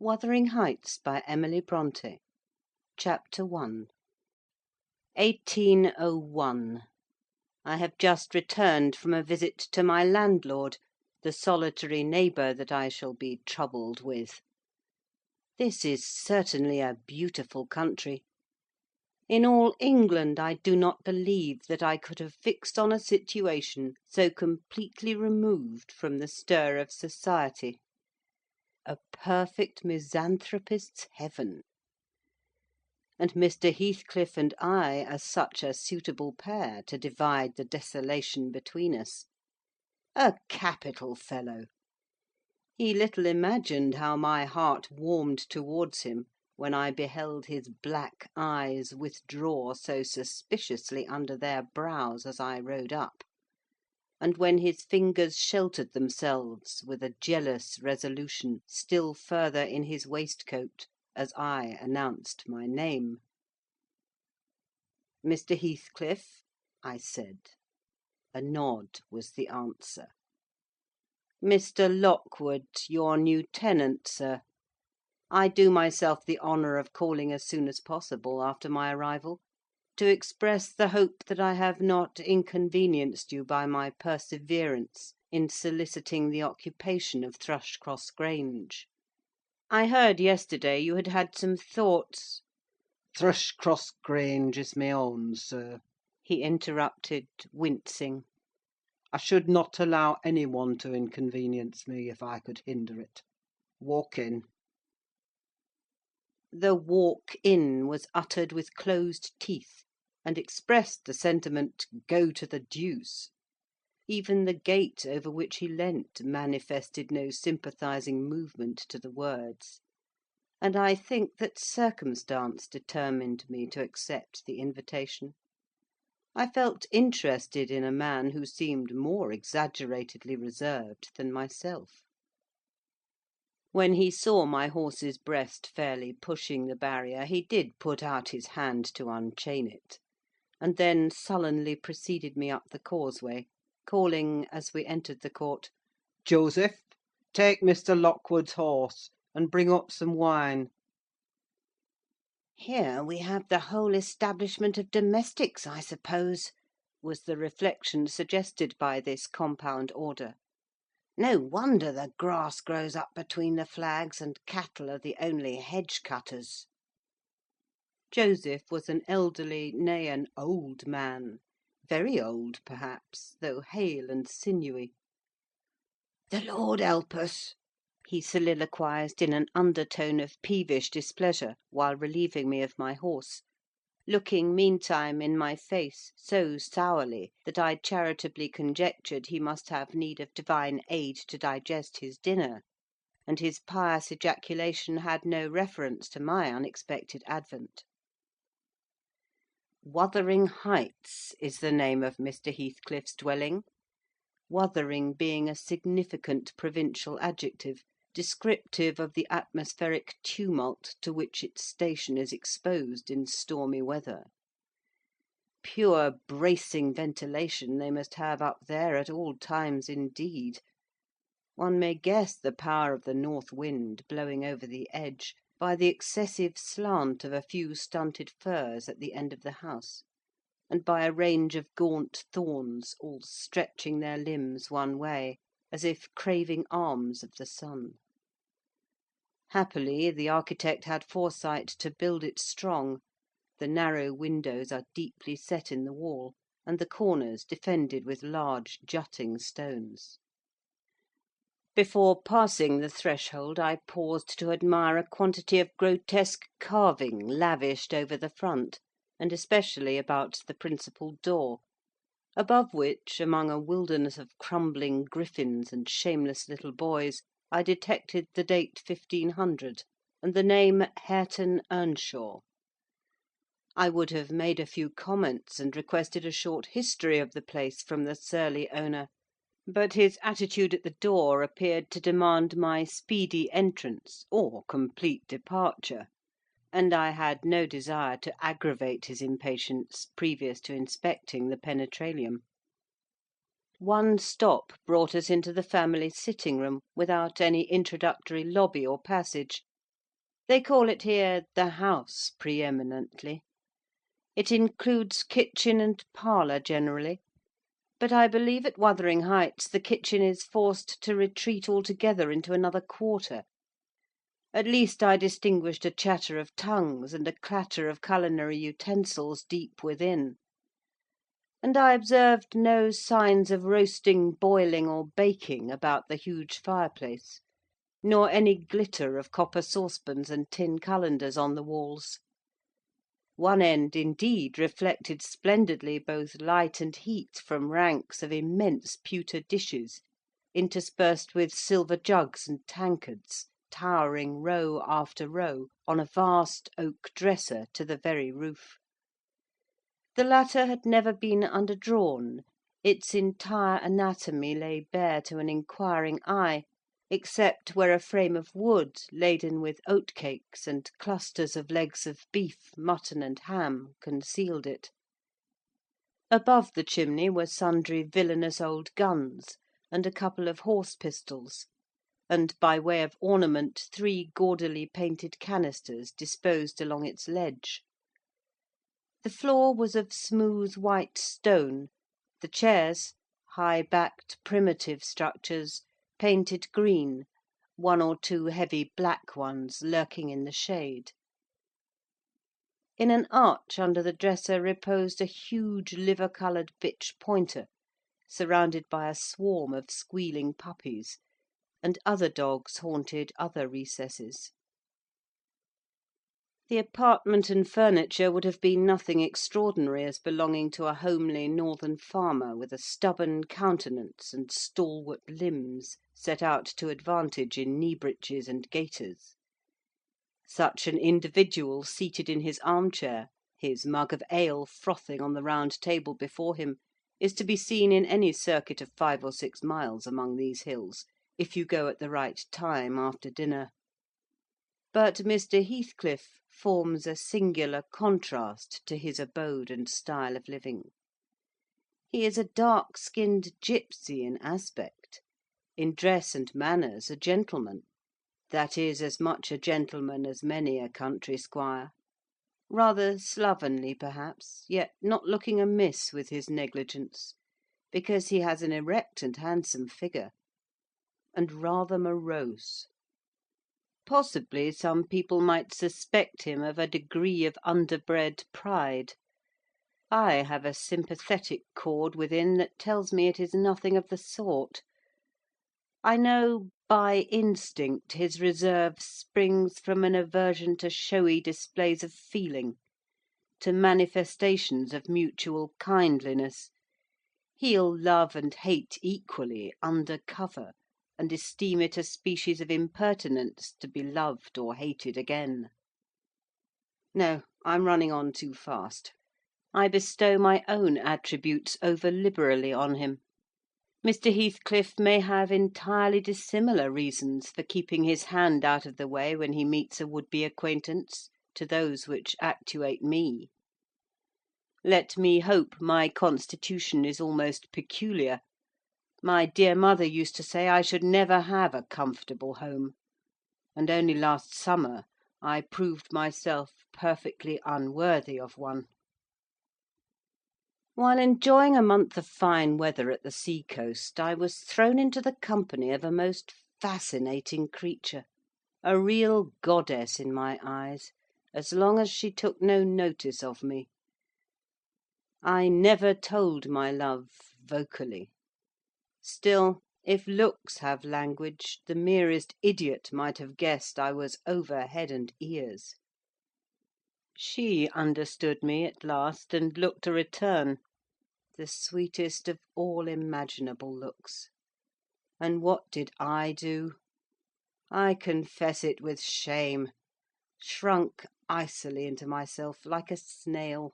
Wuthering Heights, by Emily Brontë. Chapter 1. 1801. I have just returned from a visit to my landlord, the solitary neighbour that I shall be troubled with. This is certainly a beautiful country. In all England I do not believe that I could have fixed on a situation so completely removed from the stir of society. A perfect misanthropist's heaven. And Mr. Heathcliff and I are such a suitable pair to divide the desolation between us. A capital fellow! He little imagined how my heart warmed towards him when I beheld his black eyes withdraw so suspiciously under their brows as I rode up, and when his fingers sheltered themselves with a jealous resolution still further in his waistcoat as I announced my name. "Mr. Heathcliff?" I said. A nod was the answer. "Mr. Lockwood, your new tenant, sir. I do myself the honour of calling as soon as possible after my arrival, to express the hope that I have not inconvenienced you by my perseverance in soliciting the occupation of Thrushcross Grange. I heard yesterday you had had some thoughts—" "Thrushcross Grange is my own, sir," he interrupted, wincing. "I should not allow any one to inconvenience me if I could hinder it. Walk in." The "walk in" was uttered with closed teeth, and expressed the sentiment, "Go to the deuce." Even the gate over which he leant manifested no sympathising movement to the words; and I think that circumstance determined me to accept the invitation. I felt interested in a man who seemed more exaggeratedly reserved than myself. When he saw my horse's breast fairly pushing the barrier, he did put out his hand to unchain it, and then sullenly preceded me up the causeway, calling, as we entered the court, "Joseph, take Mr. Lockwood's horse, and bring up some wine." "Here we have the whole establishment of domestics, I suppose," was the reflection suggested by this compound order. "No wonder the grass grows up between the flags, and cattle are the only hedge cutters." Joseph was an elderly, nay, an old man; very old, perhaps, though hale and sinewy. "The Lord help us!" he soliloquised in an undertone of peevish displeasure, while relieving me of my horse, looking meantime in my face so sourly that I charitably conjectured he must have need of divine aid to digest his dinner, and his pious ejaculation had no reference to my unexpected advent. Wuthering Heights is the name of Mr. Heathcliff's dwelling, Wuthering being a significant provincial adjective, descriptive of the atmospheric tumult to which its station is exposed in stormy weather. Pure bracing ventilation they must have up there at all times indeed. One may guess the power of the north wind blowing over the edge by the excessive slant of a few stunted firs at the end of the house, and by a range of gaunt thorns all stretching their limbs one way, as if craving alms of the sun. Happily the architect had foresight to build it strong: the narrow windows are deeply set in the wall, and the corners defended with large jutting stones. Before passing the threshold, I paused to admire a quantity of grotesque carving lavished over the front, and especially about the principal door, above which, among a wilderness of crumbling griffins and shameless little boys, I detected the date 1500, and the name Hareton Earnshaw. I would have made a few comments, and requested a short history of the place from the surly owner, but his attitude at the door appeared to demand my speedy entrance or complete departure, and I had no desire to aggravate his impatience previous to inspecting the penetralium. One stop brought us into the family sitting room, without any introductory lobby or passage, They call it here the house pre-eminently. It includes kitchen and parlour generally, but I believe at Wuthering Heights the kitchen is forced to retreat altogether into another quarter. At least I distinguished a chatter of tongues and a clatter of culinary utensils deep within; and I observed no signs of roasting, boiling, or baking about the huge fireplace, nor any glitter of copper saucepans and tin cullenders on the walls. One end, indeed, reflected splendidly both light and heat from ranks of immense pewter dishes, interspersed with silver jugs and tankards, towering row after row on a vast oak dresser to the very roof. The latter had never been underdrawn; its entire anatomy lay bare to an inquiring eye, except where a frame of wood, laden with oatcakes and clusters of legs of beef, mutton, and ham, concealed it. Above the chimney were sundry villainous old guns, and a couple of horse pistols, and, by way of ornament, 3 gaudily painted canisters disposed along its ledge. The floor was of smooth white stone, the chairs, high-backed primitive structures, painted green, 1 or 2 heavy black ones lurking in the shade. In an arch under the dresser reposed a huge liver–coloured bitch pointer, surrounded by a swarm of squealing puppies, and other dogs haunted other recesses. The apartment and furniture would have been nothing extraordinary as belonging to a homely northern farmer with a stubborn countenance and stalwart limbs, set out to advantage in knee–breeches and gaiters. Such an individual seated in his arm–chair, his mug of ale frothing on the round table before him, is to be seen in any circuit of 5 or 6 miles among these hills, if you go at the right time after dinner. But Mr. Heathcliff forms a singular contrast to his abode and style of living. He is a dark–skinned gipsy in aspect; in dress and manners a gentleman; that is, as much a gentleman as many a country squire; rather slovenly, perhaps, yet not looking amiss with his negligence, because he has an erect and handsome figure; and rather morose. Possibly some people might suspect him of a degree of underbred pride. I have a sympathetic chord within that tells me it is nothing of the sort. I know by instinct his reserve springs from an aversion to showy displays of feeling, to manifestations of mutual kindliness. He'll love and hate equally under cover, and esteem it a species of impertinence to be loved or hated again. No, I'm running on too fast. I bestow my own attributes over–liberally on him. Mr. Heathcliff may have entirely dissimilar reasons for keeping his hand out of the way when he meets a would–be acquaintance to those which actuate me. Let me hope my constitution is almost peculiar. My dear mother used to say I should never have a comfortable home; and only last summer I proved myself perfectly unworthy of one. While enjoying a month of fine weather at the sea–coast, I was thrown into the company of a most fascinating creature, a real goddess in my eyes, as long as she took no notice of me. I never told my love vocally. Still, if looks have language, the merest idiot might have guessed I was over head and ears. She understood me at last, and looked a return, the sweetest of all imaginable looks. And what did I do? I confess it with shame, shrunk icily into myself like a snail;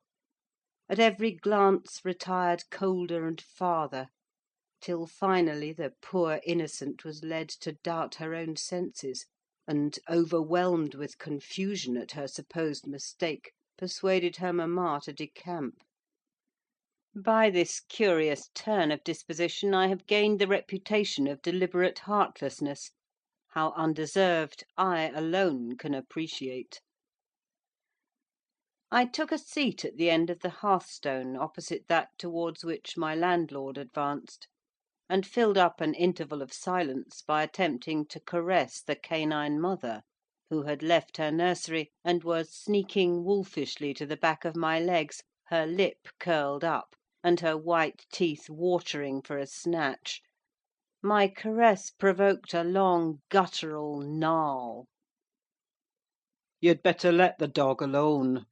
at every glance retired colder and farther, till finally the poor innocent was led to doubt her own senses, and, overwhelmed with confusion at her supposed mistake, persuaded her mamma to decamp. By this curious turn of disposition I have gained the reputation of deliberate heartlessness. how undeserved, I alone can appreciate. I took a seat at the end of the hearthstone opposite that towards which my landlord advanced, and filled up an interval of silence by attempting to caress the canine mother, who had left her nursery, and was sneaking wolfishly to the back of my legs, her lip curled up, and her white teeth watering for a snatch. My caress provoked a long guttural gnarl. You'd better let the dog alone,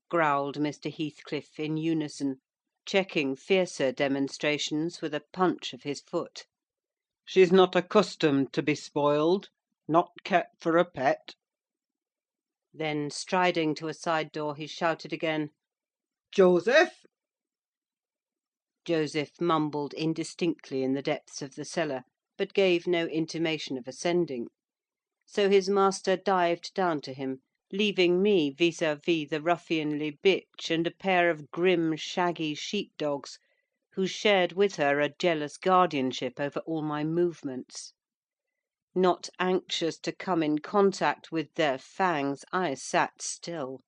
Growled Mr. Heathcliff in unison, checking fiercer demonstrations with a punch of his foot. she's not accustomed to be spoiled, not kept for a pet. Then, striding to a side door, he shouted again, Joseph! Joseph mumbled indistinctly in the depths of the cellar, but gave no intimation of ascending; so his master dived down to him, leaving me vis-à-vis the ruffianly bitch and a pair of grim, shaggy sheep–dogs, who shared with her a jealous guardianship over all my movements. Not anxious to come in contact with their fangs, I sat still;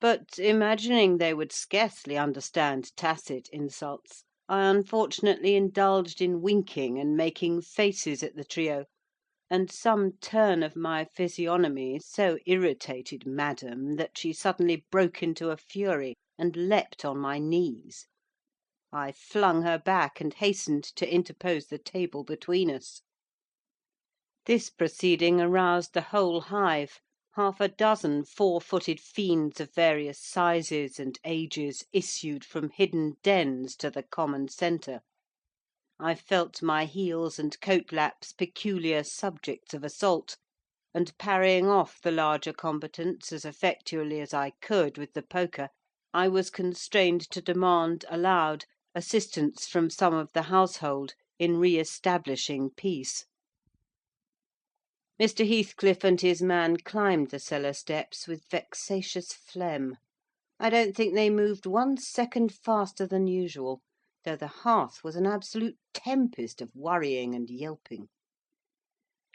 but, imagining they would scarcely understand tacit insults, I unfortunately indulged in winking and making faces at the trio, and some turn of my physiognomy so irritated Madam that she suddenly broke into a fury, and leapt on my knees. I flung her back, and hastened to interpose the table between us. This proceeding aroused the whole hive. Half a dozen four–footed fiends of various sizes and ages issued from hidden dens to the common centre. I felt my heels and coat–laps peculiar subjects of assault, and, parrying off the larger combatants as effectually as I could with the poker, I was constrained to demand, aloud, assistance from some of the household in re–establishing peace. Mr. Heathcliff and his man climbed the cellar steps with vexatious phlegm. I don't think they moved 1 second faster than usual, though the hearth was an absolute tempest of worrying and yelping.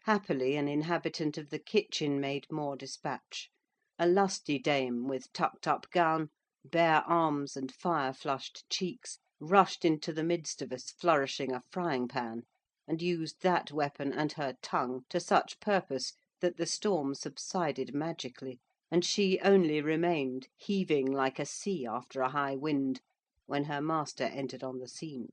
Happily, an inhabitant of the kitchen made more dispatch: a lusty dame, with tucked-up gown, bare arms, and fire–flushed cheeks, rushed into the midst of us flourishing a frying–pan, and used that weapon and her tongue to such purpose that the storm subsided magically, and she only remained, heaving like a sea after a high wind, when her master entered on the scene.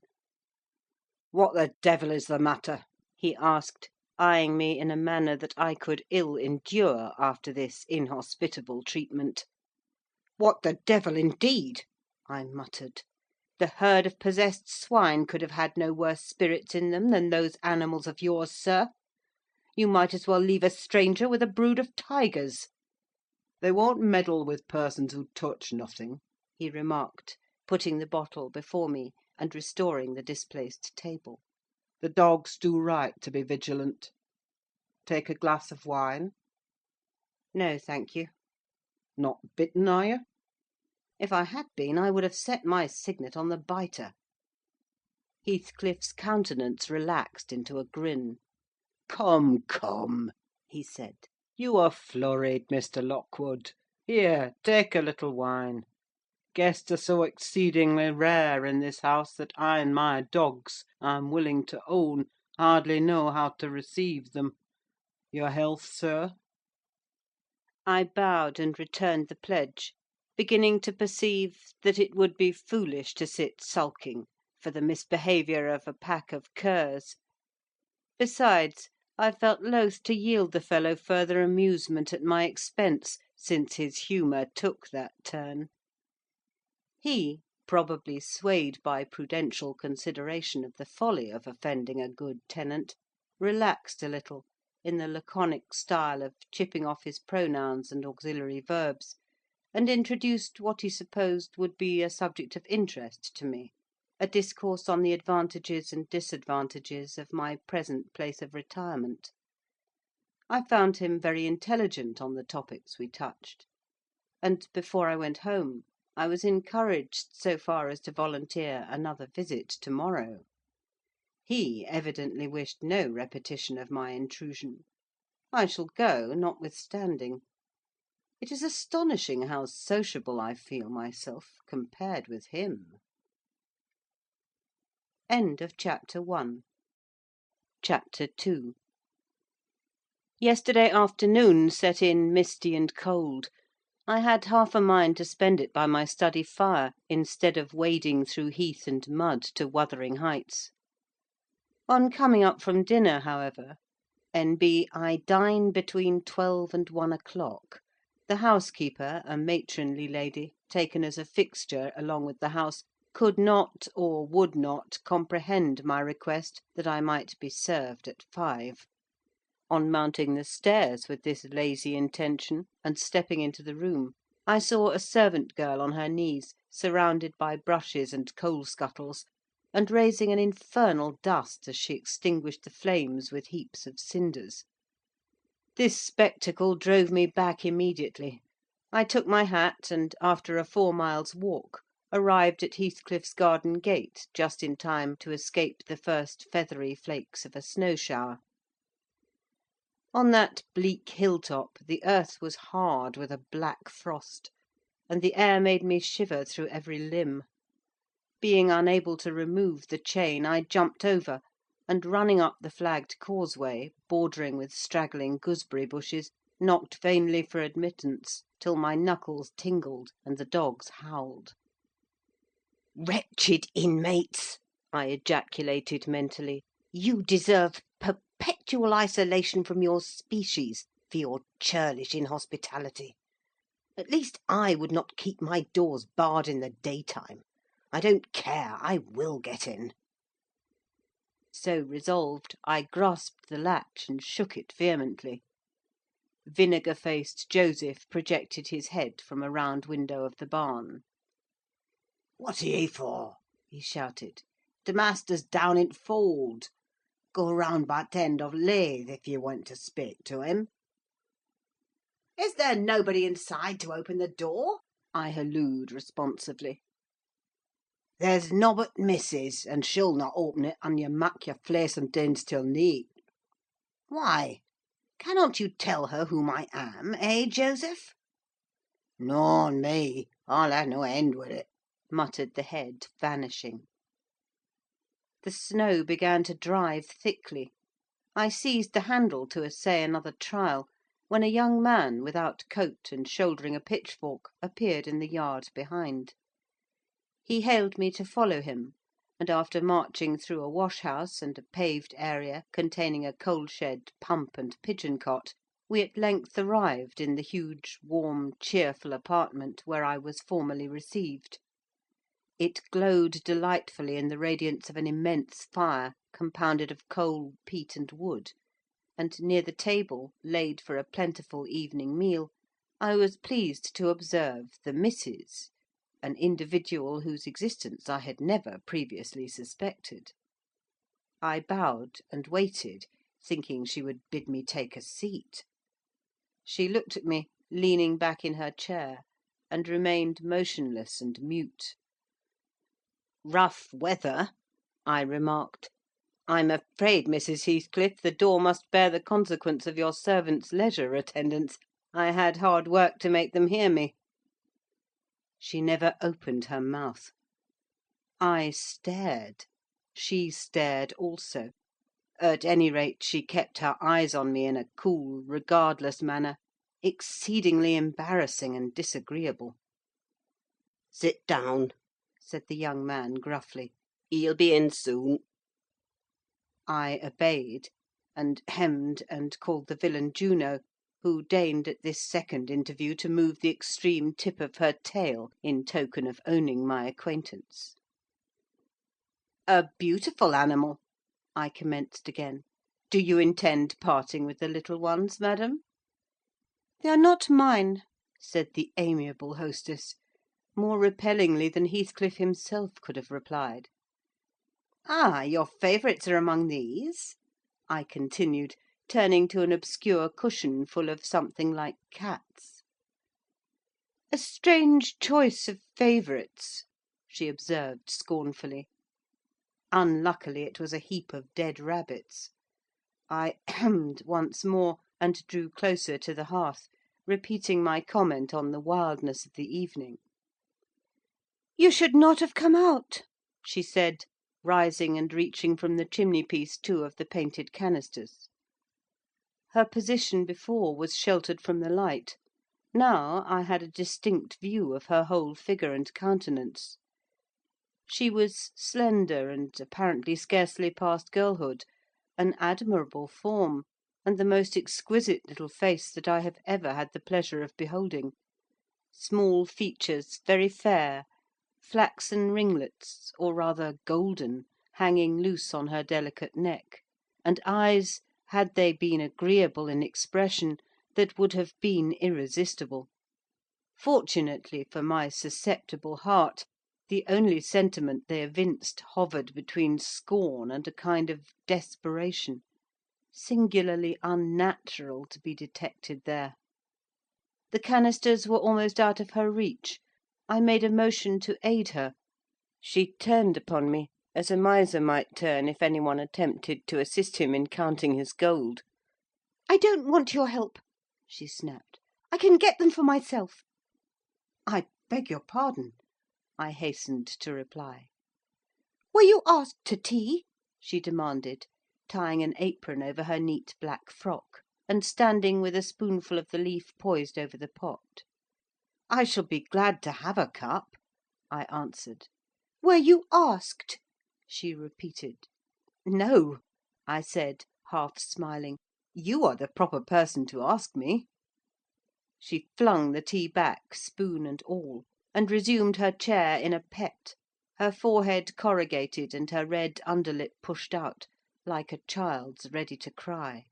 What the devil is the matter? He asked, eyeing me in a manner that I could ill endure after this inhospitable treatment. What the devil, indeed? I muttered. The herd of possessed swine could have had no worse spirits in them than those animals of yours, sir. You might as well leave a stranger with a brood of tigers. They won't meddle with persons who touch nothing, he remarked, putting the bottle before me, and restoring the displaced table. The dogs do right to be vigilant. Take a glass of wine? No, thank you. Not bitten, are you? If I had been, I would have set my signet on the biter. Heathcliff's countenance relaxed into a grin. Come, come, he said. You are flurried, Mr. Lockwood. Here, take a little wine. Guests are so exceedingly rare in this house that I and my dogs, I'm willing to own, hardly know how to receive them. Your health, sir? I bowed and returned the pledge, beginning to perceive that it would be foolish to sit sulking for the misbehaviour of a pack of curs. Besides, I felt loath to yield the fellow further amusement at my expense, since his humour took that turn. He, probably swayed by prudential consideration of the folly of offending a good tenant, relaxed a little, in the laconic style of chipping off his pronouns and auxiliary verbs, and introduced what he supposed would be a subject of interest to me, a discourse on the advantages and disadvantages of my present place of retirement. I found him very intelligent on the topics we touched; and, before I went home, I was encouraged so far as to volunteer another visit to–morrow. He evidently wished no repetition of my intrusion, I shall go, notwithstanding. It is astonishing how sociable I feel myself compared with him. End of chapter 1. Chapter 2. Yesterday afternoon set in misty and cold. I had half a mind to spend it by my study fire, instead of wading through heath and mud to Wuthering Heights. On coming up from dinner, however, N.B. I dine between 12 and 1 o'clock. The housekeeper, a matronly lady, taken as a fixture along with the house, could not or would not comprehend my request that I might be served at 5. On mounting the stairs with this lazy intention, and stepping into the room, I saw a servant girl on her knees, surrounded by brushes and coal scuttles, and raising an infernal dust as she extinguished the flames with heaps of cinders. This spectacle drove me back immediately. I took my hat, and, after a 4 miles' walk, arrived at Heathcliff's garden gate just in time to escape the first feathery flakes of a snow shower. On that bleak hill-top the earth was hard with a black frost, and the air made me shiver through every limb. Being unable to remove the chain, I jumped over, and running up the flagged causeway, bordering with straggling gooseberry bushes, knocked vainly for admittance, till my knuckles tingled and the dogs howled. "Wretched inmates!" I ejaculated mentally. "You deserve perpetual isolation from your species for your churlish inhospitality. At least I would not keep my doors barred in the daytime. I don't care, I will get in." So resolved, I grasped the latch and shook it vehemently. Vinegar-faced Joseph projected his head from a round window of the barn. "What are ye for?" he shouted. "The master's down in t' fold. Go round by t' end of lathe, if you want to speak to him." "Is there nobody inside to open the door?" I hallooed responsively. "There's nobbut missis, and she'll not open it an you mak your fleysome dins till neeght." "Why? Cannot you tell her whom I am, eh, Joseph?" "Noan me, I'll ha' no end with it," muttered the head, vanishing. The snow began to drive thickly. I seized the handle to essay another trial, when a young man, without coat, and shouldering a pitchfork, appeared in the yard behind. He hailed me to follow him, and after marching through a wash-house and a paved area containing a coal-shed, pump, and pigeon-cot, we at length arrived in the huge, warm, cheerful apartment where I was formerly received. It glowed delightfully in the radiance of an immense fire, compounded of coal, peat, and wood; and near the table, laid for a plentiful evening meal, I was pleased to observe the Misses, an individual whose existence I had never previously suspected. I bowed and waited, thinking she would bid me take a seat. She looked at me, leaning back in her chair, and remained motionless and mute. "Rough weather," I remarked. "I'm afraid, Mrs. Heathcliff, the door must bear the consequence of your servants' leisure attendance. I had hard work to make them hear me." She never opened her mouth. I stared. She stared also. At any rate, she kept her eyes on me in a cool, regardless manner, exceedingly embarrassing and disagreeable. "Sit down," said the young man gruffly. "He'll be in soon." I obeyed, and hemmed and called the villain Juno, who deigned at this second interview to move the extreme tip of her tail in token of owning my acquaintance. "A beautiful animal," I commenced again. "Do you intend parting with the little ones, madam?" "They are not mine," said the amiable hostess, more repellingly than Heathcliff himself could have replied. "Ah, your favourites are among these?" I continued, turning to an obscure cushion full of something like cats. "A strange choice of favourites," she observed scornfully. Unluckily, it was a heap of dead rabbits. I hemmed once more, and drew closer to the hearth, repeating my comment on the wildness of the evening. "You should not have come out," she said, rising and reaching from the chimney–piece 2 of the painted canisters. Her position before was sheltered from the light; now I had a distinct view of her whole figure and countenance. She was slender, and apparently scarcely past girlhood, an admirable form, and the most exquisite little face that I have ever had the pleasure of beholding: small features, very fair, flaxen ringlets, or rather golden, hanging loose on her delicate neck, and eyes, had they been agreeable in expression, that would have been irresistible. Fortunately for my susceptible heart, the only sentiment they evinced hovered between scorn and a kind of desperation, singularly unnatural to be detected there. The canisters were almost out of her reach. I made a motion to aid her. She turned upon me, as a miser might turn if any one attempted to assist him in counting his gold. "I don't want your help," she snapped. "I can get them for myself." "I beg your pardon," I hastened to reply. "Were you asked to tea?" she demanded, tying an apron over her neat black frock, and standing with a spoonful of the leaf poised over the pot. "I shall be glad to have a cup," I answered. "Were you asked?" she repeated. "No," I said, half smiling. "You are the proper person to ask me." She flung the tea back, spoon and all, and resumed her chair in a pet, her forehead corrugated and her red underlip pushed out, like a child's ready to cry.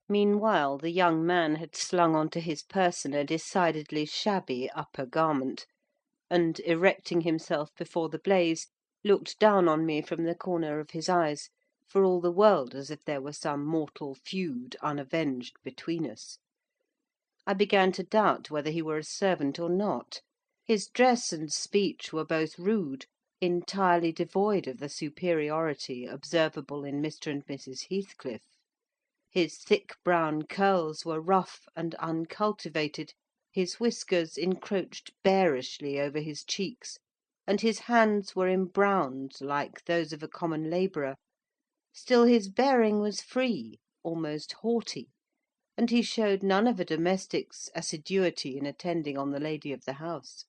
Meanwhile the young man had slung on to his person a decidedly shabby upper garment, and, erecting himself before the blaze, looked down on me from the corner of his eyes, for all the world as if there were some mortal feud unavenged between us. I began to doubt whether he were a servant or not. His dress and speech were both rude, entirely devoid of the superiority observable in Mr. and Mrs. Heathcliff. His thick brown curls were rough and uncultivated, his whiskers encroached bearishly over his cheeks, and his hands were embrowned like those of a common labourer; still his bearing was free, almost haughty, and he showed none of a domestic's assiduity in attending on the lady of the house.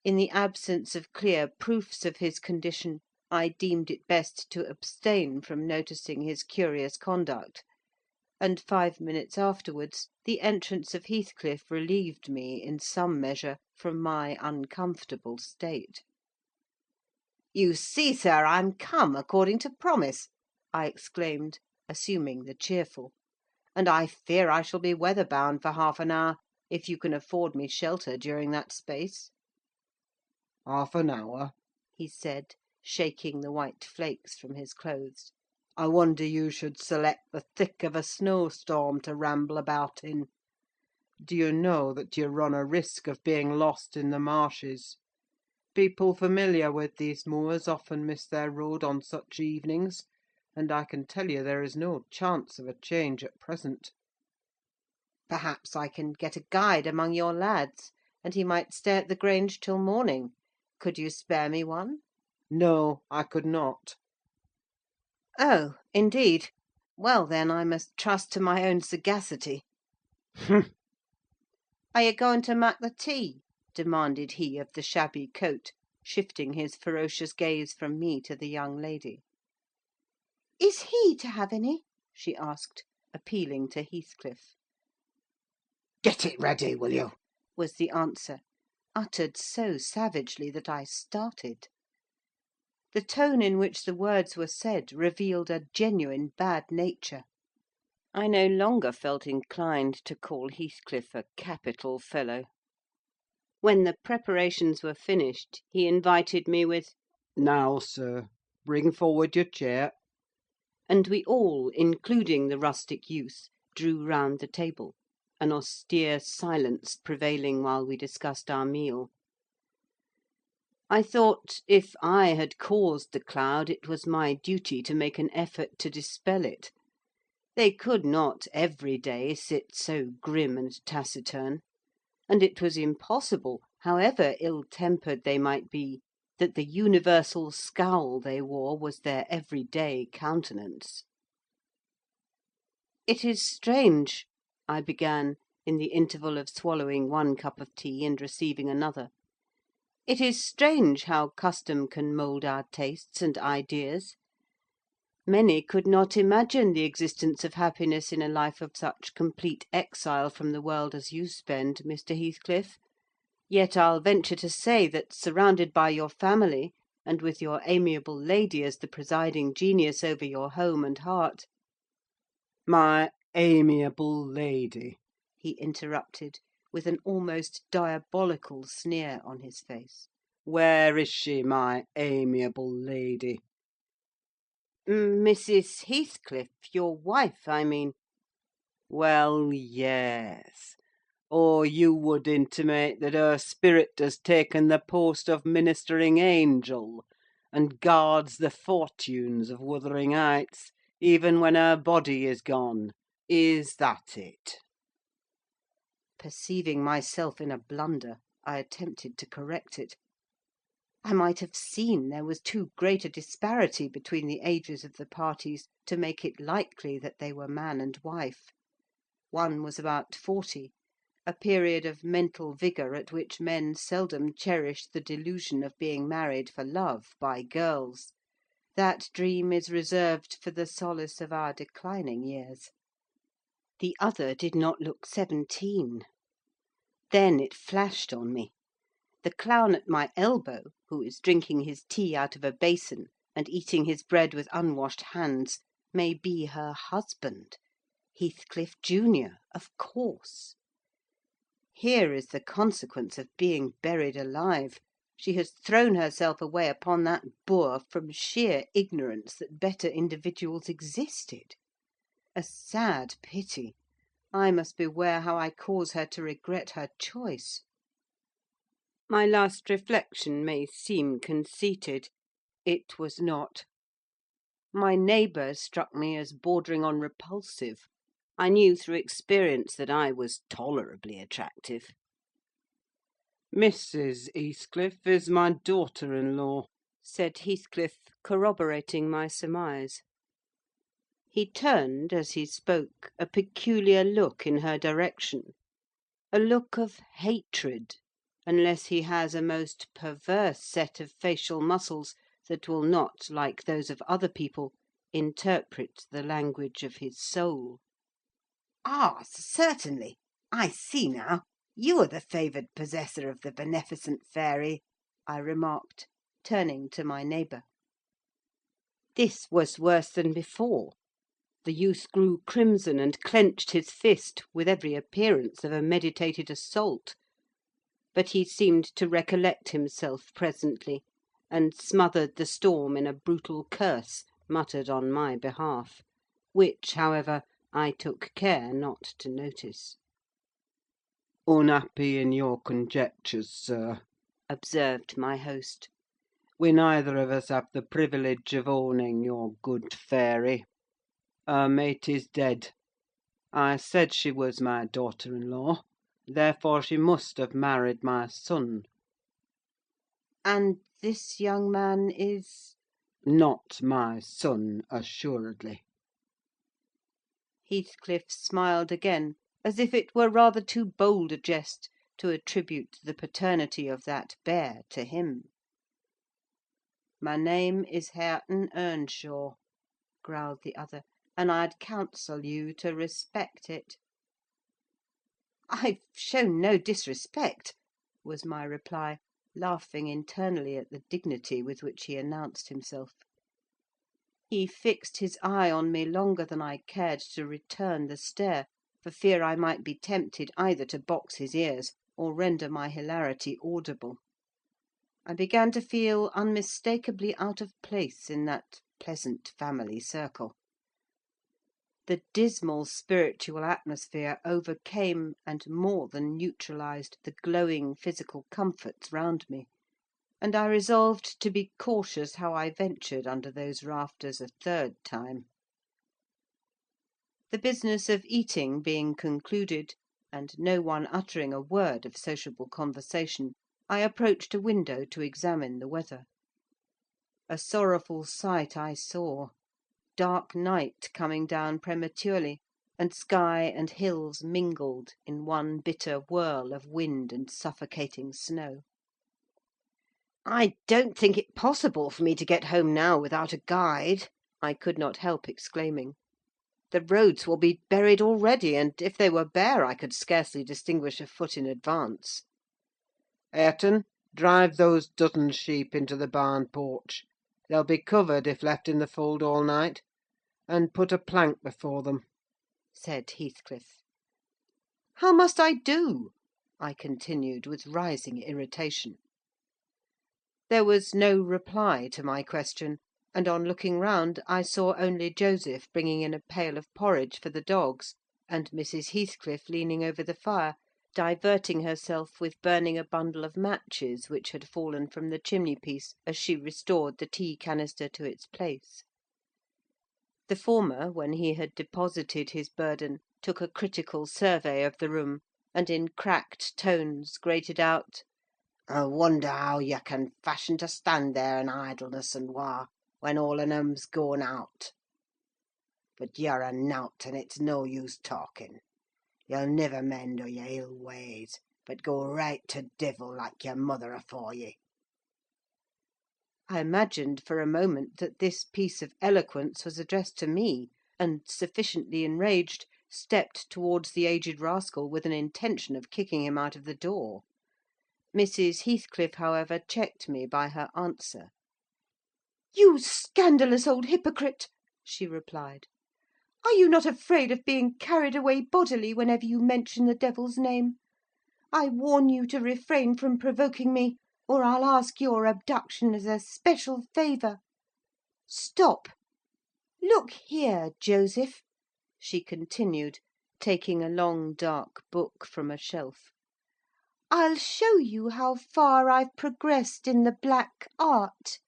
In the absence of clear proofs of his condition, I deemed it best to abstain from noticing his curious conduct, and 5 minutes afterwards the entrance of Heathcliff relieved me, in some measure, from my uncomfortable state. "You see, sir, I'm come according to promise," I exclaimed, assuming the cheerful; "and I fear I shall be weather bound for half an hour, if you can afford me shelter during that space." "Half an hour," he said, shaking the white flakes from his clothes. "I wonder you should select the thick of a snowstorm to ramble about in. Do you know that you run a risk of being lost in the marshes? People familiar with these moors often miss their road on such evenings, and I can tell you there is no chance of a change at present." "Perhaps I can get a guide among your lads, and he might stay at the Grange till morning. Could you spare me one?" "No, I could not." "Oh, indeed! Well, then, I must trust to my own sagacity." "Humph!" "Are you going to mak' the tea?" demanded he of the shabby coat, shifting his ferocious gaze from me to the young lady. "Is he to have any?" she asked, appealing to Heathcliff. "Get it ready, will you?" was the answer, uttered so savagely that I started. The tone in which the words were said revealed a genuine bad nature. I no longer felt inclined to call Heathcliff a capital fellow. When the preparations were finished, he invited me with, "Now, sir, bring forward your chair." and we all, including the rustic youth, drew round the table, an austere silence prevailing while we discussed our meal. I thought, if I had caused the cloud, it was my duty to make an effort to dispel it. They could not every day sit so grim and taciturn, and it was impossible, however ill-tempered they might be, that the universal scowl they wore was their every-day countenance. "It is strange," I began, in the interval of swallowing one cup of tea and receiving another, "it is strange how custom can mould our tastes and ideas. Many could not imagine the existence of happiness in a life of such complete exile from the world as you spend, Mr. Heathcliff; yet I'll venture to say that, surrounded by your family, and with your amiable lady as the presiding genius over your home and heart—" My amiable lady! he interrupted, with an almost diabolical sneer on his face. Where is she, my amiable lady? "Mrs. Heathcliff, your wife, I mean." Well, yes. Or you would intimate that her spirit has taken the post of ministering angel, and guards the fortunes of Wuthering Heights, even when her body is gone. Is that it?" Perceiving myself in a blunder, I attempted to correct it. I might have seen there was too great a disparity between the ages of the parties to make it likely that they were man and wife. One was about 40, a period of mental vigour at which men seldom cherish the delusion of being married for love by girls: that dream is reserved for the solace of our declining years. The other did not look 17. Then it flashed on me. The clown at my elbow, who is drinking his tea out of a basin, and eating his bread with unwashed hands, may be her husband, Heathcliff junior, of course. Here is the consequence of being buried alive: she has thrown herself away upon that boor from sheer ignorance that better individuals existed. A sad pity! I must beware how I cause her to regret her choice. My last reflection may seem conceited. It was not. My neighbour struck me as bordering on repulsive. I knew through experience that I was tolerably attractive. "Mrs. Heathcliff is my daughter-in-law," said Heathcliff, corroborating my surmise. He turned, as he spoke, a peculiar look in her direction: a look of hatred, unless he has a most perverse set of facial muscles that will not, like those of other people, interpret the language of his soul. "Ah, certainly! I see now. You are the favoured possessor of the beneficent fairy," I remarked, turning to my neighbour. This was worse than before. The youth grew crimson, and clenched his fist, with every appearance of a meditated assault. But he seemed to recollect himself presently, and smothered the storm in a brutal curse, muttered on my behalf; which, however, I took care not to notice. "Unhappy in your conjectures, sir," observed my host. "we neither of us have the privilege of owning your good fairy. Her mate is dead. I said she was my daughter-in-law, therefore she must have married my son." "And this young man is—" "Not my son, assuredly." Heathcliff smiled again, as if it were rather too bold a jest to attribute the paternity of that bear to him. "My name is Hareton Earnshaw," growled the other, "and I'd counsel you to respect it." "I've shown no disrespect," was my reply, laughing internally at the dignity with which he announced himself. He fixed his eye on me longer than I cared to return the stare, for fear I might be tempted either to box his ears or render my hilarity audible. I began to feel unmistakably out of place in that pleasant family circle. The dismal spiritual atmosphere overcame and more than neutralised the glowing physical comforts round me, and I resolved to be cautious how I ventured under those rafters a third time. The business of eating being concluded, and no one uttering a word of sociable conversation, I approached a window to examine the weather. A sorrowful sight I saw: dark night coming down prematurely, and sky and hills mingled in one bitter whirl of wind and suffocating snow. "I don't think it possible for me to get home now without a guide," I could not help exclaiming. "The roads will be buried already, and if they were bare I could scarcely distinguish a foot in advance." Hareton, drive those dozen sheep into the barn porch: they'll be covered if left in the fold all night; and put a plank before them," said Heathcliff. "How must I do?" I continued, with rising irritation. There was no reply to my question, and on looking round I saw only Joseph bringing in a pail of porridge for the dogs, and Mrs. Heathcliff leaning over the fire, diverting herself with burning a bundle of matches which had fallen from the chimney–piece as she restored the tea canister to its place. The former, when he had deposited his burden, took a critical survey of the room, and in cracked tones grated out— "I wonder how you can fashion to stand there in idleness and war, when all on 'em's going out. But you're a nowt, and it's no use talking. You'll niver mend o' your ill ways, but go right to divil like your mother afore ye." I imagined for a moment that this piece of eloquence was addressed to me, and, sufficiently enraged, stepped towards the aged rascal with an intention of kicking him out of the door. Mrs. Heathcliff, however, checked me by her answer. "You scandalous old hypocrite!" she replied. "Are you not afraid of being carried away bodily whenever you mention the devil's name? I warn you to refrain from provoking me, or I'll ask your abduction as a special favour. Stop! Look here, Joseph," she continued, taking a long dark book from a shelf. "I'll show you how far I've progressed in the black art.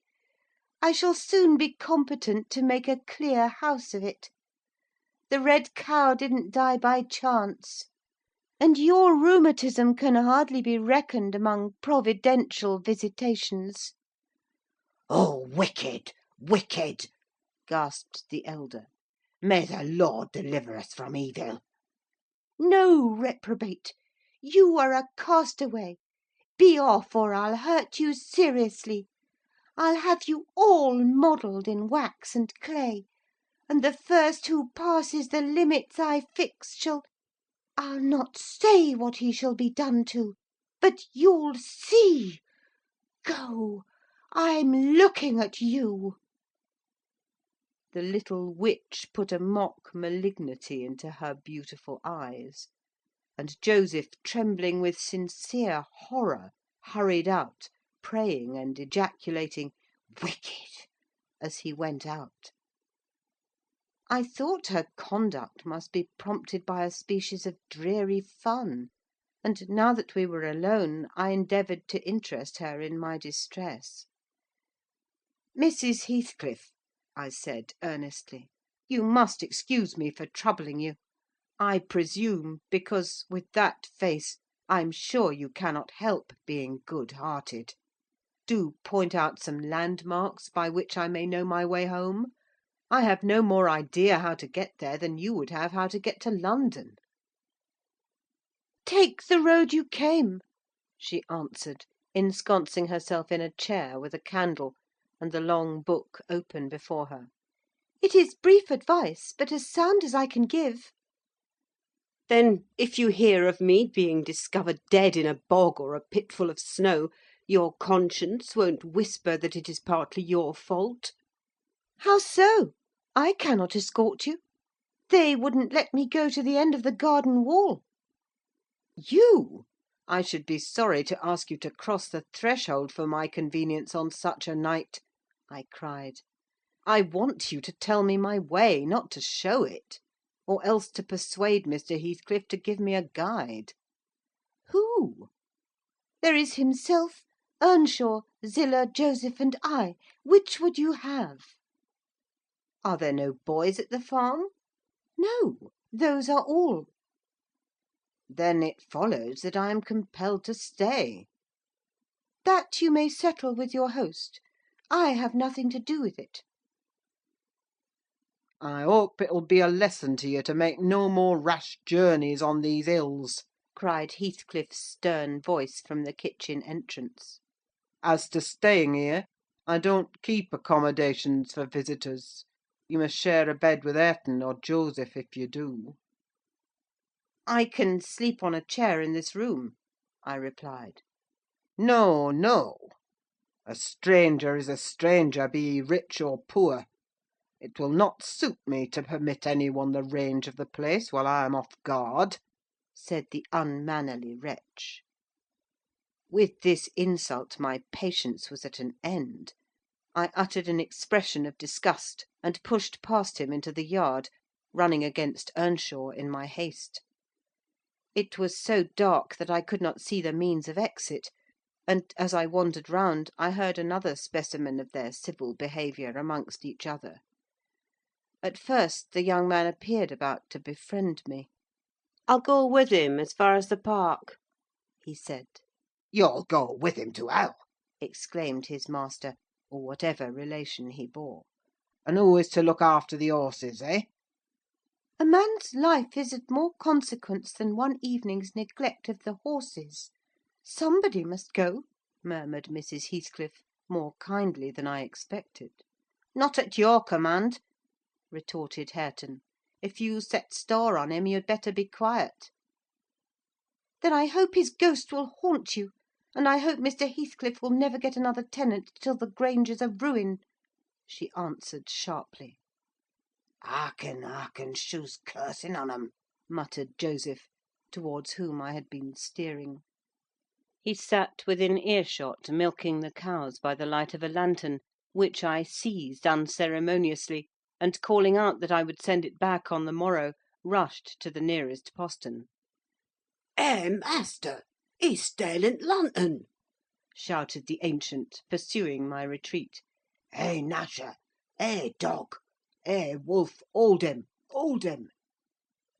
I shall soon be competent to make a clear house of it. The red cow didn't die by chance; and your rheumatism can hardly be reckoned among providential visitations." "Oh, wicked, wicked!" gasped the elder. "May the Lord deliver us from evil!" "No, reprobate! You are a castaway. Be off, or I'll hurt you seriously. I'll have you all modelled in wax and clay, and the first who passes the limits I fix shall—I'll not say what he shall be done to, but you'll see. Go! I'm looking at you." The little witch put a mock malignity into her beautiful eyes, and Joseph, trembling with sincere horror, hurried out, praying and ejaculating "Wicked!" as he went out. I thought her conduct must be prompted by a species of dreary fun, and, now that we were alone, I endeavoured to interest her in my distress. "Mrs. Heathcliff," I said, earnestly, "you must excuse me for troubling you. I presume, because, with that face, I'm sure you cannot help being good–hearted. Do point out some landmarks by which I may know my way home. I have no more idea how to get there than you would have how to get to London." "Take the road you came," she answered, ensconcing herself in a chair, with a candle, and the long book open before her. "It is brief advice, but as sound as I can give." "Then, if you hear of me being discovered dead in a bog or a pit full of snow, your conscience won't whisper that it is partly your fault?" "How so? I cannot escort you. They wouldn't let me go to the end of the garden wall." "You! I should be sorry to ask you to cross the threshold for my convenience on such a night," I cried. "I want you to tell me my way, not to show it; or else to persuade Mr. Heathcliff to give me a guide." "Who?" "There is himself, Earnshaw, Zillah, Joseph, and I. Which would you have?" "Are there no boys at the farm?" "No, those are all." "Then it follows that I am compelled to stay." "That you may settle with your host. I have nothing to do with it." "I hope it'll be a lesson to you to make no more rash journeys on these hills," cried Heathcliff's stern voice from the kitchen entrance. "As to staying here, I don't keep accommodations for visitors. You must share a bed with Hareton or Joseph if you do." "I can sleep on a chair in this room," I replied. "No, no! A stranger is a stranger, be he rich or poor. It will not suit me to permit any one the range of the place while I am off guard," said the unmannerly wretch. With this insult my patience was at an end. I uttered an expression of disgust, and pushed past him into the yard, running against Earnshaw in my haste. It was so dark that I could not see the means of exit, and, as I wandered round, I heard another specimen of their civil behaviour amongst each other. At first the young man appeared about to befriend me. "I'll go with him as far as the park," he said. "You'll go with him to hell!" exclaimed his master, or whatever relation he bore. "And who is to look after the horses, eh?" "A man's life is of more consequence than one evening's neglect of the horses. Somebody must go," murmured Mrs. Heathcliff, more kindly than I expected. "Not at your command," retorted Hareton. "If you set store on him, you'd better be quiet." "Then I hope his ghost will haunt you, and I hope Mr. Heathcliff will never get another tenant till the Grange is a ruin," she answered sharply. "Hearken, hearken, shoo's cursing on 'em," muttered Joseph, towards whom I had been steering. He sat within earshot, milking the cows by the light of a lantern, which I seized unceremoniously, and calling out that I would send it back on the morrow, rushed to the nearest postern. Master! He's staling t' lantern!" shouted the ancient, pursuing my retreat. Nasher! Dog! Wolf! Hold him! Hold him!"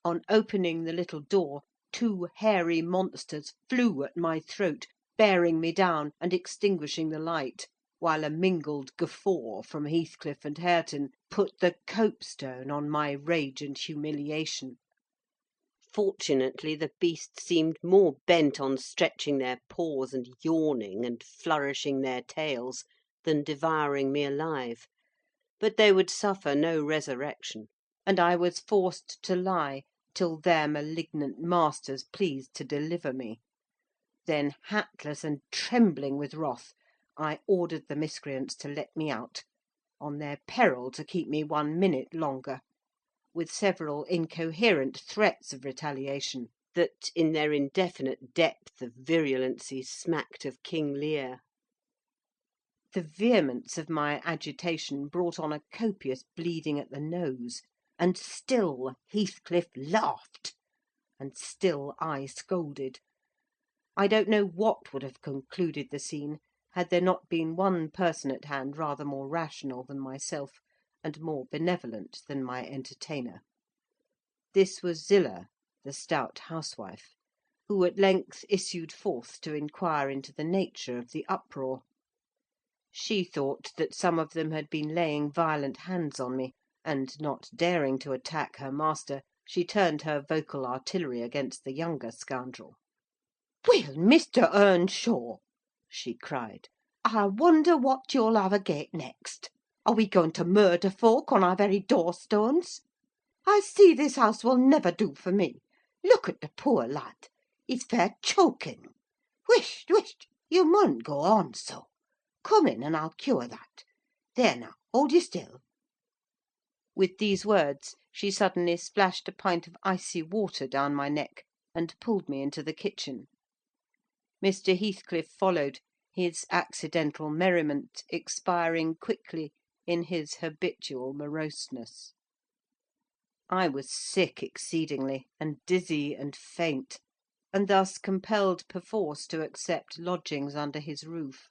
On opening the little door, two hairy monsters flew at my throat, bearing me down, and extinguishing the light, while a mingled guffaw from Heathcliff and Hareton put the copestone on my rage and humiliation. Fortunately, the beasts seemed more bent on stretching their paws and yawning and flourishing their tails than devouring me alive; but they would suffer no resurrection, and I was forced to lie till their malignant masters pleased to deliver me. Then, hatless and trembling with wrath, I ordered the miscreants to let me out, on their peril to keep me 1 minute longer, with several incoherent threats of retaliation, that, in their indefinite depth of virulency, smacked of King Lear. The vehemence of my agitation brought on a copious bleeding at the nose, and still Heathcliff laughed, and still I scolded. I don't know what would have concluded the scene, had there not been one person at hand rather more rational than myself, and more benevolent than my entertainer. This was Zillah, the stout housewife, who at length issued forth to inquire into the nature of the uproar. She thought that some of them had been laying violent hands on me, and, not daring to attack her master, she turned her vocal artillery against the younger scoundrel. "Well, Mr. Earnshaw," she cried, "I wonder what you'll have agait next. Are we going to murder folk on our very door-stones? I see this house will never do for me. Look at the poor lad: he's fair choking. Whisht, whisht! You mun't go on so. Come in, and I'll cure that. There now, hold you still." With these words, she suddenly splashed a pint of icy water down my neck, and pulled me into the kitchen. Mr. Heathcliff followed, his accidental merriment expiring quickly in his habitual moroseness. I was sick exceedingly, and dizzy and faint, and thus compelled perforce to accept lodgings under his roof.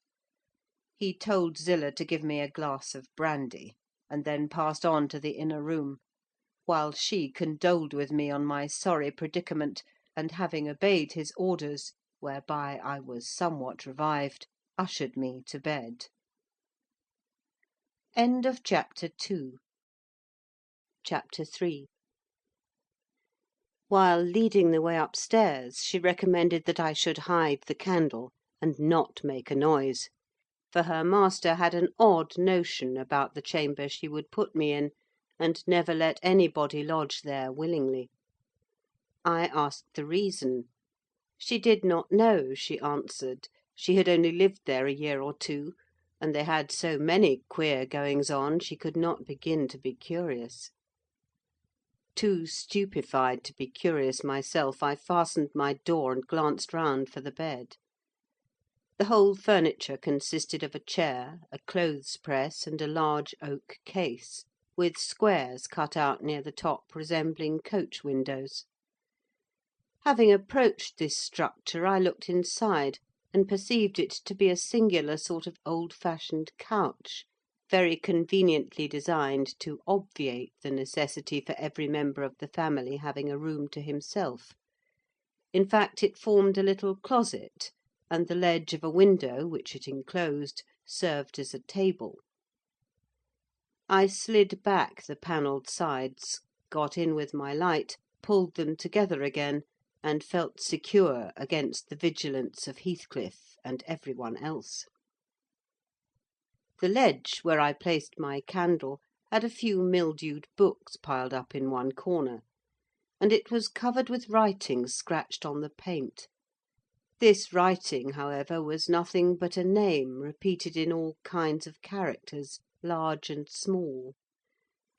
He told Zillah to give me a glass of brandy, and then passed on to the inner room. while she condoled with me on my sorry predicament, and having obeyed his orders, whereby I was somewhat revived, ushered me to bed. Chapter 3. While leading the way upstairs, she recommended that I should hide the candle, and not make a noise; for her master had an odd notion about the chamber she would put me in, and never let anybody lodge there willingly. I asked the reason. She did not know, she answered; she had only lived there a year or two, and they had so many queer goings on, she could not begin to be curious. Too stupefied to be curious myself, I fastened my door and glanced round for the bed. The whole furniture consisted of a chair, a clothes press, and a large oak case, with squares cut out near the top resembling coach windows. Having approached this structure, I looked inside, and perceived it to be a singular sort of old-fashioned couch, very conveniently designed to obviate the necessity for every member of the family having a room to himself. In fact, it formed a little closet, and the ledge of a window, which it enclosed, served as a table. I slid back the panelled sides, got in with my light, pulled them together again, and felt secure against the vigilance of Heathcliff and every one else. The ledge, where I placed my candle, had a few mildewed books piled up in one corner, and it was covered with writing scratched on the paint. This writing, however, was nothing but a name repeated in all kinds of characters, large and small: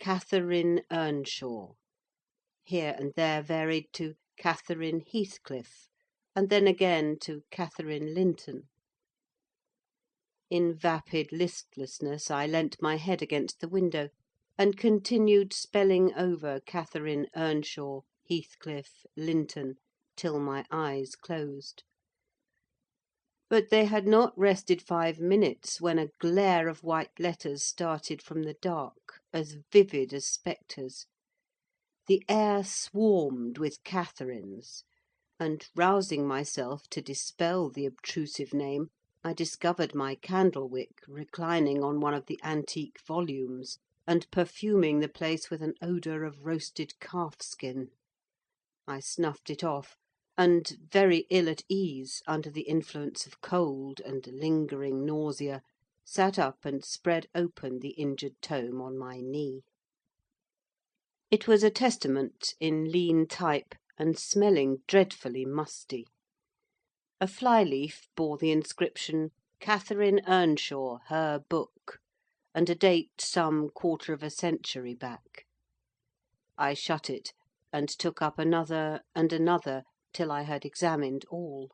Catherine Earnshaw, here and there varied to Catherine Heathcliff, and then again to Catherine Linton. In vapid listlessness I leant my head against the window, and continued spelling over Catherine Earnshaw, Heathcliff, Linton, till my eyes closed. But they had not rested 5 minutes when a glare of white letters started from the dark, as vivid as spectres. The air swarmed with Catherines, and, rousing myself to dispel the obtrusive name, I discovered my candle-wick reclining on one of the antique volumes, and perfuming the place with an odour of roasted calf-skin. I snuffed it off, and, very ill at ease under the influence of cold and lingering nausea, sat up and spread open the injured tome on my knee. It was a Testament in lean type, and smelling dreadfully musty. A fly-leaf bore the inscription, "Catherine Earnshaw, her book," and a date some 1/4 of a century back. I shut it, and took up another and another, till I had examined all.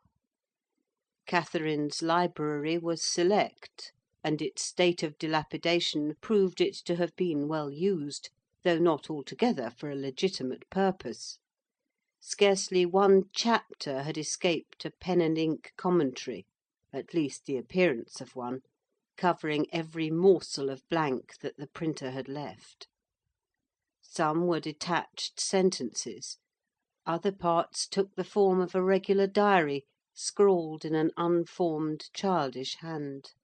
Catherine's library was select, and its state of dilapidation proved it to have been well used, though not altogether for a legitimate purpose. Scarcely one chapter had escaped a pen and ink commentary, at least the appearance of one, covering every morsel of blank that the printer had left. Some were detached sentences; other parts took the form of a regular diary, scrawled in an unformed, childish hand.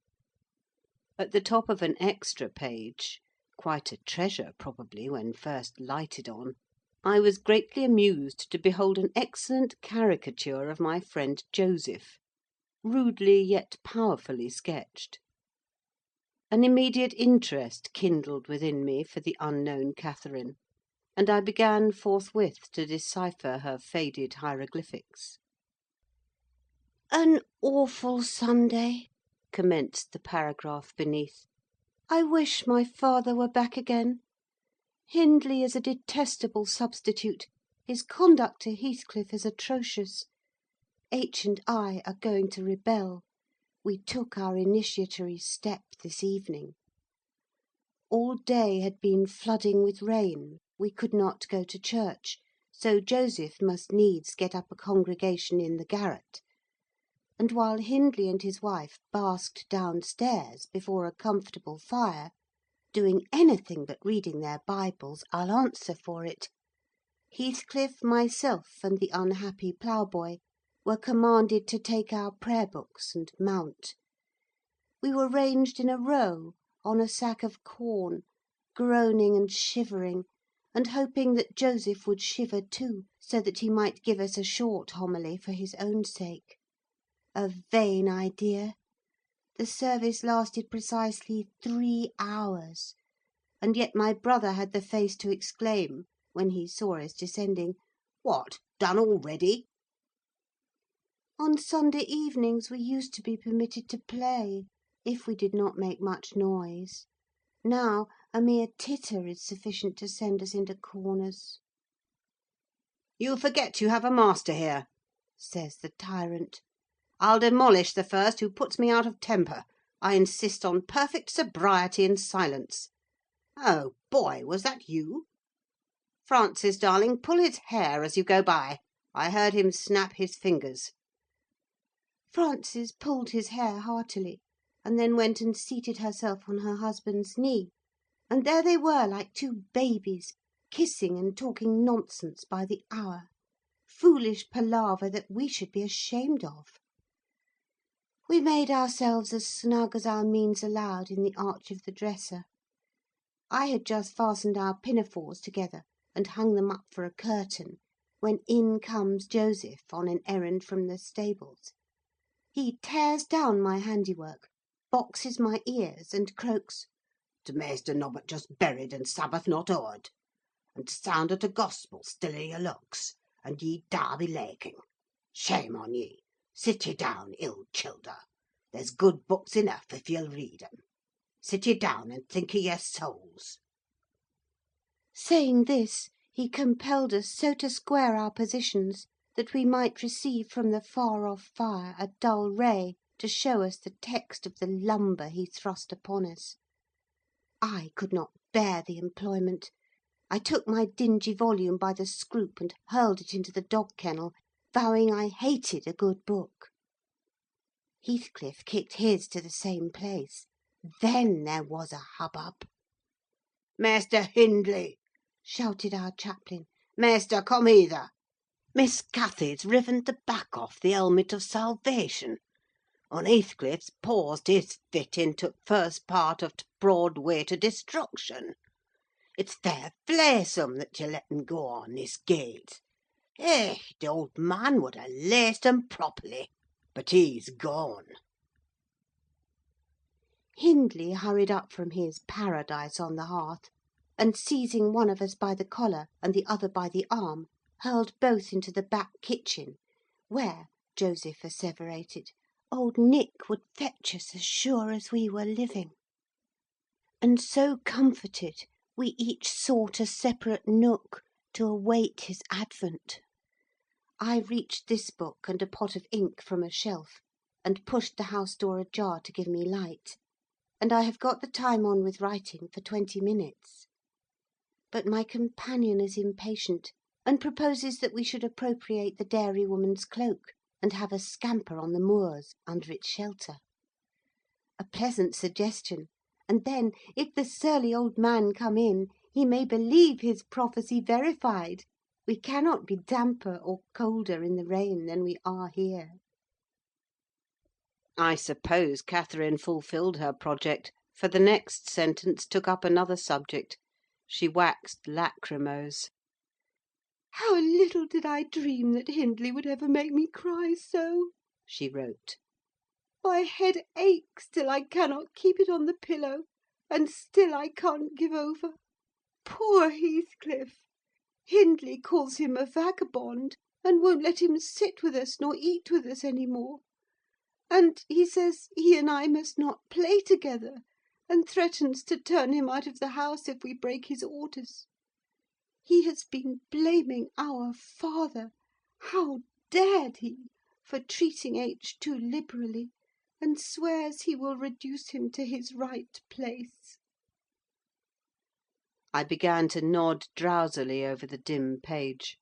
At the top of an extra page, quite a treasure probably when first lighted on, I was greatly amused to behold an excellent caricature of my friend Joseph, rudely yet powerfully sketched. An immediate interest kindled within me for the unknown Catherine, and I began forthwith to decipher her faded hieroglyphics. "An awful Sunday," commenced the paragraph beneath. "I wish my father were back again. Hindley is a detestable substitute; his conduct to Heathcliff is atrocious. H. and I are going to rebel. We took our initiatory step this evening. All day had been flooding with rain; we could not go to church, so Joseph must needs get up a congregation in the garret; and while Hindley and his wife basked downstairs before a comfortable fire, doing anything but reading their Bibles, I'll answer for it. Heathcliff, myself, and the unhappy ploughboy were commanded to take our prayer books and mount. We were ranged in a row on a sack of corn, groaning and shivering, and hoping that Joseph would shiver too, so that he might give us a short homily for his own sake. A vain idea! The service lasted precisely 3 hours, and yet my brother had the face to exclaim, when he saw us descending, "What, done already?" On Sunday evenings we used to be permitted to play, if we did not make much noise. Now a mere titter is sufficient to send us into corners. "You forget you have a master here," says the tyrant. "I'll demolish the first who puts me out of temper. I insist on perfect sobriety and silence. Oh, boy, was that you? Francis, darling, pull his hair as you go by. I heard him snap his fingers." Frances pulled his hair heartily, and then went and seated herself on her husband's knee, and there they were like two babies, kissing and talking nonsense by the hour. Foolish palaver that we should be ashamed of. We made ourselves as snug as our means allowed in the arch of the dresser. I had just fastened our pinafores together and hung them up for a curtain, when in comes Joseph on an errand from the stables. He tears down my handiwork, boxes my ears, and croaks, "To Maister Nobbut just buried and Sabbath not o'ered, and sound at a gospel still i' your looks, and ye Derby laking. Shame on ye! Sit ye down, ill childer. There's good books enough if you'll read 'em. Sit ye down and think o' your souls." Saying this, he compelled us so to square our positions that we might receive from the far-off fire a dull ray to show us the text of the lumber he thrust upon us. I could not bear the employment. I took my dingy volume by the scroop and hurled it into the dog kennel, vowing I hated a good book. Heathcliff kicked his to the same place. Then there was a hubbub. "Maister Hindley!" shouted our chaplain. "Maister, come hither! Miss Cathy's rivened the back off the helmet of salvation, and Heathcliff's paused his fit into t' first part of t' broad way to destruction. It's fair flaysome that you let him go on this gait. Eh, the old man would ha' laced 'em properly, but he's gone." Hindley hurried up from his paradise on the hearth, and seizing one of us by the collar and the other by the arm, hurled both into the back kitchen, where, Joseph asseverated, old Nick would fetch us as sure as we were living. And so comforted, we each sought a separate nook to await his advent. I reached this book and a pot of ink from a shelf, and pushed the house door ajar to give me light, and I have got the time on with writing for 20 minutes. But my companion is impatient, and proposes that we should appropriate the dairywoman's cloak, and have a scamper on the moors under its shelter. A pleasant suggestion, and then, if the surly old man come in, he may believe his prophecy verified. We cannot be damper or colder in the rain than we are here. I suppose Catherine fulfilled her project, for the next sentence took up another subject. She waxed lachrymose. "How little did I dream that Hindley would ever make me cry so!" she wrote. "My head aches till I cannot keep it on the pillow, and still I can't give over. Poor Heathcliff! Hindley calls him a vagabond, and won't let him sit with us nor eat with us any more. And he says he and I must not play together, and threatens to turn him out of the house if we break his orders. He has been blaming our father, how dared he, for treating H. too liberally, and swears he will reduce him to his right place." I began to nod drowsily over the dim page.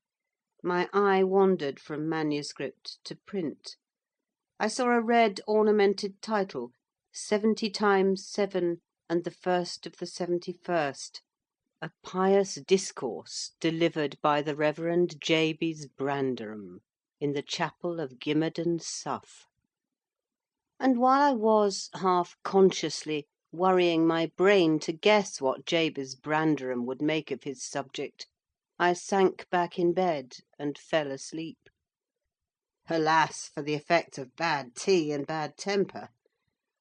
My eye wandered from manuscript to print. I saw a red ornamented title, 70 times 7 and the first of the 71st, a pious discourse delivered by the Reverend Jabez Branderham, in the chapel of Gimmerden, Suff. And while I was, half consciously, worrying my brain to guess what Jabez Branderham would make of his subject, I sank back in bed and fell asleep. Alas for the effects of bad tea and bad temper!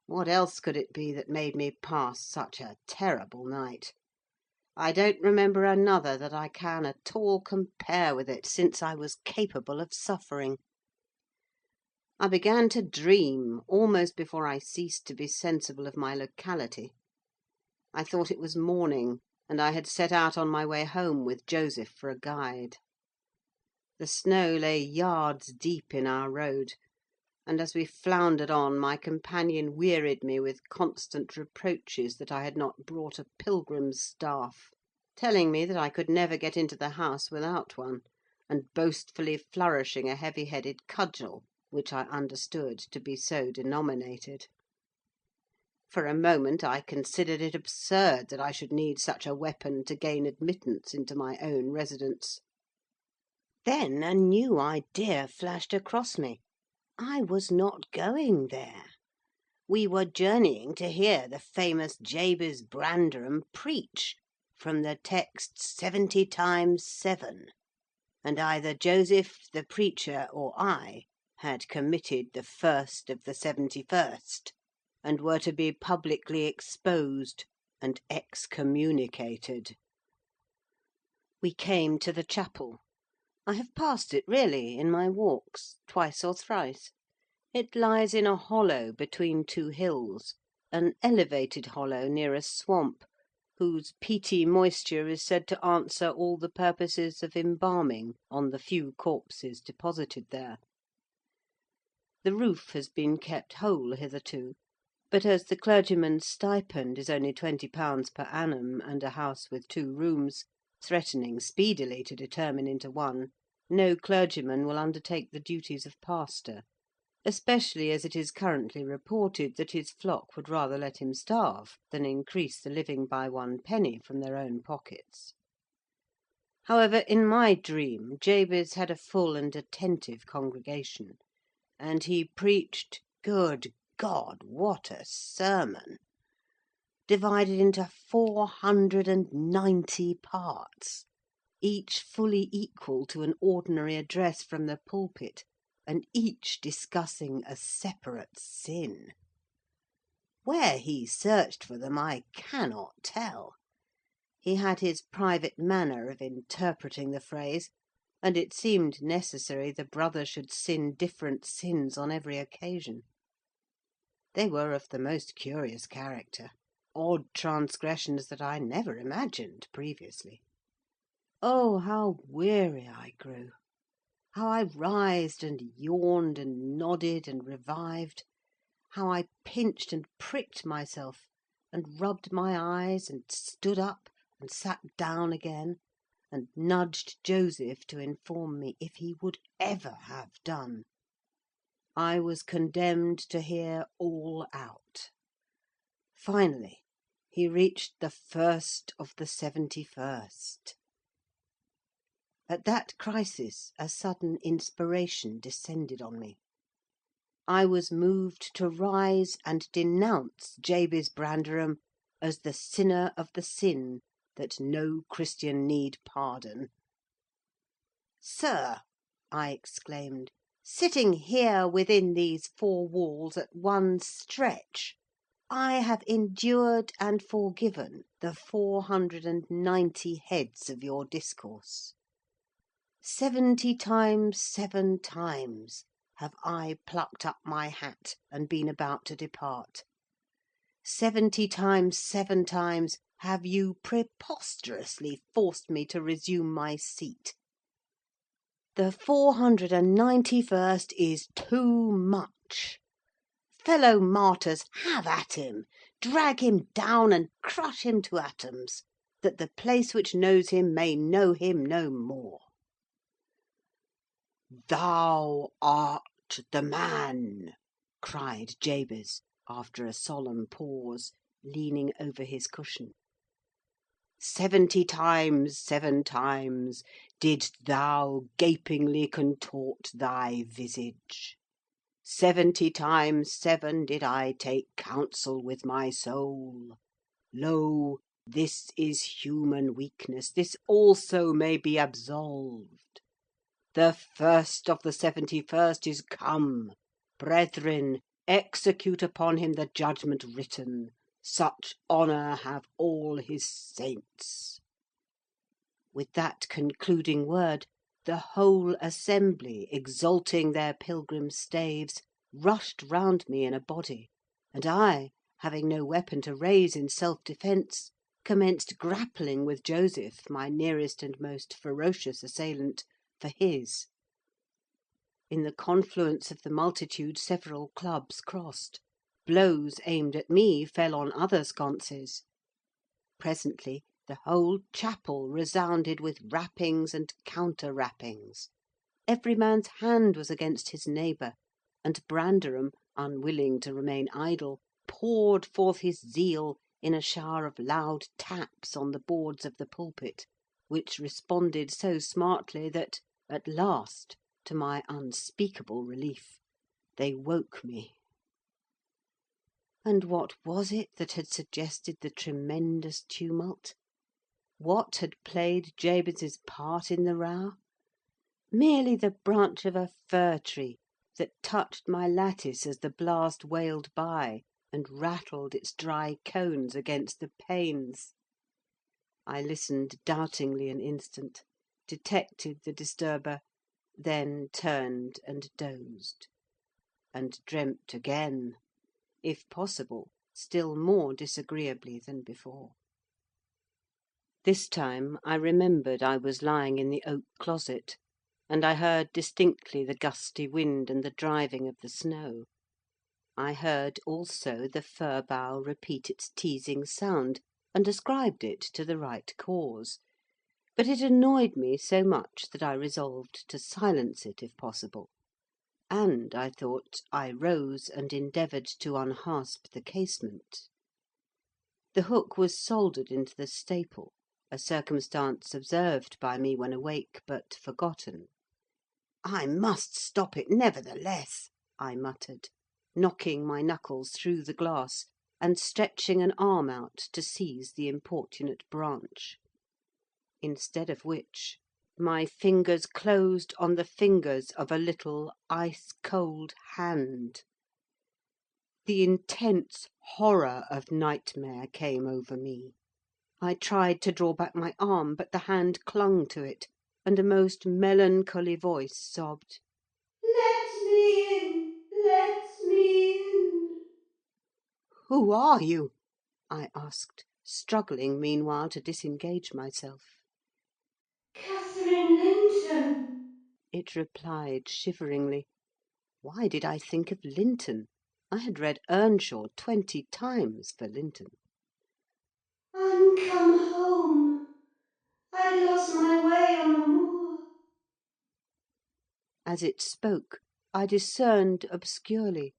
What else could it be that made me pass such a terrible night? I don't remember another that I can at all compare with it since I was capable of suffering. I began to dream almost before I ceased to be sensible of my locality. I thought it was morning, and I had set out on my way home with Joseph for a guide. The snow lay yards deep in our road, and as we floundered on, my companion wearied me with constant reproaches that I had not brought a pilgrim's staff, telling me that I could never get into the house without one, and boastfully flourishing a heavy-headed cudgel, which I understood to be so denominated. For a moment I considered it absurd that I should need such a weapon to gain admittance into my own residence. Then a new idea flashed across me. I was not going there. We were journeying to hear the famous Jabez Branderham preach from the text 70 times 7, and either Joseph the preacher or I had committed the first of the 71st, and were to be publicly exposed and excommunicated. We came to the chapel. I have passed it, really, in my walks, twice or thrice. It lies in a hollow between two hills, an elevated hollow near a swamp, whose peaty moisture is said to answer all the purposes of embalming on the few corpses deposited there. The roof has been kept whole hitherto, but as the clergyman's stipend is only £20 per annum, and a house with 2 rooms, threatening speedily to determine into one, no clergyman will undertake the duties of pastor, especially as it is currently reported that his flock would rather let him starve than increase the living by 1 penny from their own pockets. However, in my dream, Jabez had a full and attentive congregation, and he preached, good God, what a sermon! Divided into 490 parts, each fully equal to an ordinary address from the pulpit, and each discussing a separate sin. Where he searched for them I cannot tell. He had his private manner of interpreting the phrase, and it seemed necessary the brother should sin different sins on every occasion. They were of the most curious character, odd transgressions that I never imagined previously. Oh, how weary I grew! How I writhed and yawned and nodded and revived! How I pinched and pricked myself, and rubbed my eyes, and stood up, and sat down again, and nudged Joseph to inform me if he would ever have done. I was condemned to hear all out. Finally, he reached the first of the 71st. At that crisis a sudden inspiration descended on me. I was moved to rise and denounce Jabez Branderham as the sinner of the sin that no Christian need pardon. "Sir," I exclaimed, "sitting here within these 4 walls at one stretch, I have endured and forgiven the 490 heads of your discourse. 70 times 7 times have I plucked up my hat and been about to depart. 70 times 7 times have you preposterously forced me to resume my seat. The 491st is too much. Fellow martyrs, have at him, drag him down and crush him to atoms, that the place which knows him may know him no more." "Thou art the man," cried Jabez, after a solemn pause, leaning over his cushion. 70 times 7 times didst thou gapingly contort thy visage. 70 times 7 did I take counsel with my soul. Lo, this is human weakness, this also may be absolved. The first of the 71st is come. Brethren, execute upon him the judgment written. Such honour have all his saints. With that concluding word, the whole assembly, exalting their pilgrim staves, rushed round me in a body, and I, having no weapon to raise in self-defence, commenced grappling with Joseph, my nearest and most ferocious assailant, for his. In the confluence of the multitude several clubs crossed. Blows aimed at me fell on other sconces. Presently the whole chapel resounded with rappings and counter-rappings. Every man's hand was against his neighbour, and Branderham, unwilling to remain idle, poured forth his zeal in a shower of loud taps on the boards of the pulpit, which responded so smartly that, at last, to my unspeakable relief, they woke me. And what was it that had suggested the tremendous tumult? What had played Jabez's part in the row? Merely the branch of a fir tree that touched my lattice as the blast wailed by, and rattled its dry cones against the panes. I listened doubtingly an instant, detected the disturber, then turned and dozed, and dreamt again, if possible, still more disagreeably than before. This time I remembered I was lying in the oak closet, and I heard distinctly the gusty wind and the driving of the snow. I heard also the fir bough repeat its teasing sound, and ascribed it to the right cause; but it annoyed me so much that I resolved to silence it if possible, and, I thought, I rose and endeavoured to unhasp the casement. The hook was soldered into the staple, a circumstance observed by me when awake, but forgotten. "I must stop it, nevertheless," I muttered, knocking my knuckles through the glass, and stretching an arm out to seize the importunate branch; instead of which, my fingers closed on the fingers of a little ice-cold hand. The intense horror of nightmare came over me. I tried to draw back my arm, but the hand clung to it, and a most melancholy voice sobbed, "Let me in! Let me in!" "Who are you?" I asked, struggling meanwhile to disengage myself. "Catherine Linton," it replied shiveringly. Why did I think of Linton? I had read Earnshaw 20 times for Linton. "I'm come home. I lost my way on a moor." As it spoke, I discerned obscurely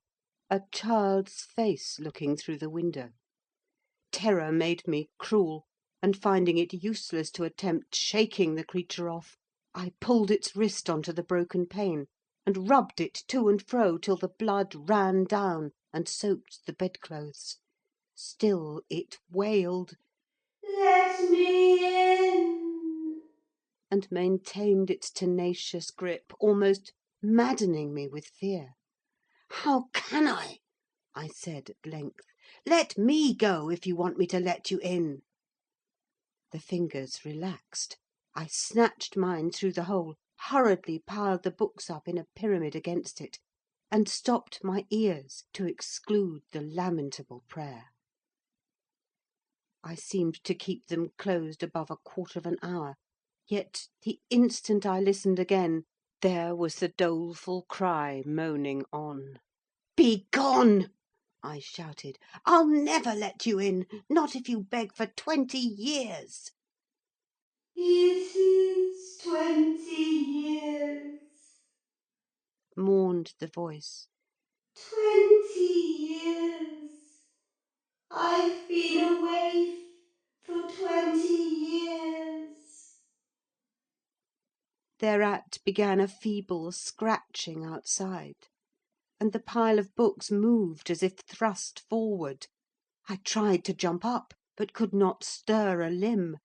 a child's face looking through the window. Terror made me cruel, and finding it useless to attempt shaking the creature off, I pulled its wrist on to the broken pane, and rubbed it to and fro till the blood ran down and soaked the bedclothes. Still it wailed, "Let me in!" and maintained its tenacious grip, almost maddening me with fear. "How can I said at length. "Let me go, if you want me to let you in." The fingers relaxed. I snatched mine through the hole, hurriedly piled the books up in a pyramid against it, and stopped my ears to exclude the lamentable prayer. I seemed to keep them closed above a quarter of an hour, yet the instant I listened again, there was the doleful cry moaning on. "Begone!" I shouted. "I'll never let you in, not if you beg for 20 years." "It is 20 years," mourned the voice. "20 years. I've been away for 20 years. Thereat began a feeble scratching outside, and the pile of books moved as if thrust forward. I tried to jump up, but could not stir a limb,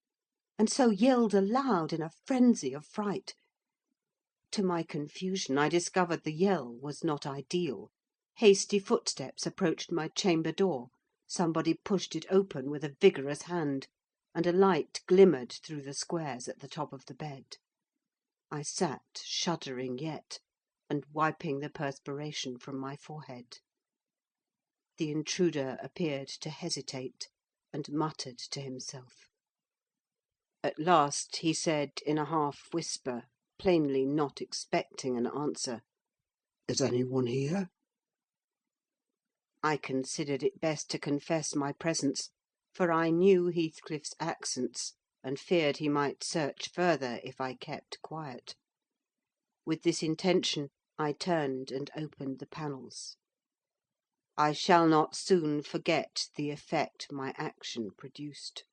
and so yelled aloud in a frenzy of fright. To my confusion, I discovered the yell was not ideal. Hasty footsteps approached my chamber door, somebody pushed it open with a vigorous hand, and a light glimmered through the squares at the top of the bed. I sat shuddering yet, and wiping the perspiration from my forehead. The intruder appeared to hesitate, and muttered to himself. At last he said, in a half-whisper, plainly not expecting an answer, Is any one here? I considered it best to confess my presence, for I knew Heathcliff's accents, and feared he might search further if I kept quiet. With this intention, I turned and opened the panels. I shall not soon forget the effect my action produced.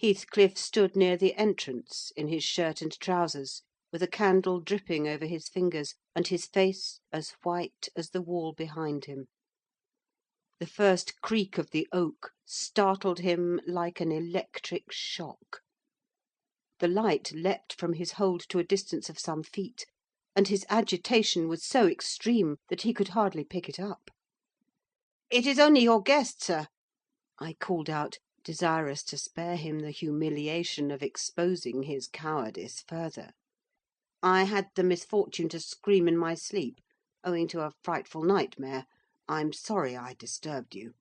Heathcliff stood near the entrance, in his shirt and trousers, with a candle dripping over his fingers, and his face as white as the wall behind him. The first creak of the oak startled him like an electric shock. The light leapt from his hold to a distance of some feet, and his agitation was so extreme that he could hardly pick it up. "It is only your guest, sir," I called out, desirous to spare him the humiliation of exposing his cowardice further. "I had the misfortune to scream in my sleep, owing to a frightful nightmare. I'm sorry I disturbed you."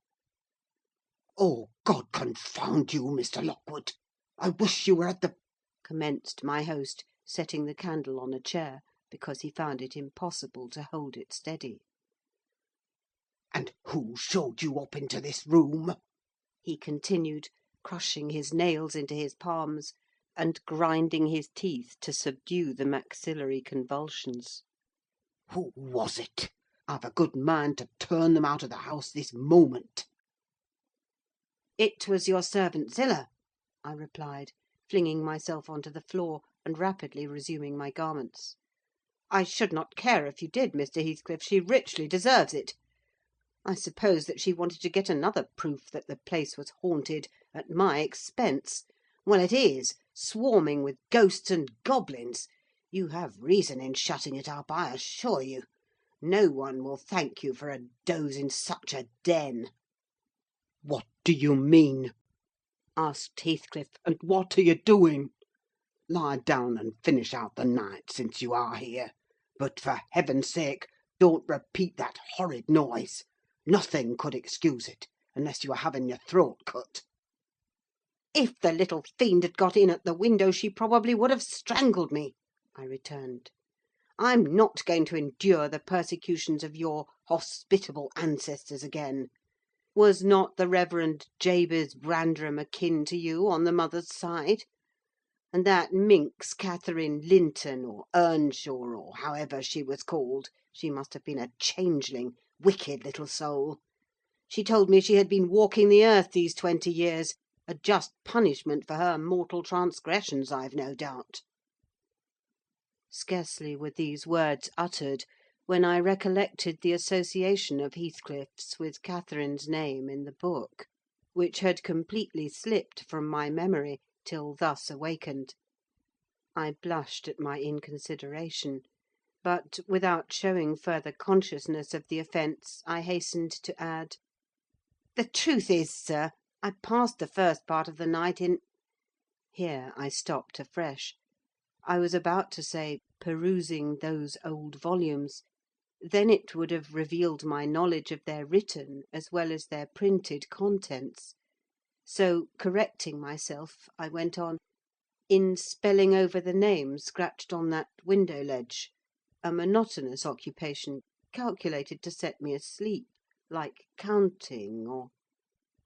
Oh, God confound you, Mr. Lockwood! I wish you were at the... commenced my host, setting the candle on a chair, because he found it impossible to hold it steady. And who showed you up into this room? He continued, crushing his nails into his palms, and grinding his teeth to subdue the maxillary convulsions. Who was it? I've a good mind to turn them out of the house this moment. "It was your servant Zillah," I replied, flinging myself onto the floor, and rapidly resuming my garments. "I should not care if you did, Mr. Heathcliff: she richly deserves it. I suppose that she wanted to get another proof that the place was haunted, at my expense. Well, it is, swarming with ghosts and goblins. You have reason in shutting it up, I assure you. No one will thank you for a doze in such a den." What do you mean? asked Heathcliff. And what are you doing? Lie down and finish out the night, since you are here. But, for heaven's sake, don't repeat that horrid noise. Nothing could excuse it, unless you were having your throat cut. "If the little fiend had got in at the window, she probably would have strangled me," I returned. "I'm not going to endure the persecutions of your hospitable ancestors again. Was not the Reverend Jabez Branderham akin to you on the mother's side? And that minx Catherine Linton, or Earnshaw, or however she was called, she must have been a changeling, wicked little soul. She told me she had been walking the earth these 20 years, a just punishment for her mortal transgressions, I've no doubt." Scarcely were these words uttered, when I recollected the association of Heathcliff's with Catherine's name in the book, which had completely slipped from my memory till thus awakened. I blushed at my inconsideration, but, without showing further consciousness of the offence, I hastened to add, "The truth is, sir, I passed the first part of the night in—" Here I stopped afresh. I was about to say, perusing those old volumes; then it would have revealed my knowledge of their written as well as their printed contents. So, correcting myself, I went on, "in spelling over the name scratched on that window ledge: a monotonous occupation, calculated to set me asleep, like counting, or—"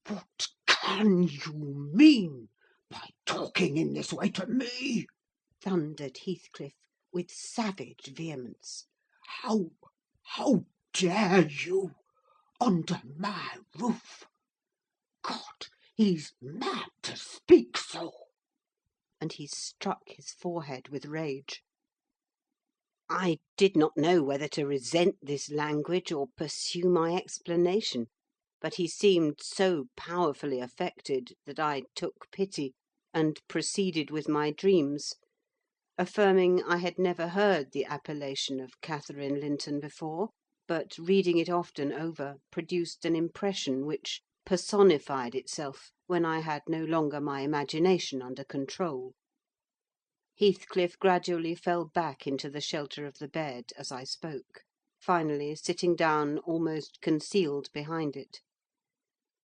What can you mean by talking in this way to me? thundered Heathcliff, with savage vehemence. How dare you? Under my roof? God, he's mad to speak so!" And he struck his forehead with rage. I did not know whether to resent this language or pursue my explanation, but he seemed so powerfully affected that I took pity, and proceeded with my dreams, affirming I had never heard the appellation of Catherine Linton before, but, reading it often over, produced an impression which personified itself when I had no longer my imagination under control. Heathcliff gradually fell back into the shelter of the bed as I spoke, finally sitting down almost concealed behind it.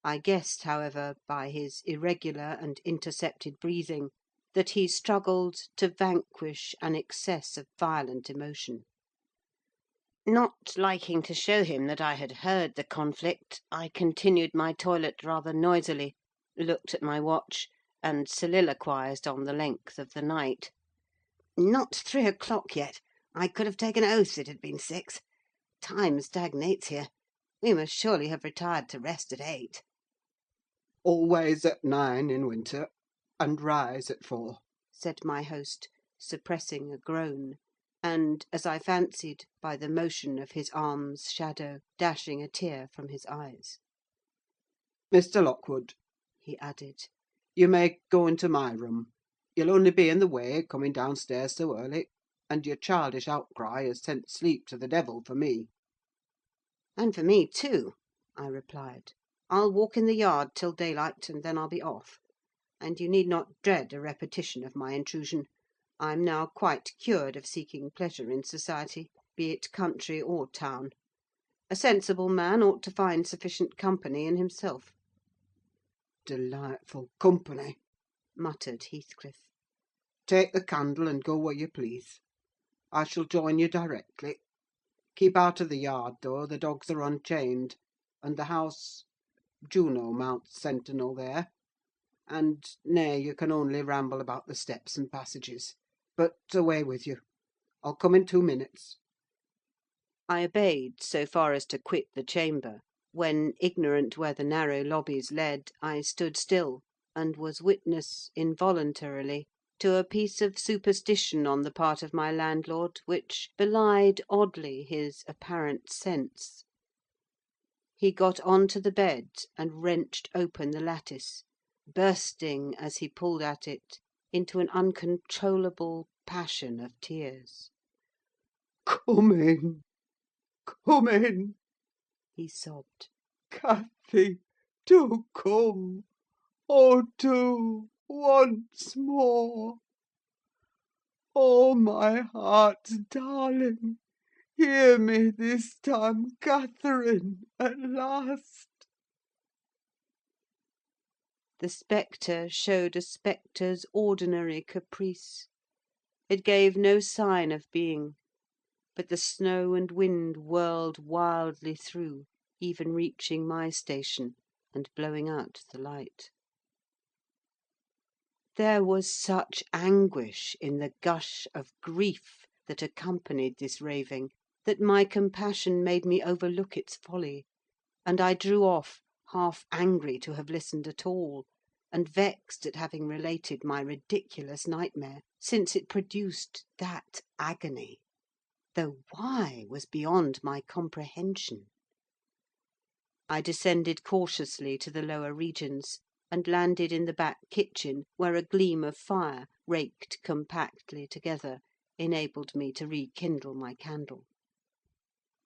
I guessed, however, by his irregular and intercepted breathing, that he struggled to vanquish an excess of violent emotion. Not liking to show him that I had heard the conflict, I continued my toilet rather noisily, looked at my watch, and soliloquised on the length of the night. "Not 3 o'clock yet. I could have taken oath it had been 6. Time stagnates here. We must surely have retired to rest at 8. "Always at 9 in winter, and rise at 4. Said my host, suppressing a groan, and, as I fancied, by the motion of his arm's shadow, dashing a tear from his eyes. "Mr. Lockwood," he added, "you may go into my room. You'll only be in the way, coming downstairs so early, and your childish outcry has sent sleep to the devil for me." "And for me too," I replied. "I'll walk in the yard till daylight, and then I'll be off; and you need not dread a repetition of my intrusion. I'm now quite cured of seeking pleasure in society, be it country or town. A sensible man ought to find sufficient company in himself." "Delightful company," muttered Heathcliff. "Take the candle and go where you please. I shall join you directly. Keep out of the yard, though; the dogs are unchained, and the house—Juno mounts sentinel there. And, nay, you can only ramble about the steps and passages. But away with you. I'll come in 2 minutes." I obeyed so far as to quit the chamber, when, ignorant where the narrow lobbies led, I stood still, and was witness, involuntarily, to a piece of superstition on the part of my landlord which belied oddly his apparent sense. He got on to the bed and wrenched open the lattice, bursting, as he pulled at it, into an uncontrollable passion of tears. "Come in! Come in!" he sobbed. "Cathy, do come! Oh, do! Once more! Oh, my heart's darling! Hear me this time, Catherine, at last!" The spectre showed a spectre's ordinary caprice. It gave no sign of being; but the snow and wind whirled wildly through, even reaching my station, and blowing out the light. There was such anguish in the gush of grief that accompanied this raving, that my compassion made me overlook its folly, and I drew off, half angry to have listened at all, and vexed at having related my ridiculous nightmare, since it produced that agony, though why was beyond my comprehension. I descended cautiously to the lower regions, and landed in the back kitchen, where a gleam of fire, raked compactly together, enabled me to rekindle my candle.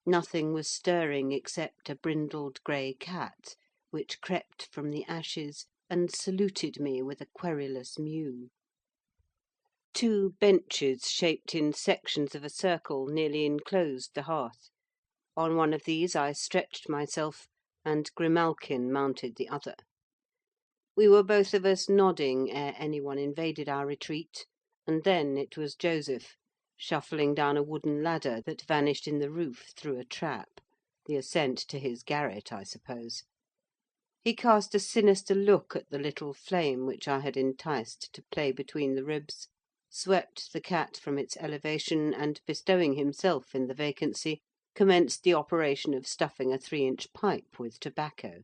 Nothing was stirring except a brindled grey cat, which crept from the ashes, and saluted me with a querulous mew. 2 benches, shaped in sections of a circle, nearly enclosed the hearth. On one of these I stretched myself, and Grimalkin mounted the other. We were both of us nodding ere any one invaded our retreat, and then it was Joseph, shuffling down a wooden ladder that vanished in the roof through a trap, the ascent to his garret, I suppose. He cast a sinister look at the little flame which I had enticed to play between the ribs, swept the cat from its elevation, and, bestowing himself in the vacancy, commenced the operation of stuffing a 3-inch pipe with tobacco.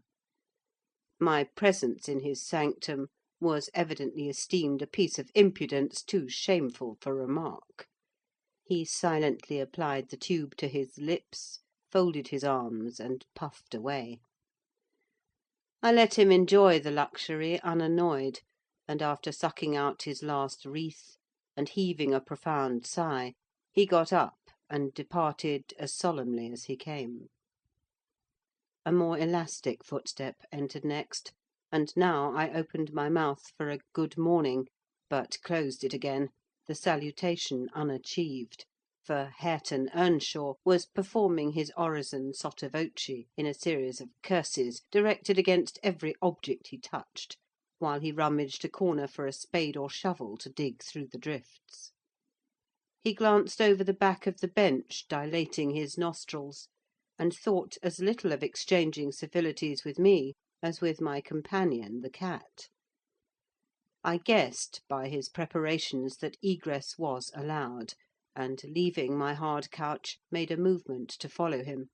My presence in his sanctum was evidently esteemed a piece of impudence too shameful for remark. He silently applied the tube to his lips, folded his arms, and puffed away. I let him enjoy the luxury unannoyed, and after sucking out his last wreath, and heaving a profound sigh, he got up and departed as solemnly as he came. A more elastic footstep entered next, and now I opened my mouth for a good morning, but closed it again, the salutation unachieved, for Hareton Earnshaw was performing his orison sotto voce in a series of curses directed against every object he touched, while he rummaged a corner for a spade or shovel to dig through the drifts. He glanced over the back of the bench, dilating his nostrils, and thought as little of exchanging civilities with me as with my companion the cat. I guessed by his preparations that egress was allowed, and, leaving my hard couch, made a movement to follow him.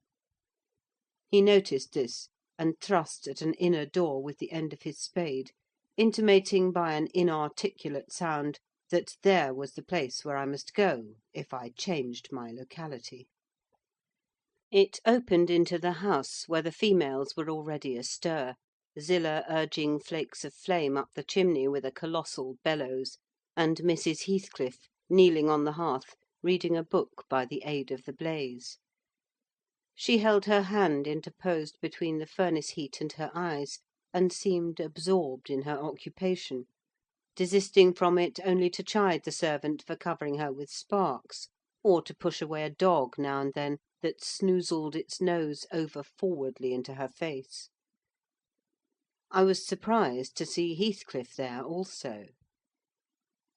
He noticed this, and thrust at an inner door with the end of his spade, intimating by an inarticulate sound that there was the place where I must go if I changed my locality. It opened into the house, where the females were already astir, Zillah urging flakes of flame up the chimney with a colossal bellows, and Mrs. Heathcliff kneeling on the hearth, reading a book by the aid of the blaze. She held her hand interposed between the furnace heat and her eyes, and seemed absorbed in her occupation, desisting from it only to chide the servant for covering her with sparks, or to push away a dog now and then that snoozled its nose over forwardly into her face. I was surprised to see Heathcliff there also.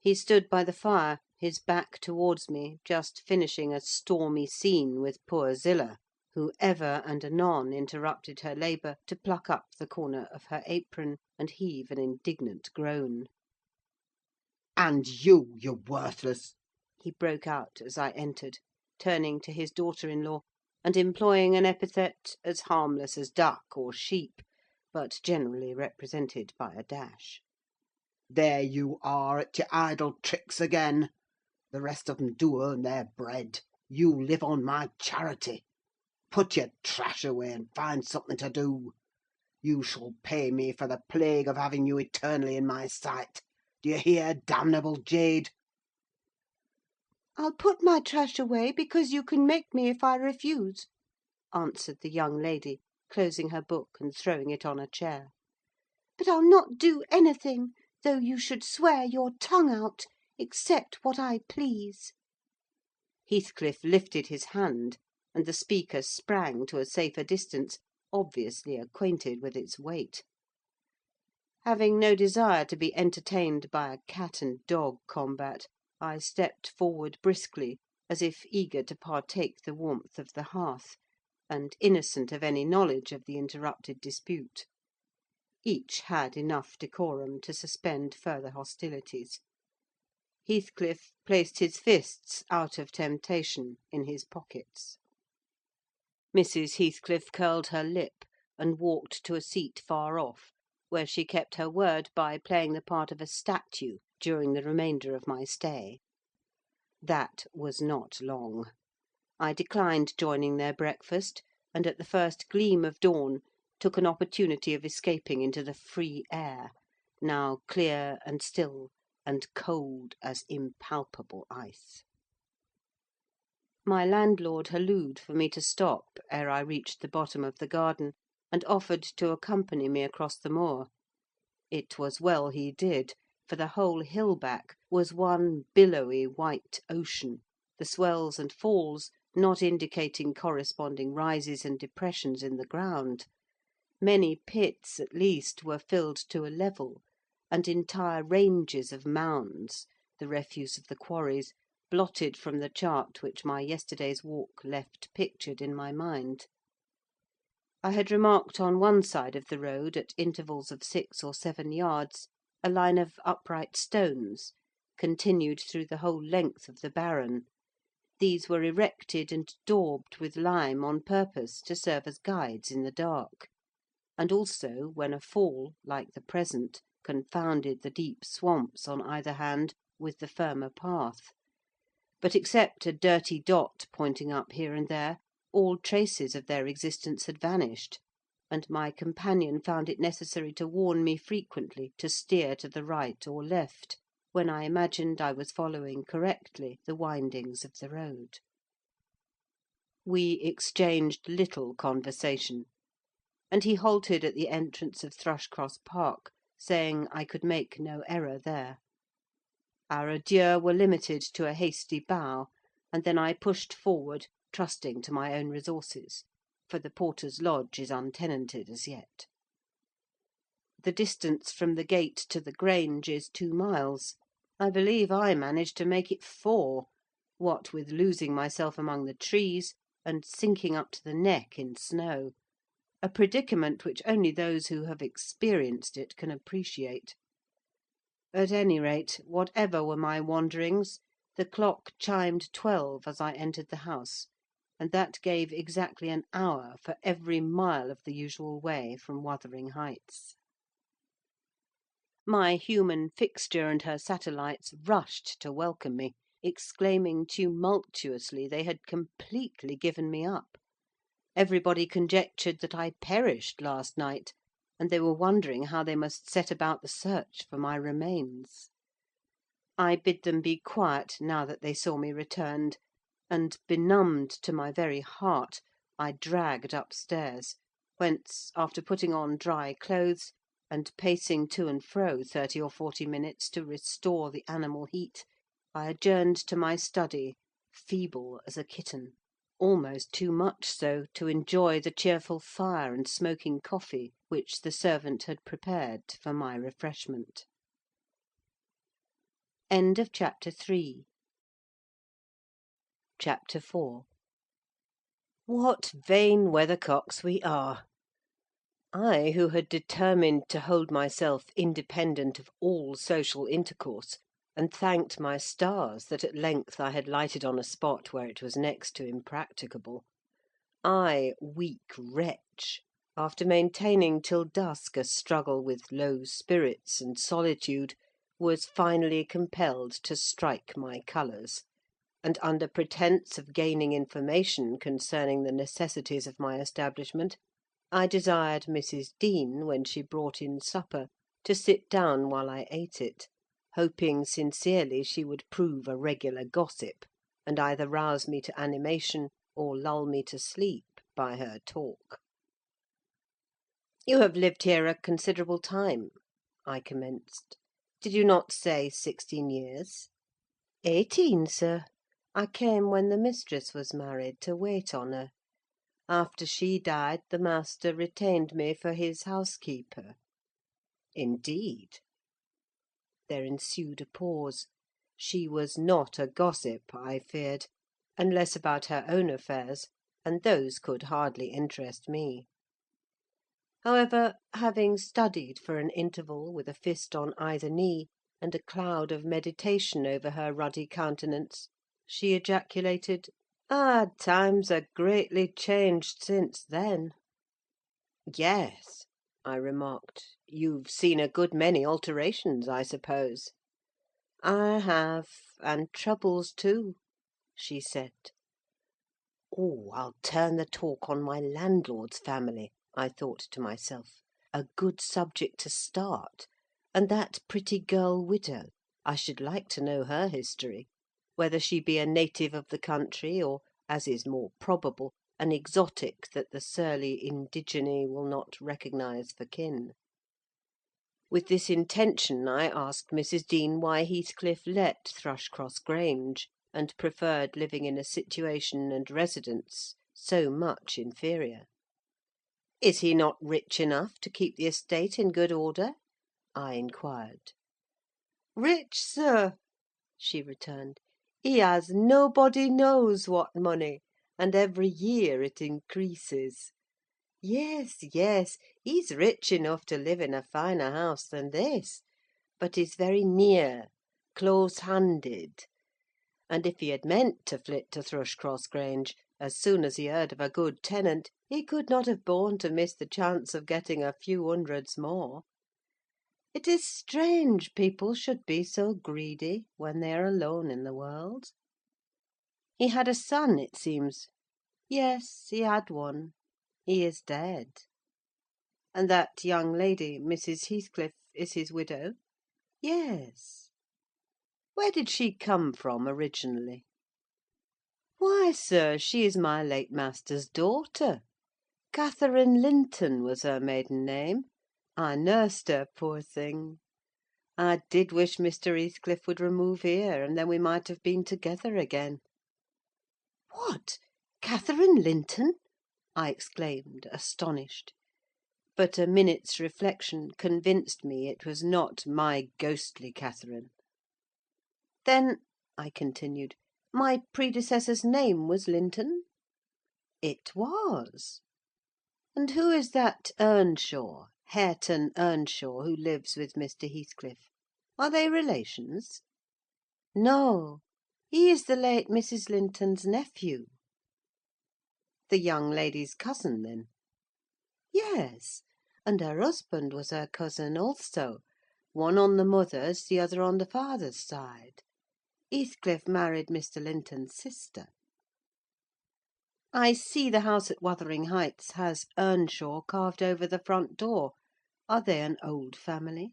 He stood by the fire, his back towards me, just finishing a stormy scene with poor Zillah, who ever and anon interrupted her labour to pluck up the corner of her apron and heave an indignant groan. "And you worthless—" he broke out as I entered, turning to his daughter-in-law, and employing an epithet as harmless as duck or sheep, but generally represented by a dash. "There you are at your idle tricks again! The rest of 'em do earn their bread: you live on my charity. Put your trash away, and find something to do. You shall pay me for the plague of having you eternally in my sight. Do you hear, damnable jade?" "I'll put my trash away because you can make me if I refuse," answered the young lady, closing her book and throwing it on a chair. "But I'll not do anything, though you should swear your tongue out, except what I please." Heathcliff lifted his hand, and the speaker sprang to a safer distance, obviously acquainted with its weight. Having no desire to be entertained by a cat-and-dog combat, I stepped forward briskly, as if eager to partake the warmth of the hearth, and innocent of any knowledge of the interrupted dispute. Each had enough decorum to suspend further hostilities. Heathcliff placed his fists, out of temptation, in his pockets. Mrs. Heathcliff curled her lip, and walked to a seat far off, where she kept her word by playing the part of a statue during the remainder of my stay. That was not long. I declined joining their breakfast, and at the first gleam of dawn took an opportunity of escaping into the free air, now clear and still, and cold as impalpable ice. My landlord hallooed for me to stop ere I reached the bottom of the garden, and offered to accompany me across the moor. It was well he did, for the whole hill back was one billowy white ocean, the swells and falls not indicating corresponding rises and depressions in the ground. Many pits, at least, were filled to a level, and entire ranges of mounds, the refuse of the quarries, blotted from the chart which my yesterday's walk left pictured in my mind. I had remarked on one side of the road, at intervals of 6 or 7 yards, a line of upright stones, continued through the whole length of the barren. These were erected and daubed with lime on purpose to serve as guides in the dark. and also when a fall, like the present, confounded the deep swamps on either hand with the firmer path; but except a dirty dot pointing up here and there, all traces of their existence had vanished, and my companion found it necessary to warn me frequently to steer to the right or left, when I imagined I was following correctly the windings of the road. We exchanged little conversation, and he halted at the entrance of Thrushcross Park, saying I could make no error there. Our adieux were limited to a hasty bow, and then I pushed forward, trusting to my own resources, for the porter's lodge is untenanted as yet. The distance from the gate to the Grange is 2 miles. I believe I managed to make it 4, what with losing myself among the trees, and sinking up to the neck in snow, a predicament which only those who have experienced it can appreciate. At any rate, whatever were my wanderings, the clock chimed 12 as I entered the house, and that gave exactly an hour for every mile of the usual way from Wuthering Heights. My human fixture and her satellites rushed to welcome me, exclaiming tumultuously they had completely given me up. Everybody conjectured that I perished last night, and they were wondering how they must set about the search for my remains. I bid them be quiet now that they saw me returned, and, benumbed to my very heart, I dragged upstairs, whence, after putting on dry clothes, and pacing to and fro 30 or 40 minutes to restore the animal heat, I adjourned to my study, feeble as a kitten, almost too much so to enjoy the cheerful fire and smoking coffee which the servant had prepared for my refreshment. Chapter 4. What vain weathercocks we are! I, who had determined to hold myself independent of all social intercourse, and thanked my stars that at length I had lighted on a spot where it was next to impracticable: I, weak wretch, after maintaining till dusk a struggle with low spirits and solitude, was finally compelled to strike my colours, and, under pretence of gaining information concerning the necessities of my establishment, I desired Mrs. Dean, when she brought in supper, to sit down while I ate it, hoping sincerely she would prove a regular gossip, and either rouse me to animation or lull me to sleep by her talk. "You have lived here a considerable time," I commenced. "Did you not say 16 years?" "18, sir. I came when the mistress was married, to wait on her. After she died, the master retained me for his housekeeper." "Indeed!" There ensued a pause. She was not a gossip, I feared, unless about her own affairs, and those could hardly interest me. However, having studied for an interval with a fist on either knee, and a cloud of meditation over her ruddy countenance, she ejaculated, "Ah, times are greatly changed since then." "Yes," I remarked, "you've seen a good many alterations, I suppose?" "I have, and troubles too," she said. "Oh, I'll turn the talk on my landlord's family," I thought to myself. "A good subject to start. And that pretty girl widow, I should like to know her history; whether she be a native of the country, or, as is more probable, an exotic that the surly indigene will not recognise for kin." With this intention I asked Mrs. Dean why Heathcliff let Thrushcross Grange, and preferred living in a situation and residence so much inferior. "Is he not rich enough to keep the estate in good order?" I inquired. "Rich, sir!" she returned. "He has nobody knows what money, and every year it increases. Yes, yes, he's rich enough to live in a finer house than this, but he's very near, close-handed; and if he had meant to flit to Thrushcross Grange, As soon as he heard of a good tenant, he could not have borne to miss the chance of getting a few hundreds more. It is strange people should be so greedy when they are alone in the world. He had a son, it seems. Yes, he had one. He is dead. And that young lady, Mrs. Heathcliff, is his widow? Yes. Where did she come from originally? Why, sir, she is my late master's daughter. Catherine Linton was her maiden name. I nursed her, poor thing. I did wish Mr. Heathcliff would remove here, and then we might have been together again. What! Catherine Linton? I exclaimed, astonished. But a minute's reflection convinced me it was not my ghostly Catherine. Then, I continued, my predecessor's name was Linton? It was. And who is that Earnshaw, Hareton Earnshaw, who lives with Mr. Heathcliff? Are they relations? No, he is the late Mrs. Linton's nephew. The young lady's cousin, then? Yes, and her husband was her cousin also, one on the mother's, the other on the father's side. Heathcliff married Mr. Linton's sister. I see the house at Wuthering Heights has Earnshaw carved over the front door. Are they an old family?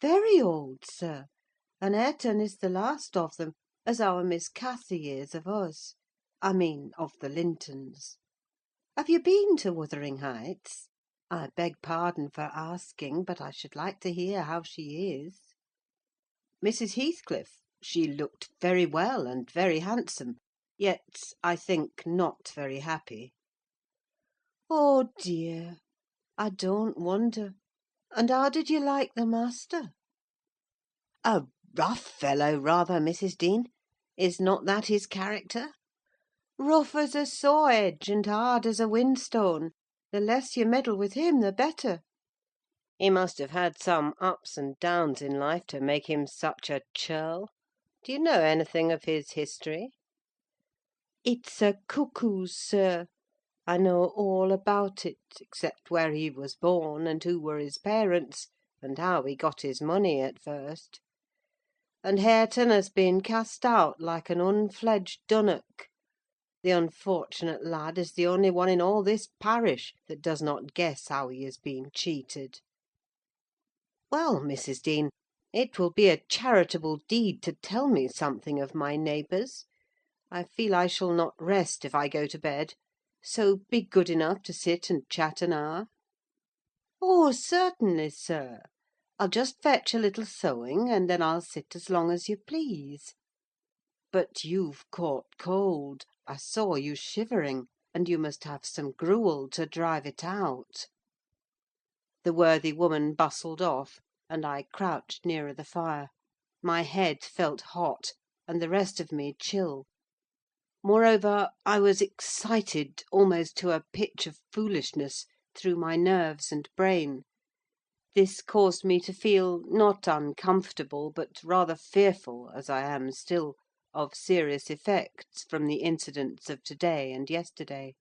Very old, sir, and Hareton is the last of them, as our Miss Cathy is of us. I mean, of the Lintons. Have you been to Wuthering Heights? I beg pardon for asking, but I should like to hear how she is. Mrs. Heathcliff? She looked very well and very handsome, yet, I think, not very happy. Oh, dear! I don't wonder. And how did you like the master? A rough fellow, rather, Mrs. Dean. Is not that his character? Rough as a saw edge and hard as a whinstone. The less you meddle with him, the better. He must have had some ups and downs in life to make him such a churl. Do you know anything of his history? It's a cuckoo's, sir. I know all about it, except where he was born, and who were his parents, and how he got his money at first. And Hareton has been cast out like an unfledged dunnock. The unfortunate lad is the only one in all this parish that does not guess how he has been cheated. Well, Mrs. Dean, it will be a charitable deed to tell me something of my neighbours. I feel I shall not rest if I go to bed, so be good enough to sit and chat an hour. Oh, certainly, sir. I'll just fetch a little sewing, and then I'll sit as long as you please. But you've caught cold. I saw you shivering, and you must have some gruel to drive it out. The worthy woman bustled off, and I crouched nearer the fire. My head felt hot, and the rest of me chill. Moreover, I was excited almost to a pitch of foolishness through my nerves and brain. This caused me to feel, not uncomfortable, but rather fearful, as I am still, of serious effects from the incidents of to-day and yesterday.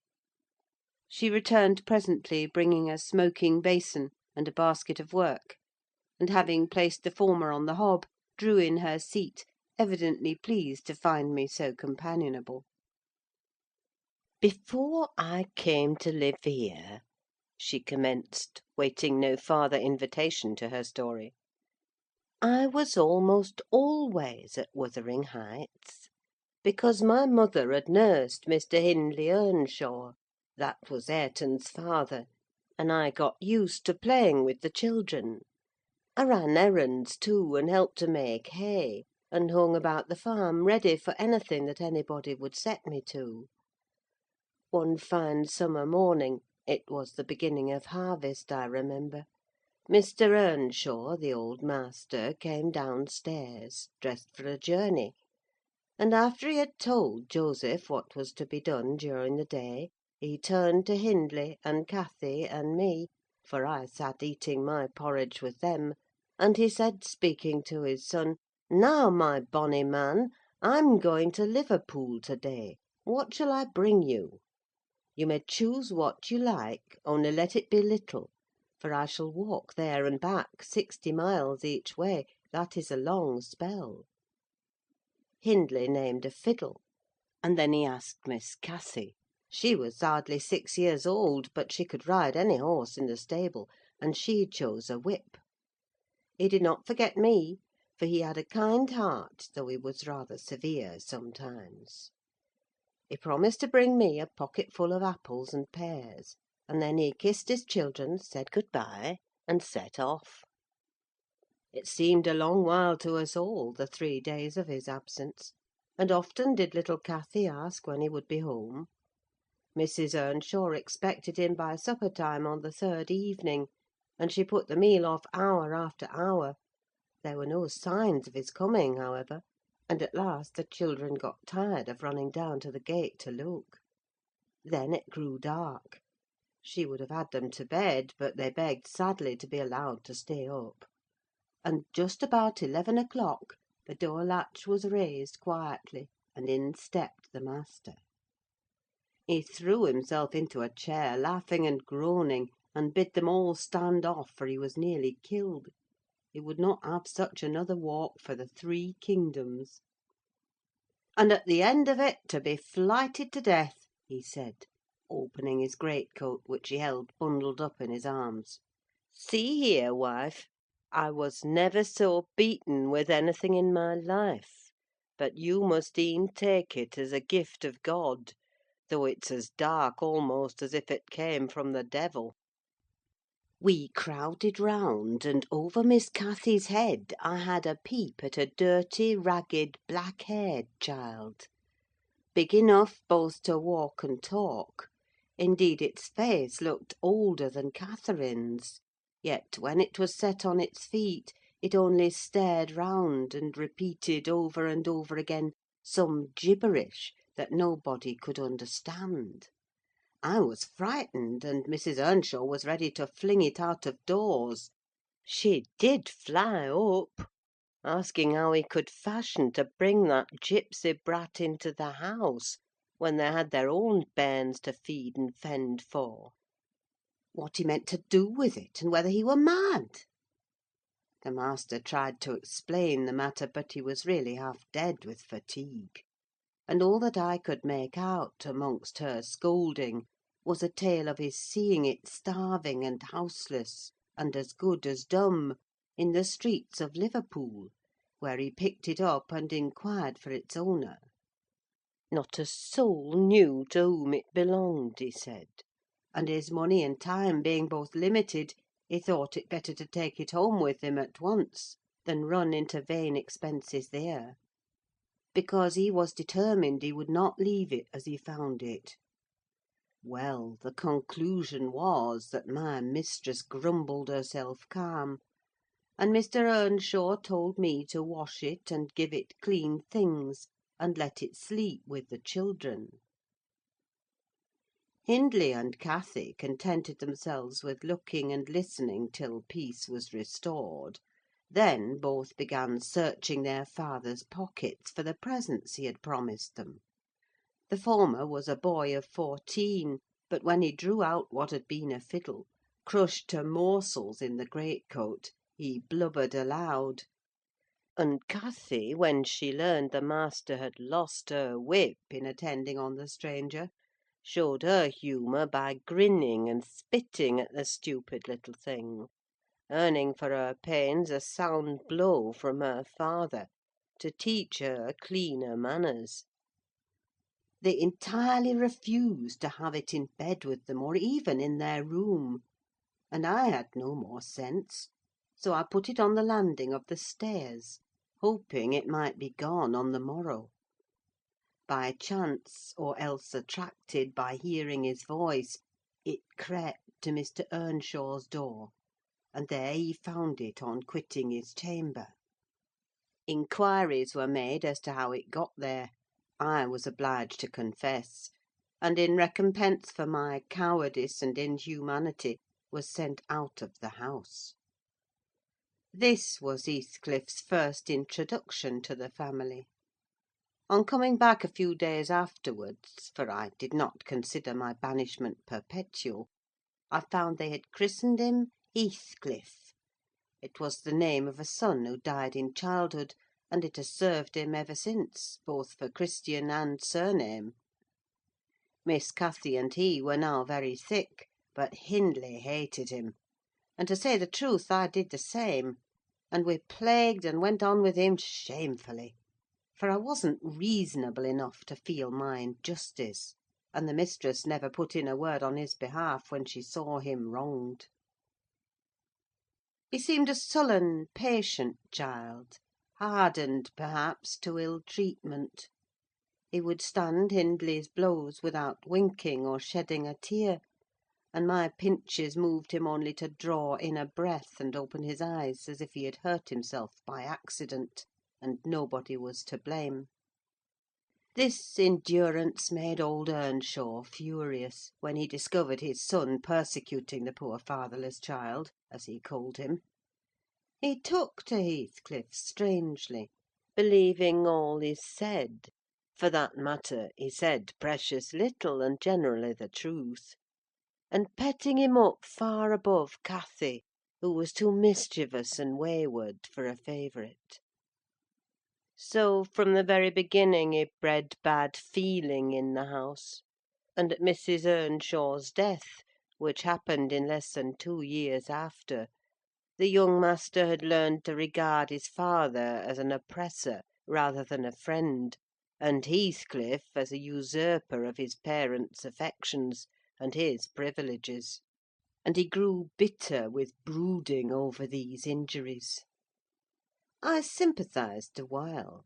She returned presently, bringing a smoking basin and a basket of work, and having placed the former on the hob, drew in her seat, evidently pleased to find me so companionable. "Before I came to live here," she commenced, waiting no farther invitation to her story, "I was almost always at Wuthering Heights, because my mother had nursed Mr. Hindley Earnshaw, that was Hareton's father, and I got used to playing with the children. I ran errands, too, and helped to make hay, and hung about the farm, ready for anything that anybody would set me to. One fine summer morning, it was the beginning of harvest, I remember, Mr. Earnshaw, the old master, came downstairs, dressed for a journey, and after he had told Joseph what was to be done during the day, he turned to Hindley and Cathy and me, for I sat eating my porridge with them, and he said, speaking to his son, 'Now, my bonny man, I'm going to Liverpool to-day. What shall I bring you? You may choose what you like, only let it be little, for I shall walk there and back 60 miles each way: that is a long spell." Hindley named a fiddle, and then he asked Miss Cathy. She was hardly 6 years old, but she could ride any horse in the stable, and she chose a whip. He did not forget me, for he had a kind heart, though he was rather severe sometimes. He promised to bring me a pocketful of apples and pears, and then he kissed his children, said good–bye, and set off. It seemed a long while to us all, the 3 days of his absence, and often did little Cathy ask when he would be home. Mrs. Earnshaw expected him by supper–time on the 3rd evening, and she put the meal off hour after hour. There were no signs of his coming, however, and at last the children got tired of running down to the gate to look. Then it grew dark. She would have had them to bed, but they begged sadly to be allowed to stay up. And just about 11 o'clock the door latch was raised quietly, and in stepped the master. He threw himself into a chair, laughing and groaning, and bid them all stand off, for he was nearly killed. He would not have such another walk for the 3 kingdoms. "And at the end of it, to be flighted to death," he said, opening his greatcoat, which he held bundled up in his arms. "See here, wife, I was never so beaten with anything in my life; but you must e'en take it as a gift of God, though it's as dark almost as if it came from the devil." We crowded round, and over Miss Cathy's head I had a peep at a dirty, ragged, black–haired child, big enough both to walk and talk. Indeed, its face looked older than Catherine's; yet, when it was set on its feet, it only stared round, and repeated over and over again some gibberish that nobody could understand. I was frightened, and Mrs. Earnshaw was ready to fling it out of doors. She did fly up, asking how he could fashion to bring that gipsy brat into the house, when they had their own bairns to feed and fend for; what he meant to do with it, and whether he were mad. The master tried to explain the matter, but he was really half dead with fatigue; and all that I could make out, amongst her scolding, was a tale of his seeing it starving and houseless, and as good as dumb, in the streets of Liverpool, where he picked it up and inquired for its owner. Not a soul knew to whom it belonged, he said; and his money and time being both limited, he thought it better to take it home with him at once, than run into vain expenses there; because he was determined he would not leave it as he found it. Well, the conclusion was that my mistress grumbled herself calm, and Mr. Earnshaw told me to wash it, and give it clean things, and let it sleep with the children. Hindley and Cathy contented themselves with looking and listening till peace was restored; then both began searching their father's pockets for the presents he had promised them. The former was a boy of 14, but when he drew out what had been a fiddle, crushed to morsels in the greatcoat, he blubbered aloud; and Cathy, when she learned the master had lost her whip in attending on the stranger, showed her humour by grinning and spitting at the stupid little thing, earning for her pains a sound blow from her father, to teach her cleaner manners. They entirely refused to have it in bed with them, or even in their room; and I had no more sense, so I put it on the landing of the stairs, hoping it might be gone on the morrow. By chance, or else attracted by hearing his voice, it crept to Mr. Earnshaw's door, and there he found it on quitting his chamber. Inquiries were made as to how it got there. I was obliged to confess, and in recompense for my cowardice and inhumanity was sent out of the house. This was Heathcliff's first introduction to the family. On coming back a few days afterwards, for I did not consider my banishment perpetual, I found they had christened him Heathcliff. It was the name of a son who died in childhood, and it has served him ever since, both for Christian and surname. Miss Cathy and he were now very thick, but Hindley hated him; and to say the truth, I did the same, and we plagued and went on with him shamefully; for I wasn't reasonable enough to feel my injustice, and the mistress never put in a word on his behalf when she saw him wronged. He seemed a sullen, patient child, hardened, perhaps, to ill treatment. He would stand Hindley's blows without winking or shedding a tear, and my pinches moved him only to draw in a breath and open his eyes, as if he had hurt himself by accident, and nobody was to blame. This endurance made old Earnshaw furious, when he discovered his son persecuting the poor fatherless child, as he called him. He took to Heathcliff strangely, believing all he said: for that matter, he said precious little, and generally the truth; and petting him up far above Cathy, who was too mischievous and wayward for a favourite. So, from the very beginning, he bred bad feeling in the house; and at Mrs. Earnshaw's death, which happened in less than 2 years after, the young master had learned to regard his father as an oppressor rather than a friend, and Heathcliff as a usurper of his parents' affections and his privileges; and he grew bitter with brooding over these injuries. I sympathised awhile;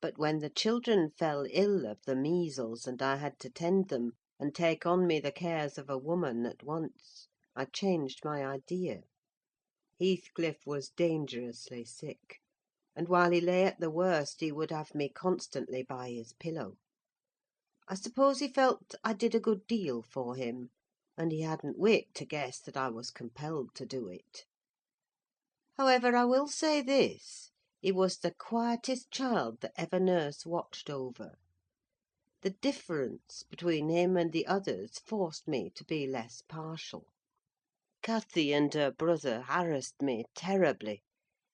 but when the children fell ill of the measles, and I had to tend them, and take on me the cares of a woman at once, I changed my idea. Heathcliff was dangerously sick, and while he lay at the worst he would have me constantly by his pillow. I suppose he felt I did a good deal for him, and he hadn't wit to guess that I was compelled to do it. However, I will say this: he was the quietest child that ever nurse watched over. The difference between him and the others forced me to be less partial. Cathy and her brother harassed me terribly: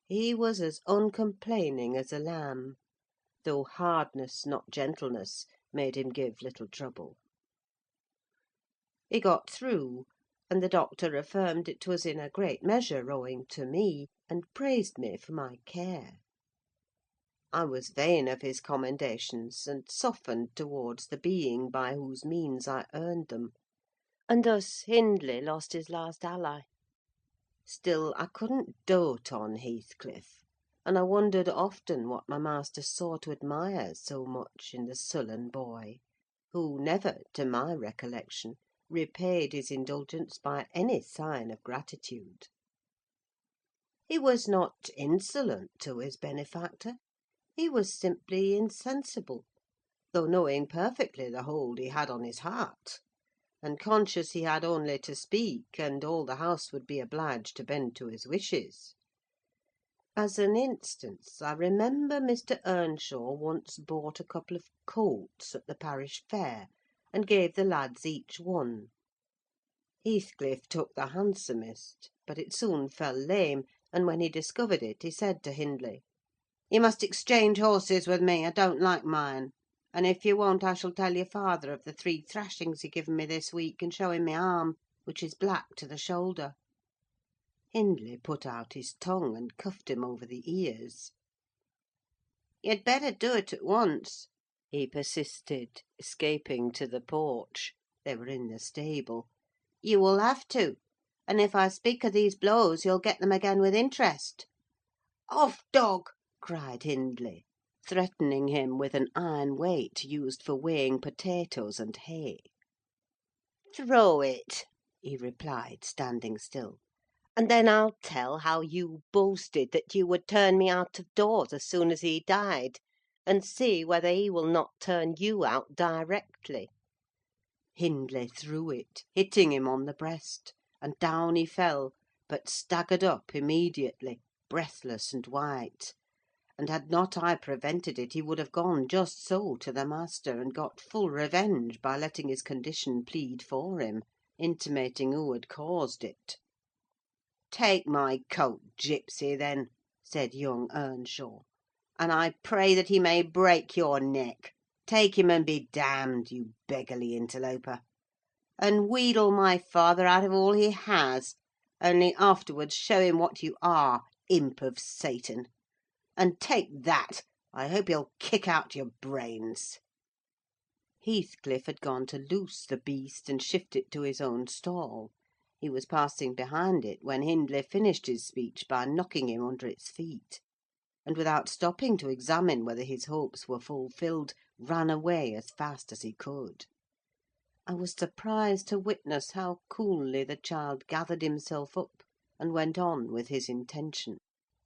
he was as uncomplaining as a lamb, though hardness, not gentleness, made him give little trouble. He got through, and the doctor affirmed it was in a great measure owing to me, and praised me for my care. I was vain of his commendations, and softened towards the being by whose means I earned them; and thus Hindley lost his last ally. Still, I couldn't dote on Heathcliff, and I wondered often what my master saw to admire so much in the sullen boy, who never, to my recollection, repaid his indulgence by any sign of gratitude. He was not insolent to his benefactor: he was simply insensible, though knowing perfectly the hold he had on his heart, and conscious he had only to speak, and all the house would be obliged to bend to his wishes. As an instance, I remember Mr. Earnshaw once bought a couple of coats at the parish fair, and gave the lads each one. Heathcliff took the handsomest, but it soon fell lame, and when he discovered it, he said to Hindley, "You must exchange horses with me: I don't like mine; and if you won't, I shall tell your father of the 3 thrashings he given me this week, and show him my arm, which is black to the shoulder." Hindley put out his tongue, and cuffed him over the ears. "You'd better do it at once," he persisted, escaping to the porch: they were in the stable. "You will have to; and if I speak of these blows, you'll get them again with interest." "Off, dog!" cried Hindley, threatening him with an iron weight used for weighing potatoes and hay. "Throw it," he replied, standing still, "and then I'll tell how you boasted that you would turn me out of doors as soon as he died, and see whether he will not turn you out directly." Hindley threw it, hitting him on the breast, and down he fell, but staggered up immediately, breathless and white, and had not I prevented it, he would have gone just so to the master, and got full revenge by letting his condition plead for him, intimating who had caused it. "Take my coat, gipsy, then," said young Earnshaw, "and I pray that he may break your neck. Take him and be damned, you beggarly interloper! And wheedle my father out of all he has, only afterwards show him what you are, imp of Satan. And take that! I hope he'll kick out your brains." Heathcliff had gone to loose the beast and shift it to his own stall. He was passing behind it when Hindley finished his speech by knocking him under its feet, and without stopping to examine whether his hopes were fulfilled, ran away as fast as he could. I was surprised to witness how coolly the child gathered himself up and went on with his intention,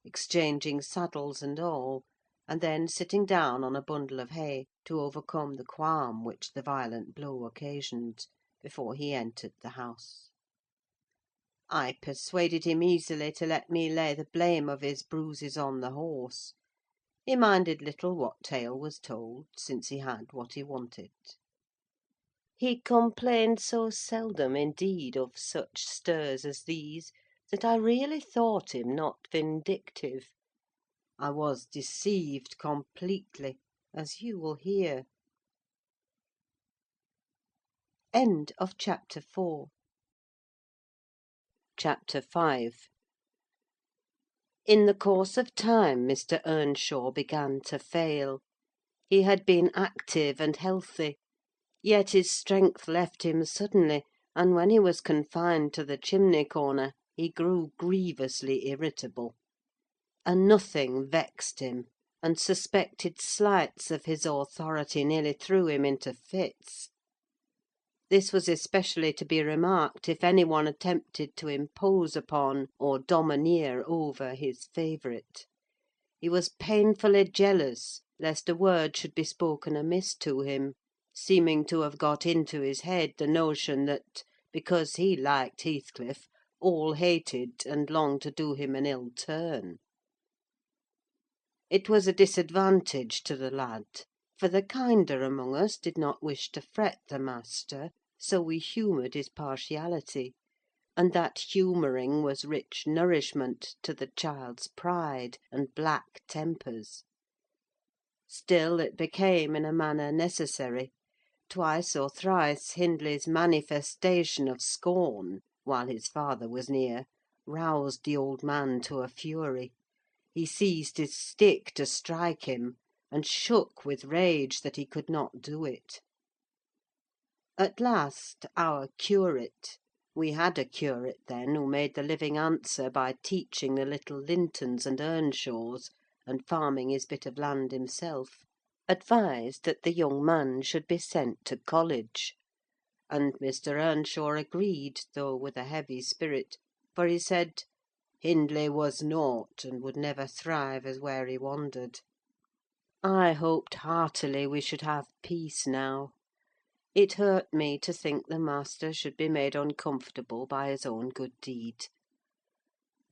exchanging saddles and all, and then sitting down on a bundle of hay to overcome the qualm which the violent blow occasioned, before he entered the house. I persuaded him easily to let me lay the blame of his bruises on the horse. He minded little what tale was told, since he had what he wanted. He complained so seldom, indeed, of such stirs as these, that I really thought him not vindictive. I was deceived completely, as you will hear. End of Chapter 4. Chapter 5. In the course of time, Mr. Earnshaw began to fail. He had been active and healthy, yet his strength left him suddenly, and when he was confined to the chimney-corner, he grew grievously irritable. And nothing vexed him, and suspected slights of his authority nearly threw him into fits. This was especially to be remarked if any one attempted to impose upon or domineer over his favourite. He was painfully jealous lest a word should be spoken amiss to him, seeming to have got into his head the notion that, because he liked Heathcliff, all hated and longed to do him an ill turn. It was a disadvantage to the lad, for the kinder among us did not wish to fret the master, so we humoured his partiality, and that humouring was rich nourishment to the child's pride and black tempers. Still it became in a manner necessary. Twice or thrice Hindley's manifestation of scorn, while his father was near, roused the old man to a fury. He seized his stick to strike him, and shook with rage that he could not do it. At last, our curate—we had a curate then, who made the living answer by teaching the little Lintons and Earnshaws, and farming his bit of land himself—advised that the young man should be sent to college; and Mr. Earnshaw agreed, though with a heavy spirit, for he said, Hindley was naught, and would never thrive as where he wandered. I hoped heartily we should have peace now. It hurt me to think the master should be made uncomfortable by his own good deed.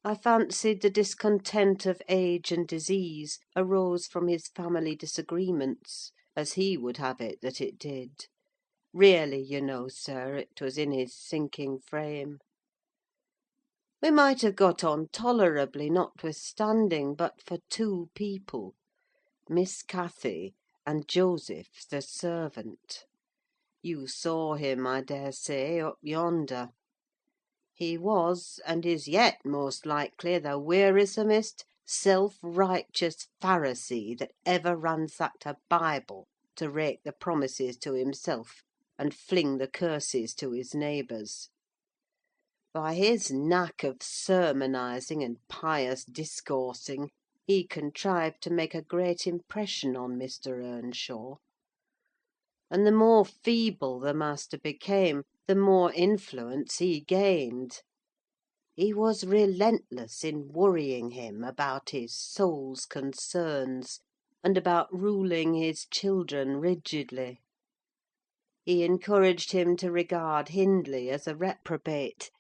I fancied the discontent of age and disease arose from his family disagreements, as he would have it that it did. Really, you know, sir, it was in his sinking frame. We might have got on tolerably, notwithstanding, but for two people: Miss Cathy and Joseph, the servant. You saw him, I daresay, up yonder. He was, and is yet most likely, the wearisomest, self-righteous Pharisee that ever ransacked a Bible to rake the promises to himself, and fling the curses to his neighbours. By his knack of sermonising and pious discoursing, he contrived to make a great impression on Mr. Earnshaw; and the more feeble the master became, the more influence he gained. He was relentless in worrying him about his soul's concerns, and about ruling his children rigidly. He encouraged him to regard Hindley as a reprobate,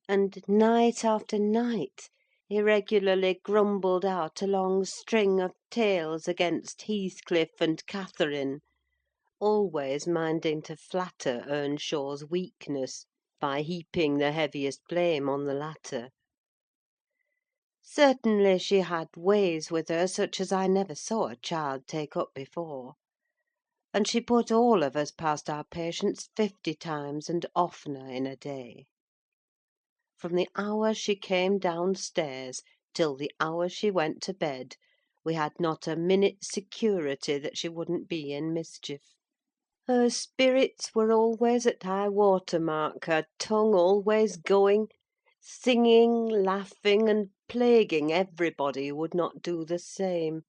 and night after night He regularly grumbled out a long string of tales against Heathcliff and Catherine, always minding to flatter Earnshaw's weakness by heaping the heaviest blame on the latter. Certainly she had ways with her such as I never saw a child take up before; and she put all of us past our patience 50 times and oftener in a day. From the hour she came downstairs till the hour she went to bed, we had not a minute's security that she wouldn't be in mischief. Her spirits were always at high water mark, her tongue always going, singing, laughing, and plaguing everybody who would not do the same.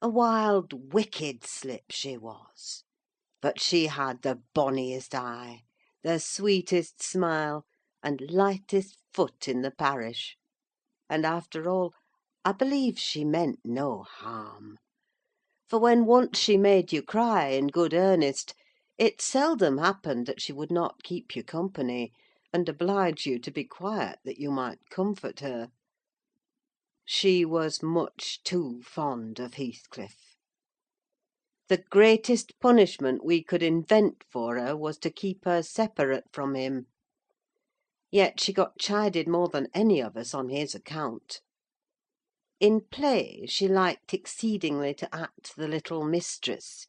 A wild, wicked slip she was; but she had the bonniest eye, the sweetest smile, and lightest foot in the parish; and, after all, I believe she meant no harm; for when once she made you cry in good earnest, it seldom happened that she would not keep you company, and oblige you to be quiet that you might comfort her. She was much too fond of Heathcliff. The greatest punishment we could invent for her was to keep her separate from him. Yet she got chided more than any of us on his account. In play she liked exceedingly to act the little mistress,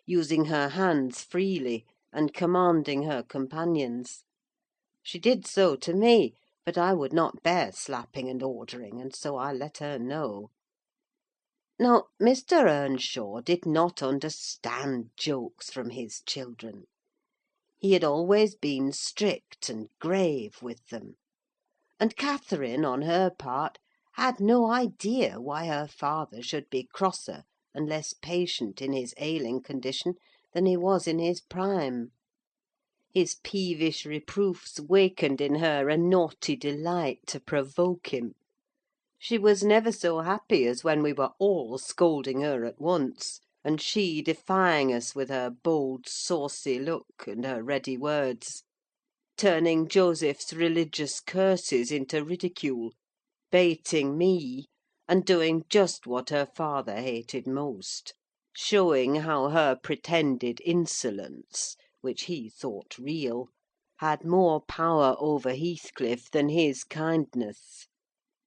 using her hands freely, and commanding her companions. She did so to me, but I would not bear slapping and ordering, and so I let her know. Now, Mr. Earnshaw did not understand jokes from his children. He had always been strict and grave with them; and Catherine, on her part, had no idea why her father should be crosser and less patient in his ailing condition than he was in his prime. His peevish reproofs wakened in her a naughty delight to provoke him. She was never so happy as when we were all scolding her at once, and she defying us with her bold, saucy look and her ready words; turning Joseph's religious curses into ridicule, baiting me, and doing just what her father hated most: showing how her pretended insolence, which he thought real, had more power over Heathcliff than his kindness;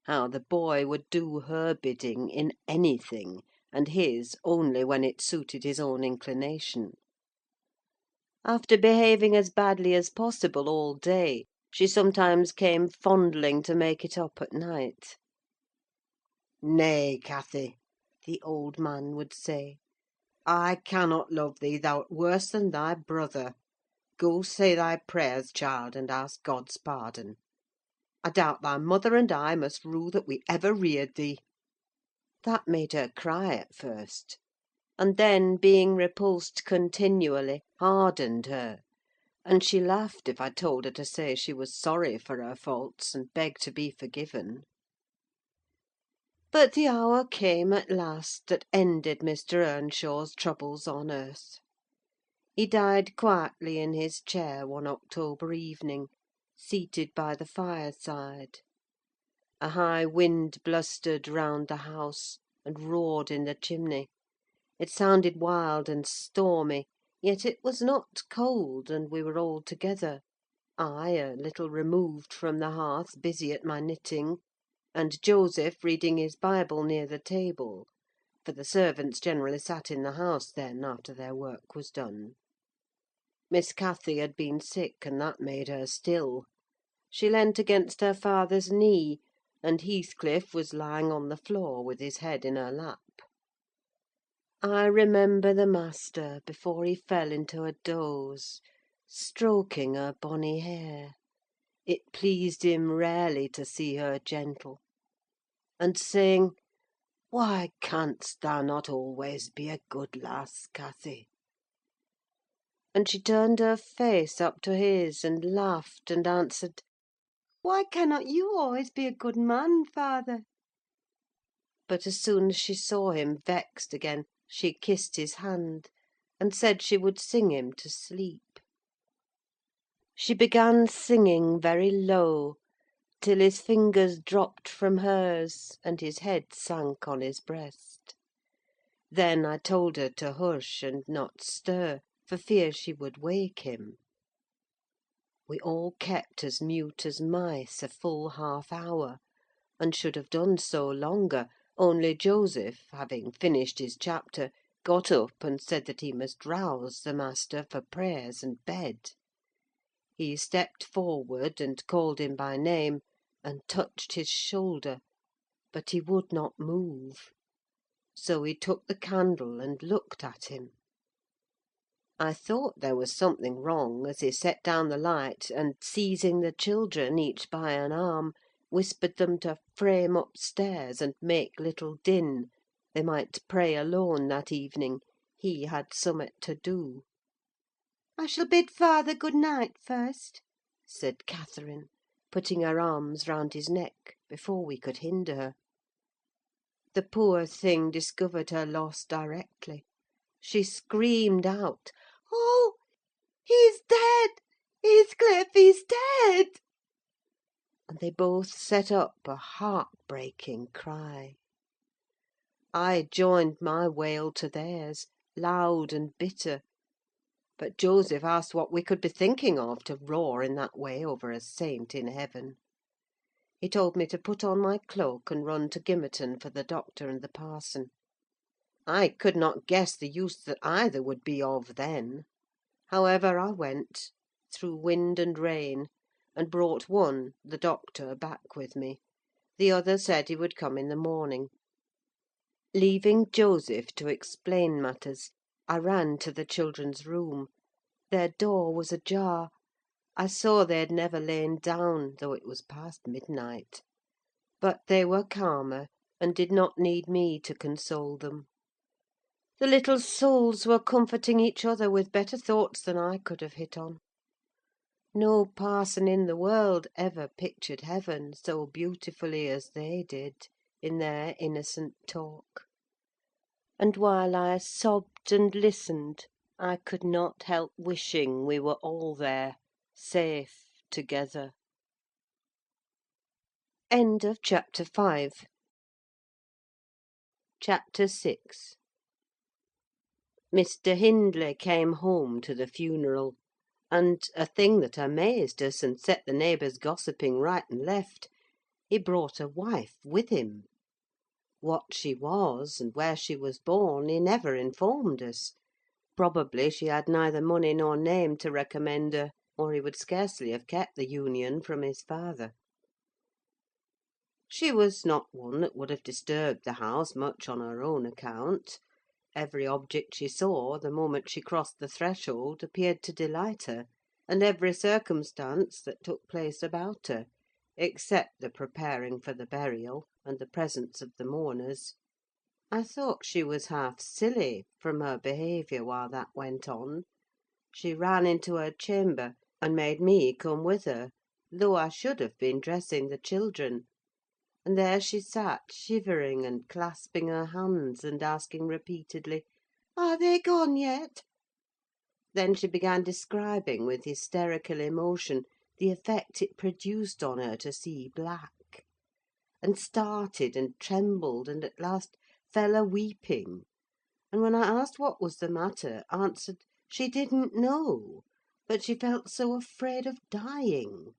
how the boy would do her bidding in anything, and his only when it suited his own inclination. After behaving as badly as possible all day, she sometimes came fondling to make it up at night. "Nay, Cathy," the old man would say, "I cannot love thee: thou'rt worse than thy brother. Go say thy prayers, child, and ask God's pardon. I doubt thy mother and I must rue that we ever reared thee." That made her cry at first, and then, being repulsed continually, hardened her; and she laughed if I told her to say she was sorry for her faults, and begged to be forgiven. But the hour came at last that ended Mr. Earnshaw's troubles on earth. He died quietly in his chair one October evening, seated by the fireside. A high wind blustered round the house, and roared in the chimney. It sounded wild and stormy, yet it was not cold, and we were all together: I a little removed from the hearth, busy at my knitting, and Joseph reading his Bible near the table; for the servants generally sat in the house then, after their work was done. Miss Cathy had been sick, and that made her still. She leant against her father's knee, and Heathcliff was lying on the floor with his head in her lap. I remember the master, before he fell into a doze, stroking her bonny hair (it pleased him rarely to see her gentle), and saying, "Why canst thou not always be a good lass, Cathy?" And she turned her face up to his, and laughed, and answered, "Why cannot you always be a good man, father?" But as soon as she saw him vexed again, she kissed his hand, and said she would sing him to sleep. She began singing very low, till his fingers dropped from hers, and his head sank on his breast. Then I told her to hush and not stir, for fear she would wake him. We all kept as mute as mice a full half hour, and should have done so longer, only Joseph, having finished his chapter, got up and said that he must rouse the master for prayers and bed. He stepped forward and called him by name, and touched his shoulder, but he would not move. So he took the candle and looked at him. I thought there was something wrong, as he set down the light, and seizing the children, each by an arm, whispered them to frame upstairs and make little din: they might pray alone that evening; he had somewhat to do. "I shall bid father good night first," said Catherine, putting her arms round his neck before we could hinder her. The poor thing discovered her loss directly. She screamed out, "Oh, he's dead! Heathcliff, he's dead!" And they both set up a heart-breaking cry. I joined my wail to theirs, loud and bitter; but Joseph asked what we could be thinking of to roar in that way over a saint in heaven. He told me to put on my cloak and run to Gimmerton for the doctor and the parson. I could not guess the use that either would be of then. However, I went, through wind and rain, and brought one, the doctor, back with me. The other said he would come in the morning. Leaving Joseph to explain matters, I ran to the children's room. Their door was ajar. I saw they had never lain down, though it was past midnight. But they were calmer, and did not need me to console them. The little souls were comforting each other with better thoughts than I could have hit on. No parson in the world ever pictured heaven so beautifully as they did, in their innocent talk. And while I sobbed and listened, I could not help wishing we were all there, safe together. End of chapter 5. Chapter 6. Mr. Hindley came home to the funeral, and, a thing that amazed us and set the neighbours gossiping right and left, he brought a wife with him. What she was, and where she was born, he never informed us. Probably she had neither money nor name to recommend her, or he would scarcely have kept the union from his father. She was not one that would have disturbed the house much on her own account. Every object she saw, the moment she crossed the threshold, appeared to delight her, and every circumstance that took place about her, except the preparing for the burial, and the presence of the mourners. I thought she was half silly, from her behaviour while that went on. She ran into her chamber, and made me come with her, though I should have been dressing the children. And there she sat, shivering and clasping her hands, and asking repeatedly, "Are they gone yet?" Then she began describing, with hysterical emotion, the effect it produced on her to see black; and started and trembled, and at last fell a-weeping; and when I asked what was the matter, answered she didn't know, but she felt so afraid of dying.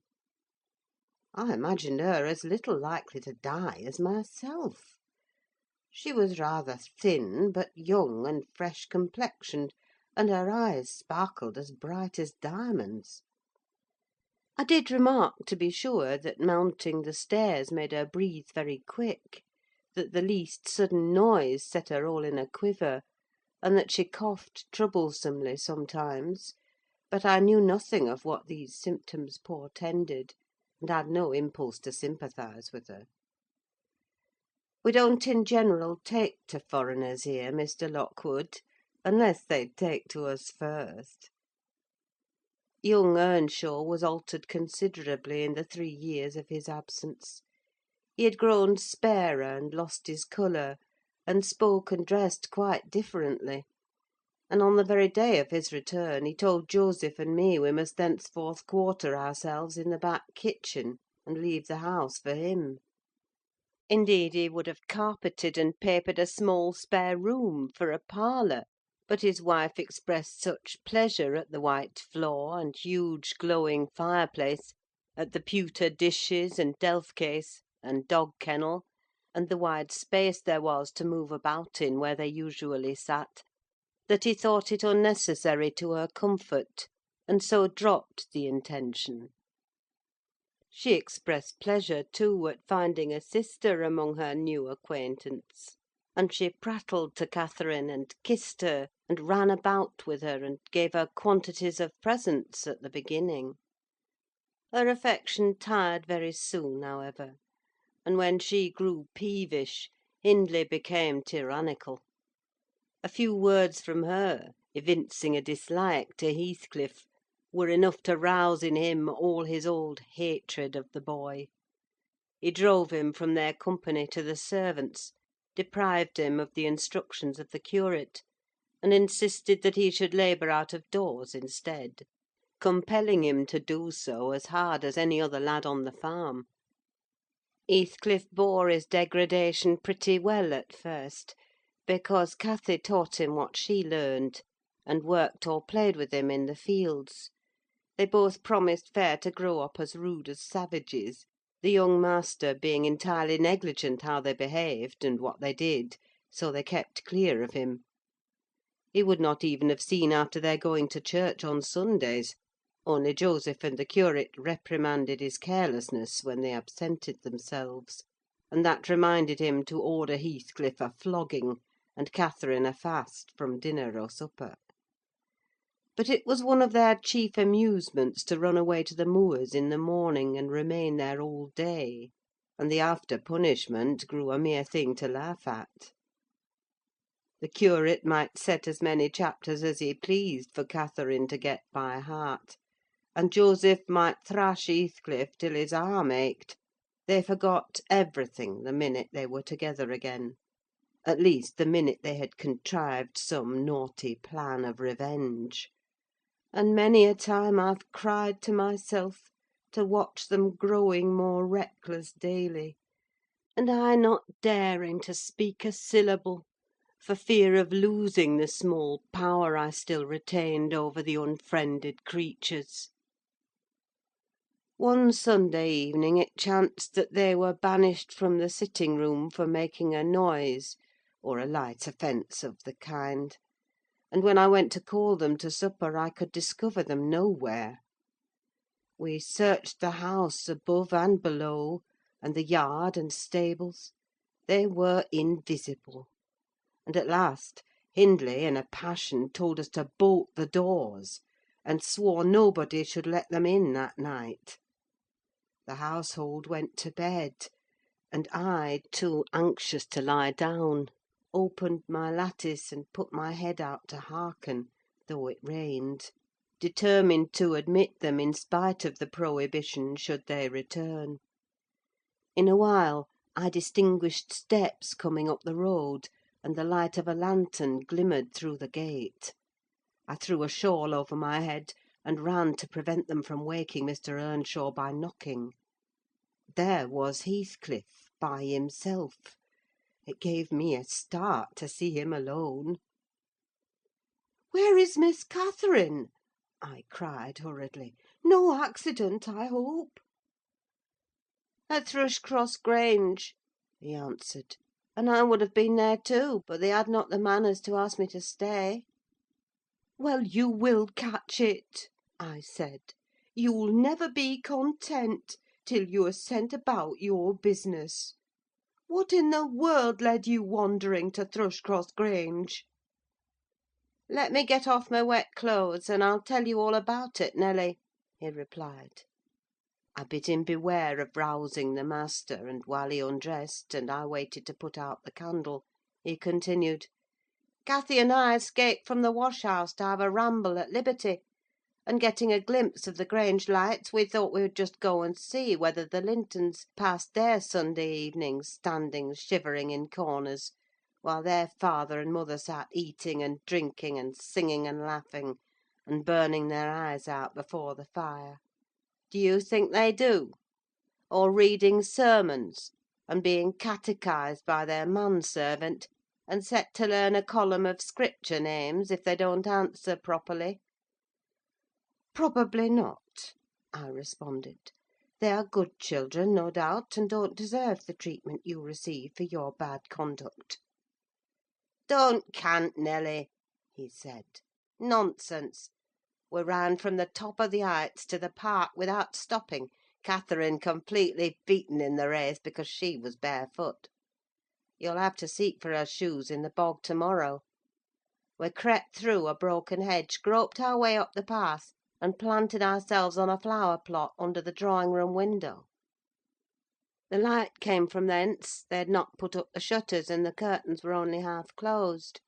I imagined her as little likely to die as myself. She was rather thin, but young and fresh complexioned, and her eyes sparkled as bright as diamonds. I did remark, to be sure, that mounting the stairs made her breathe very quick, that the least sudden noise set her all in a quiver, and that she coughed troublesomely sometimes; but I knew nothing of what these symptoms portended, and had no impulse to sympathise with her. We don't in general take to foreigners here, Mr. Lockwood, unless they take to us first. Young Earnshaw was altered considerably in the 3 years of his absence. He had grown sparer, and lost his colour, and spoke and dressed quite differently; and on the very day of his return he told Joseph and me we must thenceforth quarter ourselves in the back kitchen, and leave the house for him. Indeed, he would have carpeted and papered a small spare room for a parlour, but his wife expressed such pleasure at the white floor and huge glowing fireplace, at the pewter dishes and delf case and dog kennel, and the wide space there was to move about in where they usually sat, that he thought it unnecessary to her comfort, and so dropped the intention. She expressed pleasure, too, at finding a sister among her new acquaintance; and she prattled to Catherine, and kissed her, and ran about with her, and gave her quantities of presents at the beginning. Her affection tired very soon, however; and when she grew peevish, Hindley became tyrannical. A few words from her, evincing a dislike to Heathcliff, were enough to rouse in him all his old hatred of the boy. He drove him from their company to the servants, deprived him of the instructions of the curate, and insisted that he should labour out of doors instead, compelling him to do so as hard as any other lad on the farm. Heathcliff bore his degradation pretty well at first, because Cathy taught him what she learned, and worked or played with him in the fields. They both promised fair to grow up as rude as savages, the young master being entirely negligent how they behaved and what they did, so they kept clear of him. He would not even have seen after their going to church on Sundays, only Joseph and the curate reprimanded his carelessness when they absented themselves, and that reminded him to order Heathcliff a flogging, and Catherine a fast from dinner or supper. But it was one of their chief amusements to run away to the moors in the morning, and remain there all day; and the after punishment grew a mere thing to laugh at. The curate might set as many chapters as he pleased for Catherine to get by heart, and Joseph might thrash Heathcliff till his arm ached: they forgot everything the minute they were together again; at least, the minute they had contrived some naughty plan of revenge. And many a time I've cried to myself to watch them growing more reckless daily, and I not daring to speak a syllable, for fear of losing the small power I still retained over the unfriended creatures. One Sunday evening it chanced that they were banished from the sitting-room for making a noise, or a light offence of the kind; and when I went to call them to supper, I could discover them nowhere. We searched the house above and below, and the yard and stables: they were invisible; and at last Hindley, in a passion, told us to bolt the doors, and swore nobody should let them in that night. The household went to bed, and I, too anxious to lie down, opened my lattice and put my head out to hearken, though it rained, determined to admit them in spite of the prohibition should they return. In a while I distinguished steps coming up the road, and the light of a lantern glimmered through the gate. I threw a shawl over my head, and ran to prevent them from waking Mr. Earnshaw by knocking. There was Heathcliff, by himself. It gave me a start to see him alone. "Where is Miss Catherine?" I cried hurriedly. "No accident, I hope?" "At Thrushcross Grange," he answered; "and I would have been there too, but they had not the manners to ask me to stay." "Well, you will catch it," I said. "You'll never be content till you are sent about your business. What in the world led you wandering to Thrushcross Grange?" "Let me get off my wet clothes, and I'll tell you all about it, Nelly," he replied. I bid him beware of rousing the master; and while he undressed, and I waited to put out the candle, he continued: "Cathy and I escaped from the wash–house to have a ramble at liberty; and getting a glimpse of the Grange lights, we thought we would just go and see whether the Lintons passed their Sunday evenings standing shivering in corners, while their father and mother sat eating and drinking, and singing and laughing, and burning their eyes out before the fire. Do you think they do?" or reading sermons, and being catechised by their manservant, and set to learn a column of Scripture names if they don't answer properly?" "Probably not," I responded. "They are good children, no doubt, and don't deserve the treatment you receive for your bad conduct." "Don't cant, Nelly," he said. "Nonsense! We ran from the top of the Heights to the park without stopping, Catherine completely beaten in the race because she was barefoot. You'll have to seek for her shoes in the bog to-morrow. We crept through a broken hedge, groped our way up the path, and planted ourselves on a flower plot under the drawing-room window. The light came from thence; they had not put up the shutters, and the curtains were only half closed.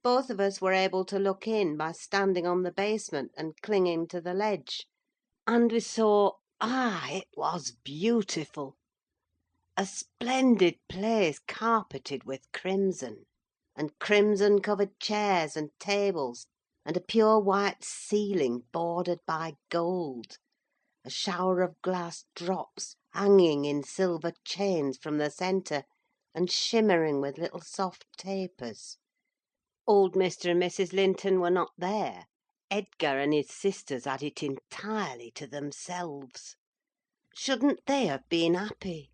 Both of us were able to look in by standing on the basement and clinging to the ledge, and we saw, it was beautiful! A splendid place carpeted with crimson, and crimson-covered chairs and tables, and a pure white ceiling bordered by gold, a shower of glass drops hanging in silver chains from the centre, and shimmering with little soft tapers. Old Mr. and Mrs. Linton were not there. Edgar and his sisters had it entirely to themselves. Shouldn't they have been happy?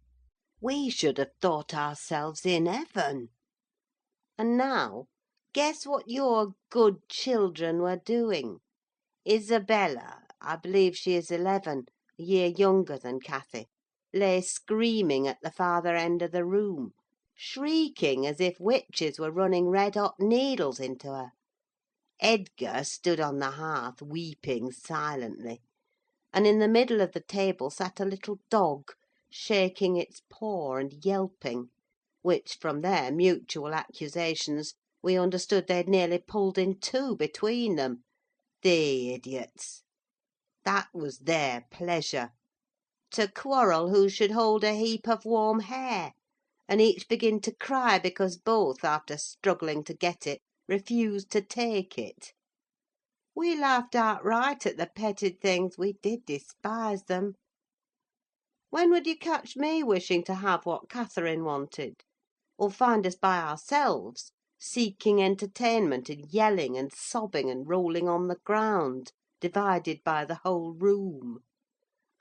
We should have thought ourselves in heaven. And now, guess what your good children were doing. Isabella, I believe she is 11, a year younger than Cathy, lay screaming at the farther end of the room, shrieking as if witches were running red-hot needles into her. Edgar stood on the hearth weeping silently, and in the middle of the table sat a little dog, shaking its paw and yelping, which, from their mutual accusations, we understood they had nearly pulled in two between them. The idiots! That was their pleasure: to quarrel who should hold a heap of warm hair, and each begin to cry because both, after struggling to get it, refused to take it. We laughed outright at the petted things; we did despise them. When would you catch me wishing to have what Catherine wanted? Or find us by ourselves, seeking entertainment, and yelling and sobbing and rolling on the ground, divided by the whole room?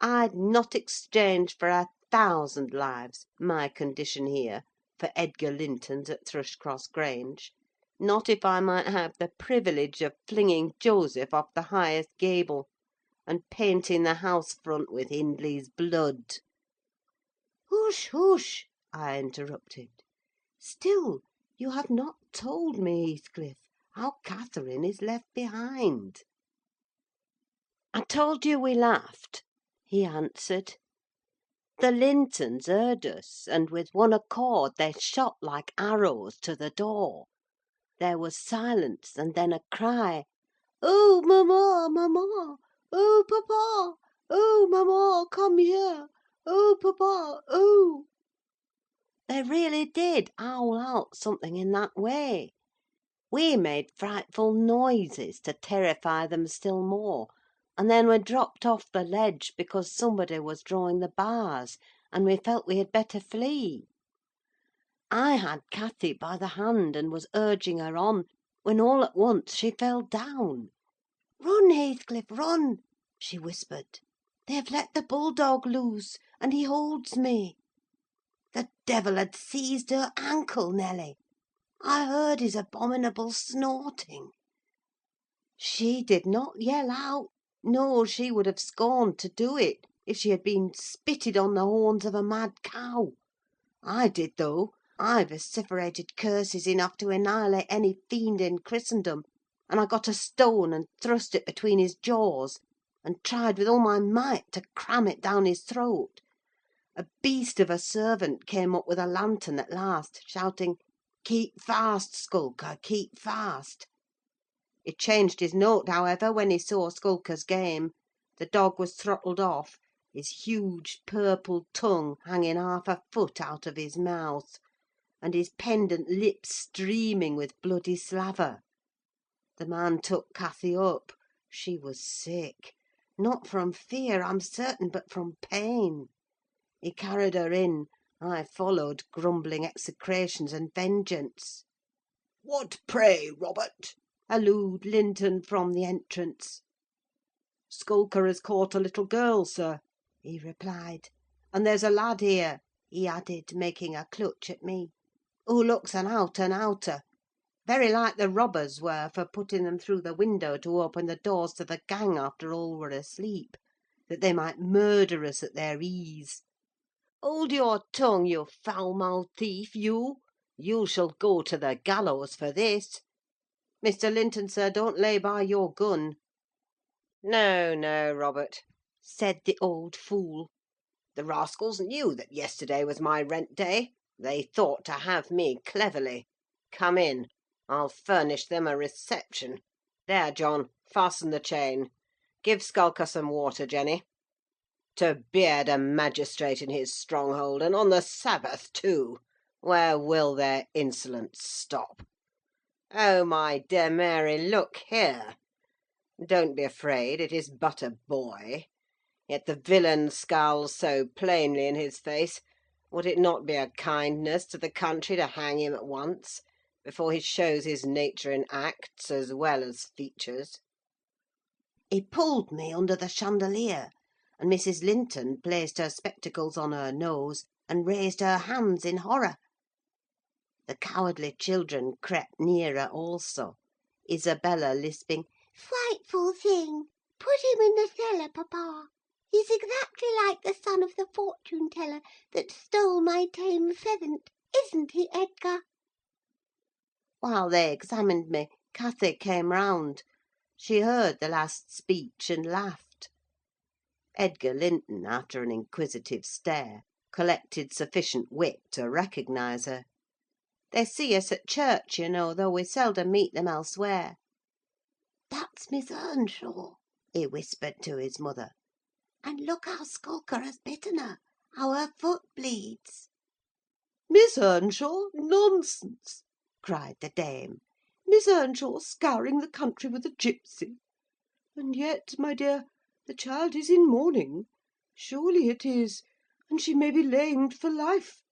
I'd not exchange for 1,000 lives my condition here for Edgar Linton's at Thrushcross Grange; not if I might have the privilege of flinging Joseph off the highest gable, and painting the house front with Hindley's blood." "Hush, hush!" I interrupted. "Still, you have not told me, Heathcliff, how Catherine is left behind." "I told you we laughed," he answered. "The Lintons heard us, and with one accord they shot like arrows to the door. There was silence, and then a cry, 'Oh, mamma, mamma! Oh, papa! Oh, mamma, come here! Oh, papa, oh!' They really did howl out something in that way. We made frightful noises to terrify them still more, and then we dropped off the ledge because somebody was drawing the bars, and we felt we had better flee. I had Cathy by the hand, and was urging her on, when all at once she fell down. 'Run, Heathcliff, run!' she whispered. 'They have let the bulldog loose, and he holds me.' The devil had seized her ankle, Nelly. I heard his abominable snorting. She did not yell out: no, she would have scorned to do it, if she had been spitted on the horns of a mad cow. I did, though. I vociferated curses enough to annihilate any fiend in Christendom, and I got a stone and thrust it between his jaws, and tried with all my might to cram it down his throat. A beast of a servant came up with a lantern at last, shouting, 'Keep fast, Skulker, keep fast!' He changed his note, however, when he saw Skulker's game. The dog was throttled off, his huge purple tongue hanging half a foot out of his mouth, and his pendant lips streaming with bloody slaver. The man took Cathy up. She was sick: not from fear, I'm certain, but from pain. He carried her in. I followed, grumbling execrations and vengeance. "What, pray, Robert?" hallooed Linton from the entrance. "Skulker has caught a little girl, sir," he replied. "And there's a lad here," he added, making a clutch at me, "who looks an out and outer. Very like the robbers were for putting them through the window to open the doors to the gang after all were asleep, that they might murder us at their ease. Hold your tongue, you foul-mouthed thief, you! You shall go to the gallows for this. Mr. Linton, sir, don't lay by your gun." "No, no, Robert," said the old fool. "The rascals knew that yesterday was my rent day. They thought to have me cleverly. Come in. I'll furnish them a reception. There, John, fasten the chain. Give Skulker some water, Jenny. To beard a magistrate in his stronghold, and on the Sabbath too! Where will their insolence stop? Oh, my dear Mary, look here! Don't be afraid, it is but a boy. Yet the villain scowls so plainly in his face, would it not be a kindness to the country to hang him at once, before he shows his nature in acts as well as features?" He pulled me under the chandelier, and Mrs. Linton placed her spectacles on her nose, and raised her hands in horror. The cowardly children crept nearer also, Isabella lisping, "Frightful thing! Put him in the cellar, papa. He's exactly like the son of the fortune-teller that stole my tame pheasant. Isn't he, Edgar?" While they examined me, Cathy came round. She heard the last speech, and laughed. Edgar Linton, after an inquisitive stare, collected sufficient wit to recognise her. They see us at church, you know, though we seldom meet them elsewhere. "That's Miss Earnshaw," he whispered to his mother. "And look how Skulker has bitten her, how her foot bleeds." "Miss Earnshaw? Nonsense!" cried the dame. "Miss Earnshaw scouring the country with a gipsy! And yet, my dear, the child is in mourning. Surely it is, and she may be lamed for life."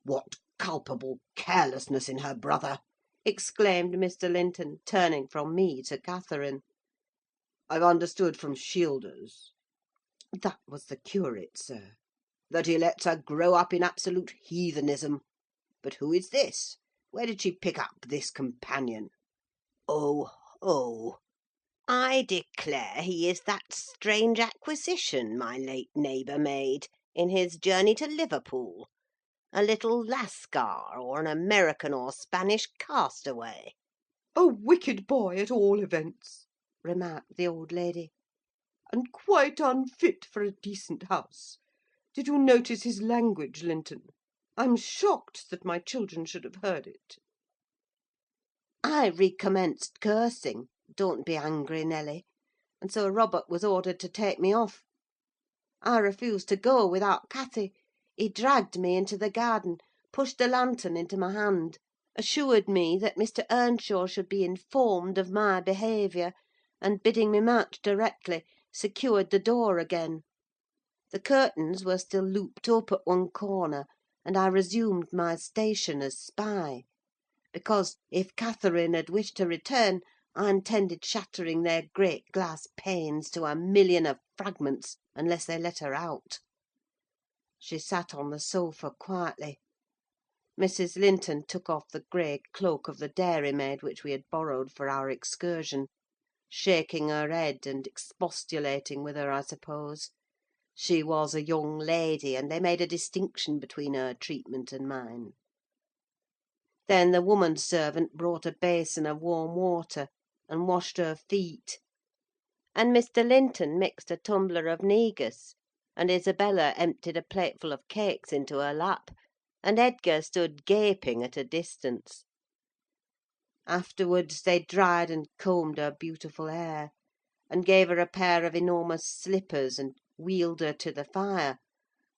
"What culpable carelessness in her brother!" exclaimed Mr. Linton, turning from me to Catherine. "I've understood from Shielders" (that was the curate, sir) "that he lets her grow up in absolute heathenism. But who is this? Where did she pick up this companion? Oh, oh! I declare he is that strange acquisition my late neighbour made, in his journey to Liverpool. A little Lascar, or an American or Spanish castaway." "A wicked boy, at all events," remarked the old lady, "and quite unfit for a decent house. Did you notice his language, Linton? I'm shocked that my children should have heard it." I recommenced cursing, don't be angry, Nelly, and so Robert was ordered to take me off. I refused to go without Cathy. He dragged me into the garden, pushed the lantern into my hand, assured me that Mr. Earnshaw should be informed of my behaviour, and, bidding me march directly, secured the door again. The curtains were still looped up at one corner, and I resumed my station as spy; because, if Catherine had wished to return, I intended shattering their great glass panes to a million of fragments, unless they let her out. She sat on the sofa quietly. Mrs. Linton took off the grey cloak of the dairymaid which we had borrowed for our excursion, shaking her head and expostulating with her, I suppose. She was a young lady, and they made a distinction between her treatment and mine. Then the woman servant brought a basin of warm water, and washed her feet; and Mr. Linton mixed a tumbler of negus, and Isabella emptied a plateful of cakes into her lap, and Edgar stood gaping at a distance. Afterwards they dried and combed her beautiful hair, and gave her a pair of enormous slippers, and wheeled her to the fire,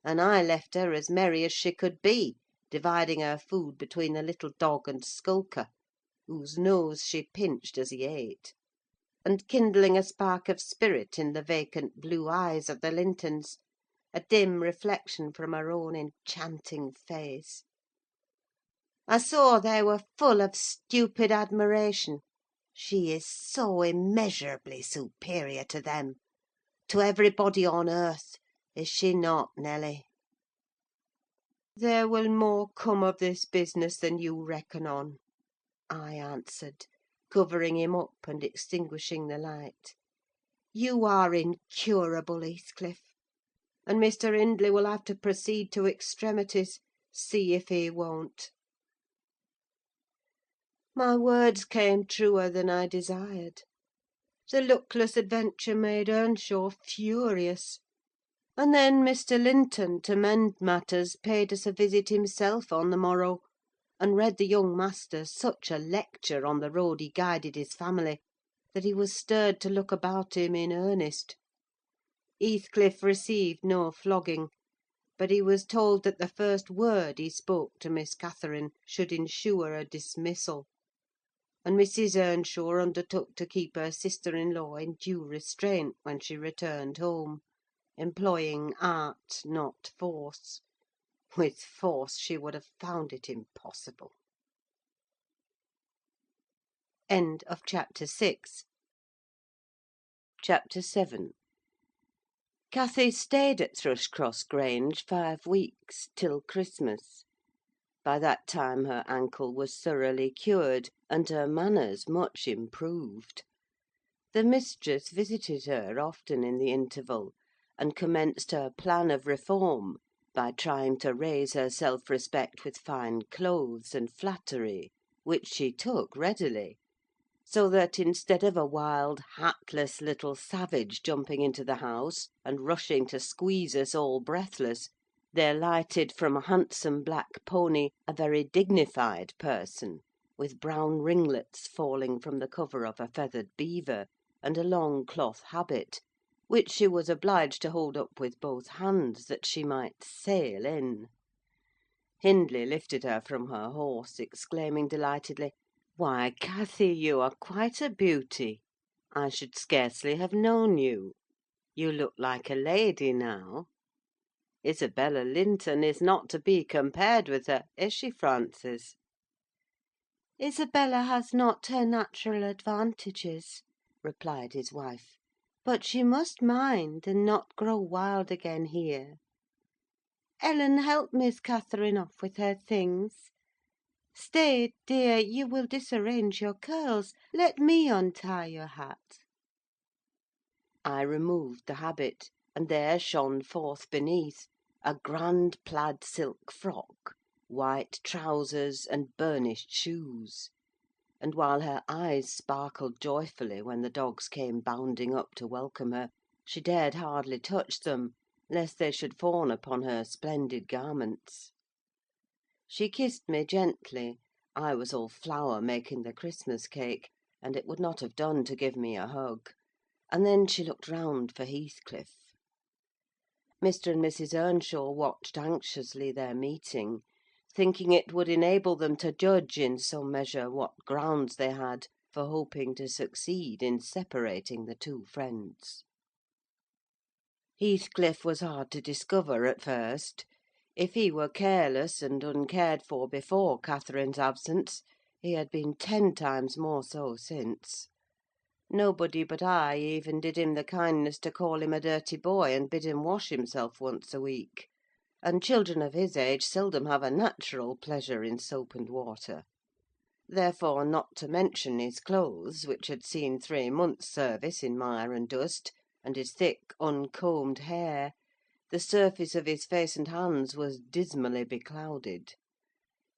and I left her as merry as she could be, dividing her food between the little dog and Skulker, whose nose she pinched as he ate, and kindling a spark of spirit in the vacant blue eyes of the Lintons, a dim reflection from her own enchanting face. I saw they were full of stupid admiration. She is so immeasurably superior to them, to everybody on earth, is she not, Nelly? "There will more come of this business than you reckon on," I answered, covering him up and extinguishing the light. "You are incurable, Heathcliff, and Mr. Hindley will have to proceed to extremities, see if he won't." My words came truer than I desired. The luckless adventure made Earnshaw furious; and then Mr. Linton, to mend matters, paid us a visit himself on the morrow, and read the young master such a lecture on the road he guided his family, that he was stirred to look about him in earnest. Heathcliff received no flogging, but he was told that the first word he spoke to Miss Catherine should ensure a dismissal; and Mrs. Earnshaw undertook to keep her sister-in-law in due restraint when she returned home, employing art, not force. With force she would have found it impossible. Chapter 7. Cathy stayed at Thrushcross Grange 5 weeks, till Christmas. By that time her ankle was thoroughly cured, and her manners much improved. The mistress visited her often in the interval, and commenced her plan of reform by trying to raise her self-respect with fine clothes and flattery, which she took readily; so that, instead of a wild, hatless little savage jumping into the house, and rushing to squeeze us all breathless, there lighted from a handsome black pony a very dignified person, with brown ringlets falling from the cover of a feathered beaver, and a long cloth habit, which she was obliged to hold up with both hands, that she might sail in. Hindley lifted her from her horse, exclaiming delightedly, "Why, Cathy, you are quite a beauty! I should scarcely have known you. You look like a lady now. Isabella Linton is not to be compared with her, is she, Frances?" "Isabella has not her natural advantages," replied his wife; "but she must mind, and not grow wild again here. Ellen, help Miss Catherine off with her things. Stay, dear, you will disarrange your curls: let me untie your hat." I removed the habit, and there shone forth beneath a grand plaid silk frock, white trousers, and burnished shoes; and while her eyes sparkled joyfully when the dogs came bounding up to welcome her, she dared hardly touch them, lest they should fawn upon her splendid garments. She kissed me gently: I was all flour making the Christmas cake, and it would not have done to give me a hug; and then she looked round for Heathcliff. Mr. and Mrs. Earnshaw watched anxiously their meeting, thinking it would enable them to judge in some measure what grounds they had for hoping to succeed in separating the two friends. Heathcliff was hard to discover at first. If he were careless and uncared for before Catherine's absence, he had been 10 times more so since. Nobody but I even did him the kindness to call him a dirty boy, and bid him wash himself once a week; and children of his age seldom have a natural pleasure in soap and water. Therefore, not to mention his clothes, which had seen 3 months' service in mire and dust, and his thick, uncombed hair, the surface of his face and hands was dismally beclouded.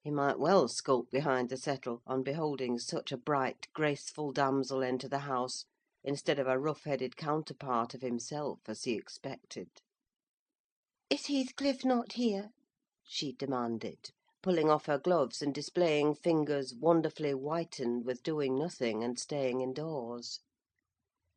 He might well skulk behind the settle on beholding such a bright, graceful damsel enter the house, instead of a rough-headed counterpart of himself, as he expected. "Is Heathcliff not here?" she demanded, pulling off her gloves, and displaying fingers wonderfully whitened with doing nothing and staying indoors.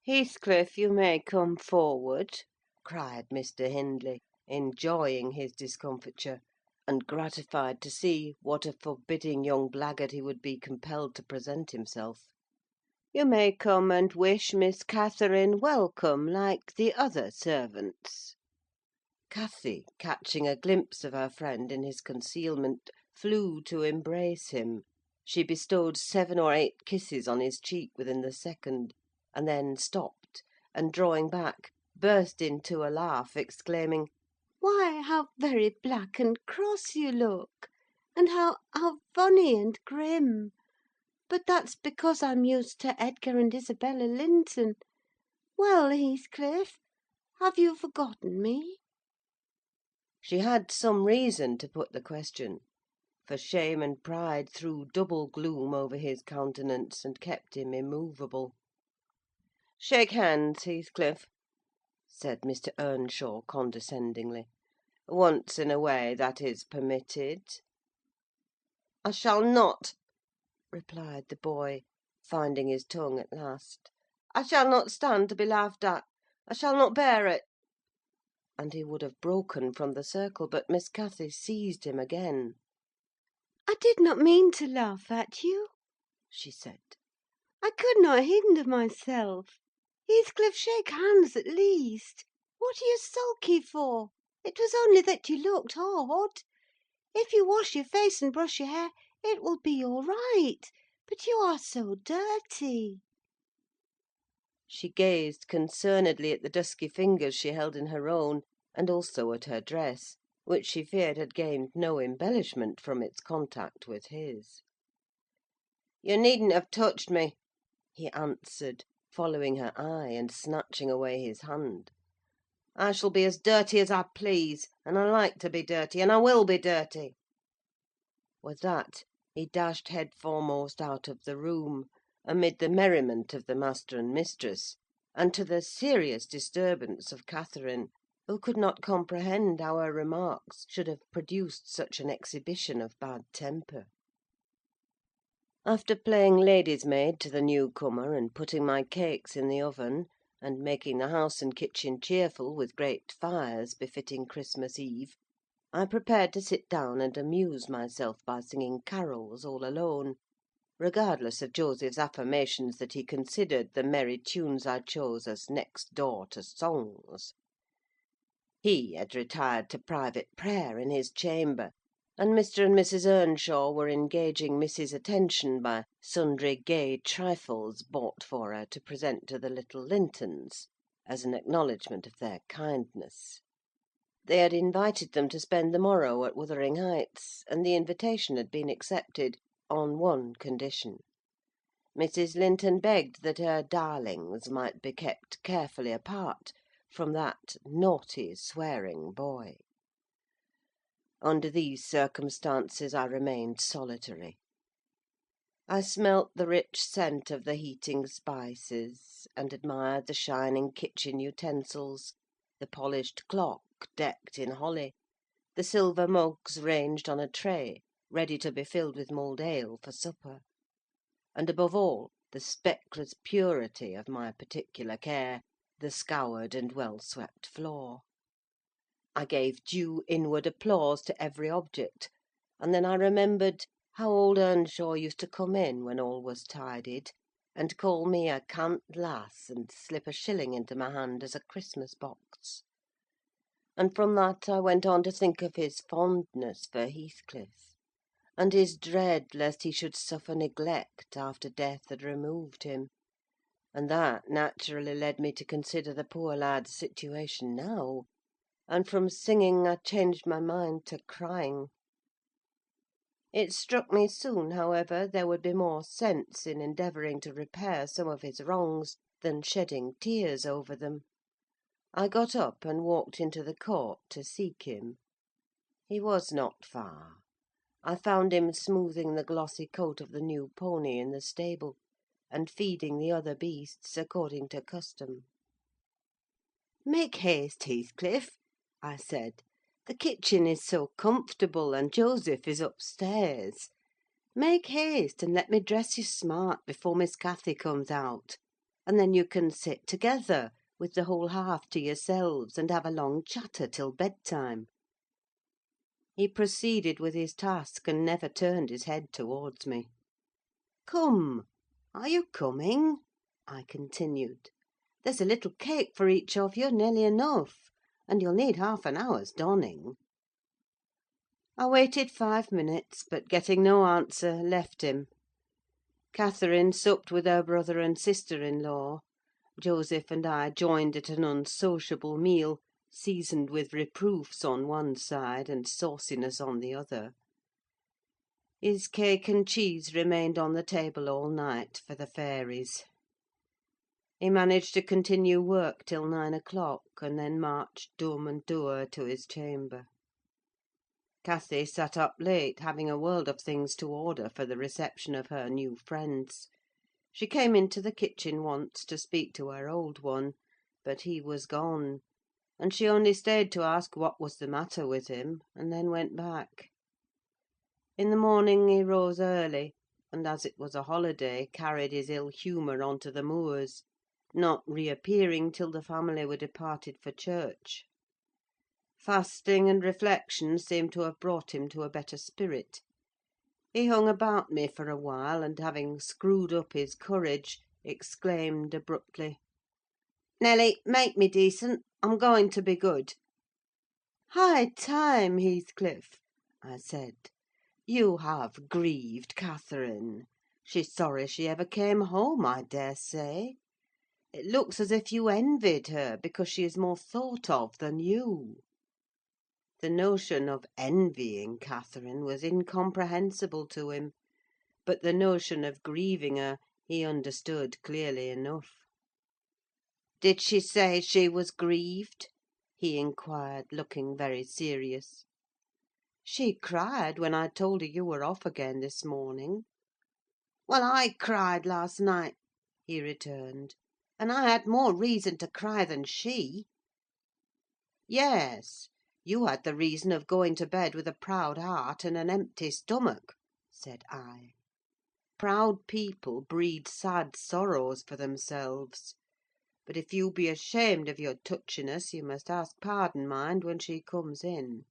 "Heathcliff, you may come forward," cried Mr. Hindley, enjoying his discomfiture, and gratified to see what a forbidding young blackguard he would be compelled to present himself. "You may come and wish Miss Catherine welcome, like the other servants." Cathy, catching a glimpse of her friend in his concealment, flew to embrace him. She bestowed 7 or 8 kisses on his cheek within the second, and then stopped, and drawing back, burst into a laugh, exclaiming, "Why, how very black and cross you look! And how funny and grim! But that's because I'm used to Edgar and Isabella Linton. Well, Heathcliff, have you forgotten me?" She had some reason to put the question, for shame and pride threw double gloom over his countenance, and kept him immovable. "Shake hands, Heathcliff," said Mr. Earnshaw, condescendingly. "Once in a way, that is permitted." "I shall not," replied the boy, finding his tongue at last. "I shall not stand to be laughed at. I shall not bear it." And he would have broken from the circle, but Miss Cathy seized him again. "I did not mean to laugh at you," she said. "I could not hinder myself. Heathcliff, shake hands at least. What are you sulky for? It was only that you looked odd. If you wash your face and brush your hair, it will be all right. But you are so dirty." She gazed concernedly at the dusky fingers she held in her own, and also at her dress, which she feared had gained no embellishment from its contact with his. "You needn't have touched me," he answered, following her eye, and snatching away his hand. "I shall be as dirty as I please, and I like to be dirty, and I will be dirty." With that, he dashed head foremost out of the room, amid the merriment of the master and mistress, and to the serious disturbance of Catherine, who could not comprehend how her remarks should have produced such an exhibition of bad temper. After playing lady's maid to the new comer, and putting my cakes in the oven, and making the house and kitchen cheerful with great fires befitting Christmas Eve, I prepared to sit down and amuse myself by singing carols all alone, regardless of Joseph's affirmations that he considered the merry tunes I chose as next door to songs. He had retired to private prayer in his chamber, and Mr. and Mrs. Earnshaw were engaging Missy's attention by sundry gay trifles bought for her to present to the little Lintons, as an acknowledgment of their kindness. They had invited them to spend the morrow at Wuthering Heights, and the invitation had been accepted, on one condition. Mrs. Linton begged that her darlings might be kept carefully apart from that naughty, swearing boy. Under these circumstances I remained solitary. I smelt the rich scent of the heating spices, and admired the shining kitchen utensils, the polished clock decked in holly, the silver mugs ranged on a tray, ready to be filled with mulled ale for supper, and, above all, the speckless purity of my particular care, the scoured and well-swept floor. I gave due inward applause to every object, and then I remembered how old Earnshaw used to come in, when all was tidied, and call me a cant lass, and slip a shilling into my hand as a Christmas box. And from that I went on to think of his fondness for Heathcliff, and his dread lest he should suffer neglect after death had removed him; and that naturally led me to consider the poor lad's situation now, and from singing I changed my mind to crying. It struck me soon, however, there would be more sense in endeavouring to repair some of his wrongs than shedding tears over them. I got up and walked into the court to seek him. He was not far. I found him smoothing the glossy coat of the new pony in the stable, and feeding the other beasts according to custom. "Make haste, Heathcliff," I said. "The kitchen is so comfortable, and Joseph is upstairs. Make haste, and let me dress you smart before Miss Cathy comes out, and then you can sit together, with the whole hearth to yourselves, and have a long chatter till bedtime." He proceeded with his task, and never turned his head towards me. "Come, are you coming?" I continued. "There's a little cake for each of you, nearly enough; and you'll need half an hour's donning." I waited 5 minutes, but getting no answer, left him. Catherine supped with her brother and sister-in-law. Joseph and I joined at an unsociable meal, seasoned with reproofs on one side and sauciness on the other. His cake and cheese remained on the table all night for the fairies. He managed to continue work till 9 o'clock, and then marched dumb and dour to his chamber. Cathy sat up late, having a world of things to order for the reception of her new friends. She came into the kitchen once to speak to her old one, but he was gone, and she only stayed to ask what was the matter with him, and then went back. In the morning he rose early, and, as it was a holiday, carried his ill humour on to the moors, not reappearing till the family were departed for church. Fasting and reflection seemed to have brought him to a better spirit. He hung about me for a while, and, having screwed up his courage, exclaimed abruptly, "Nelly, make me decent: I'm going to be good." "High time, Heathcliff," I said. "You have grieved Catherine. She's sorry she ever came home, I daresay. It looks as if you envied her, because she is more thought of than you." The notion of envying Catherine was incomprehensible to him, but the notion of grieving her he understood clearly enough. "Did she say she was grieved?" he inquired, looking very serious. "She cried when I told her you were off again this morning." "Well, I cried last night," he returned, "and I had more reason to cry than she." "Yes, you had the reason of going to bed with a proud heart and an empty stomach," said I. "Proud people breed sad sorrows for themselves. But if you be ashamed of your touchiness, you must ask pardon, mind, when she comes in.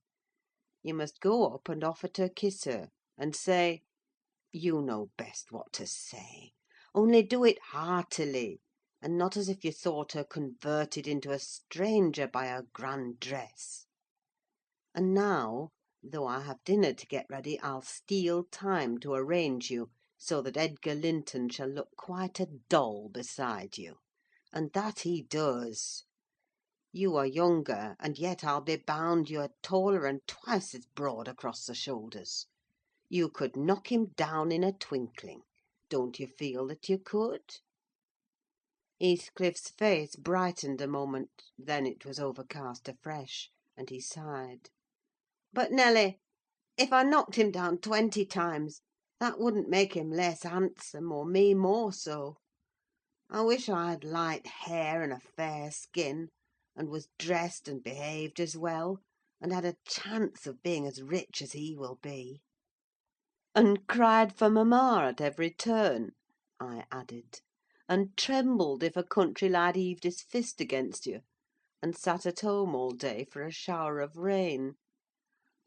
You must go up and offer to kiss her, and say—you know best what to say: only do it heartily, and not as if you thought her converted into a stranger by her grand dress. And now, though I have dinner to get ready, I'll steal time to arrange you so that Edgar Linton shall look quite a doll beside you; and that he does. You are younger, and yet I'll be bound you are taller and twice as broad across the shoulders. You could knock him down in a twinkling. Don't you feel that you could?" Heathcliff's face brightened a moment, then it was overcast afresh, and he sighed. "But, Nelly, if I knocked him down 20 times, that wouldn't make him less handsome, or me more so. I wish I had light hair and a fair skin, and was dressed and behaved as well, and had a chance of being as rich as he will be." "And cried for mamma at every turn," I added, "and trembled if a country lad heaved his fist against you, and sat at home all day for a shower of rain.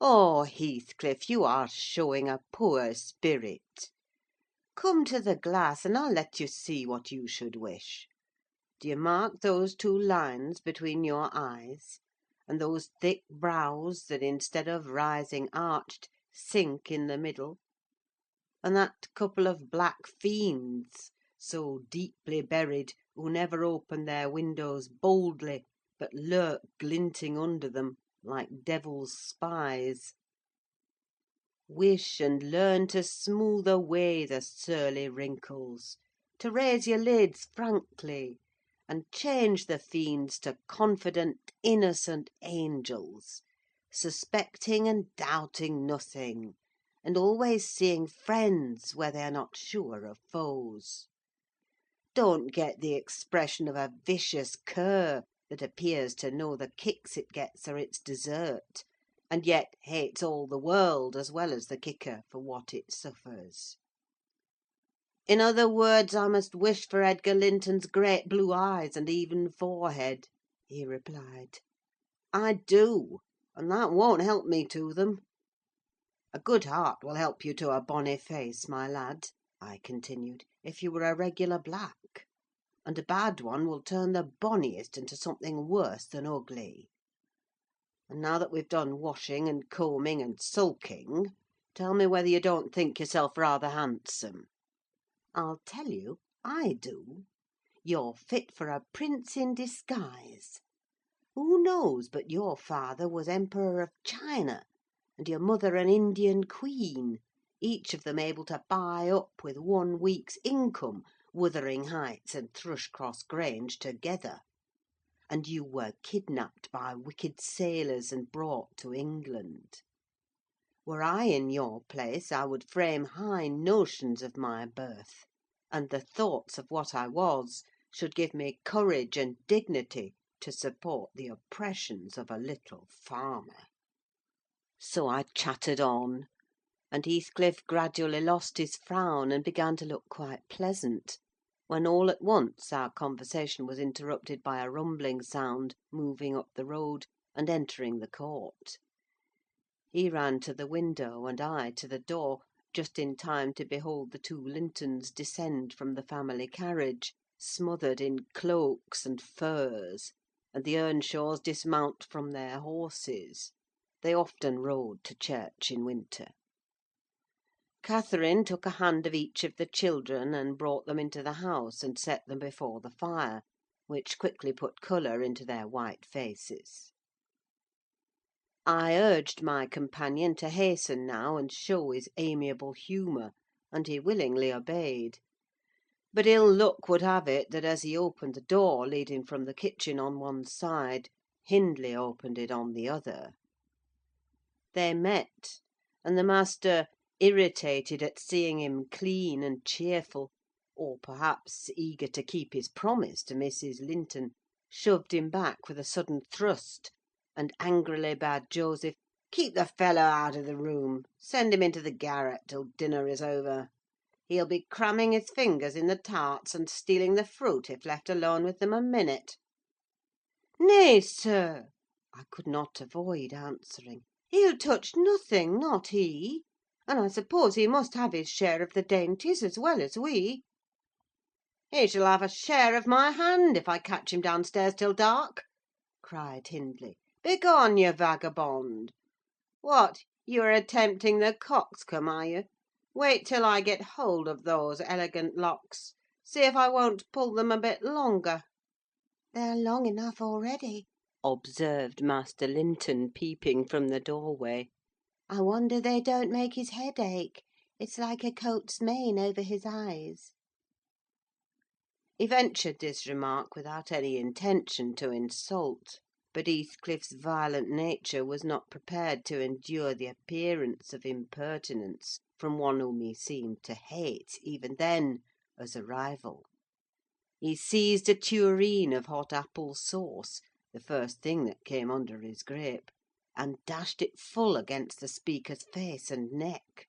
Oh, Heathcliff, you are showing a poor spirit. Come to the glass, and I'll let you see what you should wish. Do you mark those 2 lines between your eyes, and those thick brows that, instead of rising arched, sink in the middle? And that couple of black fiends, so deeply buried, who never open their windows boldly, but lurk glinting under them, like devil's spies? Wish and learn to smooth away the surly wrinkles, to raise your lids frankly, and change the fiends to confident, innocent angels, suspecting and doubting nothing, and always seeing friends where they are not sure of foes. Don't get the expression of a vicious cur that appears to know the kicks it gets are its desert, and yet hates all the world as well as the kicker for what it suffers." "In other words, I must wish for Edgar Linton's great blue eyes and even forehead," he replied. "I do, and that won't help me to them." "A good heart will help you to a bonny face, my lad," I continued, "if you were a regular black; and a bad one will turn the bonniest into something worse than ugly. And now that we've done washing and combing and sulking, tell me whether you don't think yourself rather handsome. I'll tell you, I do. You're fit for a prince in disguise. Who knows but your father was Emperor of China, and your mother an Indian queen, each of them able to buy up with 1 week's income Wuthering Heights and Thrushcross Grange together. And you were kidnapped by wicked sailors and brought to England. Were I in your place, I would frame high notions of my birth, and the thoughts of what I was should give me courage and dignity to support the oppressions of a little farmer. So I chattered on, and Heathcliff gradually lost his frown and began to look quite pleasant, when all at once our conversation was interrupted by a rumbling sound moving up the road and entering the court. He ran to the window, and I to the door, just in time to behold the 2 Lintons descend from the family carriage, smothered in cloaks and furs, and the Earnshaws dismount from their horses. They often rode to church in winter. Catherine took a hand of each of the children and brought them into the house and set them before the fire, which quickly put colour into their white faces. I urged my companion to hasten now and show his amiable humour, and he willingly obeyed. But ill luck would have it that as he opened the door leading from the kitchen on one side, Hindley opened it on the other. They met, and the master, irritated at seeing him clean and cheerful, or perhaps eager to keep his promise to Mrs. Linton, shoved him back with a sudden thrust, and angrily bade Joseph keep the fellow out of the room: send him into the garret till dinner is over. He'll be cramming his fingers in the tarts and stealing the fruit if left alone with them a minute. Nay, sir, I could not avoid answering. He'll touch nothing, not he; and I suppose he must have his share of the dainties as well as we. He shall have a share of my hand if I catch him downstairs till dark, cried Hindley. Begone, you vagabond! What, you are attempting the coxcomb, are you? Wait till I get hold of those elegant locks. See if I won't pull them a bit longer. They're long enough already, observed Master Linton, peeping from the doorway. I wonder they don't make his head ache. It's like a coat's mane over his eyes. He ventured this remark without any intention to insult, but Heathcliff's violent nature was not prepared to endure the appearance of impertinence from one whom he seemed to hate, even then, as a rival. He seized a tureen of hot apple sauce, the first thing that came under his grape, and dashed it full against the speaker's face and neck,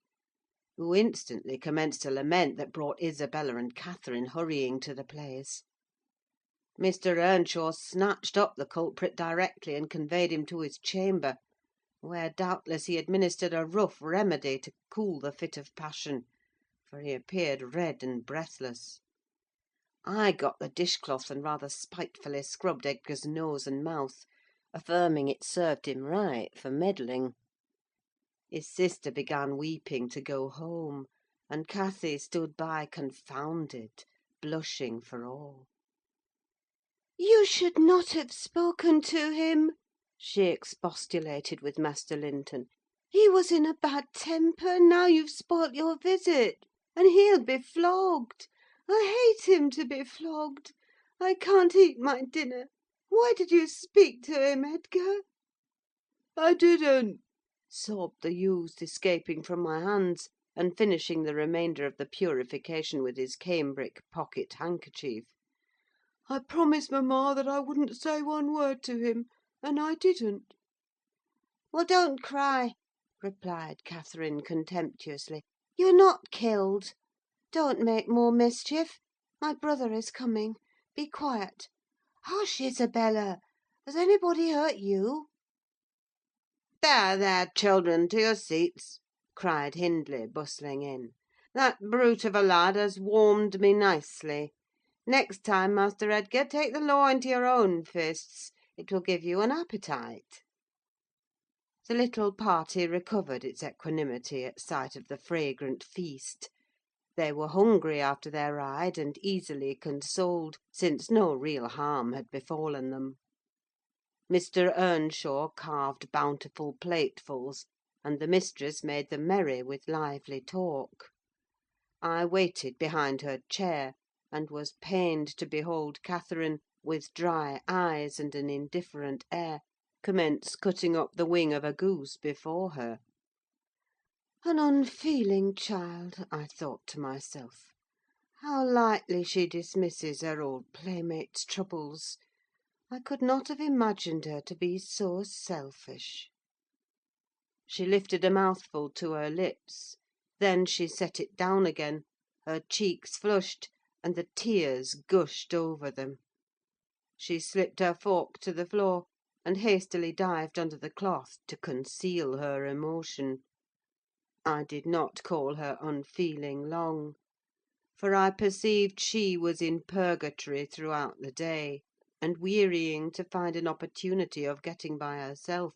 who instantly commenced a lament that brought Isabella and Catherine hurrying to the place. Mr. Earnshaw snatched up the culprit directly and conveyed him to his chamber, where doubtless he administered a rough remedy to cool the fit of passion, for he appeared red and breathless. I got the dishcloth and rather spitefully scrubbed Edgar's nose and mouth, affirming it served him right for meddling. His sister began weeping to go home, and Cathy stood by confounded, blushing for all. You should not have spoken to him, she expostulated with Master Linton. He was in a bad temper, now you've spoilt your visit, and he'll be flogged. I hate him to be flogged. I can't eat my dinner. Why did you speak to him, Edgar? I didn't, sobbed the youth, escaping from my hands, and finishing the remainder of the purification with his cambric pocket handkerchief. I promised mamma that I wouldn't say one word to him, and I didn't. Well, don't cry, replied Catherine contemptuously. You're not killed. Don't make more mischief. My brother is coming. Be quiet. Hush, Isabella! Has anybody hurt you? There, there, children, to your seats, cried Hindley, bustling in. That brute of a lad has warmed me nicely. Next time, Master Edgar, take the law into your own fists. It will give you an appetite. The little party recovered its equanimity at sight of the fragrant feast. They were hungry after their ride, and easily consoled, since no real harm had befallen them. Mr. Earnshaw carved bountiful platefuls, and the mistress made them merry with lively talk. I waited behind her chair, and was pained to behold Catherine, with dry eyes and an indifferent air, commence cutting up the wing of a goose before her. An unfeeling child, I thought to myself. How lightly she dismisses her old playmate's troubles! I could not have imagined her to be so selfish. She lifted a mouthful to her lips; then she set it down again, her cheeks flushed, and the tears gushed over them. She slipped her fork to the floor, and hastily dived under the cloth to conceal her emotion. I did not call her unfeeling long, for I perceived she was in purgatory throughout the day, and wearying to find an opportunity of getting by herself,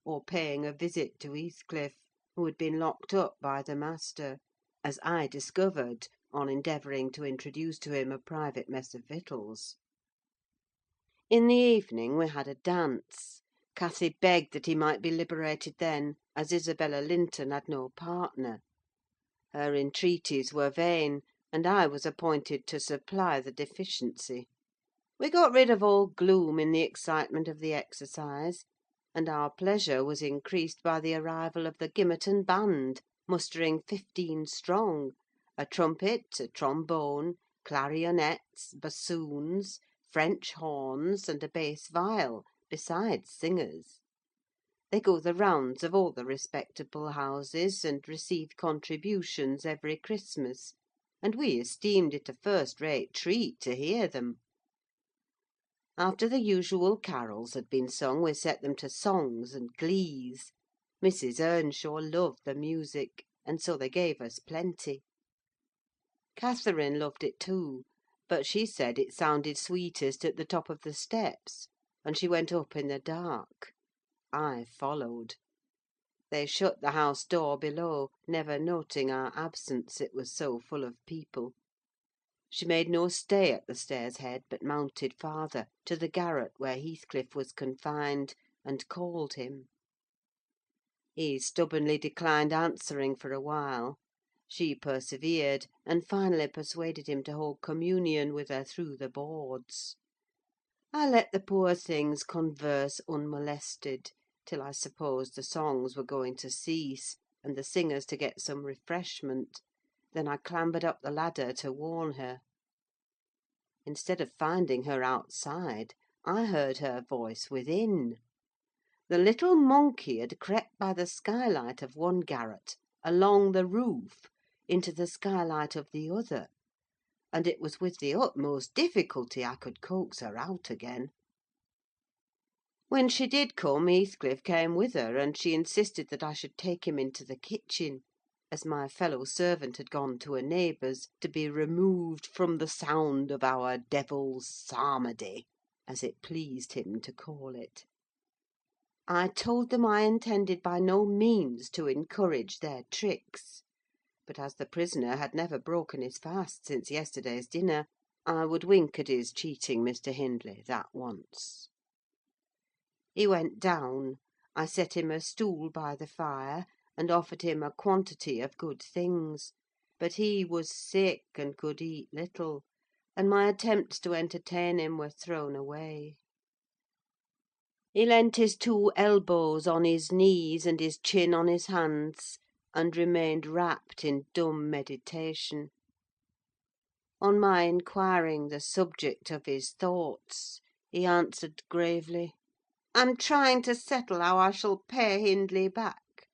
or paying a visit to Heathcliff, who had been locked up by the master, as I discovered on endeavouring to introduce to him a private mess of victuals. In the evening we had a dance. Cathy begged that he might be liberated then, as Isabella Linton had no partner. Her entreaties were vain, and I was appointed to supply the deficiency. We got rid of all gloom in the excitement of the exercise, and our pleasure was increased by the arrival of the Gimmerton band, mustering 15 strong: a trumpet, a trombone, clarionets, bassoons, French horns, and a bass viol, besides singers. They go the rounds of all the respectable houses, and receive contributions every Christmas, and we esteemed it a first-rate treat to hear them. After the usual carols had been sung, we set them to songs and glees. Mrs. Earnshaw loved the music, and so they gave us plenty. Catherine loved it too, but she said it sounded sweetest at the top of the steps, and she went up in the dark. I followed. They shut the house door below, never noting our absence, it was so full of people. She made no stay at the stairs' head, but mounted farther, to the garret where Heathcliff was confined, and called him. He stubbornly declined answering for a while. She persevered, and finally persuaded him to hold communion with her through the boards. I let the poor things converse unmolested, till I supposed the songs were going to cease, and the singers to get some refreshment. Then I clambered up the ladder to warn her. Instead of finding her outside, I heard her voice within. The little monkey had crept by the skylight of one garret, along the roof, into the skylight of the other, and it was with the utmost difficulty I could coax her out again. When she did come, Heathcliff came with her, and she insisted that I should take him into the kitchen, as my fellow servant had gone to a neighbour's, to be removed from the sound of our devil's psalmody, as it pleased him to call it. I told them I intended by no means to encourage their tricks; but as the prisoner had never broken his fast since yesterday's dinner, I would wink at his cheating Mr. Hindley that once. He went down. I set him a stool by the fire, and offered him a quantity of good things; but he was sick, and could eat little, and my attempts to entertain him were thrown away. He leant his 2 elbows on his knees, and his chin on his hands, and remained wrapped in dumb meditation. On my inquiring the subject of his thoughts, he answered gravely, "I'm trying to settle how I shall pay Hindley back.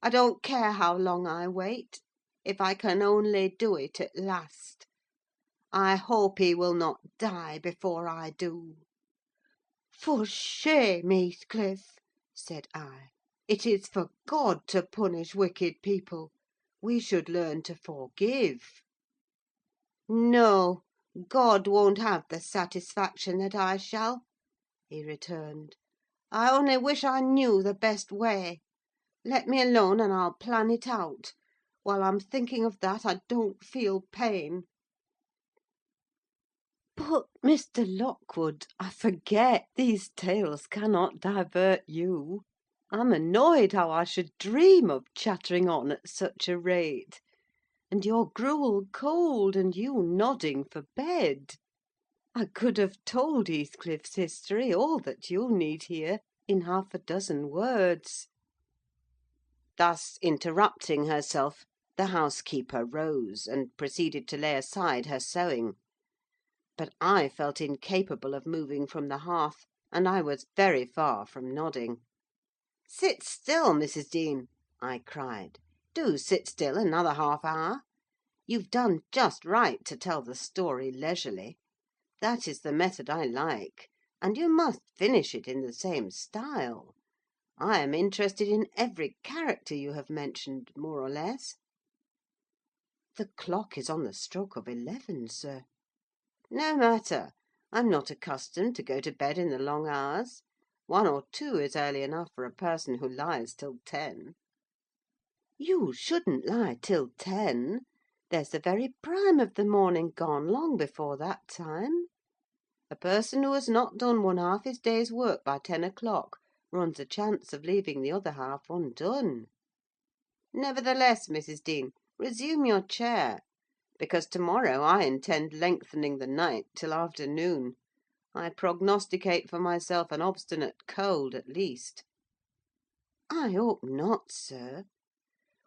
I don't care how long I wait, if I can only do it at last. I hope he will not die before I do." "For shame, Heathcliff!" said I. "It is for God to punish wicked people. We should learn to forgive." "No, God won't have the satisfaction that I shall," he returned. I only wish I knew the best way. Let me alone, and I'll plan it out. While I'm thinking of that, I don't feel pain." "But, Mr. Lockwood, I forget these tales cannot divert you. I'm annoyed how I should dream of chattering on at such a rate, and your gruel cold, and you nodding for bed. I could have told Heathcliff's history, all that you need hear, in half a dozen words." Thus interrupting herself, the housekeeper rose, and proceeded to lay aside her sewing. But I felt incapable of moving from the hearth, and I was very far from nodding. "Sit still, Mrs. Dean!" I cried. "Do sit still another half hour. You've done just right to tell the story leisurely. That is the method I like, and you must finish it in the same style. I am interested in every character you have mentioned, more or less." "The clock is on the stroke of 11, sir." "No matter. I'm not accustomed to go to bed in the long hours. 1 or 2 is early enough for a person who lies till 10. "You shouldn't lie till 10. There's the very prime of the morning gone long before that time. A person who has not done one half his day's work by 10 o'clock runs a chance of leaving the other half undone. Nevertheless, Mrs. Dean, resume your chair, because to-morrow I intend lengthening the night till afternoon. I prognosticate for myself an obstinate cold, at least." "I hope not, sir.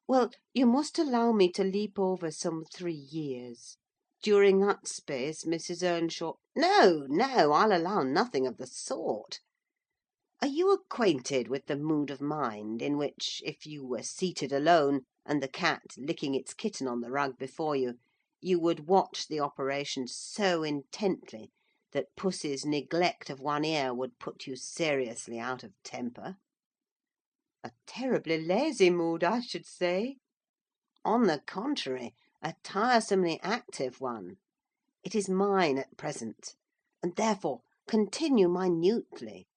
Well, you must allow me to leap over some 3 years. During that space, Mrs. Earnshaw—" "No, no, I'll allow nothing of the sort. Are you acquainted with the mood of mind in which, if you were seated alone, and the cat licking its kitten on the rug before you, you would watch the operation so intently that Pussy's neglect of one ear would put you seriously out of temper?" "A terribly lazy mood, I should say." "On the contrary, a tiresomely active one. It is mine at present, and therefore continue minutely.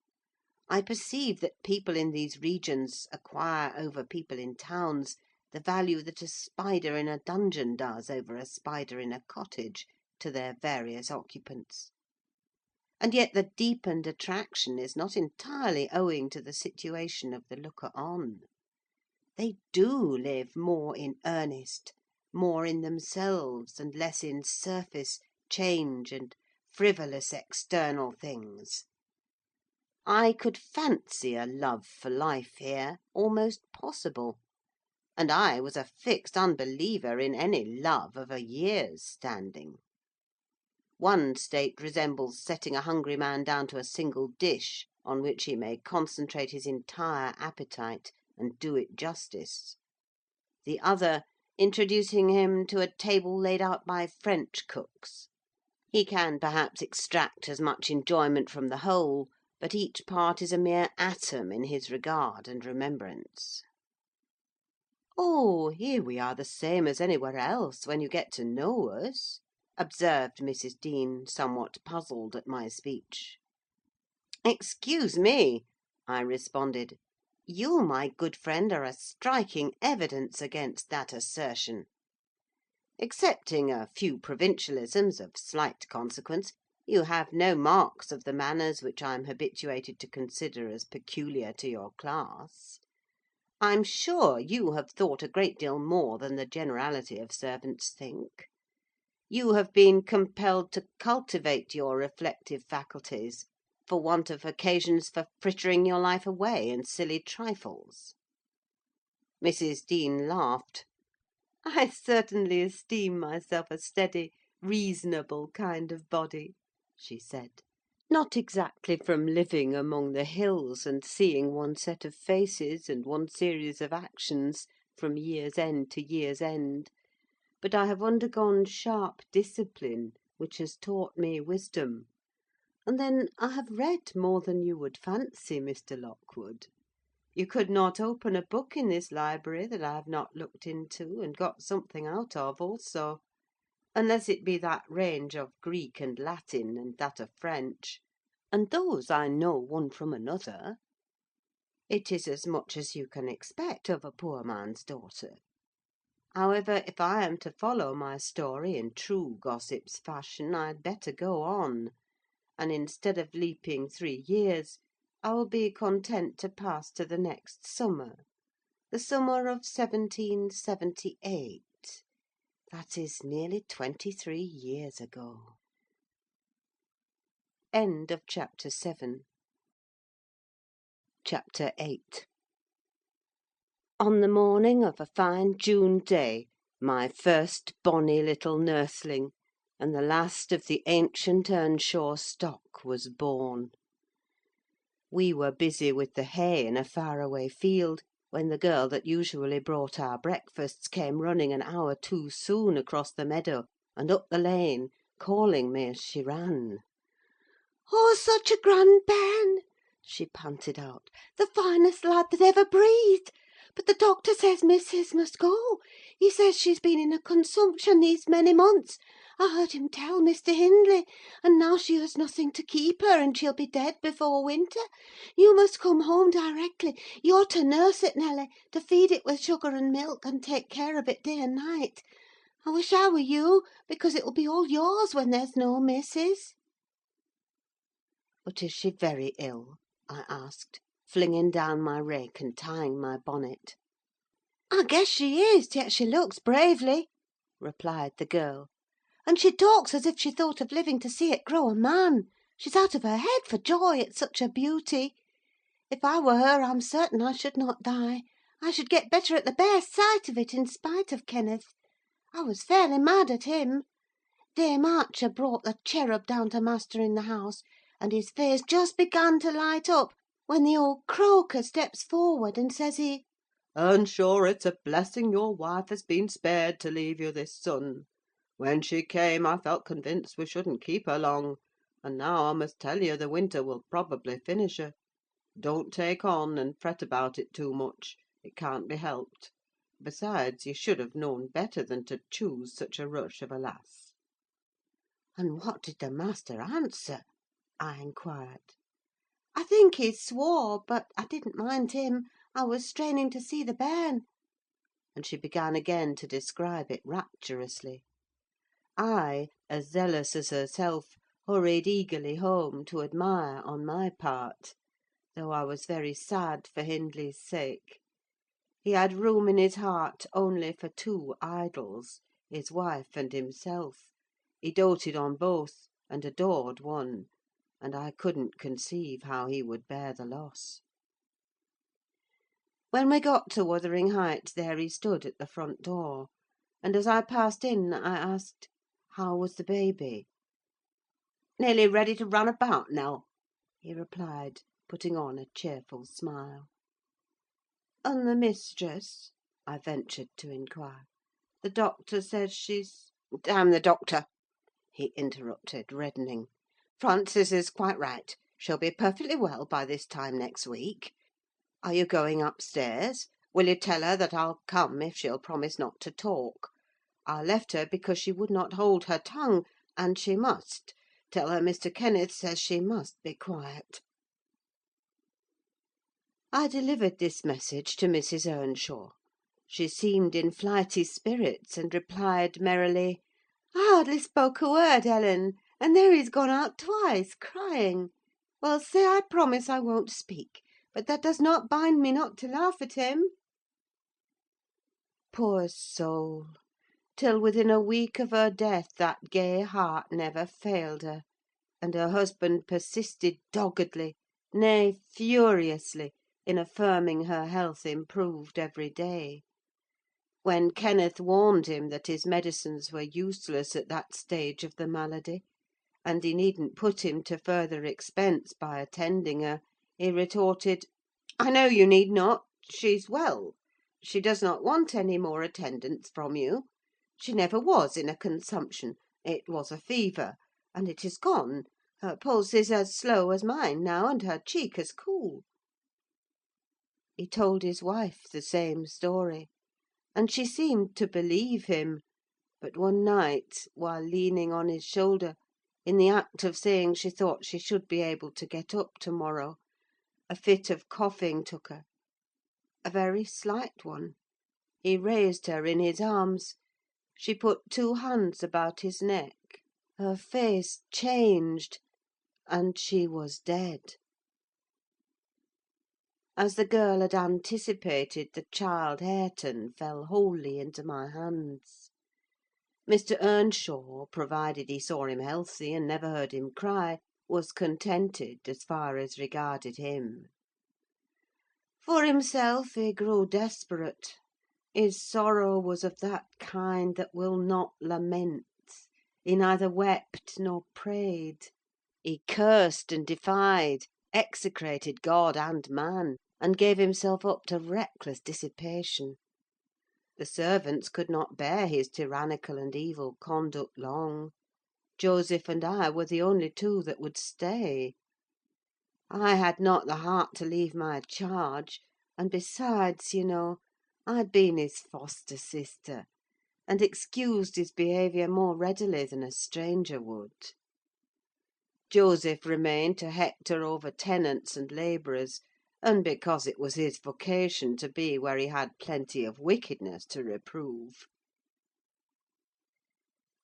I perceive that people in these regions acquire over people in towns the value that a spider in a dungeon does over a spider in a cottage, to their various occupants. And yet the deepened attraction is not entirely owing to the situation of the looker-on. They do live more in earnest, more in themselves, and less in surface, change, and frivolous external things. I could fancy a love for life here almost possible; and I was a fixed unbeliever in any love of a year's standing. One state resembles setting a hungry man down to a single dish, on which he may concentrate his entire appetite, and do it justice. The other, introducing him to a table laid out by French cooks. He can perhaps extract as much enjoyment from the whole, but each part is a mere atom in his regard and remembrance." "Oh, here we are the same as anywhere else, when you get to know us," observed Mrs. Dean, somewhat puzzled at my speech. "Excuse me," I responded. "You, my good friend, are a striking evidence against that assertion. Excepting a few provincialisms of slight consequence, you have no marks of the manners which I am habituated to consider as peculiar to your class. I'm sure you have thought a great deal more than the generality of servants think. You have been compelled to cultivate your reflective faculties, for want of occasions for frittering your life away in silly trifles." Mrs. Dean laughed. "I certainly esteem myself a steady, reasonable kind of body," she said. "Not exactly from living among the hills, and seeing one set of faces and one series of actions from year's end to year's end; but I have undergone sharp discipline, which has taught me wisdom. And then I have read more than you would fancy, Mr. Lockwood. You could not open a book in this library that I have not looked into, and got something out of also; unless it be that range of Greek and Latin, and that of French; and those I know one from another. It is as much as you can expect of a poor man's daughter. However, if I am to follow my story in true gossip's fashion, I'd better go on; and instead of leaping 3 years, I will be content to pass to the next summer, the summer of 1778. That is nearly 23 years ago. End of chapter 7. Chapter 8. On the morning of a fine June day, my first bonny little nursling, and the last of the ancient Earnshaw stock, was born. We were busy with the hay in a far-away field, when the girl that usually brought our breakfasts came running an hour too soon across the meadow and up the lane, calling me as she ran. "Oh, such a grand bairn!" she panted out. "The finest lad that ever breathed! But the doctor says missus must go. He says she's been in a consumption these many months. I heard him tell Mr. Hindley; and now she has nothing to keep her, and she'll be dead before winter. You must come home directly. You're to nurse it, Nelly, to feed it with sugar and milk, and take care of it day and night. I wish I were you, because it'll be all yours when there's no missus." "But is she very ill?" I asked, flinging down my rake and tying my bonnet. "I guess she is, yet she looks bravely," replied the girl; "and she talks as if she thought of living to see it grow a man. She's out of her head for joy at such a beauty. If I were her, I'm certain I should not die. I should get better at the bare sight of it, in spite of Kenneth. I was fairly mad at him. Dame Archer brought the cherub down to master in the house, and his face just began to light up, when the old croaker steps forward, and says he, 'Earnshaw, it's a blessing your wife has been spared to leave you this son. When she came, I felt convinced we shouldn't keep her long, and now I must tell you the winter will probably finish her. Don't take on, and fret about it too much: it can't be helped. Besides, you should have known better than to choose such a rush of a lass.' "And what did the master answer?" I inquired. "I think he swore, but I didn't mind him. I was straining to see the bairn." And she began again to describe it rapturously. I, as zealous as herself, hurried eagerly home to admire on my part, though I was very sad for Hindley's sake. He had room in his heart only for 2 idols, his wife and himself. He doted on both, and adored one, and I couldn't conceive how he would bear the loss. When we got to Wuthering Heights, there he stood at the front door; and as I passed in, I asked, how was the baby? "Nearly ready to run about, Nell," he replied, putting on a cheerful smile. "And the mistress?" I ventured to inquire. "The doctor says she's—" "Damn the doctor!" he interrupted, reddening. "Frances is quite right. She'll be perfectly well by this time next week. Are you going upstairs? Will you tell her that I'll come if she'll promise not to talk? I left her because she would not hold her tongue, and she must. Tell her Mr. Kenneth says she must be quiet." I delivered this message to Mrs. Earnshaw. She seemed in flighty spirits, and replied merrily, "I hardly spoke a word, Ellen, and there he's gone out twice, crying. Well, say I promise I won't speak, but that does not bind me not to laugh at him." Poor soul! Till within a week of her death that gay heart never failed her, and her husband persisted doggedly, nay, furiously, in affirming her health improved every day. When Kenneth warned him that his medicines were useless at that stage of the malady, and he needn't put him to further expense by attending her, he retorted, "I know you need not: she's well. She does not want any more attendance from you. She never was in a consumption: it was a fever, and it is gone. Her pulse is as slow as mine now, and her cheek as cool." He told his wife the same story, and she seemed to believe him; but one night, while leaning on his shoulder, in the act of saying she thought she should be able to get up to morrow, A fit of coughing took her, a very slight one. He raised her in his arms. She put two hands about his neck. Her face changed, and she was dead. As the girl had anticipated, the child Hareton fell wholly into my hands. Mr. Earnshaw, provided he saw him healthy and never heard him cry, was contented as far as regarded him. For himself, he grew desperate. His sorrow was of that kind that will not lament. He neither wept nor prayed. He cursed and defied, execrated God and man, and gave himself up to reckless dissipation. The servants could not bear his tyrannical and evil conduct long. Joseph and I were the only two that would stay. I had not the heart to leave my charge, and besides, I'd been his foster sister, and excused his behaviour more readily than a stranger would. Joseph remained to hector over tenants and labourers, and because it was his vocation to be where he had plenty of wickedness to reprove.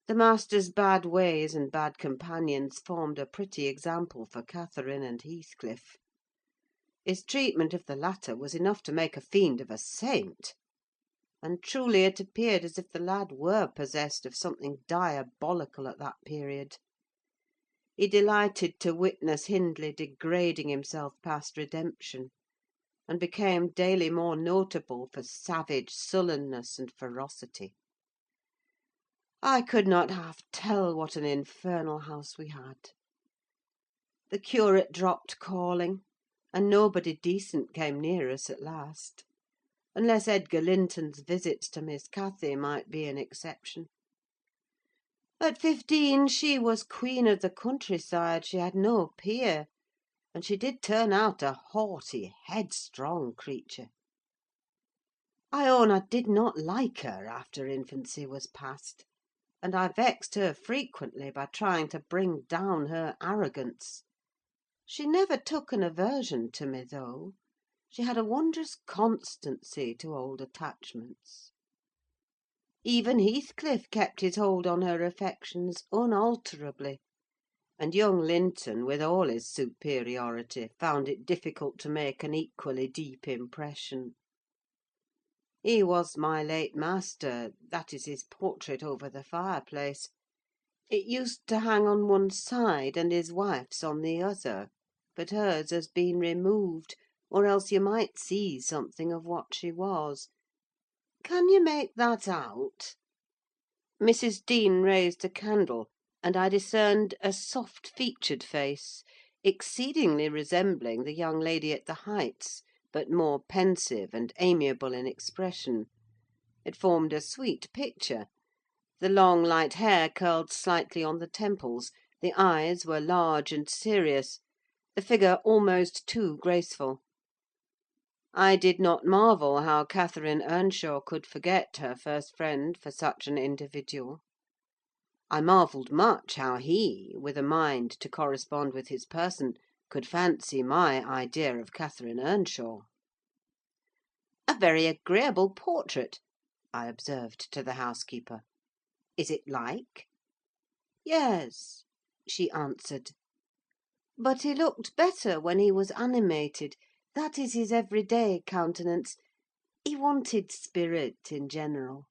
The master's bad ways and bad companions formed a pretty example for Catherine and Heathcliff. His treatment of the latter was enough to make a fiend of a saint; and truly it appeared as if the lad were possessed of something diabolical at that period. He delighted to witness Hindley degrading himself past redemption, and became daily more notable for savage sullenness and ferocity. I could not half tell what an infernal house we had. The curate dropped calling, and nobody decent came near us at last, unless Edgar Linton's visits to Miss Cathy might be an exception. At 15, she was queen of the countryside: she had no peer, and she did turn out a haughty, headstrong creature. I own I did not like her after infancy was past, and I vexed her frequently by trying to bring down her arrogance. She never took an aversion to me, though: she had a wondrous constancy to old attachments. Even Heathcliff kept his hold on her affections unalterably; and young Linton, with all his superiority, found it difficult to make an equally deep impression. He was my late master: that is his portrait over the fireplace. It used to hang on one side, and his wife's on the other; but hers has been removed, or else you might see something of what she was. Can you make that out?" Mrs. Dean raised a candle, and I discerned a soft-featured face, exceedingly resembling the young lady at the Heights, but more pensive and amiable in expression. It formed a sweet picture. The long light hair curled slightly on the temples, the eyes were large and serious, the figure almost too graceful. I did not marvel how Catherine Earnshaw could forget her first friend for such an individual. I marvelled much how he, with a mind to correspond with his person, could fancy my idea of Catherine Earnshaw. "A very agreeable portrait," I observed to the housekeeper. "Is it like?" "Yes," she answered. "But he looked better when he was animated: that is his everyday countenance. He wanted spirit in general."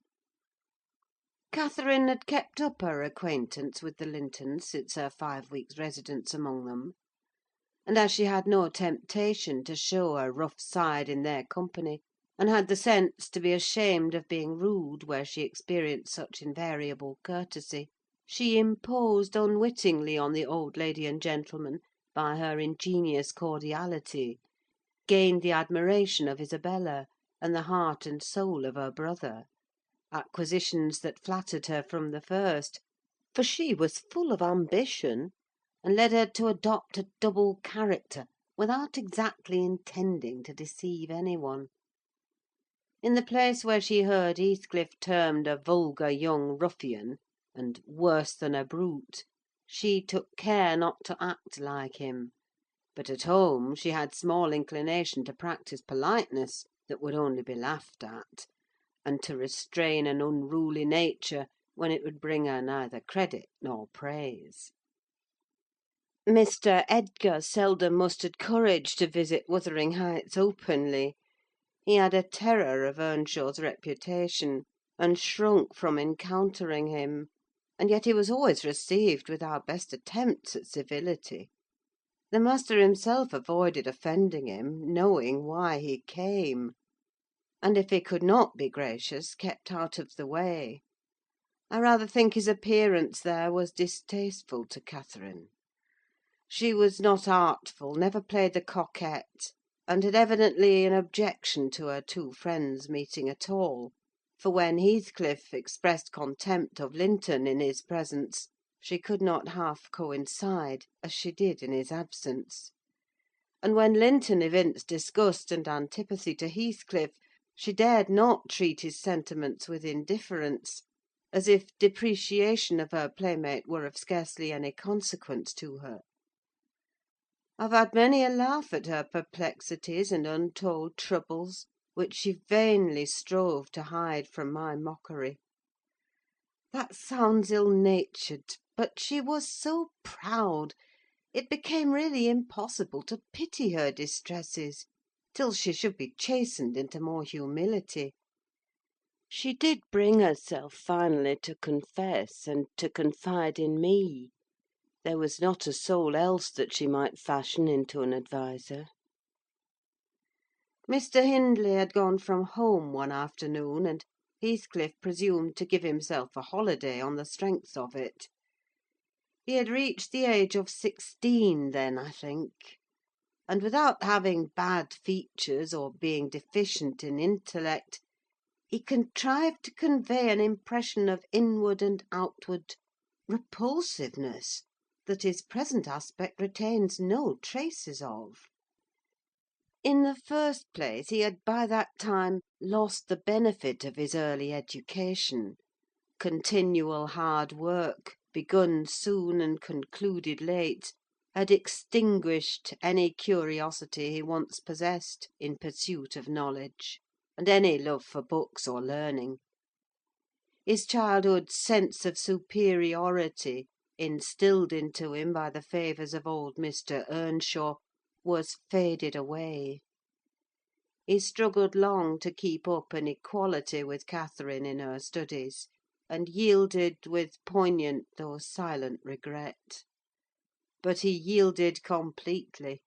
Catherine had kept up her acquaintance with the Lintons since her 5 weeks' residence among them; and as she had no temptation to show her rough side in their company, and had the sense to be ashamed of being rude where she experienced such invariable courtesy, she imposed unwittingly on the old lady and gentleman by her ingenious cordiality, gained the admiration of Isabella, and the heart and soul of her brother: acquisitions that flattered her from the first, for she was full of ambition, and led her to adopt a double character, without exactly intending to deceive any one. In the place where she heard Heathcliff termed a vulgar young ruffian, and worse than a brute, she took care not to act like him, but at home she had small inclination to practise politeness that would only be laughed at, and to restrain an unruly nature when it would bring her neither credit nor praise. Mr. Edgar seldom mustered courage to visit Wuthering Heights openly. He had a terror of Earnshaw's reputation, and shrunk from encountering him; and yet he was always received with our best attempts at civility. The master himself avoided offending him, knowing why he came; and if he could not be gracious, kept out of the way. I rather think his appearance there was distasteful to Catherine. She was not artful, never played the coquette, and had evidently an objection to her two friends meeting at all; for when Heathcliff expressed contempt of Linton in his presence, she could not half coincide, as she did in his absence; and when Linton evinced disgust and antipathy to Heathcliff, she dared not treat his sentiments with indifference, as if depreciation of her playmate were of scarcely any consequence to her. I've had many a laugh at her perplexities and untold troubles, which she vainly strove to hide from my mockery. That sounds ill-natured, but she was so proud, it became really impossible to pity her distresses, till she should be chastened into more humility. She did bring herself finally to confess, and to confide in me. There was not a soul else that she might fashion into an adviser. Mr. Hindley had gone from home one afternoon, and Heathcliff presumed to give himself a holiday on the strength of it. He had reached the age of 16 then, I think; and without having bad features, or being deficient in intellect, he contrived to convey an impression of inward and outward repulsiveness that his present aspect retains no traces of. In the first place, he had by that time lost the benefit of his early education: continual hard work, begun soon and concluded late, had extinguished any curiosity he once possessed in pursuit of knowledge, and any love for books or learning. His childhood's sense of superiority, instilled into him by the favours of old Mr. Earnshaw, was faded away. He struggled long to keep up an equality with Catherine in her studies, and yielded with poignant though silent regret. But he yielded completely,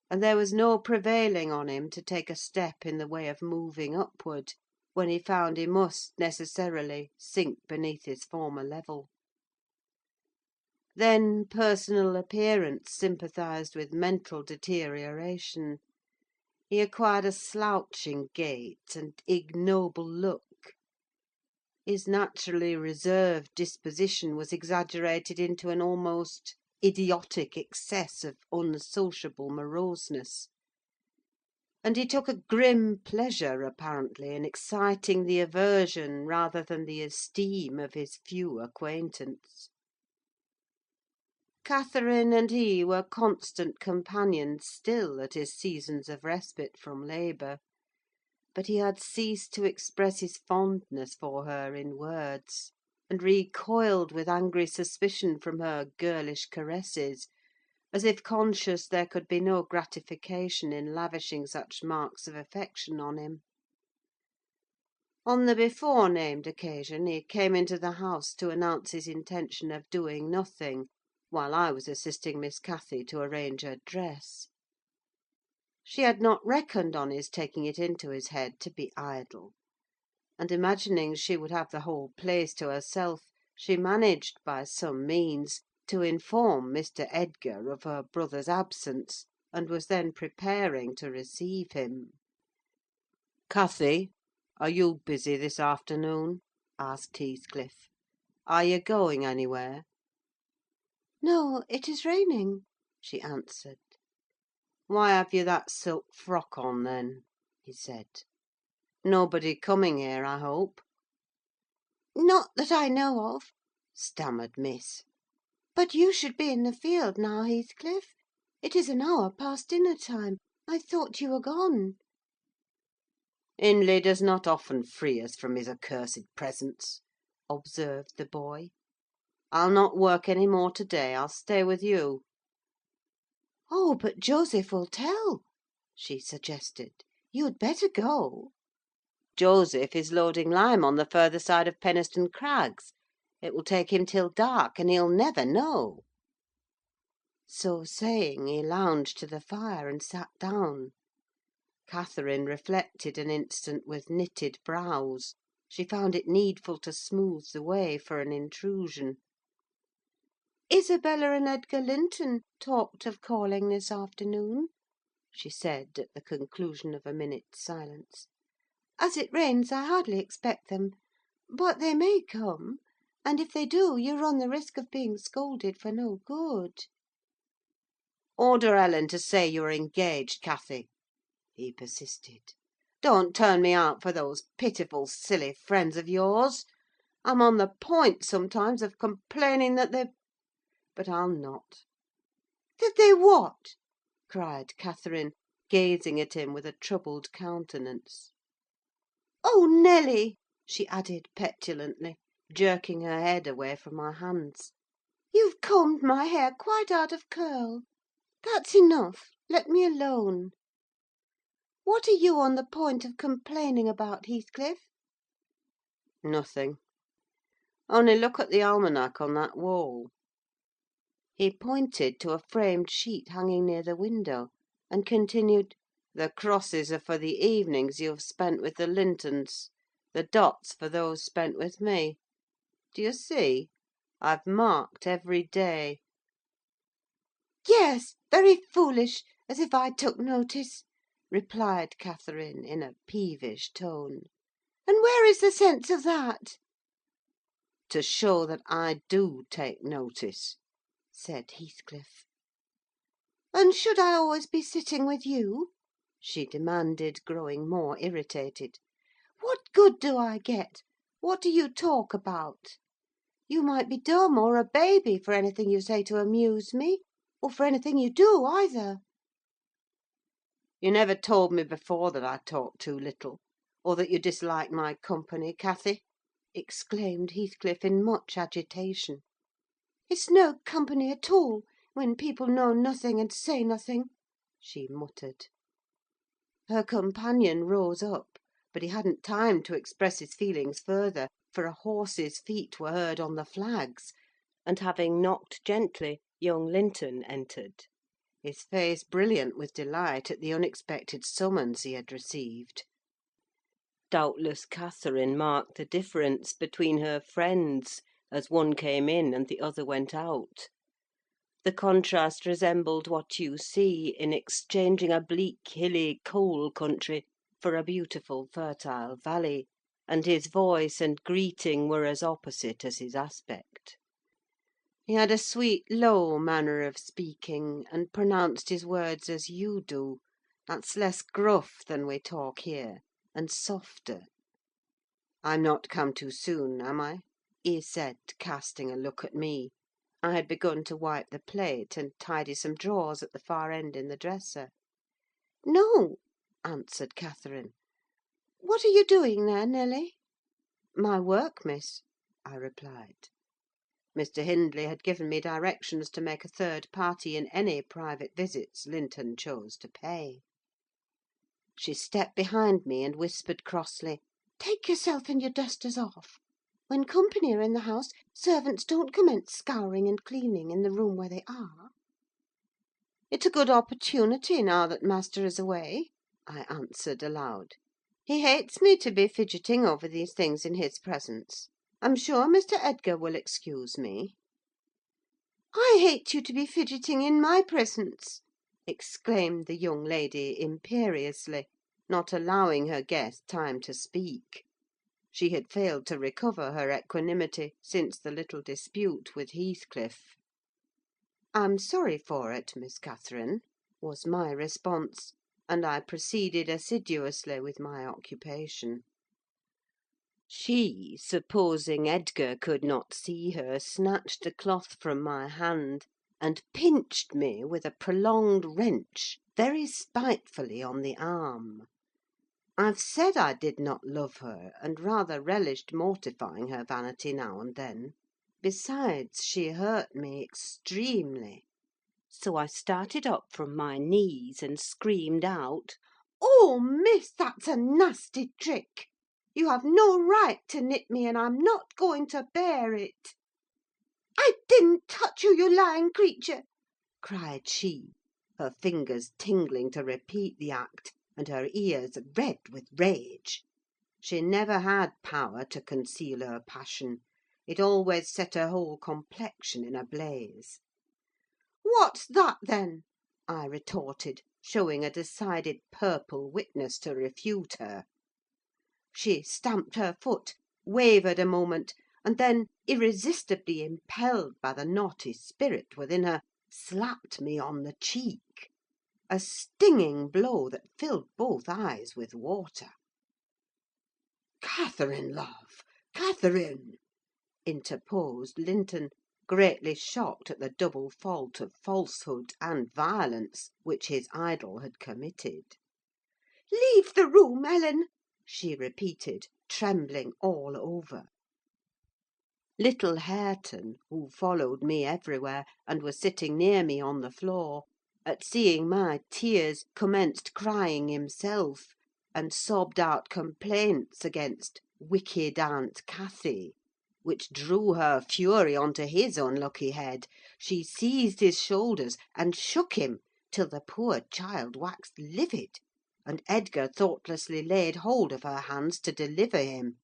and there was no prevailing on him to take a step in the way of moving upward, when he found he must necessarily sink beneath his former level. Then personal appearance sympathised with mental deterioration. He acquired a slouching gait and ignoble look. His naturally reserved disposition was exaggerated into an almost idiotic excess of unsociable moroseness; and he took a grim pleasure, apparently, in exciting the aversion rather than the esteem of his few acquaintance. Catherine and he were constant companions still at his seasons of respite from labour; but he had ceased to express his fondness for her in words, and recoiled with angry suspicion from her girlish caresses, as if conscious there could be no gratification in lavishing such marks of affection on him. On the before named occasion he came into the house to announce his intention of doing nothing, while I was assisting Miss Cathy to arrange her dress. She had not reckoned on his taking it into his head to be idle; and imagining she would have the whole place to herself, she managed, by some means, to inform Mr. Edgar of her brother's absence, and was then preparing to receive him. "Cathy, are you busy this afternoon?" asked Heathcliff. "Are you going anywhere?" "No, it is raining," she answered. "Why have you that silk frock on, then?" he said. "Nobody coming here, I hope?" "Not that I know of," stammered Miss. "but you should be in the field now, Heathcliff. It is an hour past dinner time. I thought you were gone." "Hindley does not often free us from his accursed presence," observed the boy. "I'll not work any more to day. I'll stay with you." "Oh, but Joseph will tell," she suggested. "You'd better go." "Joseph is loading lime on the further side of Penistone Crags. It will take him till dark, and he'll never know." So saying, he lounged to the fire and sat down. Catherine reflected an instant with knitted brows. She found it needful to smooth the way for an intrusion. "Isabella and Edgar Linton talked of calling this afternoon," she said, at the conclusion of a minute's silence. "As it rains, I hardly expect them; but they may come, and if they do, you run the risk of being scolded for no good." "Order Ellen to say you are engaged, Cathy," he persisted. "Don't turn me out for those pitiful, silly friends of yours. I'm on the point, sometimes, of complaining that they... but I'll not." "That they what?" cried Catherine, gazing at him with a troubled countenance. "Oh, Nelly!" she added petulantly, jerking her head away from my hands, "you've combed my hair quite out of curl. That's enough: let me alone. What are you on the point of complaining about, Heathcliff?" "Nothing. Only look at the almanac on that wall." He pointed to a framed sheet hanging near the window, and continued, "The crosses are for the evenings you have spent with the Lintons; the dots for those spent with me. Do you see? I've marked every day." "Yes, very foolish: as if I took notice!" replied Catherine, in a peevish tone. "And where is the sense of that?" "To show that I do take notice," said Heathcliff. "And should I always be sitting with you?" she demanded, growing more irritated. "What good do I get? What do you talk about? You might be dumb, or a baby, for anything you say to amuse me, or for anything you do, either." "You never told me before that I talk too little, or that you dislike my company, Cathy," exclaimed Heathcliff, in much agitation. "It's no company at all, when people know nothing and say nothing," she muttered. Her companion rose up, but he hadn't time to express his feelings further, for a horse's feet were heard on the flags, and having knocked gently, young Linton entered, his face brilliant with delight at the unexpected summons he had received. Doubtless Catherine marked the difference between her friends, as one came in and the other went out. The contrast resembled what you see in exchanging a bleak, hilly, coal country for a beautiful, fertile valley; and his voice and greeting were as opposite as his aspect. He had a sweet, low manner of speaking, and pronounced his words as you do: that's less gruff than we talk here, and softer. "I'm not come too soon, am I?" he said, casting a look at me. I had begun to wipe the plate, and tidy some drawers at the far end in the dresser. "No," answered Catherine. "What are you doing there, Nelly?" "My work, miss," I replied. Mr. Hindley had given me directions to make a third party in any private visits Linton chose to pay. She stepped behind me, and whispered crossly, "Take yourself and your dusters off. When company are in the house, servants don't commence scouring and cleaning in the room where they are." "It's a good opportunity, now that master is away," I answered aloud. "He hates me to be fidgeting over these things in his presence. I'm sure Mr. Edgar will excuse me." "I hate you to be fidgeting in my presence!" exclaimed the young lady imperiously, not allowing her guest time to speak. She had failed to recover her equanimity since the little dispute with Heathcliff. "I'm sorry for it, Miss Catherine," was my response, and I proceeded assiduously with my occupation. She, supposing Edgar could not see her, snatched the cloth from my hand, and pinched me with a prolonged wrench very spitefully on the arm. I've said I did not love her, and rather relished mortifying her vanity now and then. Besides, she hurt me extremely. So I started up from my knees and screamed out, "Oh, miss, that's a nasty trick! You have no right to nip me, and I'm not going to bear it." "I didn't touch you, you lying creature!" cried she, her fingers tingling to repeat the act, and her ears red with rage. She never had power to conceal her passion: it always set her whole complexion in a blaze. "What's that, then?" I retorted, showing a decided purple witness to refute her. She stamped her foot, wavered a moment, and then, irresistibly impelled by the naughty spirit within her, slapped me on the cheek: a stinging blow that filled both eyes with water. "Catherine, love, Catherine!" interposed Linton, greatly shocked at the double fault of falsehood and violence which his idol had committed. "Leave the room, Ellen!" she repeated, trembling all over. Little Hareton, who followed me everywhere, and was sitting near me on the floor, at seeing my tears, commenced crying himself, and sobbed out complaints against wicked Aunt Cathy, which drew her fury on to his unlucky head. She seized his shoulders and shook him till the poor child waxed livid, and Edgar thoughtlessly laid hold of her hands to deliver him.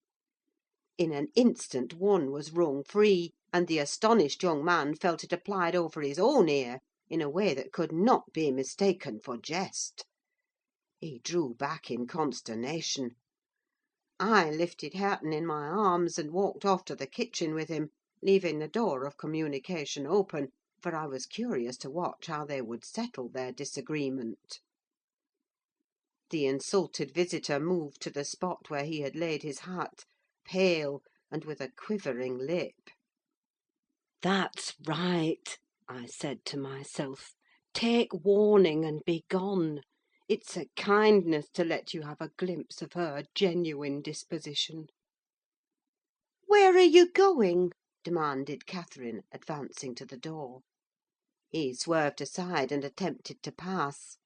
In an instant one was wrung free, and the astonished young man felt it applied over his own ear in a way that could not be mistaken for jest. He drew back in consternation. I lifted Hareton in my arms, and walked off to the kitchen with him, leaving the door of communication open, for I was curious to watch how they would settle their disagreement. The insulted visitor moved to the spot where he had laid his hat, pale, and with a quivering lip. "That's right," I said to myself. "Take warning and begone. It's a kindness to let you have a glimpse of her genuine disposition." "Where are you going?" demanded Catherine, advancing to the door. He swerved aside and attempted to pass.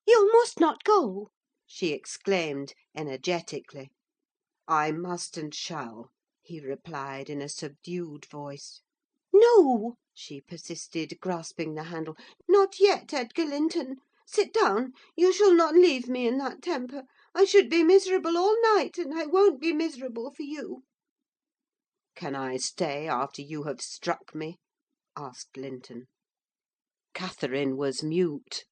"You must not go!" she exclaimed, energetically. "I must and shall," he replied, in a subdued voice. "No!" she persisted, grasping the handle. "Not yet, Edgar Linton. Sit down. You shall not leave me in that temper. I should be miserable all night, and I won't be miserable for you." "Can I stay after you have struck me?" asked Linton. Catherine was mute.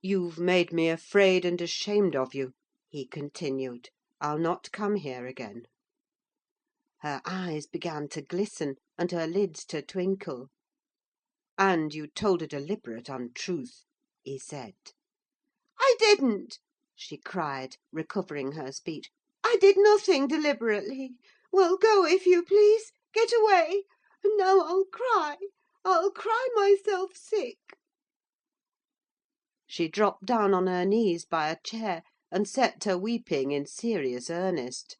"You've made me afraid and ashamed of you," he continued. "I'll not come here again." Her eyes began to glisten, and her lids to twinkle. "And you told a deliberate untruth," he said. "I didn't!" she cried, recovering her speech. "I did nothing deliberately. Well, go, if you please. Get away. And now I'll cry. I'll cry myself sick." She dropped down on her knees by a chair, and set to weeping in serious earnest.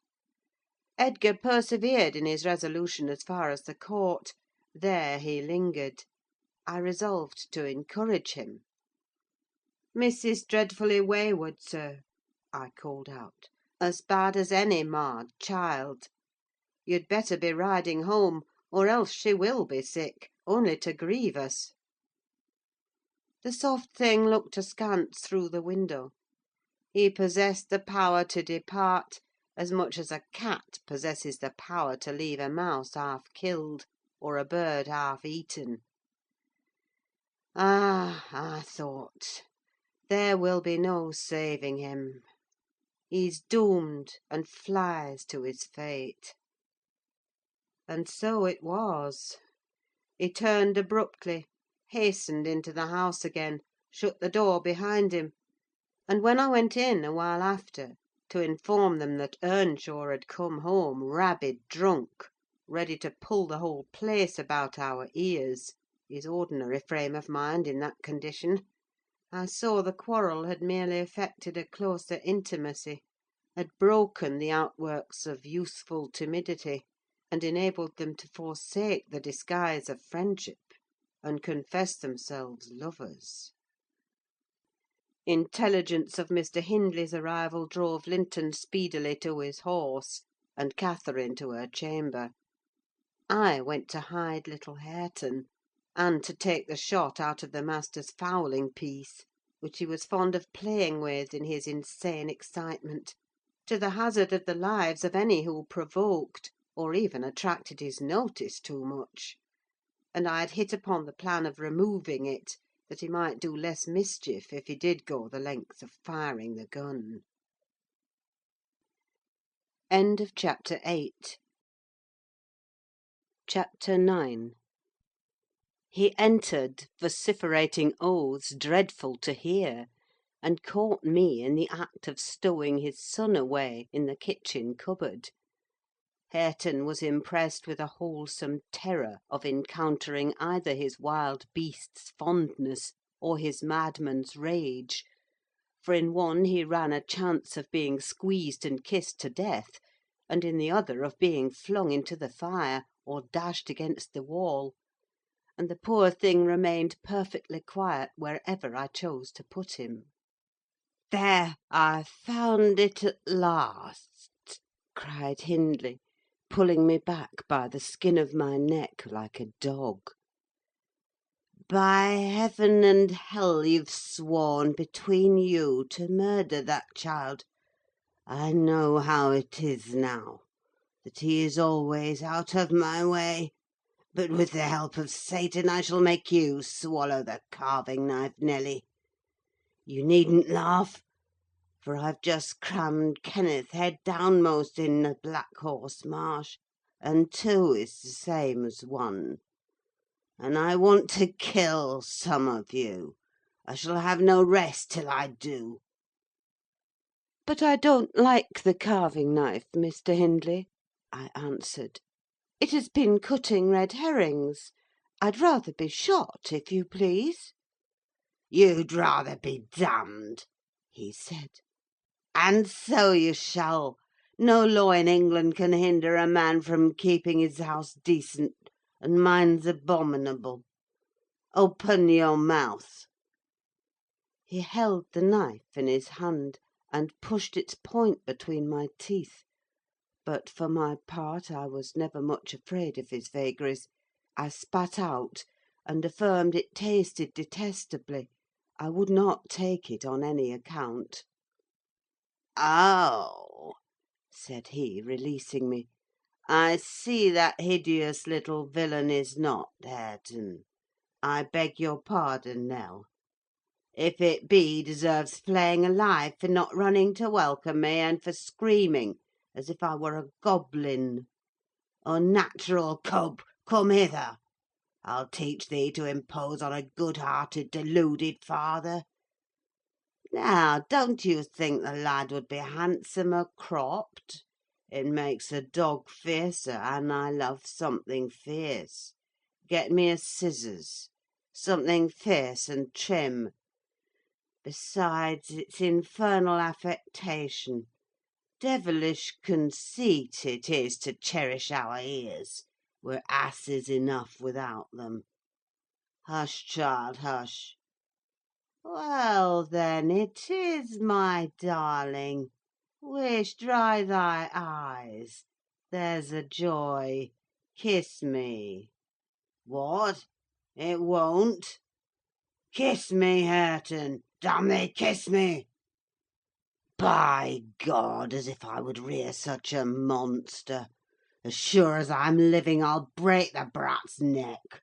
Edgar persevered in his resolution as far as the court: there he lingered. I resolved to encourage him. "Miss is dreadfully wayward, sir," I called out; "as bad as any marred child. You'd better be riding home, or else she will be sick, only to grieve us." The soft thing looked askance through the window. He possessed the power to depart, as much as a cat possesses the power to leave a mouse half killed, or a bird half eaten. "Ah," I thought, "there will be no saving him. He's doomed, and flies to his fate." And so it was. He turned abruptly, hastened into the house again, shut the door behind him; and when I went in, a while after, to inform them that Earnshaw had come home rabid drunk, ready to pull the whole place about our ears, his ordinary frame of mind in that condition, I saw the quarrel had merely effected a closer intimacy, had broken the outworks of youthful timidity, and enabled them to forsake the disguise of friendship, and confess themselves lovers. Intelligence of Mr. Hindley's arrival drove Linton speedily to his horse, and Catherine to her chamber. I went to hide little Hareton, and to take the shot out of the master's fowling piece, which he was fond of playing with in his insane excitement, to the hazard of the lives of any who provoked, or even attracted his notice too much; and I had hit upon the plan of removing it, that he might do less mischief if he did go the length of firing the gun. Chapter 9. He entered, vociferating oaths dreadful to hear, and caught me in the act of stowing his son away in the kitchen cupboard. Hareton was impressed with a wholesome terror of encountering either his wild beast's fondness or his madman's rage; for in one he ran a chance of being squeezed and kissed to death, and in the other of being flung into the fire, or dashed against the wall; and the poor thing remained perfectly quiet wherever I chose to put him. "There, I've found it at last!" cried Hindley, pulling me back by the skin of my neck like a dog. "By heaven and hell, you've sworn between you to murder that child! I know how it is now, that he is always out of my way; but with the help of Satan I shall make you swallow the carving knife, Nelly. You needn't laugh, for I've just crammed Kenneth head downmost in the Black Horse Marsh, and 2 is the same as 1. And I want to kill some of you. I shall have no rest till I do." "But I don't like the carving knife, Mr. Hindley," I answered. "It has been cutting red herrings. I'd rather be shot, if you please." "You'd rather be damned," he said. "And so you shall. No law in England can hinder a man from keeping his house decent, and mine's abominable. Open your mouth." He held the knife in his hand, and pushed its point between my teeth; but, for my part, I was never much afraid of his vagaries. I spat out, and affirmed it tasted detestably. I would not take it on any account. "Oh!" said he, releasing me. "I see that hideous little villain is not Hareton. I beg your pardon, Nell. If it be, he deserves flaying alive for not running to welcome me, and for screaming as if I were a goblin. Unnatural cub, come hither! I'll teach thee to impose on a good-hearted, deluded father. Now, don't you think the lad would be handsomer cropped? It makes a dog fiercer, and I love something fierce. Get me a scissors. Something fierce and trim. Besides, it's infernal affectation. Devilish conceit it is to cherish our ears. We're asses enough without them. Hush, child, hush. Well, then, it is, my darling. Wish, dry thy eyes. There's a joy. Kiss me. What? It won't? Kiss me, Hareton. Damn thee, kiss me! By God, as if I would rear such a monster! As sure as I'm living, I'll break the brat's neck."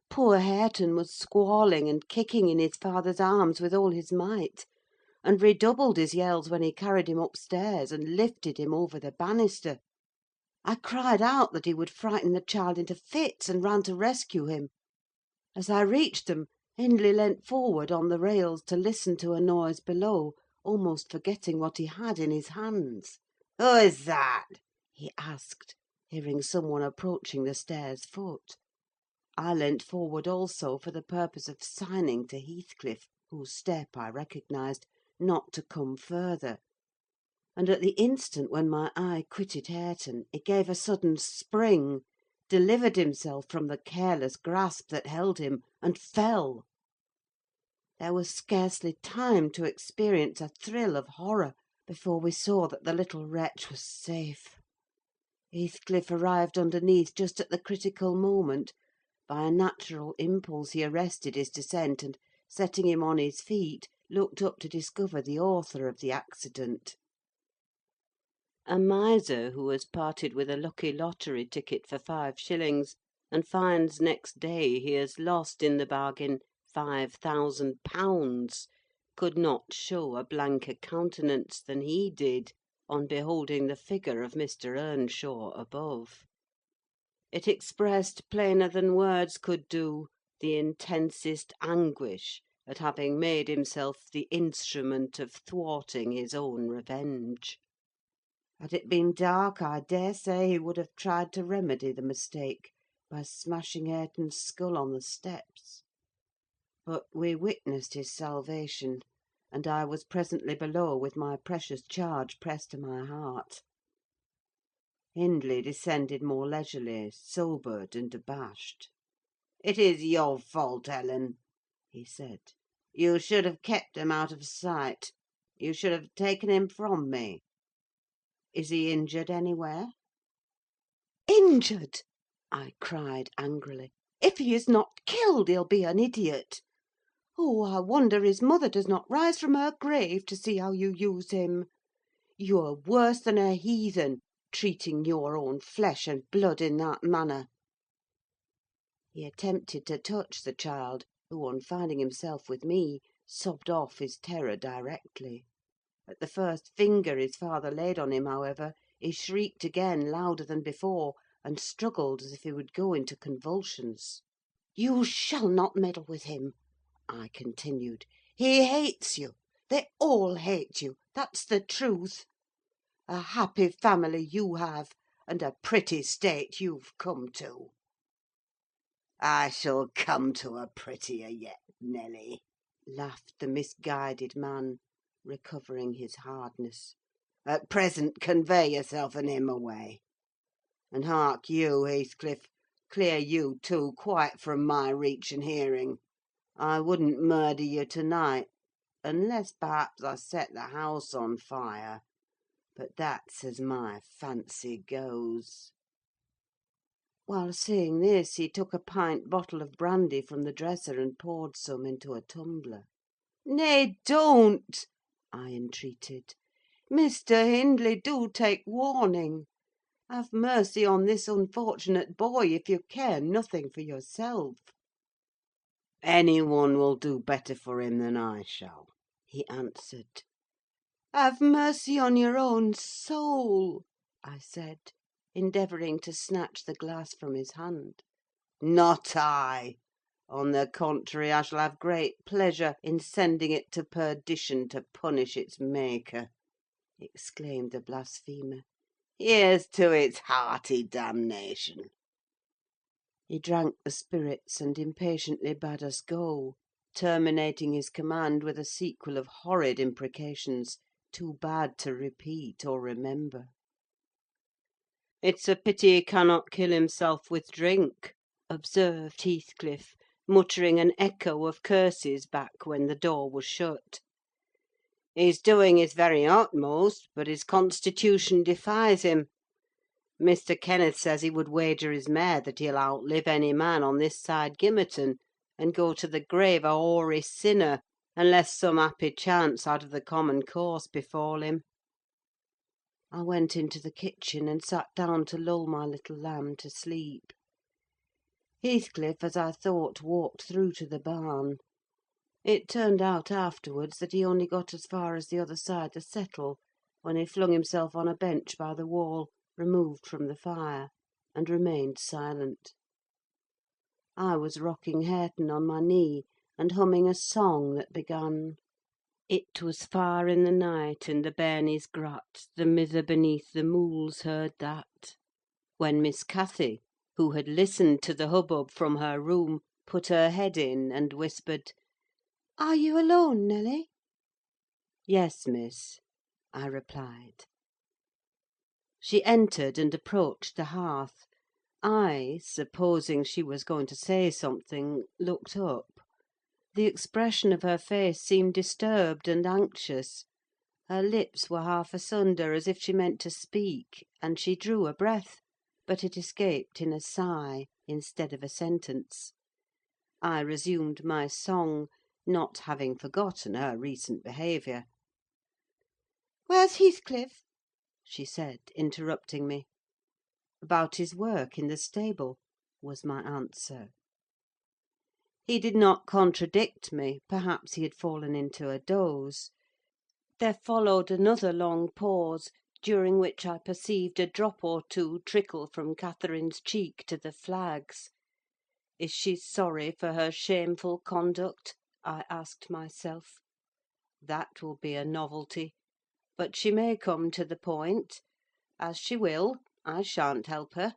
Poor Hareton was squalling and kicking in his father's arms with all his might, and redoubled his yells when he carried him upstairs and lifted him over the banister. I cried out that he would frighten the child into fits, and ran to rescue him. As I reached them, Hindley leant forward on the rails to listen to a noise below, almost forgetting what he had in his hands. "Who is that?" he asked, hearing some one approaching the stairs' foot. I leant forward also for the purpose of signing to Heathcliff, whose step I recognised, not to come further; and at the instant when my eye quitted Hareton, he gave a sudden spring, delivered himself from the careless grasp that held him, and fell. There was scarcely time to experience a thrill of horror before we saw that the little wretch was safe. Heathcliff arrived underneath just at the critical moment. By a natural impulse he arrested his descent, and, setting him on his feet, looked up to discover the author of the accident. A miser who has parted with a lucky lottery ticket for 5 shillings, and finds next day he has lost in the bargain £5,000, could not show a blanker countenance than he did on beholding the figure of Mr. Earnshaw above. It expressed, plainer than words could do, the intensest anguish at having made himself the instrument of thwarting his own revenge. Had it been dark, I daresay he would have tried to remedy the mistake by smashing Hareton's skull on the steps. But we witnessed his salvation, and I was presently below with my precious charge pressed to my heart. Hindley descended more leisurely, sobered and abashed. "It is your fault, Ellen," he said. "You should have kept him out of sight. You should have taken him from me. Is he injured anywhere?" "Injured!" I cried angrily. "If he is not killed, he'll be an idiot. Oh, I wonder his mother does not rise from her grave to see how you use him. You're worse than a heathen, treating your own flesh and blood in that manner." He attempted to touch the child, who, on finding himself with me, sobbed off his terror directly. At the first finger his father laid on him, however, he shrieked again, louder than before, and struggled as if he would go into convulsions. "You shall not meddle with him," I continued. "He hates you: they all hate you, that's the truth. A happy family you have, and a pretty state you've come to." "I shall come to a prettier yet, Nelly," laughed the misguided man, recovering his hardness. "At present, convey yourself and him away. And hark you, Heathcliff, clear you too, quite from my reach and hearing. I wouldn't murder you to-night, unless perhaps I set the house on fire; but that's as my fancy goes." While saying this, he took a pint bottle of brandy from the dresser and poured some into a tumbler. "Nay, don't!" I entreated. "Mr. Hindley, do take warning. Have mercy on this unfortunate boy, if you care nothing for yourself." "Any one will do better for him than I shall," he answered. "Have mercy on your own soul," I said, endeavouring to snatch the glass from his hand. "Not I! On the contrary, I shall have great pleasure in sending it to perdition to punish its maker," exclaimed the blasphemer. "Here's to its hearty damnation!" He drank the spirits, and impatiently bade us go, terminating his command with a sequel of horrid imprecations, too bad to repeat or remember. "It's a pity he cannot kill himself with drink," observed Heathcliff, muttering an echo of curses back when the door was shut. "He's doing his very utmost, but his constitution defies him. Mr. Kenneth says he would wager his mare that he'll outlive any man on this side Gimmerton, and go to the grave a hoary sinner, unless some happy chance out of the common course befall him." I went into the kitchen, and sat down to lull my little lamb to sleep. Heathcliff, as I thought, walked through to the barn. It turned out afterwards that he only got as far as the other side the settle, when he flung himself on a bench by the wall, removed from the fire, and remained silent. I was rocking Hareton on my knee, and humming a song that began: "It was far in the night, in the bairnies' grot, the mither beneath the mools heard that," when Miss Cathy, who had listened to the hubbub from her room, put her head in, and whispered, "Are you alone, Nelly?" "Yes, miss," I replied. She entered and approached the hearth. I, supposing she was going to say something, looked up. The expression of her face seemed disturbed and anxious. Her lips were half asunder, as if she meant to speak, and she drew a breath, but it escaped in a sigh instead of a sentence. I resumed my song, not having forgotten her recent behaviour. "Where's Heathcliff?" She said, interrupting me. "About his work in the stable," was my answer. He did not contradict me: perhaps he had fallen into a doze. There followed another long pause, during which I perceived a drop or two trickle from Catherine's cheek to the flags. Is she sorry for her shameful conduct? I asked myself. That will be a novelty. But she may come to the point. As she will, I shan't help her.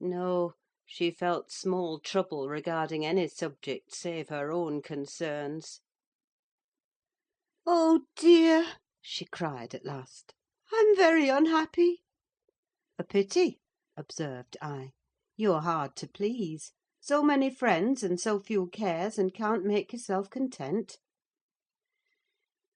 No, she felt small trouble regarding any subject save her own concerns. "Oh, dear!" she cried at last. "I'm very unhappy." "A pity," observed I. "You're hard to please. So many friends, and so few cares, and can't make yourself content."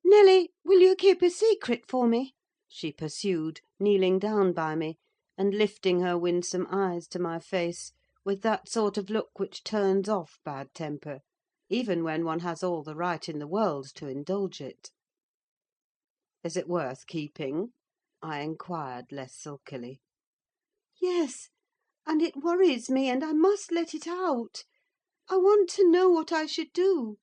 "Nelly, will you keep a secret for me?" she pursued, kneeling down by me, and lifting her winsome eyes to my face, with that sort of look which turns off bad temper, even when one has all the right in the world to indulge it. "Is it worth keeping?" I inquired, less sulkily. "Yes, and it worries me, and I must let it out. I want to know what I should do.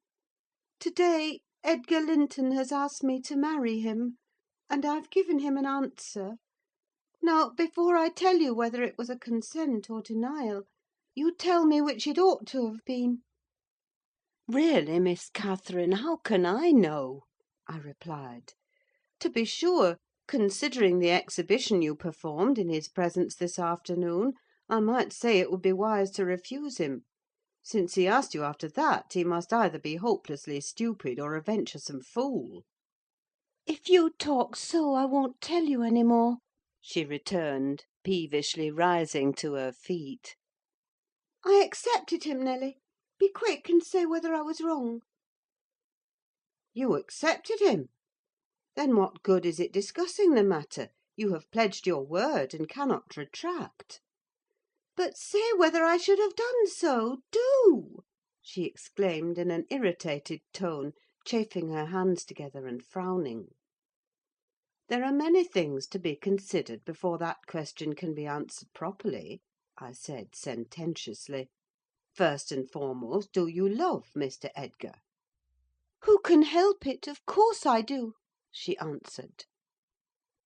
To–day Edgar Linton has asked me to marry him, and I've given him an answer. Now, before I tell you whether it was a consent or denial, you tell me which it ought to have been." "Really, Miss Catherine, how can I know?" I replied. "To be sure, considering the exhibition you performed in his presence this afternoon, I might say it would be wise to refuse him. Since he asked you after that, he must either be hopelessly stupid or a venturesome fool." "If you talk so, I won't tell you any more," she returned, peevishly rising to her feet. "I accepted him, Nelly. Be quick, and say whether I was wrong." "You accepted him? Then what good is it discussing the matter? You have pledged your word, and cannot retract." "But say whether I should have done so, do!" she exclaimed in an irritated tone, chafing her hands together and frowning. "There are many things to be considered before that question can be answered properly," I said sententiously. "First and foremost, do you love Mr. Edgar?" "Who can help it? Of course I do," she answered.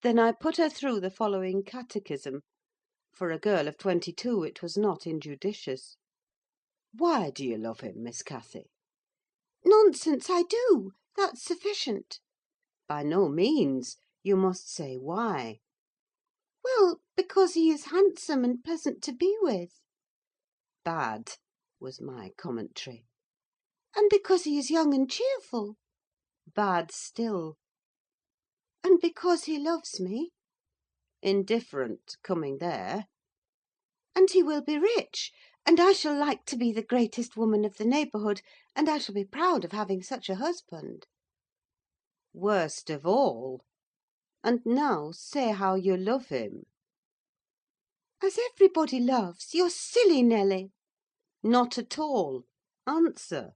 Then I put her through the following catechism: for a girl of 22 it was not injudicious. "Why do you love him, Miss Cathy?" "Nonsense, I do. That's sufficient." "By no means. You must say why." "Well, because he is handsome and pleasant to be with." "Bad," was my commentary. "And because he is young and cheerful." "Bad still." "And because he loves me." "Indifferent, coming there." "And he will be rich, and I shall like to be the greatest woman of the neighbourhood, and I shall be proud of having such a husband." "Worst of all. And now say how you love him." "As everybody loves. You're silly, Nelly." "Not at all. Answer."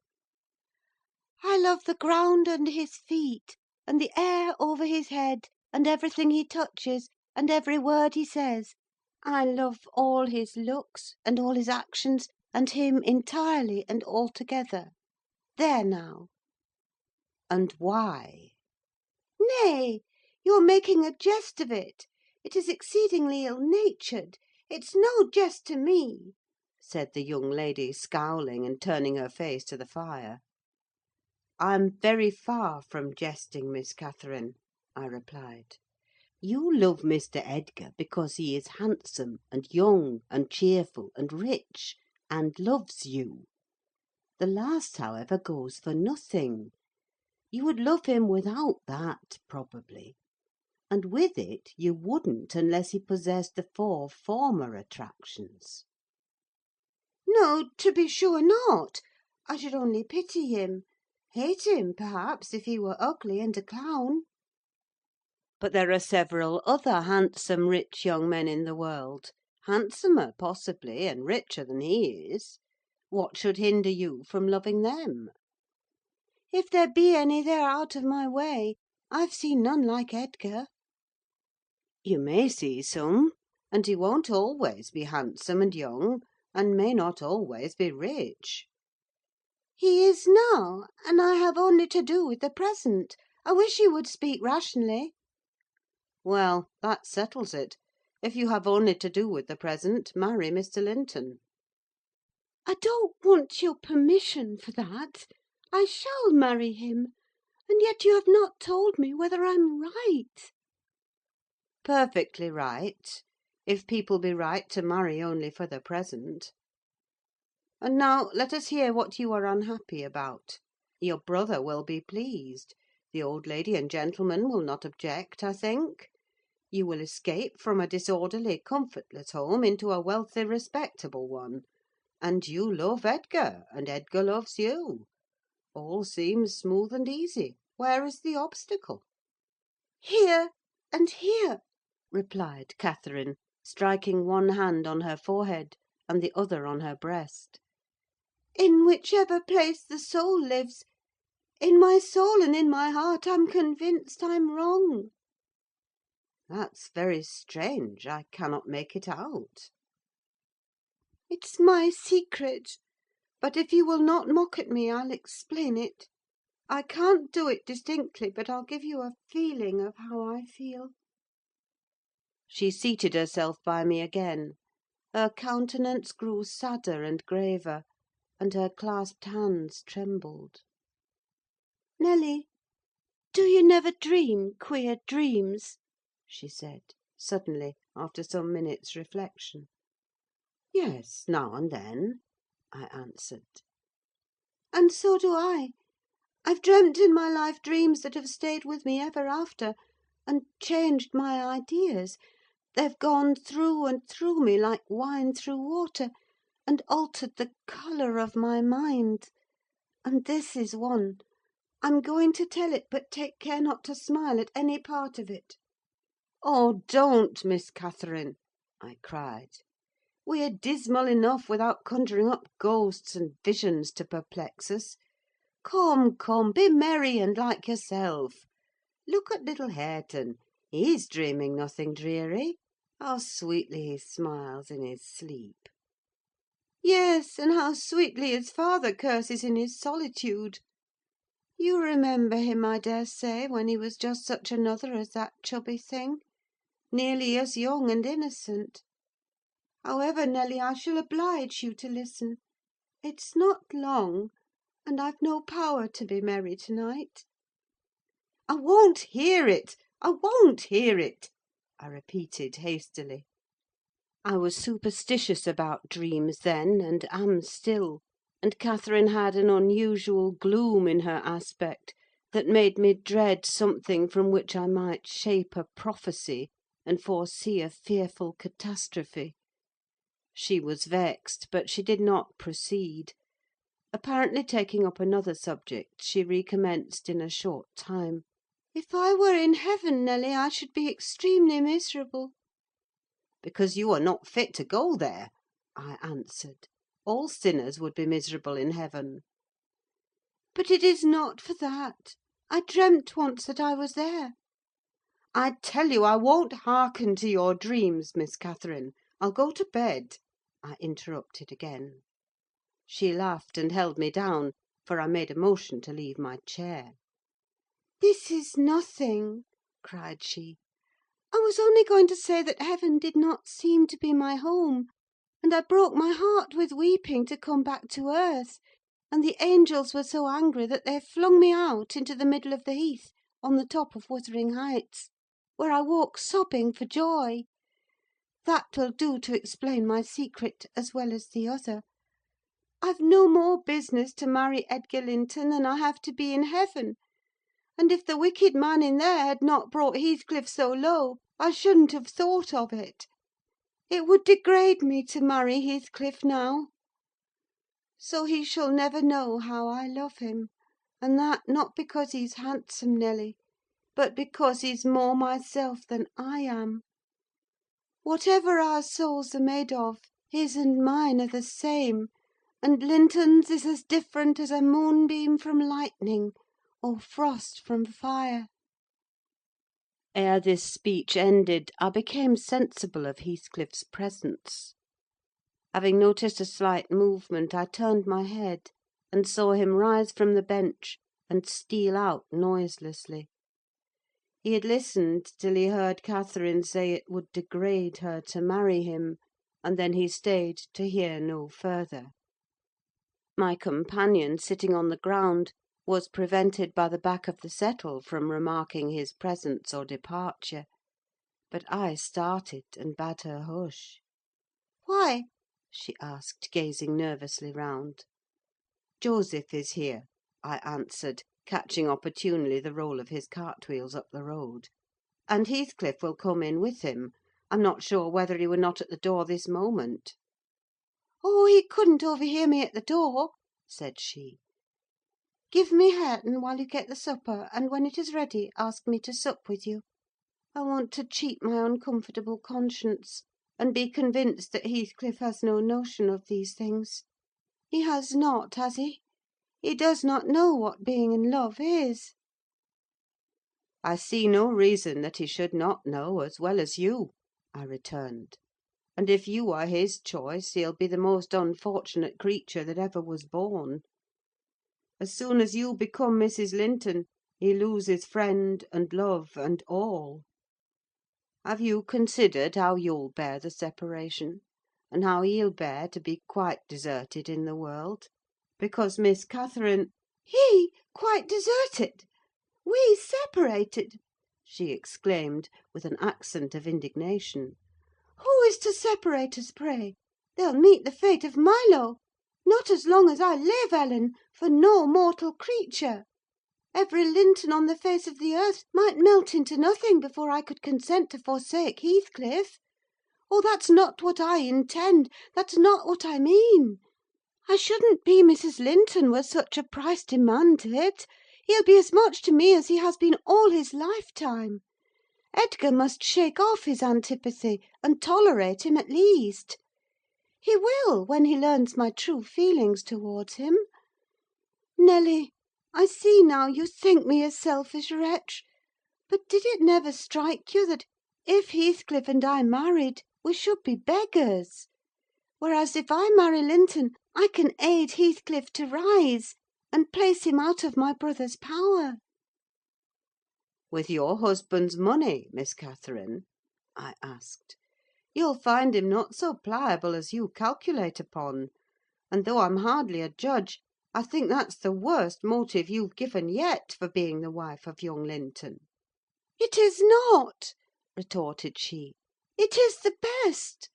"I love the ground under his feet, and the air over his head, and everything he touches, and every word he says. I love all his looks, and all his actions, and him entirely and altogether. There now." "And why?" "Nay, you're making a jest of it. It is exceedingly ill–natured. It's no jest to me," said the young lady, scowling, and turning her face to the fire. "I'm very far from jesting, Miss Catherine," I replied. You love Mr. Edgar because he is handsome, and young, and cheerful, and rich, and loves you. The last, however, goes for nothing. You would love him without that, probably; and with it you wouldn't unless he possessed the four former attractions. No, to be sure not. I should only pity him. Hate him, perhaps, if he were ugly and a clown. But there are several other handsome, rich young men in the world; handsomer, possibly, and richer than he is. What should hinder you from loving them? If there be any, they are out of my way. I've seen none like Edgar. You may see some, and he won't always be handsome and young, and may not always be rich. He is now, and I have only to do with the present. I wish you would speak rationally. Well, that settles it. If you have only to do with the present, marry Mr. Linton. I don't want your permission for that. I shall marry him, and yet you have not told me whether I'm right. Perfectly right, if people be right to marry only for the present. And now let us hear what you are unhappy about. Your brother will be pleased. The old lady and gentleman will not object, I think. You will escape from a disorderly, comfortless home into a wealthy, respectable one. And you love Edgar, and Edgar loves you. All seems smooth and easy. Where is the obstacle? Here and here, replied Catherine, striking one hand on her forehead and the other on her breast. in whichever place the soul lives. In my soul and in my heart, I'm convinced I'm wrong. That's very strange. I cannot make it out. It's my secret; but if you will not mock at me, I'll explain it. I can't do it distinctly, but I'll give you a feeling of how I feel. She seated herself by me again. Her countenance grew sadder and graver, and her clasped hands trembled. Nelly, do you never dream queer dreams? She said, suddenly, after some minutes' reflection. Yes, now and then, I answered. And so do I. I've dreamt in my life dreams that have stayed with me ever after, and changed my ideas. They've gone through and through me like wine through water, and altered the colour of my mind. And this is one. I'm going to tell it, but take care not to smile at any part of it. Oh, don't, Miss Catherine! I cried. We are dismal enough without conjuring up ghosts and visions to perplex us. Come, come, be merry and like yourself. Look at little Hareton. He's dreaming nothing dreary. How sweetly he smiles in his sleep! Yes, and how sweetly his father curses in his solitude. You remember him, I daresay, when he was just such another as that chubby thing, nearly as young and innocent. However, Nelly, I shall oblige you to listen. It's not long, and I've no power to be merry to-night. I won't hear it! I won't hear it! I repeated hastily. I was superstitious about dreams then, and am still; and Catherine had an unusual gloom in her aspect that made me dread something from which I might shape a prophecy, and foresee a fearful catastrophe. She was vexed, but she did not proceed. Apparently taking up another subject, she recommenced in a short time. If I were in heaven, Nelly, I should be extremely miserable. Because you are not fit to go there, I answered. All sinners would be miserable in heaven. But it is not for that. I dreamt once that I was there. I tell you I won't hearken to your dreams, Miss Catherine. I'll go to bed, I interrupted again. She laughed and held me down, for I made a motion to leave my chair. This is nothing, cried she. I was only going to say that heaven did not seem to be my home, and I broke my heart with weeping to come back to earth, and the angels were so angry that they flung me out into the middle of the heath, on the top of Wuthering Heights. where I woke sobbing for joy. That will do to explain my secret, as well as the other. I've no more business to marry Edgar Linton than I have to be in heaven; and if the wicked man in there had not brought Heathcliff so low, I shouldn't have thought of it. It would degrade me to marry Heathcliff now. So he shall never know how I love him, and that not because he's handsome, Nelly, but because he's more myself than I am. Whatever our souls are made of, his and mine are the same, and Linton's is as different as a moonbeam from lightning, or frost from fire." Ere this speech ended, I became sensible of Heathcliff's presence. Having noticed a slight movement, I turned my head, and saw him rise from the bench and steal out noiselessly. He had listened till he heard Catherine say it would degrade her to marry him, and then he stayed to hear no further. My companion, sitting on the ground, was prevented by the back of the settle from remarking his presence or departure; but I started and bade her hush. "Why?" she asked, gazing nervously round. "Joseph is here," I answered, catching opportunely the roll of his cartwheels up the road. "And Heathcliff will come in with him. I'm not sure whether he were not at the door this moment." "Oh, he couldn't overhear me at the door," said she. "Give me Hareton while you get the supper, and when it is ready, ask me to sup with you. I want to cheat my uncomfortable conscience, and be convinced that Heathcliff has no notion of these things. He has not, has he? He does not know what being in love is." "I see no reason that he should not know, as well as you," I returned. "And if you are his choice, he'll be the most unfortunate creature that ever was born. As soon as you become Mrs. Linton, he loses friend and love and all. Have you considered how you'll bear the separation, and how he'll bear to be quite deserted in the world? Because Miss Catherine—" "He quite deserted! We separated!" she exclaimed, with an accent of indignation. "Who is to separate us, pray? They'll meet the fate of Milo. Not as long as I live, Ellen, for no mortal creature. Every Linton on the face of the earth might melt into nothing before I could consent to forsake Heathcliff. Oh, that's not what I intend; that's not what I mean. I shouldn't be Mrs. Linton were such a price demanded. He'll be as much to me as he has been all his lifetime. Edgar must shake off his antipathy, and tolerate him at least. He will, when he learns my true feelings towards him. Nelly, I see now you think me a selfish wretch; but did it never strike you that, if Heathcliff and I married, we should be beggars? Whereas, if I marry Linton, I can aid Heathcliff to rise, and place him out of my brother's power." "With your husband's money, Miss Catherine?" I asked. "You'll find him not so pliable as you calculate upon; and though I'm hardly a judge, I think that's the worst motive you've given yet for being the wife of young Linton." "It is not," retorted she. "It is the best.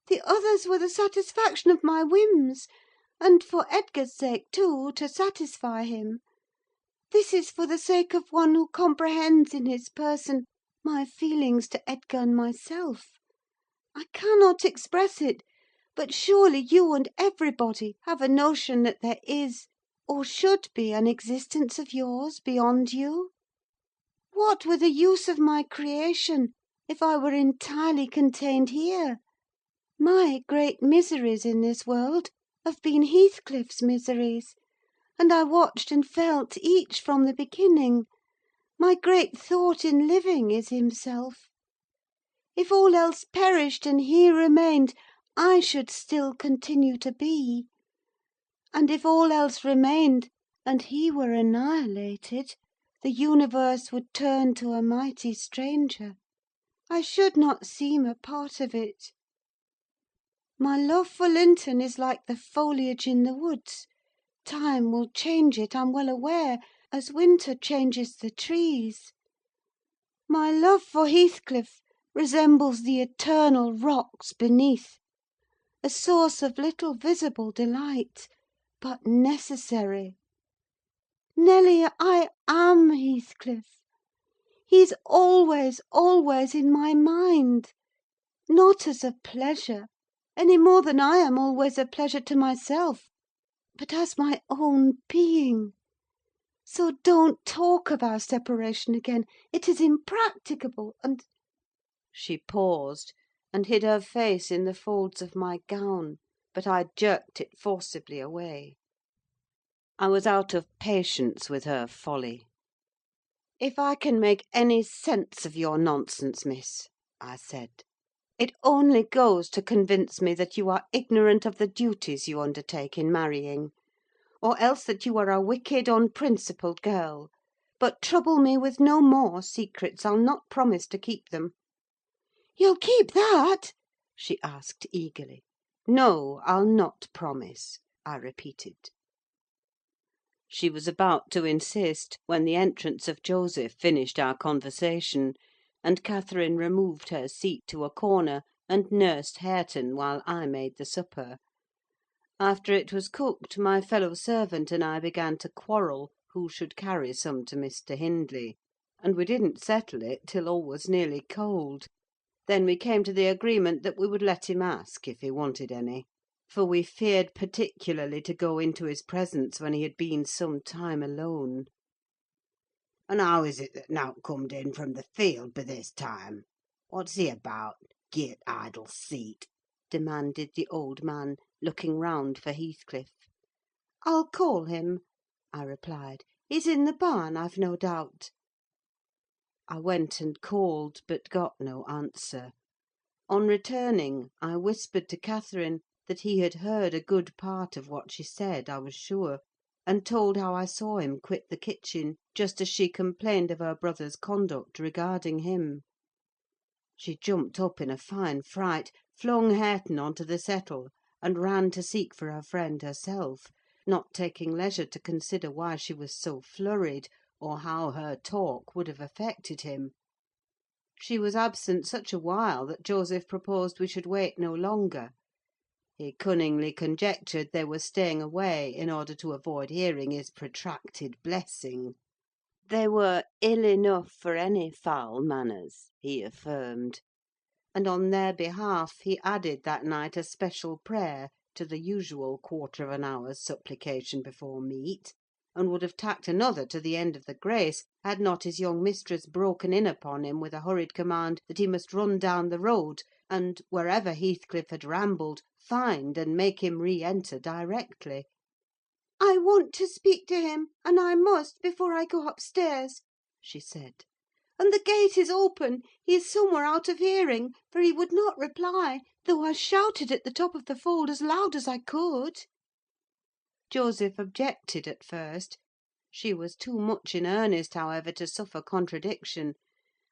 The others were the satisfaction of my whims, and, for Edgar's sake, too, to satisfy him. This is for the sake of one who comprehends in his person my feelings to Edgar and myself. I cannot express it, but surely you and everybody have a notion that there is, or should be, an existence of yours beyond you. What were the use of my creation if I were entirely contained here? My great miseries in this world have been Heathcliff's miseries, and I watched and felt each from the beginning. My great thought in living is himself. If all else perished and he remained, I should still continue to be. And if all else remained, and he were annihilated, the universe would turn to a mighty stranger. I should not seem a part of it. My love for Linton is like the foliage in the woods: time will change it, I'm well aware, as winter changes the trees. My love for Heathcliff resembles the eternal rocks beneath, a source of little visible delight, but necessary. Nelly, I am Heathcliff. He's always, always in my mind; not as a pleasure, any more than I am always a pleasure to myself, but as my own being. So don't talk of our separation again: it is impracticable, and—" She paused, and hid her face in the folds of my gown, but I jerked it forcibly away. I was out of patience with her folly. "If I can make any sense of your nonsense, miss," I said, "it only goes to convince me that you are ignorant of the duties you undertake in marrying, or else that you are a wicked, unprincipled girl. But trouble me with no more secrets: I'll not promise to keep them." "You'll keep that?" she asked eagerly. "No, I'll not promise," I repeated. She was about to insist, when the entrance of Joseph finished our conversation, and Catherine removed her seat to a corner, and nursed Hareton while I made the supper. After it was cooked, my fellow servant and I began to quarrel who should carry some to Mr. Hindley; and we didn't settle it till all was nearly cold. Then we came to the agreement that we would let him ask if he wanted any, for we feared particularly to go into his presence when he had been some time alone. "And how is it that nowt comed in from the field by this time? What's he about? Girt idle seat!" demanded the old man, looking round for Heathcliff. "I'll call him," I replied. "He's in the barn, I've no doubt." I went and called, but got no answer. On returning, I whispered to Catherine that he had heard a good part of what she said, I was sure, and told how I saw him quit the kitchen, just as she complained of her brother's conduct regarding him. She jumped up in a fine fright, flung Hareton on to the settle, and ran to seek for her friend herself, not taking leisure to consider why she was so flurried, or how her talk would have affected him. She was absent such a while that Joseph proposed we should wait no longer. He cunningly conjectured they were staying away in order to avoid hearing his protracted blessing. They were ill enough for any foul manners, he affirmed; and on their behalf he added that night a special prayer to the usual quarter of an hour's supplication before meat, and would have tacked another to the end of the grace, had not his young mistress broken in upon him with a hurried command that he must run down the road, and, wherever Heathcliff had rambled, find and make him re-enter directly. "I want to speak to him, and I must, before I go upstairs," she said. "And the gate is open: he is somewhere out of hearing, for he would not reply, though I shouted at the top of the fold as loud as I could." Joseph objected at first: she was too much in earnest, however, to suffer contradiction;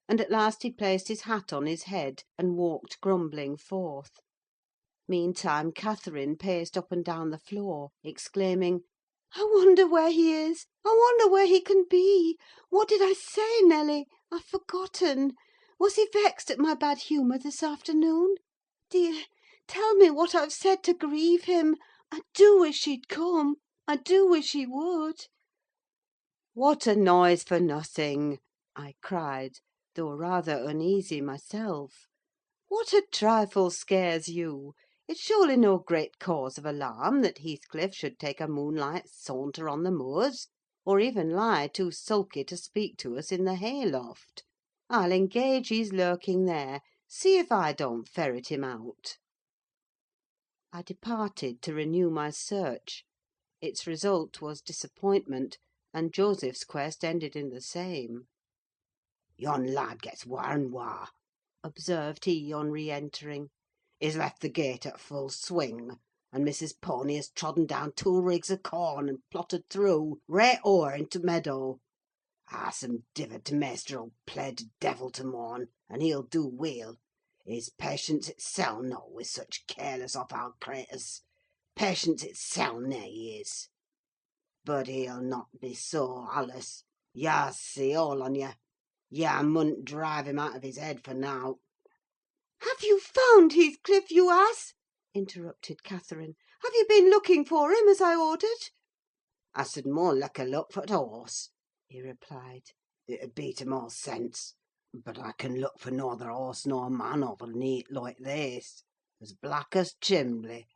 and at last he placed his hat on his head, and walked grumbling forth. Meantime Catherine paced up and down the floor, exclaiming, "I wonder where he is! I wonder where he can be! What did I say, Nelly? I've forgotten. Was he vexed at my bad humour this afternoon? Dear, tell me what I've said to grieve him. I do wish he'd come. I do wish he would." "What a noise for nothing!" I cried, though rather uneasy myself. "What a trifle scares you? It's surely no great cause of alarm that Heathcliff should take a moonlight saunter on the moors, or even lie too sulky to speak to us in the hay-loft. I'll engage he's lurking there: see if I don't ferret him out." I departed to renew my search. Its result was disappointment, and Joseph's quest ended in the same. "Yon lad gets waur and waur," observed he, on re-entering. "He's left the gate at full swing, and Mrs. Pony has trodden down 2 rigs of corn, and plotted through, right o'er into meadow. Some diver t' maister 'ull play t' devil to morn, and he'll do weel. He's patience itsel, not wi' such careless off-hand craters: patience itsel, nay, he is. But he'll not be so allus: yah's see all on ye. "Yah mun't drive him out of his head for nowt." "Have you found Heathcliff, you ass?" interrupted Catherine. "Have you been looking for him, as I ordered?" "I sud more liker look for th' horse," he replied. "It 'ud be to more sense. But I can look for norther horse nor man over neeght loike this, as black as chimbley.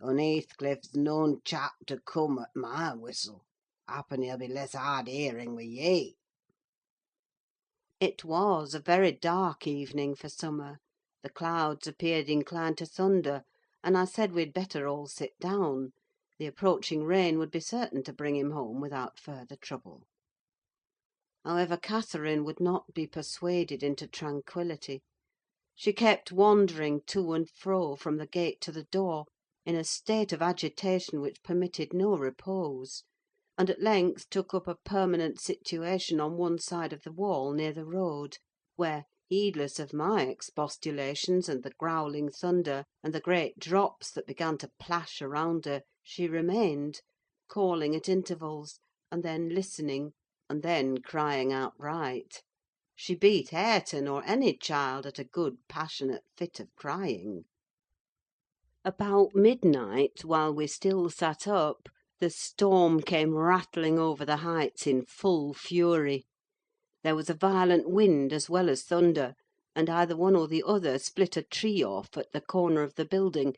Un' Heathcliff's noan chap to come at my whistle. Happen he'll be less hard hearing wi' ye." It was a very dark evening for summer: the clouds appeared inclined to thunder, and I said we had better all sit down: the approaching rain would be certain to bring him home without further trouble. However, Catherine would not be persuaded into tranquillity. She kept wandering to and fro from the gate to the door, in a state of agitation which permitted no repose, and at length took up a permanent situation on one side of the wall, near the road, where, heedless of my expostulations and the growling thunder, and the great drops that began to plash around her, she remained, calling at intervals, and then listening, and then crying outright. She beat Hareton or any child at a good passionate fit of crying. About midnight, while we still sat up, the storm came rattling over the heights in full fury. There was a violent wind as well as thunder, and either one or the other split a tree off at the corner of the building.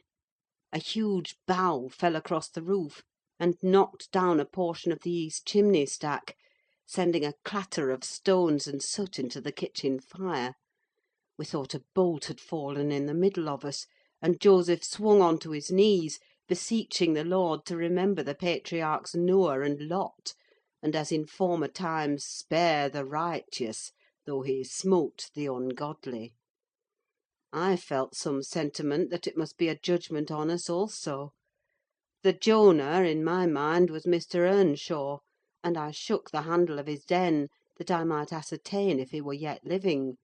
A huge bough fell across the roof, and knocked down a portion of the east chimney stack, sending a clatter of stones and soot into the kitchen fire. We thought a bolt had fallen in the middle of us, and Joseph swung on to his knees, beseeching the Lord to remember the patriarchs Noah and Lot, and, as in former times, spare the righteous, though he smote the ungodly. I felt some sentiment that it must be a judgment on us also. The Jonah, in my mind, was Mr. Earnshaw, and I shook the handle of his den, that I might ascertain if he were yet living.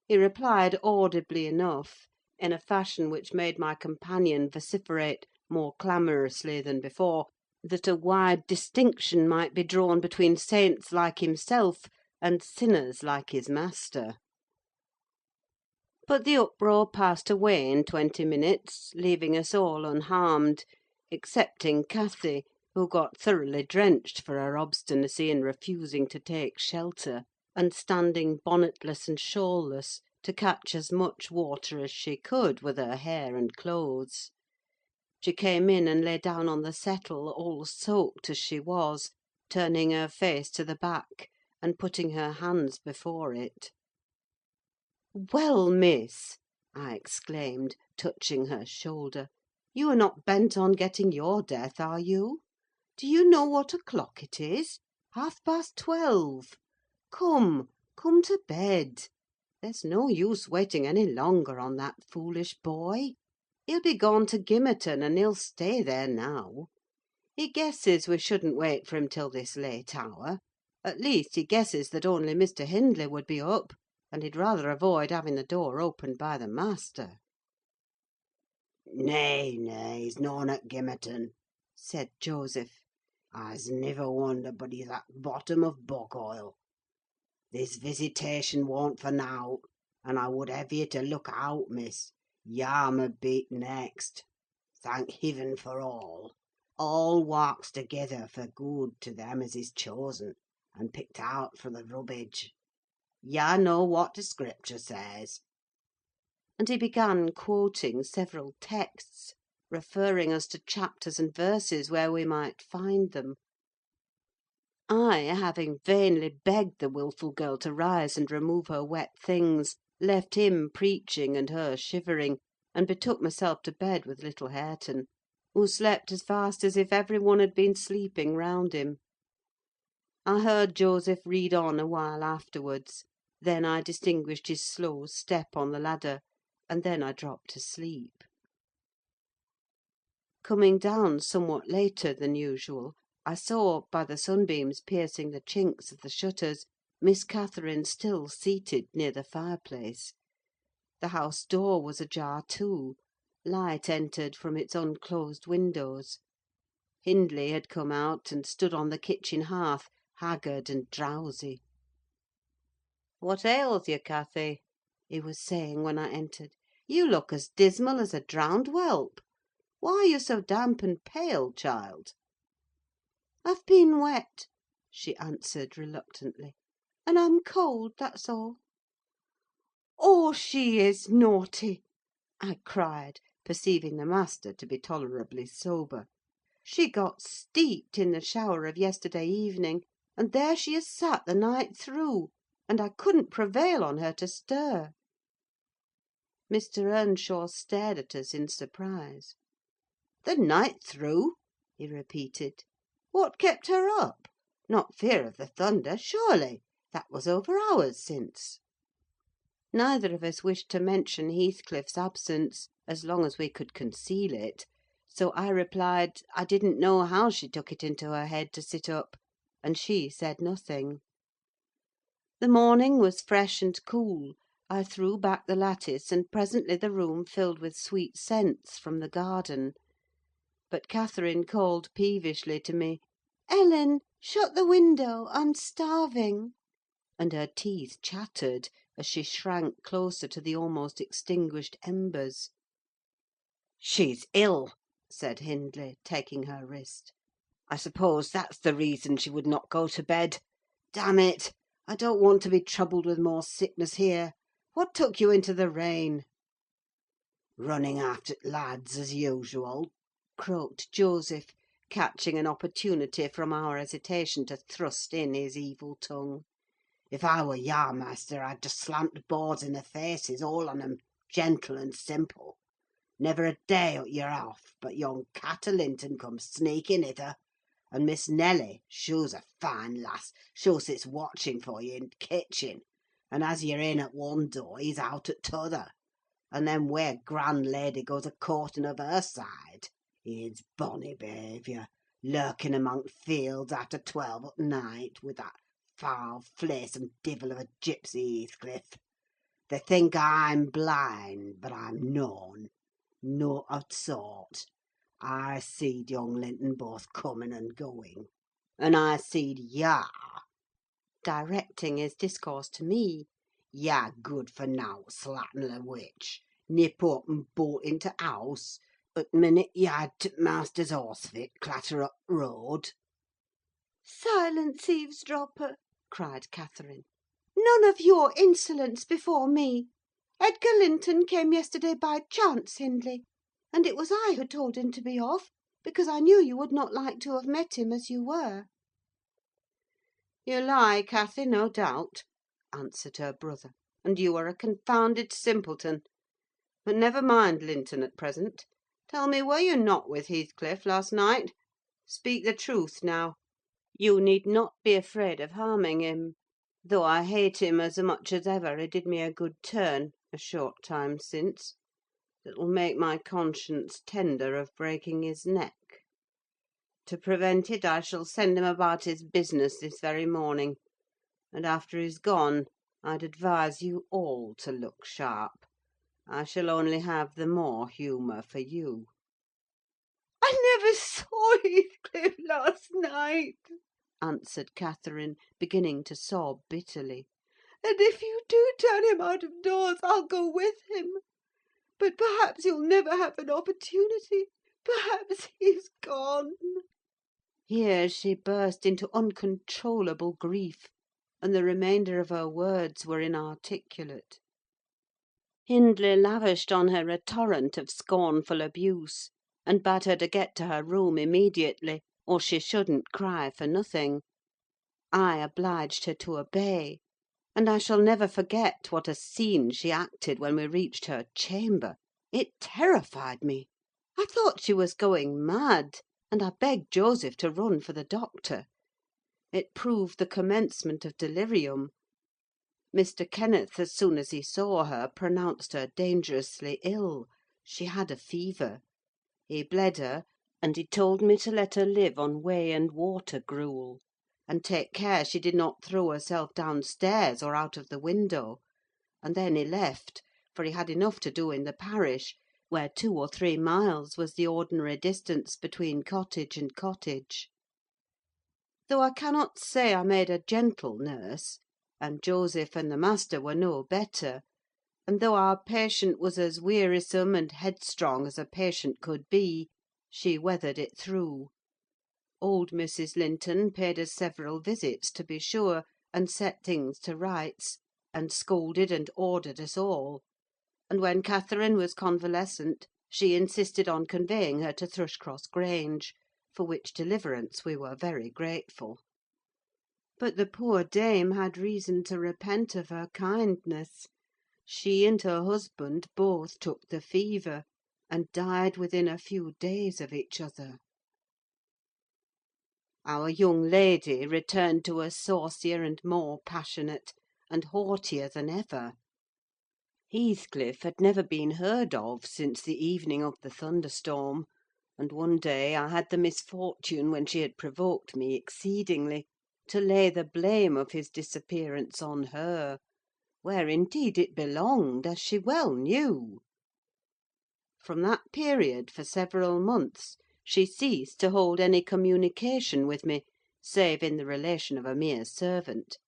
He replied audibly enough, in a fashion which made my companion vociferate more clamorously than before, that a wide distinction might be drawn between saints like himself and sinners like his master. But the uproar passed away in 20 minutes, leaving us all unharmed, excepting Cathy, who got thoroughly drenched for her obstinacy in refusing to take shelter, and standing bonnetless and shawlless to catch as much water as she could with her hair and clothes. She came in and lay down on the settle, all soaked as she was, turning her face to the back, and putting her hands before it. "Well, miss," I exclaimed, touching her shoulder, "you are not bent on getting your death, are you? Do you know what o'clock it is? 12:30. Come to bed. There's no use waiting any longer on that foolish boy. He'll be gone to Gimmerton, and he'll stay there now. He guesses we shouldn't wait for him till this late hour: at least, he guesses that only Mr. Hindley would be up, and he'd rather avoid having the door opened by the master." "Nay, he's noan at Gimmerton," said Joseph. "I's niver wonder but he's at th' bottom of bog oil. This visitation worn't for nowt, and I would hev ye to look out, miss: Yarm 'ud be't next. Thank Hiven for all! All warks together for good to them as is chosen, and picked out for the rubbage. Yah know what the Scripture says." And he began quoting several texts, referring us to chapters and verses where we might find them. I, having vainly begged the wilful girl to rise and remove her wet things, left him preaching and her shivering, and betook myself to bed with little Hareton, who slept as fast as if every one had been sleeping round him. I heard Joseph read on a while afterwards; then I distinguished his slow step on the ladder, and then I dropped asleep. Coming down somewhat later than usual, I saw, by the sunbeams piercing the chinks of the shutters, Miss Catherine still seated near the fireplace. The house door was ajar too: light entered from its unclosed windows. Hindley had come out, and stood on the kitchen hearth, haggard and drowsy. "What ails you, Cathy?" he was saying when I entered. "You look as dismal as a drowned whelp. Why are you so damp and pale, child?" "I've been wet," she answered reluctantly, "and I'm cold, that's all." "Oh, she is naughty!" I cried, perceiving the master to be tolerably sober. "She got steeped in the shower of yesterday evening, and there she has sat the night through, and I couldn't prevail on her to stir." Mr. Earnshaw stared at us in surprise. "The night through?" he repeated. "What kept her up? Not fear of the thunder, surely? That was over hours since." Neither of us wished to mention Heathcliff's absence, as long as we could conceal it; so I replied, I didn't know how she took it into her head to sit up, and she said nothing. The morning was fresh and cool. I threw back the lattice, and presently the room filled with sweet scents from the garden. But Catherine called peevishly to me, "Ellen, shut the window, I'm starving," and her teeth chattered as she shrank closer to the almost extinguished embers. "She's ill," said Hindley, taking her wrist. "I suppose that's the reason she would not go to bed. Damn it! I don't want to be troubled with more sickness here. What took you into the rain?" "Running after t' lads, as usual," croaked Joseph, catching an opportunity from our hesitation to thrust in his evil tongue. "If I were yah, master, I'd just slant the boards in their faces, all on 'em, gentle and simple. Never a day ut you're off, but yon Cat o' Linton comes sneaking hither; and Miss Nelly, shoo's a fine lass, shoo sits watching for ye in t' kitchen, and as you're in at one door, he's out at t'other; and then where grand lady goes a courting of her side. It's bonny behaviour, lurking among t' fields after 12 at night, with that foul, fleysome divil of a gipsy Heathcliff. They think I'm blind, but I'm noan. Nought of t' sort. I seed young Linton both coming and going. And I seed yah," directing his discourse to me, "yah good for nowt, slatternly witch, nip up and bolt into t' house, at t' minute yah had t' master's horse fit clatter up t' road." "Silence, eavesdropper!" cried Catherine. "None of your insolence before me. Edgar Linton came yesterday by chance, Hindley; and it was I who told him to be off, because I knew you would not like to have met him as you were." "You lie, Cathy, no doubt," answered her brother, "and you are a confounded simpleton. But never mind Linton at present. Tell me, were you not with Heathcliff last night? Speak the truth, now. You need not be afraid of harming him; though I hate him as much as ever he did me a good turn, a short time since, that will make my conscience tender of breaking his neck. To prevent it, I shall send him about his business this very morning; and after he's gone, I'd advise you all to look sharp. I shall only have the more humour for you." "I never saw Heathcliff last night," answered Catherine, beginning to sob bitterly. "and if you do turn him out of doors, I'll go with him. But perhaps you'll never have an opportunity: perhaps he's gone." Here she burst into uncontrollable grief, and the remainder of her words were inarticulate. Hindley lavished on her a torrent of scornful abuse, and bade her to get to her room immediately, or she shouldn't cry for nothing. I obliged her to obey, and I shall never forget what a scene she acted when we reached her chamber. It terrified me. I thought she was going mad, and I begged Joseph to run for the doctor. It proved the commencement of delirium. Mr. Kenneth, as soon as he saw her, pronounced her dangerously ill: she had a fever. He bled her, and he told me to let her live on whey and water gruel, and take care she did not throw herself downstairs or out of the window; and then he left, for he had enough to do in the parish, where 2 or 3 miles was the ordinary distance between cottage and cottage. Though I cannot say I made a gentle nurse, and Joseph and the master were no better; and though our patient was as wearisome and headstrong as a patient could be, she weathered it through. Old Mrs. Linton paid us several visits, to be sure, and set things to rights, and scolded and ordered us all; and when Catherine was convalescent, she insisted on conveying her to Thrushcross Grange, for which deliverance we were very grateful. But the poor dame had reason to repent of her kindness. She and her husband both took the fever, and died within a few days of each other. Our young lady returned to us saucier and more passionate, and haughtier than ever. Heathcliff had never been heard of since the evening of the thunderstorm, and one day I had the misfortune, when she had provoked me exceedingly, to lay the blame of his disappearance on her, where indeed it belonged, as she well knew. From that period, for several months, she ceased to hold any communication with me, save in the relation of a mere servant.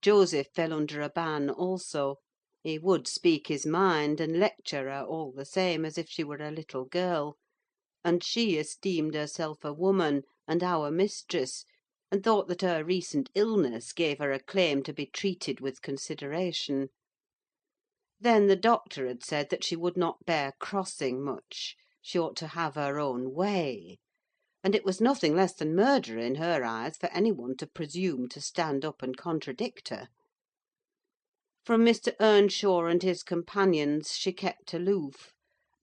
Joseph fell under a ban also: he would speak his mind, and lecture her all the same as if she were a little girl; and she esteemed herself a woman, and our mistress, and thought that her recent illness gave her a claim to be treated with consideration. Then the doctor had said that she would not bear crossing much: she ought to have her own way; and it was nothing less than murder in her eyes for any one to presume to stand up and contradict her. From Mr. Earnshaw and his companions she kept aloof;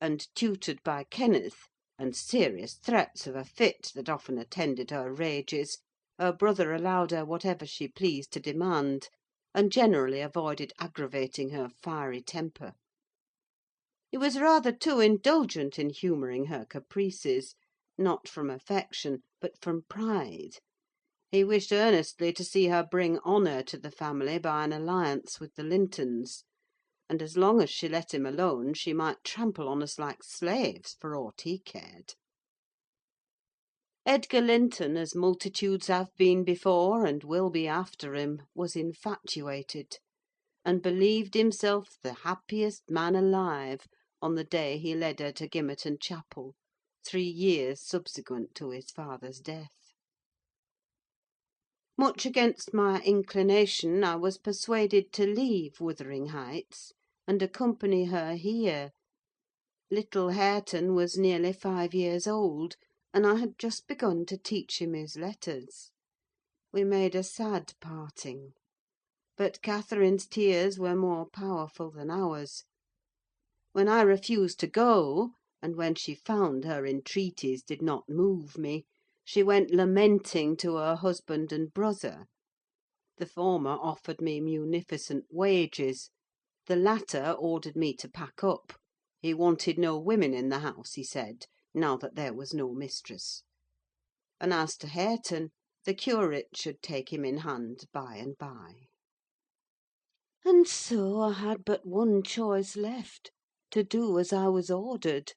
and, tutored by Kenneth, and serious threats of a fit that often attended her rages, her brother allowed her whatever she pleased to demand, and generally avoided aggravating her fiery temper. He was rather too indulgent in humouring her caprices, not from affection, but from pride. He wished earnestly to see her bring honour to the family by an alliance with the Lintons; and as long as she let him alone, she might trample on us like slaves, for aught he cared. Edgar Linton, as multitudes have been before, and will be after him, was infatuated, and believed himself the happiest man alive on the day he led her to Gimmerton Chapel, 3 years subsequent to his father's death. Much against my inclination, I was persuaded to leave Wuthering Heights, and accompany her here. Little Hareton was nearly 5 years old, and I had just begun to teach him his letters. We made a sad parting; but Catherine's tears were more powerful than ours. When I refused to go, and when she found her entreaties did not move me, she went lamenting to her husband and brother. The former offered me munificent wages; the latter ordered me to pack up: he wanted no women in the house, he said, now that there was no mistress; and as to Hareton, the curate should take him in hand by and by. And so I had but one choice left: to do as I was ordered.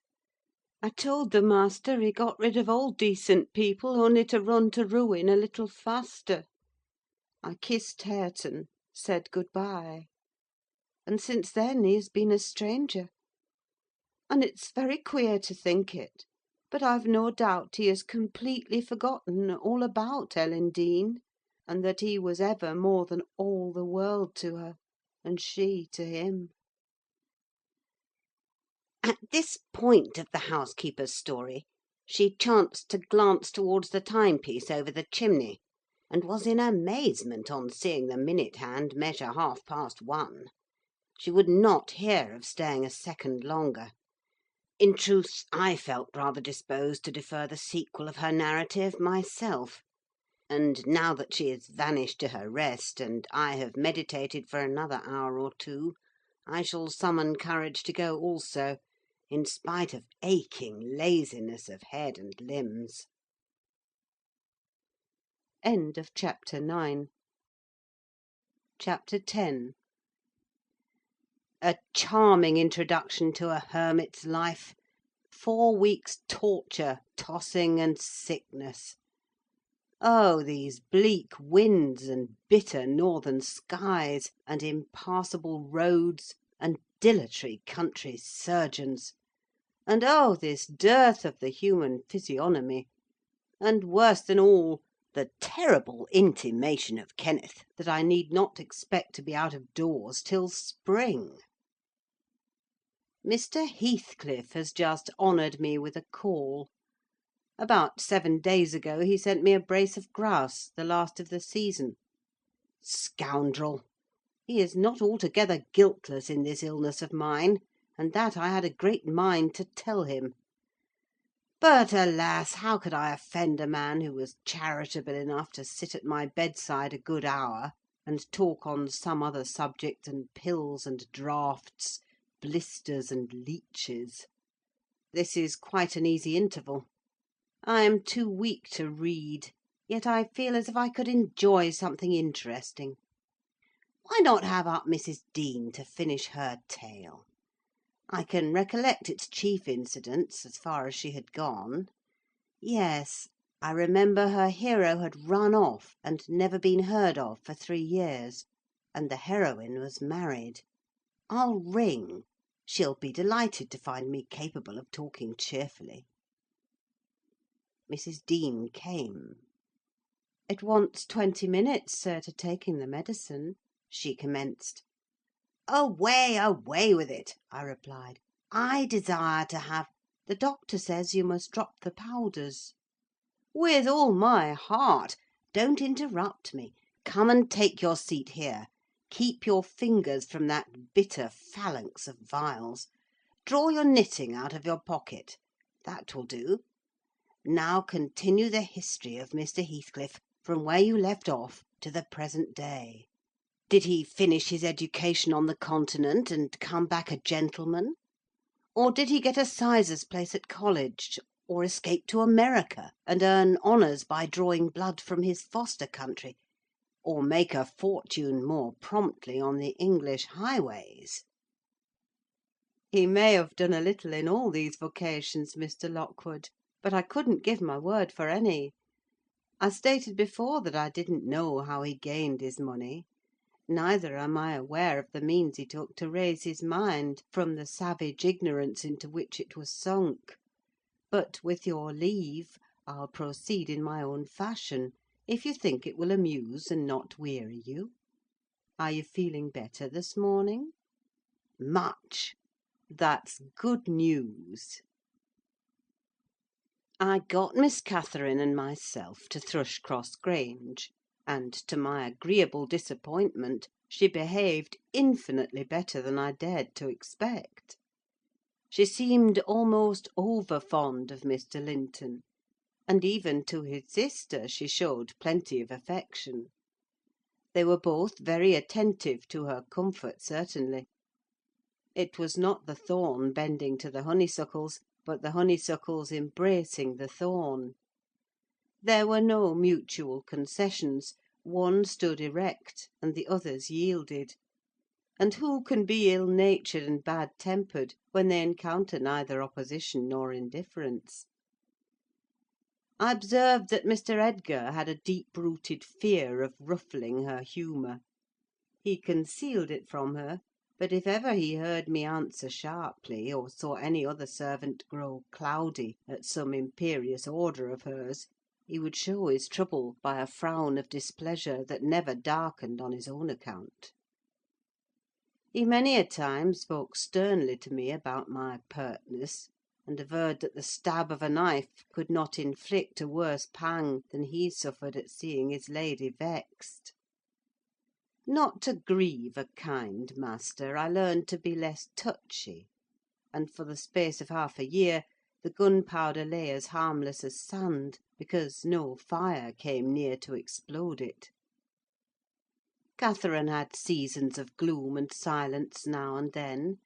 I told the master he got rid of all decent people only to run to ruin a little faster. I kissed Hareton, said good–bye; and since then he has been a stranger. And it's very queer to think it, but I've no doubt he has completely forgotten all about Ellen Dean, and that he was ever more than all the world to her, and she to him. At this point of the housekeeper's story, she chanced to glance towards the timepiece over the chimney, and was in amazement on seeing the minute hand measure 1:30. She would not hear of staying a second longer. In truth, I felt rather disposed to defer the sequel of her narrative myself; and now that she has vanished to her rest, and I have meditated for another hour or two, I shall summon courage to go also, in spite of aching laziness of head and limbs. End of Chapter 9. Chapter 10. A charming introduction to a hermit's life! 4 weeks' torture, tossing, and sickness! Oh, these bleak winds and bitter northern skies, and impassable roads, and dilatory country surgeons! And oh, this dearth of the human physiognomy! And worse than all, the terrible intimation of Kenneth that I need not expect to be out of doors till spring. Mr. Heathcliff has just honoured me with a call. About 7 days ago he sent me a brace of grouse, the last of the season. Scoundrel! He is not altogether guiltless in this illness of mine, and that I had a great mind to tell him. But, alas! how could I offend a man who was charitable enough to sit at my bedside a good hour, and talk on some other subject than pills and draughts, blisters and leeches? This is quite an easy interval. I am too weak to read, yet I feel as if I could enjoy something interesting. Why not have up Mrs. Dean to finish her tale? I can recollect its chief incidents, as far as she had gone. Yes, I remember her hero had run off and never been heard of for 3 years, and the heroine was married. I'll ring. She'll be delighted to find me capable of talking cheerfully. Mrs. Dean came. "It wants 20 minutes, sir, to taking the medicine," she commenced. "Away, away with it!" I replied. "I desire to have—" "The doctor says you must drop the powders." "With all my heart. Don't interrupt me. Come and take your seat here. Keep your fingers from that bitter phalanx of vials. Draw your knitting out of your pocket. That will do. Now continue the history of Mr. Heathcliff, from where you left off, to the present day. Did he finish his education on the Continent, and come back a gentleman? Or did he get a sizar's place at college, or escape to America, and earn honours by drawing blood from his foster country, or make a fortune more promptly on the English highways?" "He may have done a little in all these vocations, Mr. Lockwood, but I couldn't give my word for any. I stated before that I didn't know how he gained his money; neither am I aware of the means he took to raise his mind from the savage ignorance into which it was sunk. But, with your leave, I'll proceed in my own fashion, if you think it will amuse and not weary you. Are you feeling better this morning?" "Much." "That's good news." I got Miss Catherine and myself to Thrushcross Grange, and, to my agreeable disappointment, she behaved infinitely better than I dared to expect. She seemed almost over fond of Mr. Linton, and even to his sister she showed plenty of affection. They were both very attentive to her comfort, certainly. It was not the thorn bending to the honeysuckles, but the honeysuckles embracing the thorn. There were no mutual concessions: one stood erect, and the others yielded. And who can be ill-natured and bad-tempered when they encounter neither opposition nor indifference? I observed that Mr. Edgar had a deep-rooted fear of ruffling her humour. He concealed it from her, but if ever he heard me answer sharply, or saw any other servant grow cloudy at some imperious order of hers, he would show his trouble by a frown of displeasure that never darkened on his own account. He many a time spoke sternly to me about my pertness, and averred that the stab of a knife could not inflict a worse pang than he suffered at seeing his lady vexed. Not to grieve a kind master, I learned to be less touchy; and for the space of half a year the gunpowder lay as harmless as sand, because no fire came near to explode it. Catherine had seasons of gloom and silence now and then.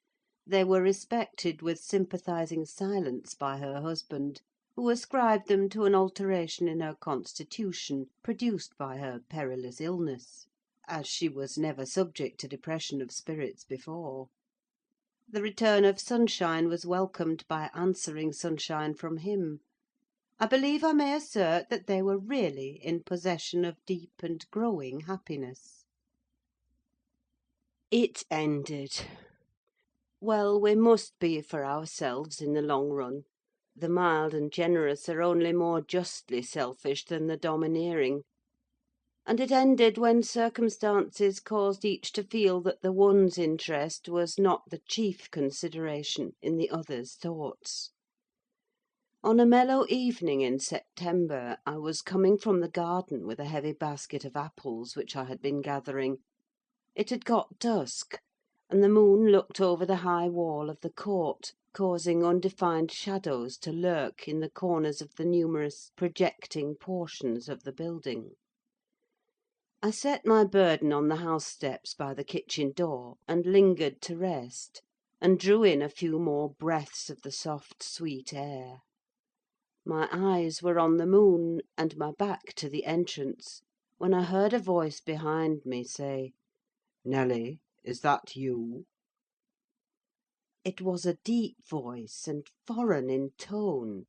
They were respected with sympathising silence by her husband, who ascribed them to an alteration in her constitution, produced by her perilous illness, as she was never subject to depression of spirits before. The return of sunshine was welcomed by answering sunshine from him, I believe I may assert that they were really in possession of deep and growing happiness. It ended. Well, we must be for ourselves in the long run. The mild and generous are only more justly selfish than the domineering. And it ended when circumstances caused each to feel that the one's interest was not the chief consideration in the other's thoughts. On a mellow evening in September, I was coming from the garden with a heavy basket of apples which I had been gathering. It had got dusk, and the moon looked over the high wall of the court, causing undefined shadows to lurk in the corners of the numerous projecting portions of the building. I set my burden on the house steps by the kitchen door, and lingered to rest, and drew in a few more breaths of the soft, sweet air. My eyes were on the moon, and my back to the entrance, when I heard a voice behind me say, "Nelly, is that you?" It was a deep voice, and foreign in tone,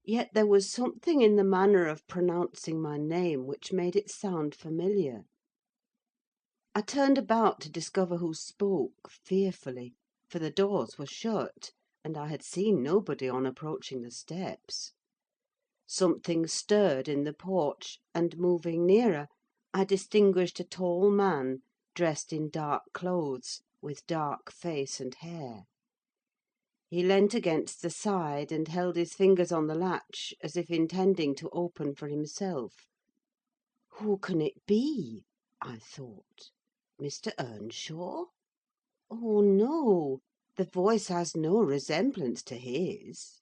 yet there was something in the manner of pronouncing my name which made it sound familiar. I turned about to discover who spoke, fearfully, for the doors were shut, and I had seen nobody on approaching the steps. Something stirred in the porch, and moving nearer, I distinguished a tall man, dressed in dark clothes, with dark face and hair. He leant against the side, and held his fingers on the latch, as if intending to open for himself. Who can it be? I thought. Mr. Earnshaw? Oh, no! The voice has no resemblance to his.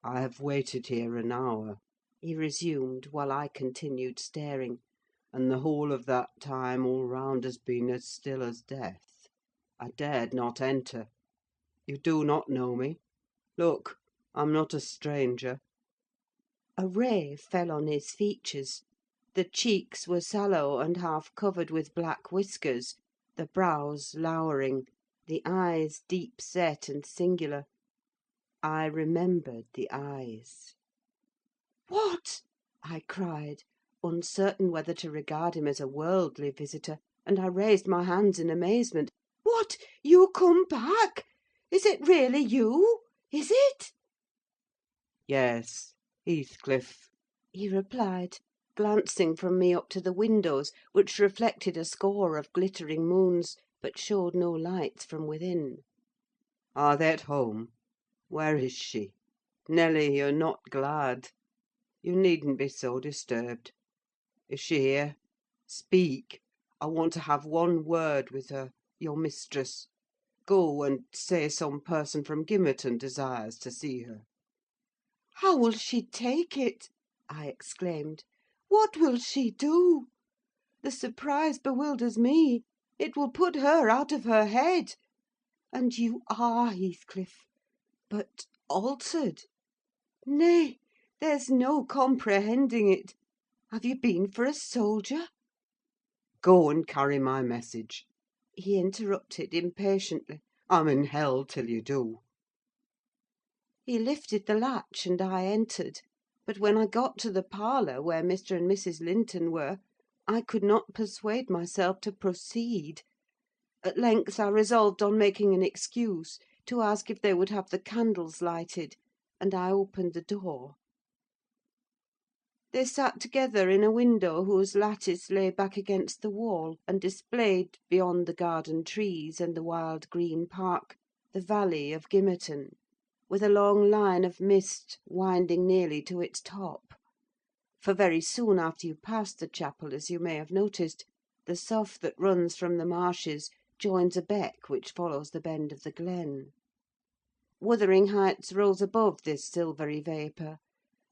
"I have waited here an hour," He resumed, while I continued staring. "and the whole of that time all round has been as still as death. I dared not enter. You do not know me? Look, I'm not a stranger." A ray fell on his features. The cheeks were sallow and half covered with black whiskers, the brows lowering, the eyes deep set and singular. I remembered the eyes. "What?" I cried, uncertain whether to regard him as a worldly visitor, and I raised my hands in amazement. "What! You come back? Is it really you? Is it?" "Yes, Heathcliff," he replied, glancing from me up to the windows, which reflected a score of glittering moons, but showed no lights from within. "Are they at home? Where is she? Nelly, you're not glad. You needn't be so disturbed. Is she here? Speak! I want to have one word with her, your mistress. Go and say some person from Gimmerton desires to see her." "How will she take it?" I exclaimed. "What will she do? The surprise bewilders me: it will put her out of her head. And you are Heathcliff, but altered. Nay, there's no comprehending it. Have you been for a soldier?" "Go and carry my message," he interrupted impatiently. "I'm in hell till you do." He lifted the latch, and I entered; but when I got to the parlour, where Mr. and Mrs. Linton were, I could not persuade myself to proceed. At length I resolved on making an excuse, to ask if they would have the candles lighted, and I opened the door. They sat together in a window whose lattice lay back against the wall, and displayed, beyond the garden trees and the wild green park, the valley of Gimmerton, with a long line of mist winding nearly to its top; for very soon after you pass the chapel, as you may have noticed, the sough that runs from the marshes joins a beck which follows the bend of the glen. Wuthering Heights rose above this silvery vapour,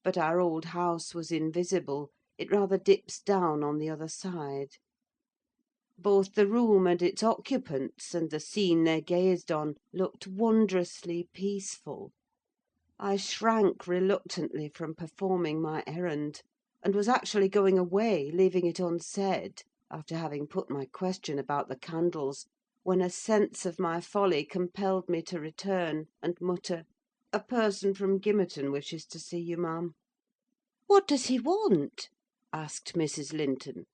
but our old house was invisible: it rather dips down on the other side. Both the room and its occupants, and the scene they gazed on, looked wondrously peaceful. I shrank reluctantly from performing my errand, and was actually going away, leaving it unsaid, after having put my question about the candles, when a sense of my folly compelled me to return, and mutter, "A person from Gimmerton wishes to see you, ma'am." "What does he want?" asked Mrs. Linton.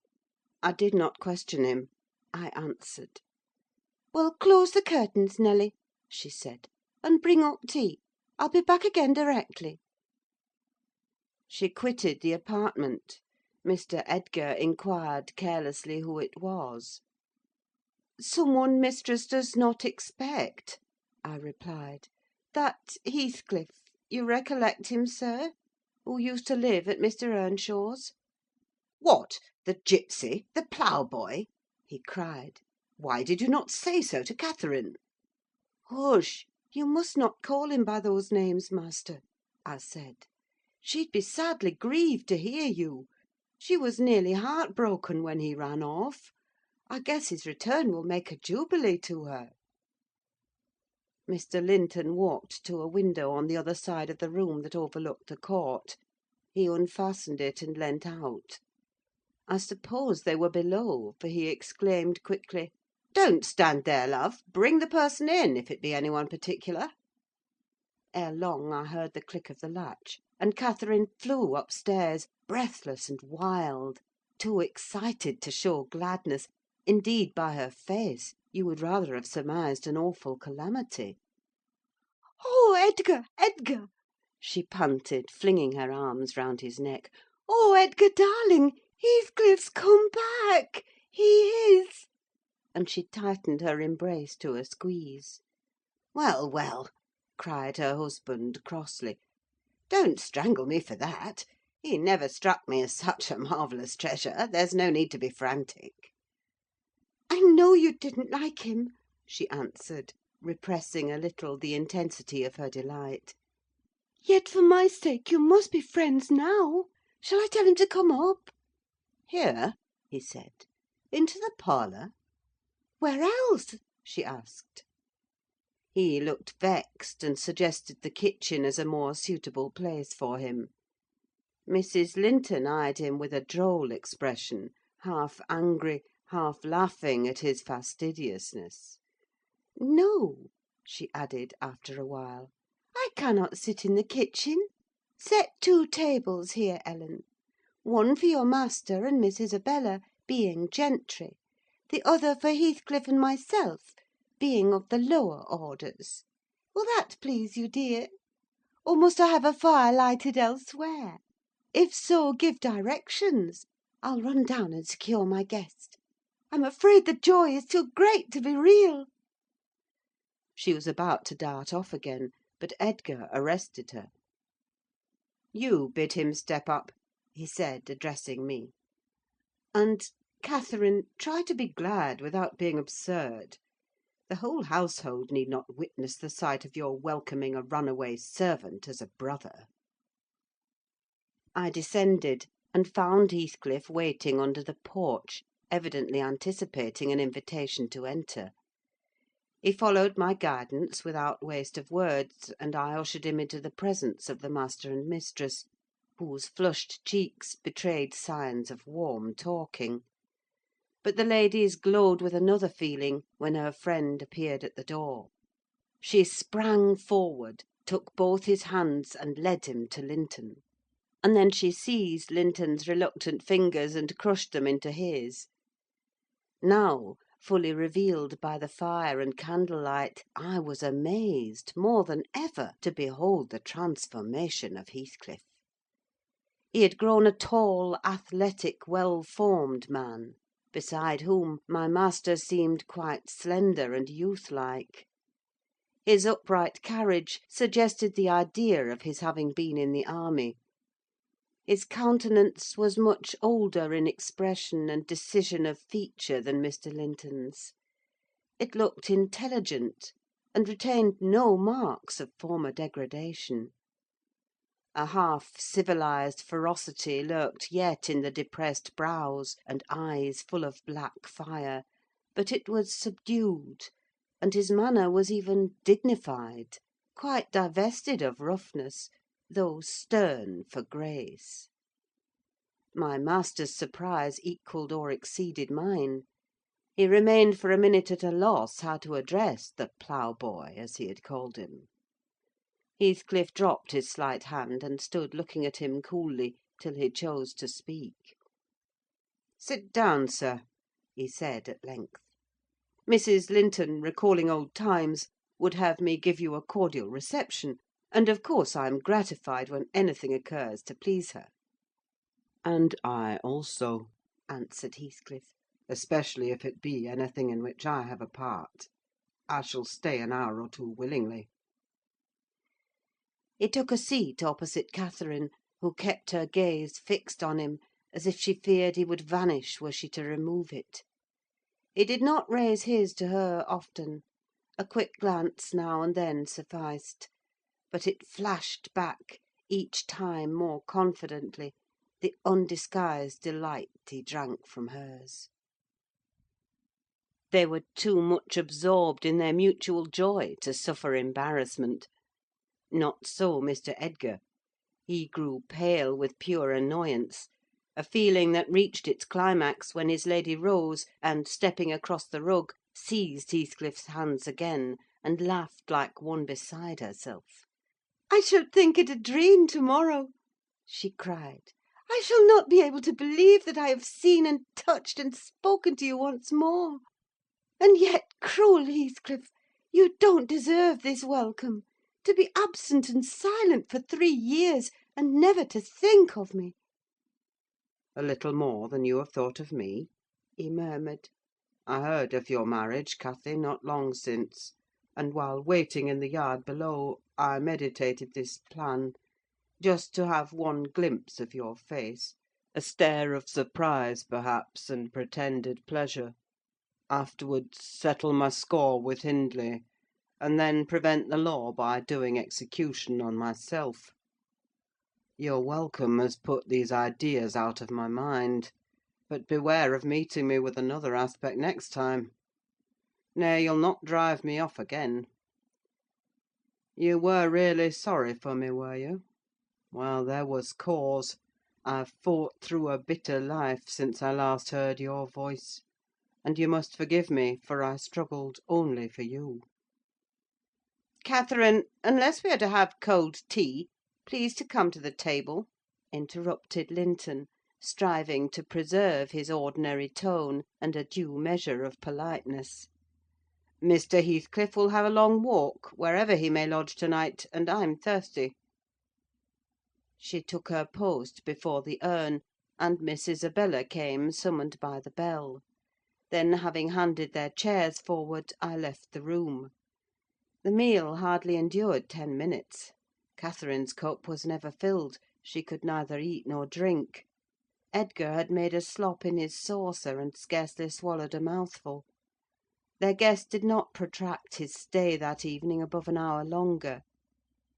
I did not question him. I answered. "Well, close the curtains, Nelly," she said, "and bring up tea. I'll be back again directly." She quitted the apartment. Mr. Edgar inquired carelessly who it was. "Some one mistress does not expect," I replied. "That Heathcliff, you recollect him, sir, who used to live at Mr. Earnshaw's?" "What, the gipsy, the ploughboy?" he cried. "Why did you not say so to Catherine?" "Hush! You must not call him by those names, master," I said. "She'd be sadly grieved to hear you. She was nearly heartbroken when he ran off. I guess his return will make a jubilee to her." Mr. Linton walked to a window on the other side of the room that overlooked the court. He unfastened it and leant out. I suppose they were below, for he exclaimed quickly, "Don't stand there, love! Bring the person in, if it be any one particular." Ere long I heard the click of the latch, and Catherine flew upstairs, breathless and wild, too excited to show gladness. Indeed, by her face, you would rather have surmised an awful calamity. "Oh, Edgar, Edgar!" she panted, flinging her arms round his neck. "Oh, Edgar, darling! Heathcliff's come back! He is!" And she tightened her embrace to a squeeze. "Well, well!" cried her husband, crossly. "Don't strangle me for that. He never struck me as such a marvellous treasure. There's no need to be frantic." "I know you didn't like him," she answered, repressing a little the intensity of her delight. "Yet, for my sake, you must be friends now. Shall I tell him to come up?" "Here?" he said. "Into the parlour?" "Where else?" she asked. He looked vexed, and suggested the kitchen as a more suitable place for him. Mrs. Linton eyed him with a droll expression, half angry, half laughing at his fastidiousness. "No," she added, after a while, "I cannot sit in the kitchen. Set 2 tables here, Ellen: one for your master and Miss Isabella, being gentry; the other for Heathcliff and myself, being of the lower orders. Will that please you, dear? Or must I have a fire lighted elsewhere? If so, give directions. I'll run down and secure my guest. I'm afraid the joy is too great to be real." She was about to dart off again, but Edgar arrested her. "You bid him step up," he said, addressing me. "And, Catherine, try to be glad without being absurd. The whole household need not witness the sight of your welcoming a runaway servant as a brother." I descended, and found Heathcliff waiting under the porch, evidently anticipating an invitation to enter. He followed my guidance without waste of words, and I ushered him into the presence of the master and mistress, whose flushed cheeks betrayed signs of warm talking. But the ladies glowed with another feeling when her friend appeared at the door. She sprang forward, took both his hands, and led him to Linton. And then she seized Linton's reluctant fingers and crushed them into his. Now, fully revealed by the fire and candlelight, I was amazed, more than ever, to behold the transformation of Heathcliff. He had grown a tall, athletic, well-formed man, beside whom my master seemed quite slender and youth-like. His upright carriage suggested the idea of his having been in the army. His countenance was much older in expression and decision of feature than Mr. Linton's. It looked intelligent, and retained no marks of former degradation. A half–civilised ferocity lurked yet in the depressed brows and eyes full of black fire; but it was subdued, and his manner was even dignified, quite divested of roughness, though stern for grace. My master's surprise equalled or exceeded mine. He remained for a minute at a loss how to address the ploughboy, as he had called him. Heathcliff dropped his slight hand, and stood looking at him coolly till he chose to speak. "Sit down, sir," he said at length. "Mrs. Linton, recalling old times, would have me give you a cordial reception, and of course I am gratified when anything occurs to please her." "And I also," answered Heathcliff, "especially if it be anything in which I have a part. I shall stay an hour or two willingly." He took a seat opposite Catherine, who kept her gaze fixed on him, as if she feared he would vanish were she to remove it. He did not raise his to her often: a quick glance now and then sufficed; but it flashed back, each time more confidently, the undisguised delight he drank from hers. They were too much absorbed in their mutual joy to suffer embarrassment. Not so Mr. Edgar. He grew pale with pure annoyance, a feeling that reached its climax when his lady rose, and, stepping across the rug, seized Heathcliff's hands again, and laughed like one beside herself. "I shall think it a dream to-morrow," she cried. "I shall not be able to believe that I have seen and touched and spoken to you once more. And yet, cruel Heathcliff, you don't deserve this welcome. To be absent and silent for 3 years, and never to think of me!" "A little more than you have thought of me," he murmured. "I heard of your marriage, Cathy, not long since; and while waiting in the yard below, I meditated this plan: just to have one glimpse of your face, a stare of surprise, perhaps, and pretended pleasure; afterwards settle my score with Hindley, and then prevent the law by doing execution on myself. Your welcome has put these ideas out of my mind; but beware of meeting me with another aspect next time. Nay, you'll not drive me off again. You were really sorry for me, were you? Well, there was cause. I've fought through a bitter life since I last heard your voice; and you must forgive me, for I struggled only for you." "Catherine, unless we are to have cold tea, please to come to the table," interrupted Linton, striving to preserve his ordinary tone and a due measure of politeness. "Mr. Heathcliff will have a long walk, wherever he may lodge to-night, and I'm thirsty." She took her post before the urn, and Miss Isabella came, summoned by the bell. Then, having handed their chairs forward, I left the room. The meal hardly endured 10 minutes. Catherine's cup was never filled: she could neither eat nor drink. Edgar had made a slop in his saucer, and scarcely swallowed a mouthful. Their guest did not protract his stay that evening above an hour longer.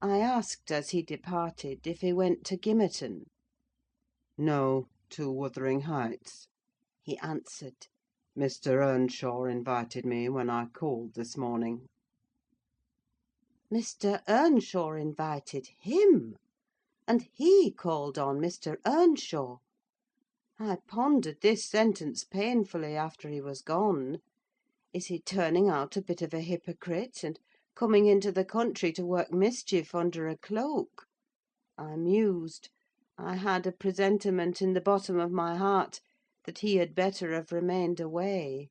I asked, as he departed, if he went to Gimmerton. "No, to Wuthering Heights," he answered. "Mr. Earnshaw invited me when I called this morning." Mr. Earnshaw invited him! And he called on Mr. Earnshaw! I pondered this sentence painfully after he was gone. Is he turning out a bit of a hypocrite, and coming into the country to work mischief under a cloak? I mused. I had a presentiment in the bottom of my heart that he had better have remained away.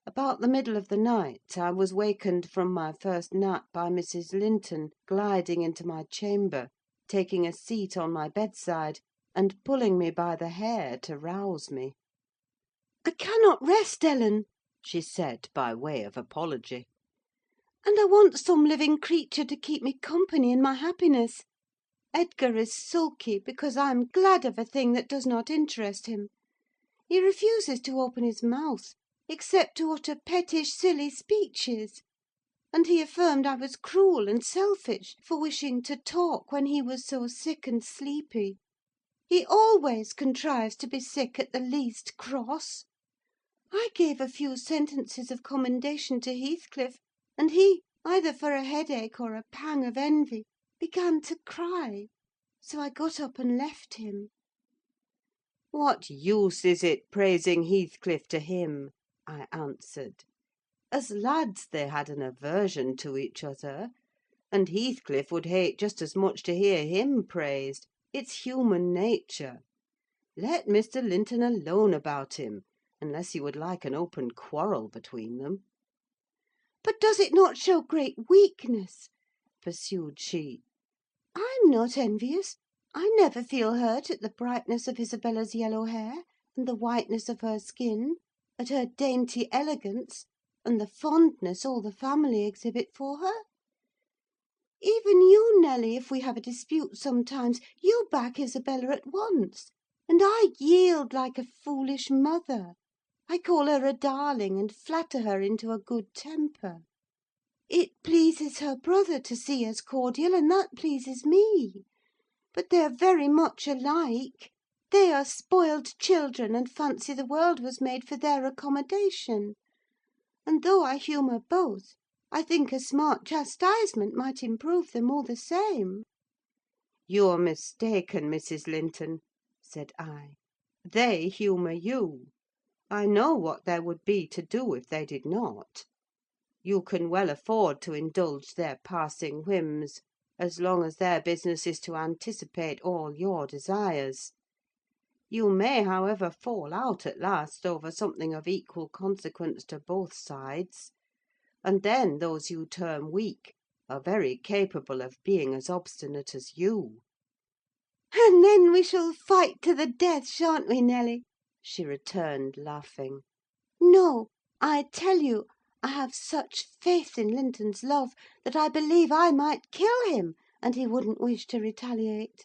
About the middle of the night, I was wakened from my first nap by Mrs. Linton gliding into my chamber, taking a seat on my bedside, and pulling me by the hair to rouse me. "I cannot rest, Ellen," she said, by way of apology, "and I want some living creature to keep me company in my happiness. Edgar is sulky because I am glad of a thing that does not interest him. He refuses to open his mouth, except to utter pettish, silly speeches; and he affirmed I was cruel and selfish for wishing to talk when he was so sick and sleepy. He always contrives to be sick at the least cross. I gave a few sentences of commendation to Heathcliff, and he, either for a headache or a pang of envy, began to cry; so I got up and left him." "What use is it praising Heathcliff to him?" I answered. "As lads they had an aversion to each other, And Heathcliff would hate just as much to hear him praised. It's human nature. Let Mr. Linton alone about him, unless you would like an open quarrel between them." "But does it not show great weakness?" pursued she. "I'm not envious. I never feel hurt at the brightness of Isabella's yellow hair, and the whiteness of her skin, at her dainty elegance, and the fondness all the family exhibit for her. Even you, Nelly, if we have a dispute sometimes, you back Isabella at once, and I yield like a foolish mother. I call her a darling, and flatter her into a good temper. It pleases her brother to see us cordial, and that pleases me. But they are very much alike. They are spoiled children, and fancy the world was made for their accommodation. And though I humour both, I think a smart chastisement might improve them all the same." "You're mistaken, Mrs. Linton," said I. "They humour you. I know what there would be to do if they did not. You can well afford to indulge their passing whims, as long as their business is to anticipate all your desires. You may, however, fall out at last over something of equal consequence to both sides; and then those you term weak are very capable of being as obstinate as you." "And then we shall fight to the death, shan't we, Nelly?" she returned, laughing. "No, I tell you, I have such faith in Linton's love, that I believe I might kill him, and he wouldn't wish to retaliate."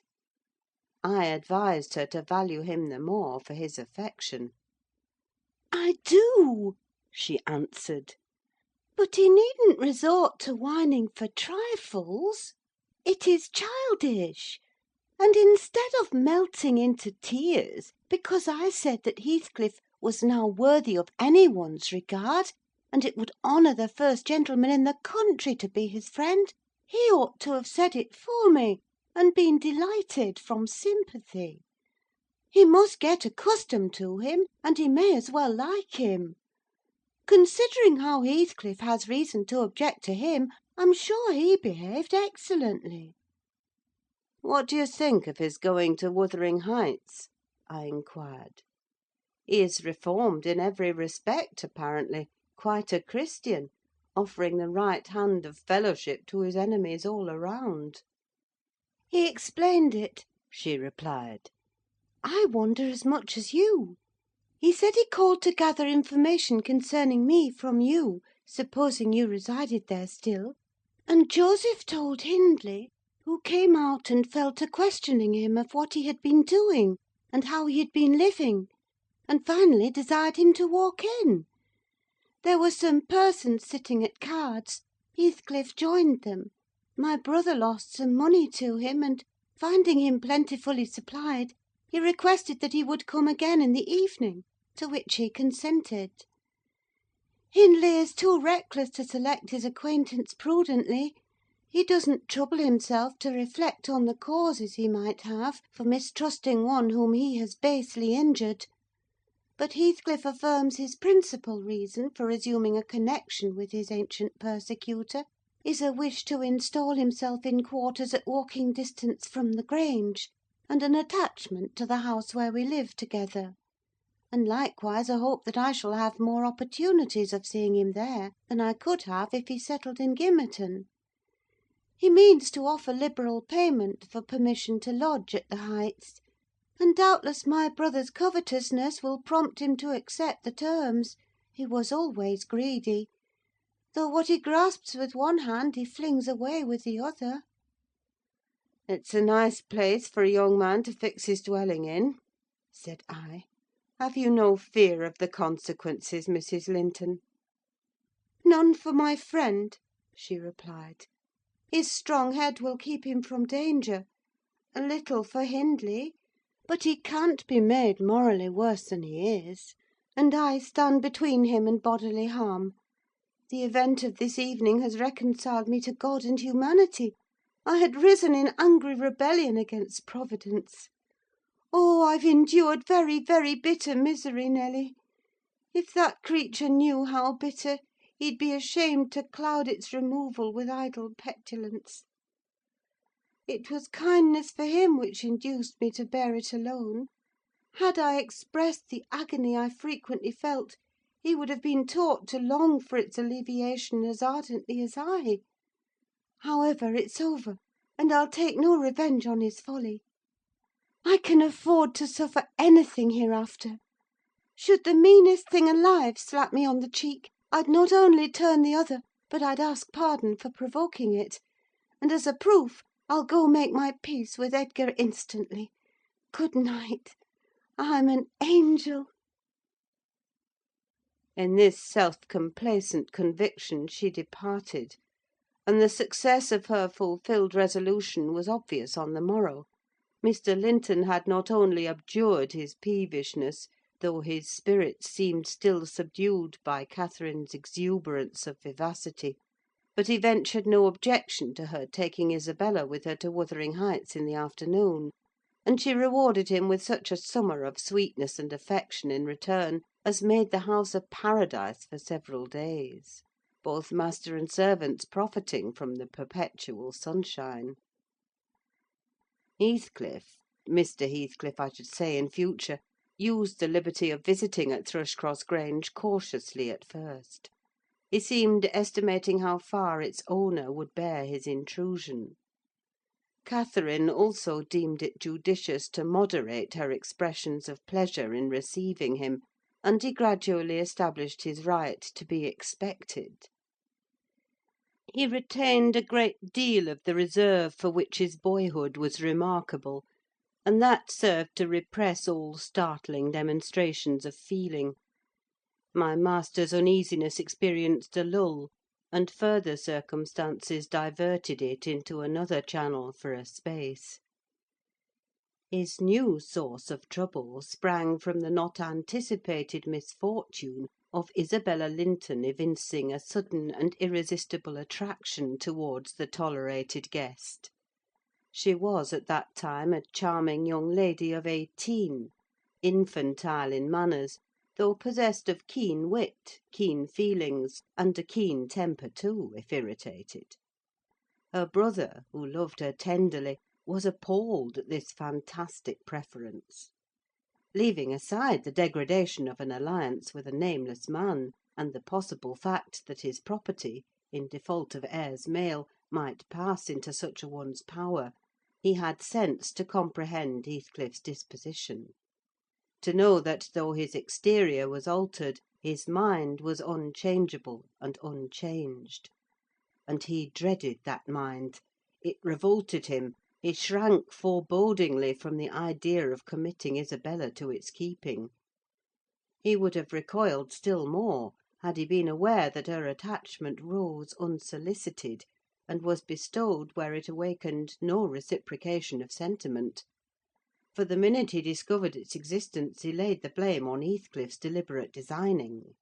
I advised her to value him the more for his affection. "I do," she answered. "But he needn't resort to whining for trifles. It is childish. And instead of melting into tears because I said that Heathcliff was now worthy of any one's regard, and it would honour the first gentleman in the country to be his friend, he ought to have said it for me, and been delighted from sympathy. He must get accustomed to him, and he may as well like him. Considering how Heathcliff has reason to object to him, I'm sure he behaved excellently." "What do you think of his going to Wuthering Heights?" I inquired. "He is reformed in every respect, apparently: quite a Christian, offering the right hand of fellowship to his enemies all around." "He explained it," she replied. "I wonder as much as you. He said he called to gather information concerning me from you, supposing you resided there still; and Joseph told Hindley, who came out and fell to questioning him of what he had been doing, and how he had been living, and finally desired him to walk in. There were some persons sitting at cards: Heathcliff joined them. My brother lost some money to him, and, finding him plentifully supplied, he requested that he would come again in the evening, to which he consented. Hindley is too reckless to select his acquaintance prudently. He doesn't trouble himself to reflect on the causes he might have for mistrusting one whom he has basely injured. But Heathcliff affirms his principal reason for resuming a connection with his ancient persecutor is a wish to instal himself in quarters at walking distance from the Grange, and an attachment to the house where we live together; and likewise a hope that I shall have more opportunities of seeing him there than I could have if he settled in Gimmerton. He means to offer liberal payment for permission to lodge at the Heights, and doubtless my brother's covetousness will prompt him to accept the terms: he was always greedy; though what he grasps with one hand he flings away with the other." "It's a nice place for a young man to fix his dwelling in," said I. "Have you no fear of the consequences, Mrs. Linton?" "None for my friend," she replied. "His strong head will keep him from danger: a little for Hindley, but he can't be made morally worse than he is; and I stand between him and bodily harm. The event of this evening has reconciled me to God and humanity: I had risen in angry rebellion against Providence. Oh, I've endured very, very bitter misery, Nelly! If that creature knew how bitter, he'd be ashamed to cloud its removal with idle petulance. It was kindness for him which induced me to bear it alone. Had I expressed the agony I frequently felt, he would have been taught to long for its alleviation as ardently as I. However, it's over, and I'll take no revenge on his folly. I can afford to suffer anything hereafter. Should the meanest thing alive slap me on the cheek, I'd not only turn the other, but I'd ask pardon for provoking it; and as a proof, I'll go make my peace with Edgar instantly. Good night. I'm an angel." In this self-complacent conviction she departed, and the success of her fulfilled resolution was obvious on the morrow. Mr. Linton had not only abjured his peevishness, though his spirits seemed still subdued by Catherine's exuberance of vivacity, but he ventured no objection to her taking Isabella with her to Wuthering Heights in the afternoon; and she rewarded him with such a summer of sweetness and affection in return as made the house a paradise for several days, both master and servants profiting from the perpetual sunshine. Mr. Heathcliff, I should say, in future, used the liberty of visiting at Thrushcross Grange cautiously at first. He seemed estimating how far its owner would bear his intrusion. Catherine also deemed it judicious to moderate her expressions of pleasure in receiving him, and he gradually established his right to be expected. He retained a great deal of the reserve for which his boyhood was remarkable, and that served to repress all startling demonstrations of feeling. My master's uneasiness experienced a lull, and further circumstances diverted it into another channel for a space. His new source of trouble sprang from the not anticipated misfortune of Isabella Linton evincing a sudden and irresistible attraction towards the tolerated guest. She was at that time a charming young lady of 18, infantile in manners, though possessed of keen wit, keen feelings, and a keen temper too, if irritated. Her brother, who loved her tenderly, was appalled at this fantastic preference. Leaving aside the degradation of an alliance with a nameless man, and the possible fact that his property, in default of heirs male, might pass into such a one's power, he had sense to comprehend Heathcliff's disposition; to know that, though his exterior was altered, his mind was unchangeable and unchanged. And he dreaded that mind: it revolted him; he shrank forebodingly from the idea of committing Isabella to its keeping. He would have recoiled still more had he been aware that her attachment rose unsolicited, and was bestowed where it awakened no reciprocation of sentiment; for the minute he discovered its existence he laid the blame on Heathcliff's deliberate designing.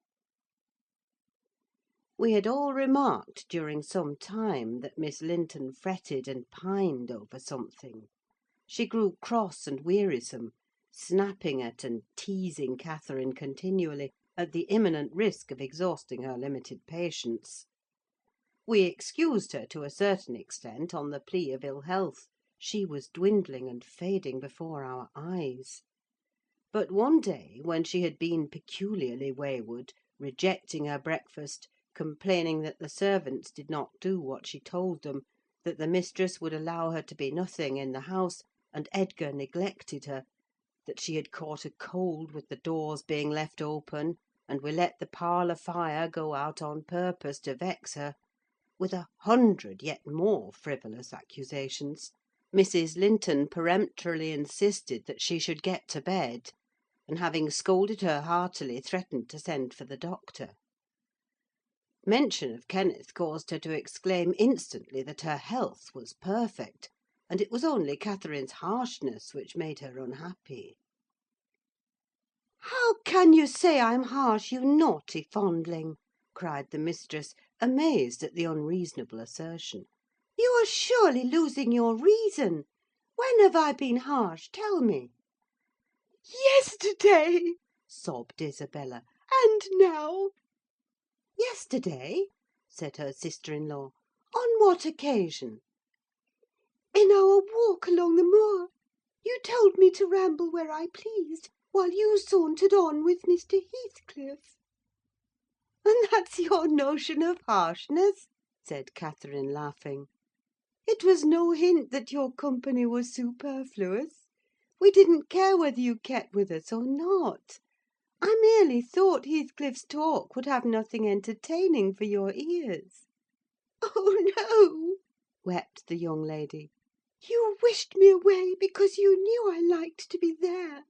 We had all remarked during some time that Miss Linton fretted and pined over something. She grew cross and wearisome, snapping at and teasing Catherine continually, at the imminent risk of exhausting her limited patience. We excused her to a certain extent on the plea of ill health: she was dwindling and fading before our eyes. But one day, when she had been peculiarly wayward, rejecting her breakfast, complaining that the servants did not do what she told them, that the mistress would allow her to be nothing in the house, and Edgar neglected her, that she had caught a cold with the doors being left open, and we let the parlour fire go out on purpose to vex her, with 100 yet more frivolous accusations, Mrs. Linton peremptorily insisted that she should get to bed, and having scolded her heartily, threatened to send for the doctor. Mention of Kenneth caused her to exclaim instantly that her health was perfect, and it was only Catherine's harshness which made her unhappy. "How can you say I'm harsh, you naughty fondling?" cried the mistress, amazed at the unreasonable assertion. "You are surely losing your reason. When have I been harsh? Tell me." "Yesterday," sobbed Isabella, "and now." "Yesterday?" said her sister-in-law. "On what occasion?" "In our walk along the moor. You told me to ramble where I pleased, while you sauntered on with Mr. Heathcliff." "And that's your notion of harshness?" said Catherine, laughing. "It was no hint that your company was superfluous. We didn't care whether you kept with us or not. I merely thought Heathcliff's talk would have nothing entertaining for your ears." "Oh, no!" wept the young lady. "You wished me away because you knew I liked to be there."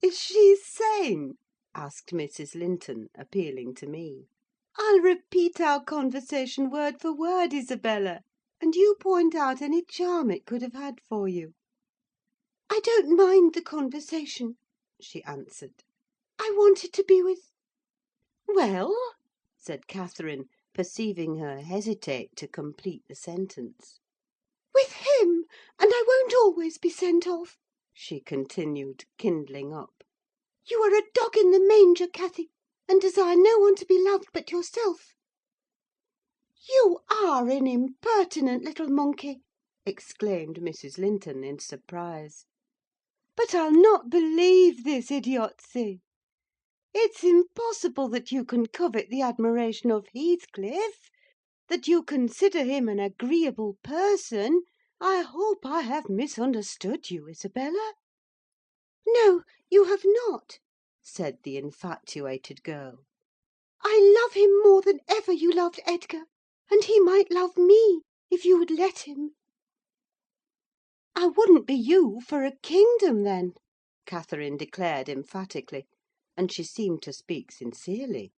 "Is she sane?" asked Mrs. Linton, appealing to me. "I'll repeat our conversation word for word, Isabella, and you point out any charm it could have had for you." "I don't mind the conversation," she answered. "I wanted to be with—" "Well?" said Catherine, perceiving her hesitate to complete the sentence. "With him, and I won't always be sent off," she continued, kindling up. "You are a dog in the manger, Cathy, and desire no one to be loved but yourself." "You are an impertinent little monkey!" exclaimed Mrs. Linton, in surprise. "But I'll not believe this idiocy. It's impossible that you can covet the admiration of Heathcliff, that you consider him an agreeable person. I hope I have misunderstood you, Isabella." "No, you have not," said the infatuated girl. "I love him more than ever you loved Edgar, and he might love me, if you would let him." "I wouldn't be you for a kingdom, then," Catherine declared emphatically, and she seemed to speak sincerely.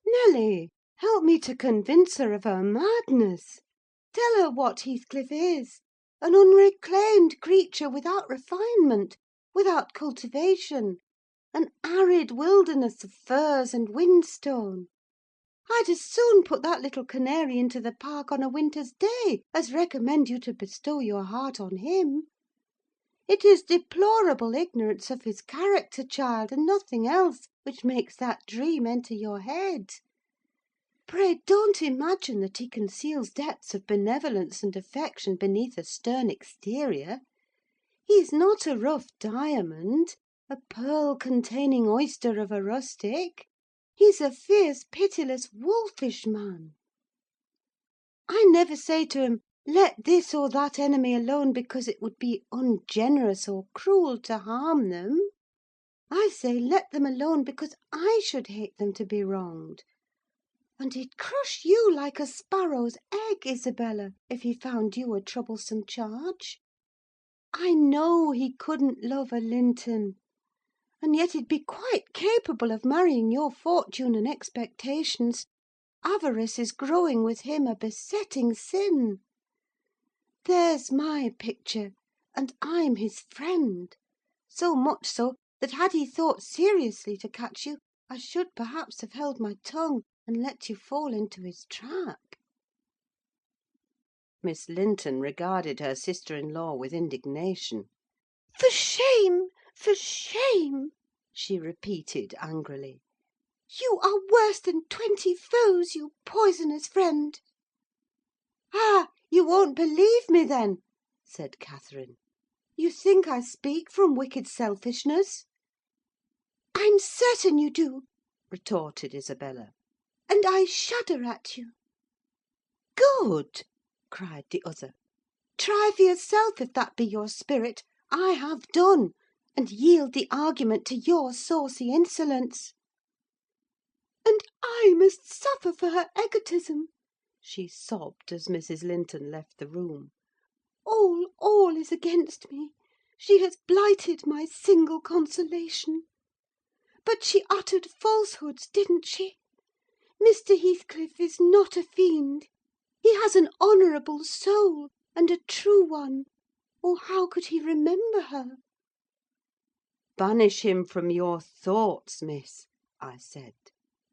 "Nelly, help me to convince her of her madness. Tell her what Heathcliff is: an unreclaimed creature without refinement, without cultivation: an arid wilderness of furze and whinstone. I'd as soon put that little canary into the park on a winter's day as recommend you to bestow your heart on him. It is deplorable ignorance of his character, child, and nothing else, which makes that dream enter your head. Pray don't imagine that he conceals depths of benevolence and affection beneath a stern exterior. He is not a rough diamond, a pearl-containing oyster of a rustic. He's a fierce, pitiless, wolfish man. I never say to him, 'Let this or that enemy alone, because it would be ungenerous or cruel to harm them.' I say, 'Let them alone, because I should hate them to be wronged.' And he'd crush you like a sparrow's egg, Isabella, if he found you a troublesome charge. I know he couldn't love a Linton, and yet he'd be quite capable of marrying your fortune and expectations. Avarice is growing with him a besetting sin. There's my picture, and I'm his friend: so much so, that had he thought seriously to catch you, I should perhaps have held my tongue, and let you fall into his trap." Miss Linton regarded her sister-in-law with indignation. "For shame! For shame!" she repeated angrily. "You are worse than 20 foes, you poisonous friend!" "Ah, you won't believe me, then?" said Catherine. "You think I speak from wicked selfishness?" "I'm certain you do," retorted Isabella, "and I shudder at you." "Good!" cried the other. "Try for yourself, if that be your spirit. I have done, and yield the argument to your saucy insolence." "And I must suffer for her egotism!" she sobbed, as Mrs. Linton left the room. All is against me. She has blighted my single consolation. But she uttered falsehoods, didn't she? Mr. Heathcliff is not a fiend. He has an honourable soul, and a true one, or how could he remember her?" "Banish him from your thoughts, miss," I said.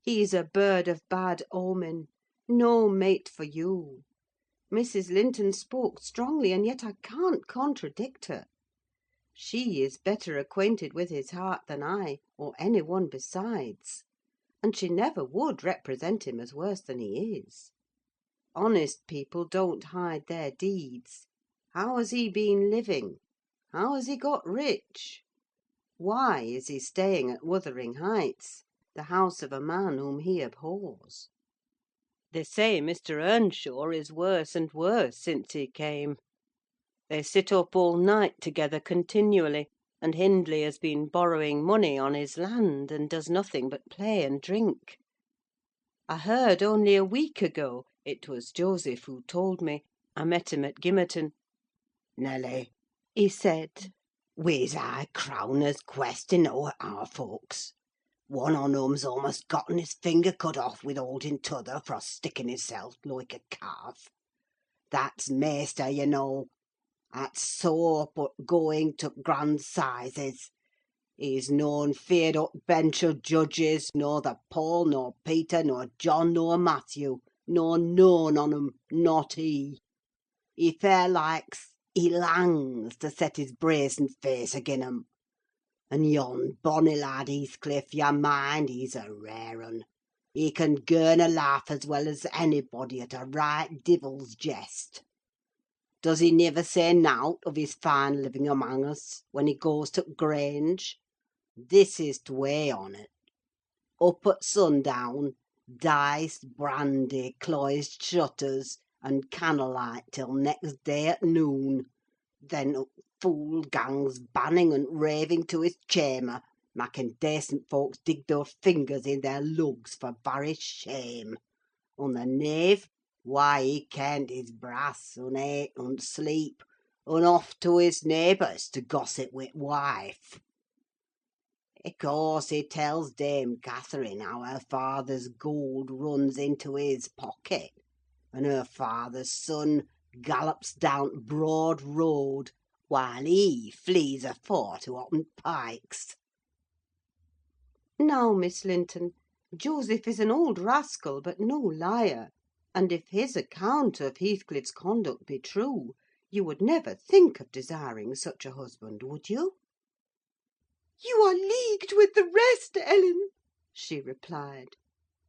"He's a bird of bad omen: no mate for you. Mrs. Linton spoke strongly, and yet I can't contradict her. She is better acquainted with his heart than I, or any one besides. and she never would represent him as worse than he is. Honest people don't hide their deeds. How has he been living? How has he got rich? Why is he staying at Wuthering Heights, the house of a man whom he abhors? They say Mr. Earnshaw is worse and worse since he came. They sit up all night together continually, and Hindley has been borrowing money on his land, and does nothing but play and drink. I heard only a week ago, it was Joseph who told me, I met him at Gimmerton. Nelly, He said, we's high crowners questing o'er our folks. One on 'em's almost gotten his finger cut off with holding t'other for sticking hisself like a calf. That's maister, you know. That's so but going to grand sizes. He's noan feared up bench o' judges, nor the Paul, nor Peter, nor John, nor Matthew, nor none on 'em, not he. He fair likes, he langs to set his brazen face agin 'em. And yon bonny lad Heathcliff, you mind, he's a rare un. He can girn a laugh as well as anybody at a right divil's jest. Does he niver say nowt of his fine living among us, when he goes to t' Grange? This is t' way on't. Up at sundown, dice, brandy, closed shutters, and candlelight till next day at noon. Then t' fool gangs banning and raving to his chamber, making dacent folks dig their fingers in their lugs for very shame. And the knave, why, he kent his brass, and ate, and sleep, and off to his neighbours to gossip wi' wife. O' course he tells Dame Catherine how her father's gold runs into his pocket, and her father's son gallops down t' Broad Road, while he flees afore to Oppen Pikes. Now, Miss Linton, Joseph is an old rascal, but no liar; and if his account of Heathcliff's conduct be true, you would never think of desiring such a husband, would you? "You are leagued with the rest, Ellen," she replied.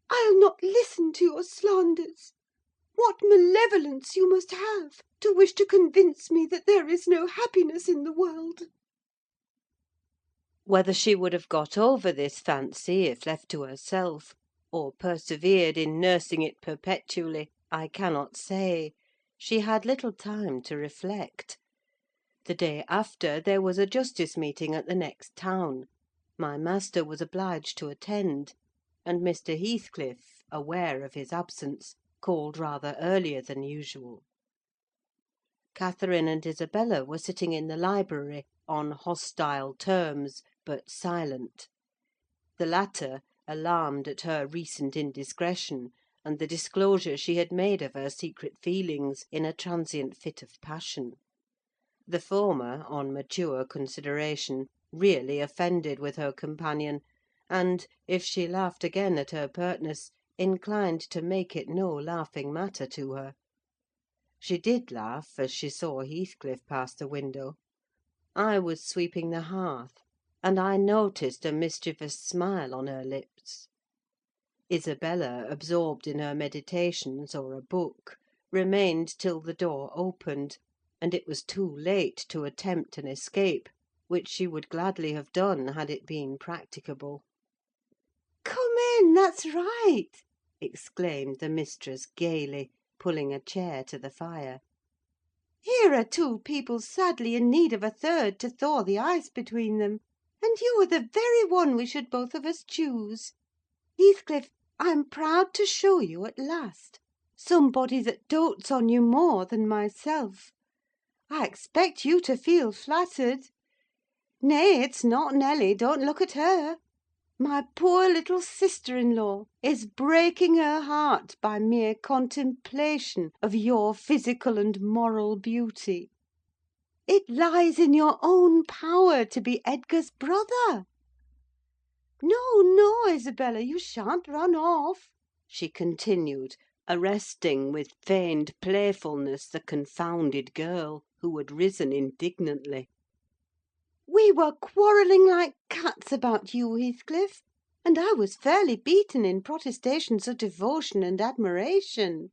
"I'll not listen to your slanders. What malevolence you must have, to wish to convince me that there is no happiness in the world!" Whether she would have got over this fancy if left to herself, or persevered in nursing it perpetually, I cannot say: she had little time to reflect. The day after, there was a justice meeting at the next town: my master was obliged to attend, and Mr. Heathcliff, aware of his absence, called rather earlier than usual. Catherine and Isabella were sitting in the library, on hostile terms, but silent: the latter, alarmed at her recent indiscretion, and the disclosure she had made of her secret feelings in a transient fit of passion; the former, on mature consideration, really offended with her companion, and, if she laughed again at her pertness, inclined to make it no laughing matter to her. She did laugh as she saw Heathcliff pass the window. I was sweeping the hearth, and I noticed a mischievous smile on her lips. Isabella, absorbed in her meditations or a book, remained till the door opened, and it was too late to attempt an escape, which she would gladly have done had it been practicable. "Come in, that's right!" exclaimed the mistress gaily, pulling a chair to the fire. "Here are two people sadly in need of a third to thaw the ice between them, and you are the very one we should both of us choose. Heathcliff, I'm proud to show you, at last, somebody that dotes on you more than myself. I expect you to feel flattered. Nay, it's not Nelly, don't look at her. My poor little sister-in-law is breaking her heart by mere contemplation of your physical and moral beauty. It lies in your own power to be Edgar's brother. No, no, Isabella, you shan't run off," she continued, arresting with feigned playfulness the confounded girl, who had risen indignantly. "We were quarrelling like cats about you, Heathcliff, and I was fairly beaten in protestations of devotion and admiration.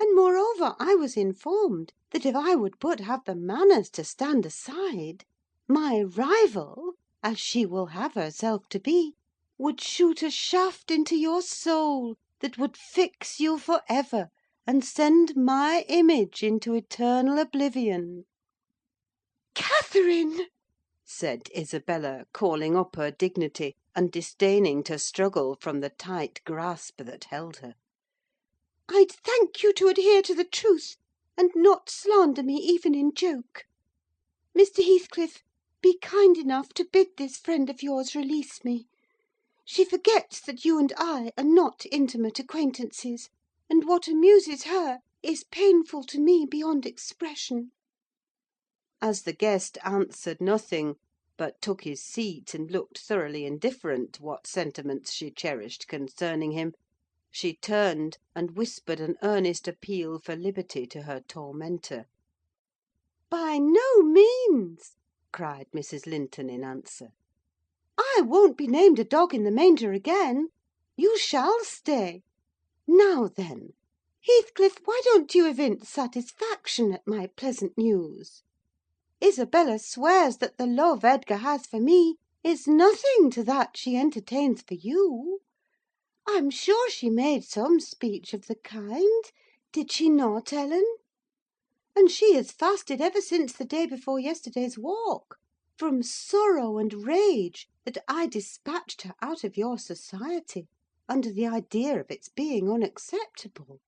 And moreover, I was informed that if I would but have the manners to stand aside, my rival, as she will have herself to be, would shoot a shaft into your soul that would fix you for ever, and send my image into eternal oblivion." "Catherine!" said Isabella, calling up her dignity, and disdaining to struggle from the tight grasp that held her. "I'd thank you to adhere to the truth, and not slander me even in joke. Mr. Heathcliff, be kind enough to bid this friend of yours release me. She forgets that you and I are not intimate acquaintances, and what amuses her is painful to me beyond expression." As the guest answered nothing, but took his seat and looked thoroughly indifferent to what sentiments she cherished concerning him, she turned and whispered an earnest appeal for liberty to her tormentor. "By no means!" cried Mrs. Linton in answer. "I won't be named a dog in the manger again. You shall stay. Now then, Heathcliff, why don't you evince satisfaction at my pleasant news? Isabella swears that the love Edgar has for me is nothing to that she entertains for you. I'm sure she made some speech of the kind, did she not, Ellen? And she has fasted ever since the day before yesterday's walk, from sorrow and rage that I dispatched her out of your society, under the idea of its being unacceptable."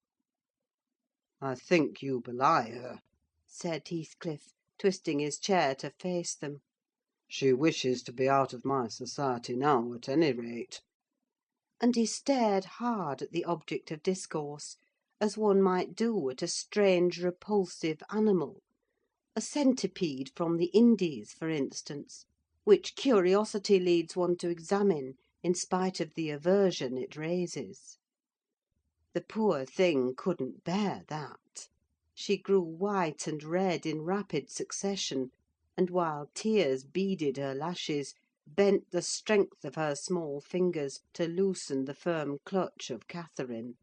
"I think you belie her," said Heathcliff, twisting his chair to face them. "She wishes to be out of my society now, at any rate." And he stared hard at the object of discourse, as one might do at a strange, repulsive animal: a centipede from the Indies, for instance, which curiosity leads one to examine in spite of the aversion it raises. The poor thing couldn't bear that. She grew white and red in rapid succession, and while tears beaded her lashes, bent the strength of her small fingers to loosen the firm clutch of Catherine;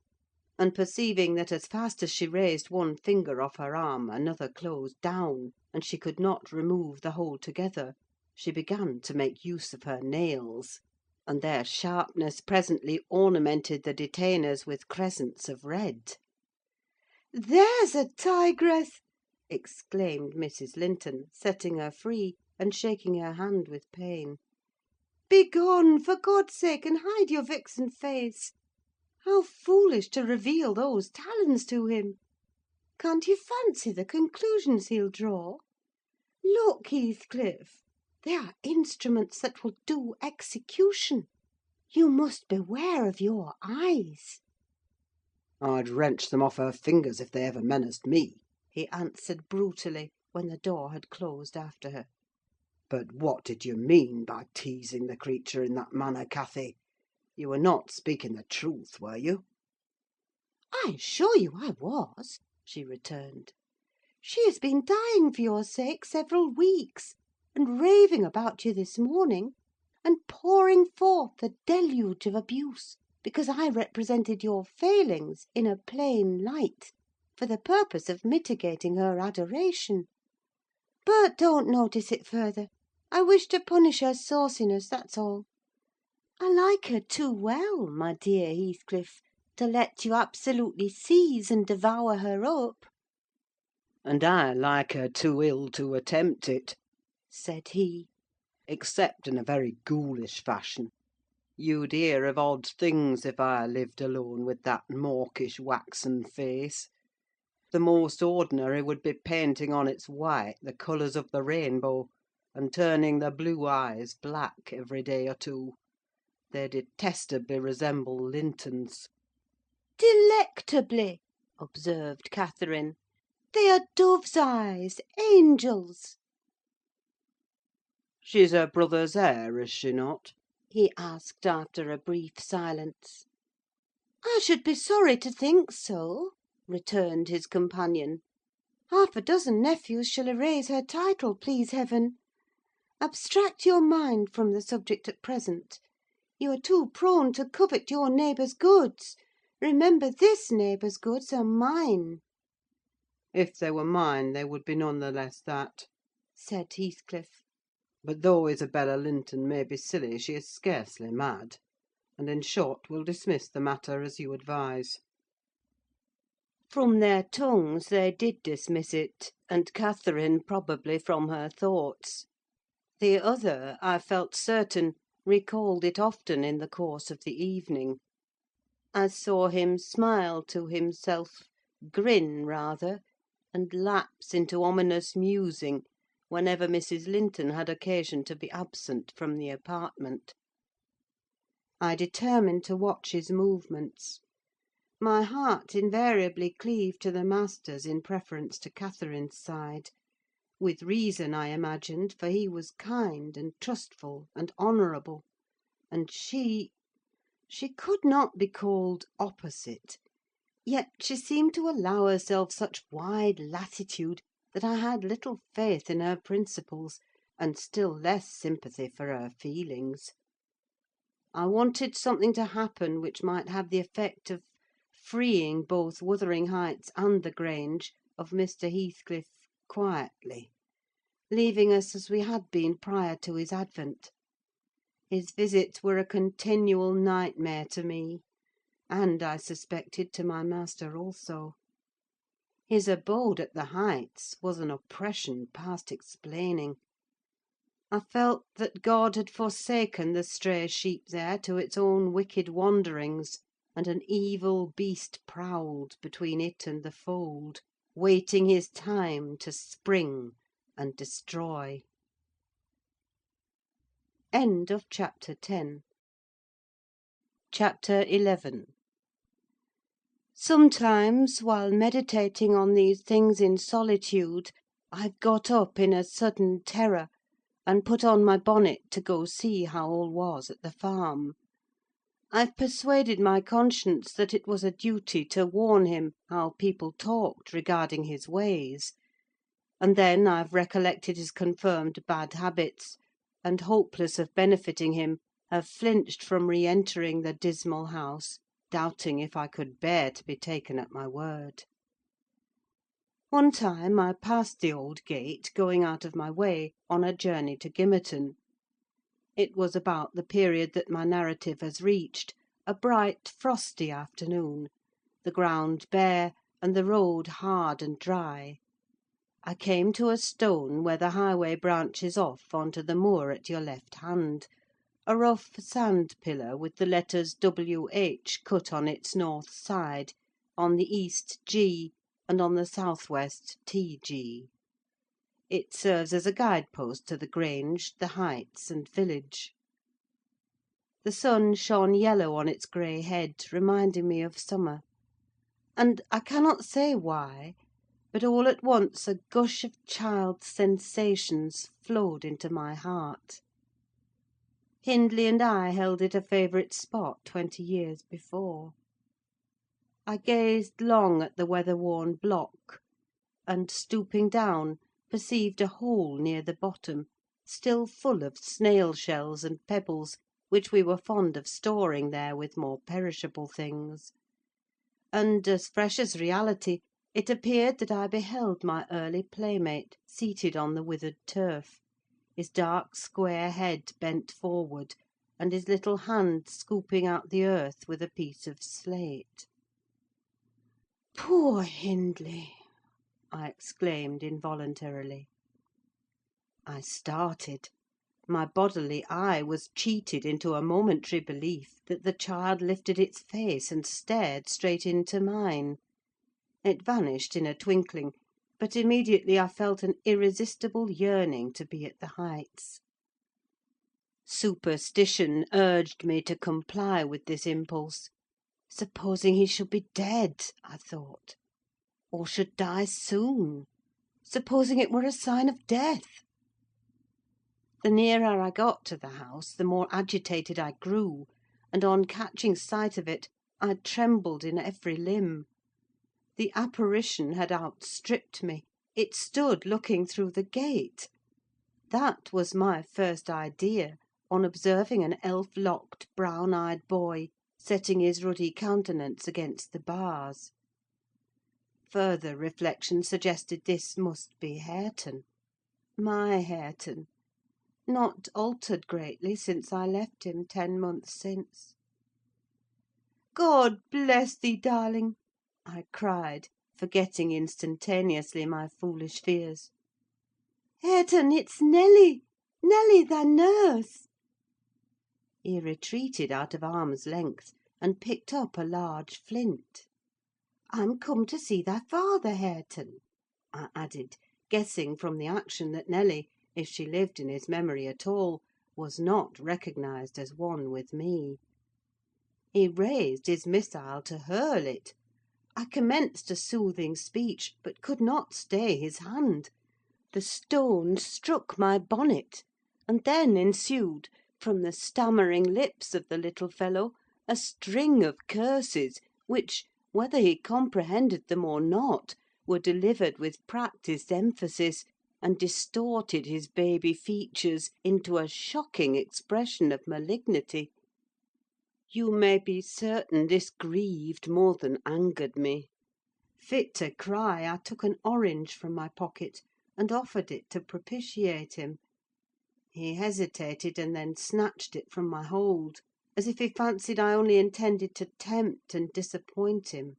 and perceiving that as fast as she raised one finger off her arm another closed down, and she could not remove the whole together, she began to make use of her nails, and their sharpness presently ornamented the detainers with crescents of red. "There's a tigress!" exclaimed Mrs. Linton, setting her free, and shaking her hand with pain. "Begone, for God's sake, and hide your vixen face! How foolish to reveal those talons to him! Can't you fancy the conclusions he'll draw? Look, Heathcliff! They are instruments that will do execution. You must beware of your eyes." "I'd wrench them off her fingers if they ever menaced me," he answered brutally, when the door had closed after her. "But what did you mean by teasing the creature in that manner, Cathy? You were not speaking the truth, were you?" "I assure you I was," she returned. "She has been dying for your sake several weeks, and raving about you this morning, and pouring forth a deluge of abuse, because I represented your failings in a plain light, for the purpose of mitigating her adoration. But don't notice it further. I wish to punish her sauciness, that's all. I like her too well, my dear Heathcliff, to let you absolutely seize and devour her up." "And I like her too ill to attempt it," said he. "except in a very ghoulish fashion. You'd hear of odd things if I lived alone with that mawkish waxen face. The most ordinary would be painting on its white the colours of the rainbow, and turning the blue eyes black every day or two. They detestably resemble Linton's." "Delectably," observed Catherine. "They are dove's eyes, angels." "She's her brother's heir, is she not?" he asked, after a brief silence. "I should be sorry to think so," returned his companion. "Half a dozen nephews shall erase her title, please Heaven. Abstract your mind from the subject at present. You are too prone to covet your neighbour's goods. Remember, this neighbour's goods are mine," If they were mine, they would be none the less that. said Heathcliff. But though Isabella Linton may be silly, she is scarcely mad; and, in short, will dismiss the matter as you advise. From their tongues they did dismiss it, and Catherine probably from her thoughts. The other, I felt certain, recalled it often in the course of the evening. I saw him smile to himself, grin rather, and lapse into ominous musing whenever Mrs. Linton had occasion to be absent from the apartment. I determined to watch his movements. My heart invariably cleaved to the master's in preference to Catherine's side: with reason, I imagined, for he was kind and trustful and honourable, and she could not be called opposite, yet she seemed to allow herself such wide latitude that I had little faith in her principles, and still less sympathy for her feelings. I wanted something to happen which might have the effect of freeing both Wuthering Heights and the Grange of Mr. Heathcliff quietly, leaving us as we had been prior to his advent. His visits were a continual nightmare to me, and, I suspected, to my master also. His abode at the Heights was an oppression past explaining. I felt that God had forsaken the stray sheep there to its own wicked wanderings, and an evil beast prowled between it and the fold, waiting his time to spring and destroy. End of chapter 10. Chapter 11. Sometimes, while meditating on these things in solitude, I've got up in a sudden terror, and put on my bonnet to go see how all was at the farm. I've persuaded my conscience that it was a duty to warn him how people talked regarding his ways; and then I've recollected his confirmed bad habits, and, hopeless of benefiting him, have flinched from re-entering the dismal house, doubting if I could bear to be taken at my word. One time I passed the old gate, going out of my way, on a journey to Gimmerton. It was about the period that my narrative has reached, a bright, frosty afternoon, the ground bare, and the road hard and dry. I came to a stone where the highway branches off on to the moor at your left hand, a rough sand pillar with the letters W.H. cut on its north side, on the east G, and on the south-west T.G. It serves as a guide-post to the Grange, the Heights, and village. The sun shone yellow on its grey head, reminding me of summer; and I cannot say why, but all at once a gush of child's sensations flowed into my heart. Hindley and I held it a favourite spot 20 years before. I gazed long at the weather-worn block, and, stooping down, perceived a hole near the bottom, still full of snail-shells and pebbles, which we were fond of storing there with more perishable things; and, as fresh as reality, it appeared that I beheld my early playmate seated on the withered turf, his dark square head bent forward, and his little hand scooping out the earth with a piece of slate. "Poor Hindley!" I exclaimed involuntarily. I started. My bodily eye was cheated into a momentary belief that the child lifted its face and stared straight into mine. It vanished in a twinkling, but immediately I felt an irresistible yearning to be at the Heights. Superstition urged me to comply with this impulse. Supposing he should be dead, I thought, or should die soon? Supposing it were a sign of death? The nearer I got to the house, the more agitated I grew, and on catching sight of it, I trembled in every limb. The apparition had outstripped me: it stood looking through the gate. That was my first idea, on observing an elf-locked, brown-eyed boy setting his ruddy countenance against the bars. Further reflection suggested this must be Hareton. My Hareton, not altered greatly since I left him 10 months since. "God bless thee, darling!" I cried, forgetting instantaneously my foolish fears. "Hareton, it's Nelly! Nelly, thy nurse!" He retreated out of arm's length, and picked up a large flint. "I'm come to see thy father, Hareton," I added, guessing from the action that Nelly, if she lived in his memory at all, was not recognised as one with me. He raised his missile to hurl it. I commenced a soothing speech, but could not stay his hand. The stone struck my bonnet, and then ensued, from the stammering lips of the little fellow, a string of curses, which, whether he comprehended them or not, were delivered with practised emphasis, and distorted his baby features into a shocking expression of malignity. You may be certain this grieved more than angered me. Fit to cry, I took an orange from my pocket, and offered it to propitiate him. He hesitated, and then snatched it from my hold, as if he fancied I only intended to tempt and disappoint him.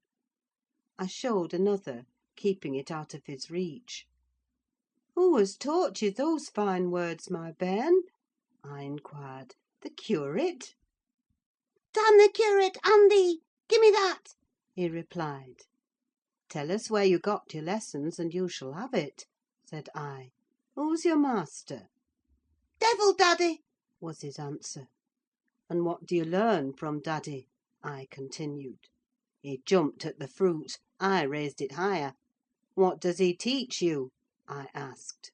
I showed another, keeping it out of his reach. "Who has taught you those fine words, my bairn?" I inquired. "The curate?" "Damn the curate and thee! Give me that!" he replied. "Tell us where you got your lessons, and you shall have it," said I. "Who's your master?" "Devil, daddy!" was his answer. "And what do you learn from daddy?" I continued. He jumped at the fruit. I raised it higher. "What does he teach you?" I asked.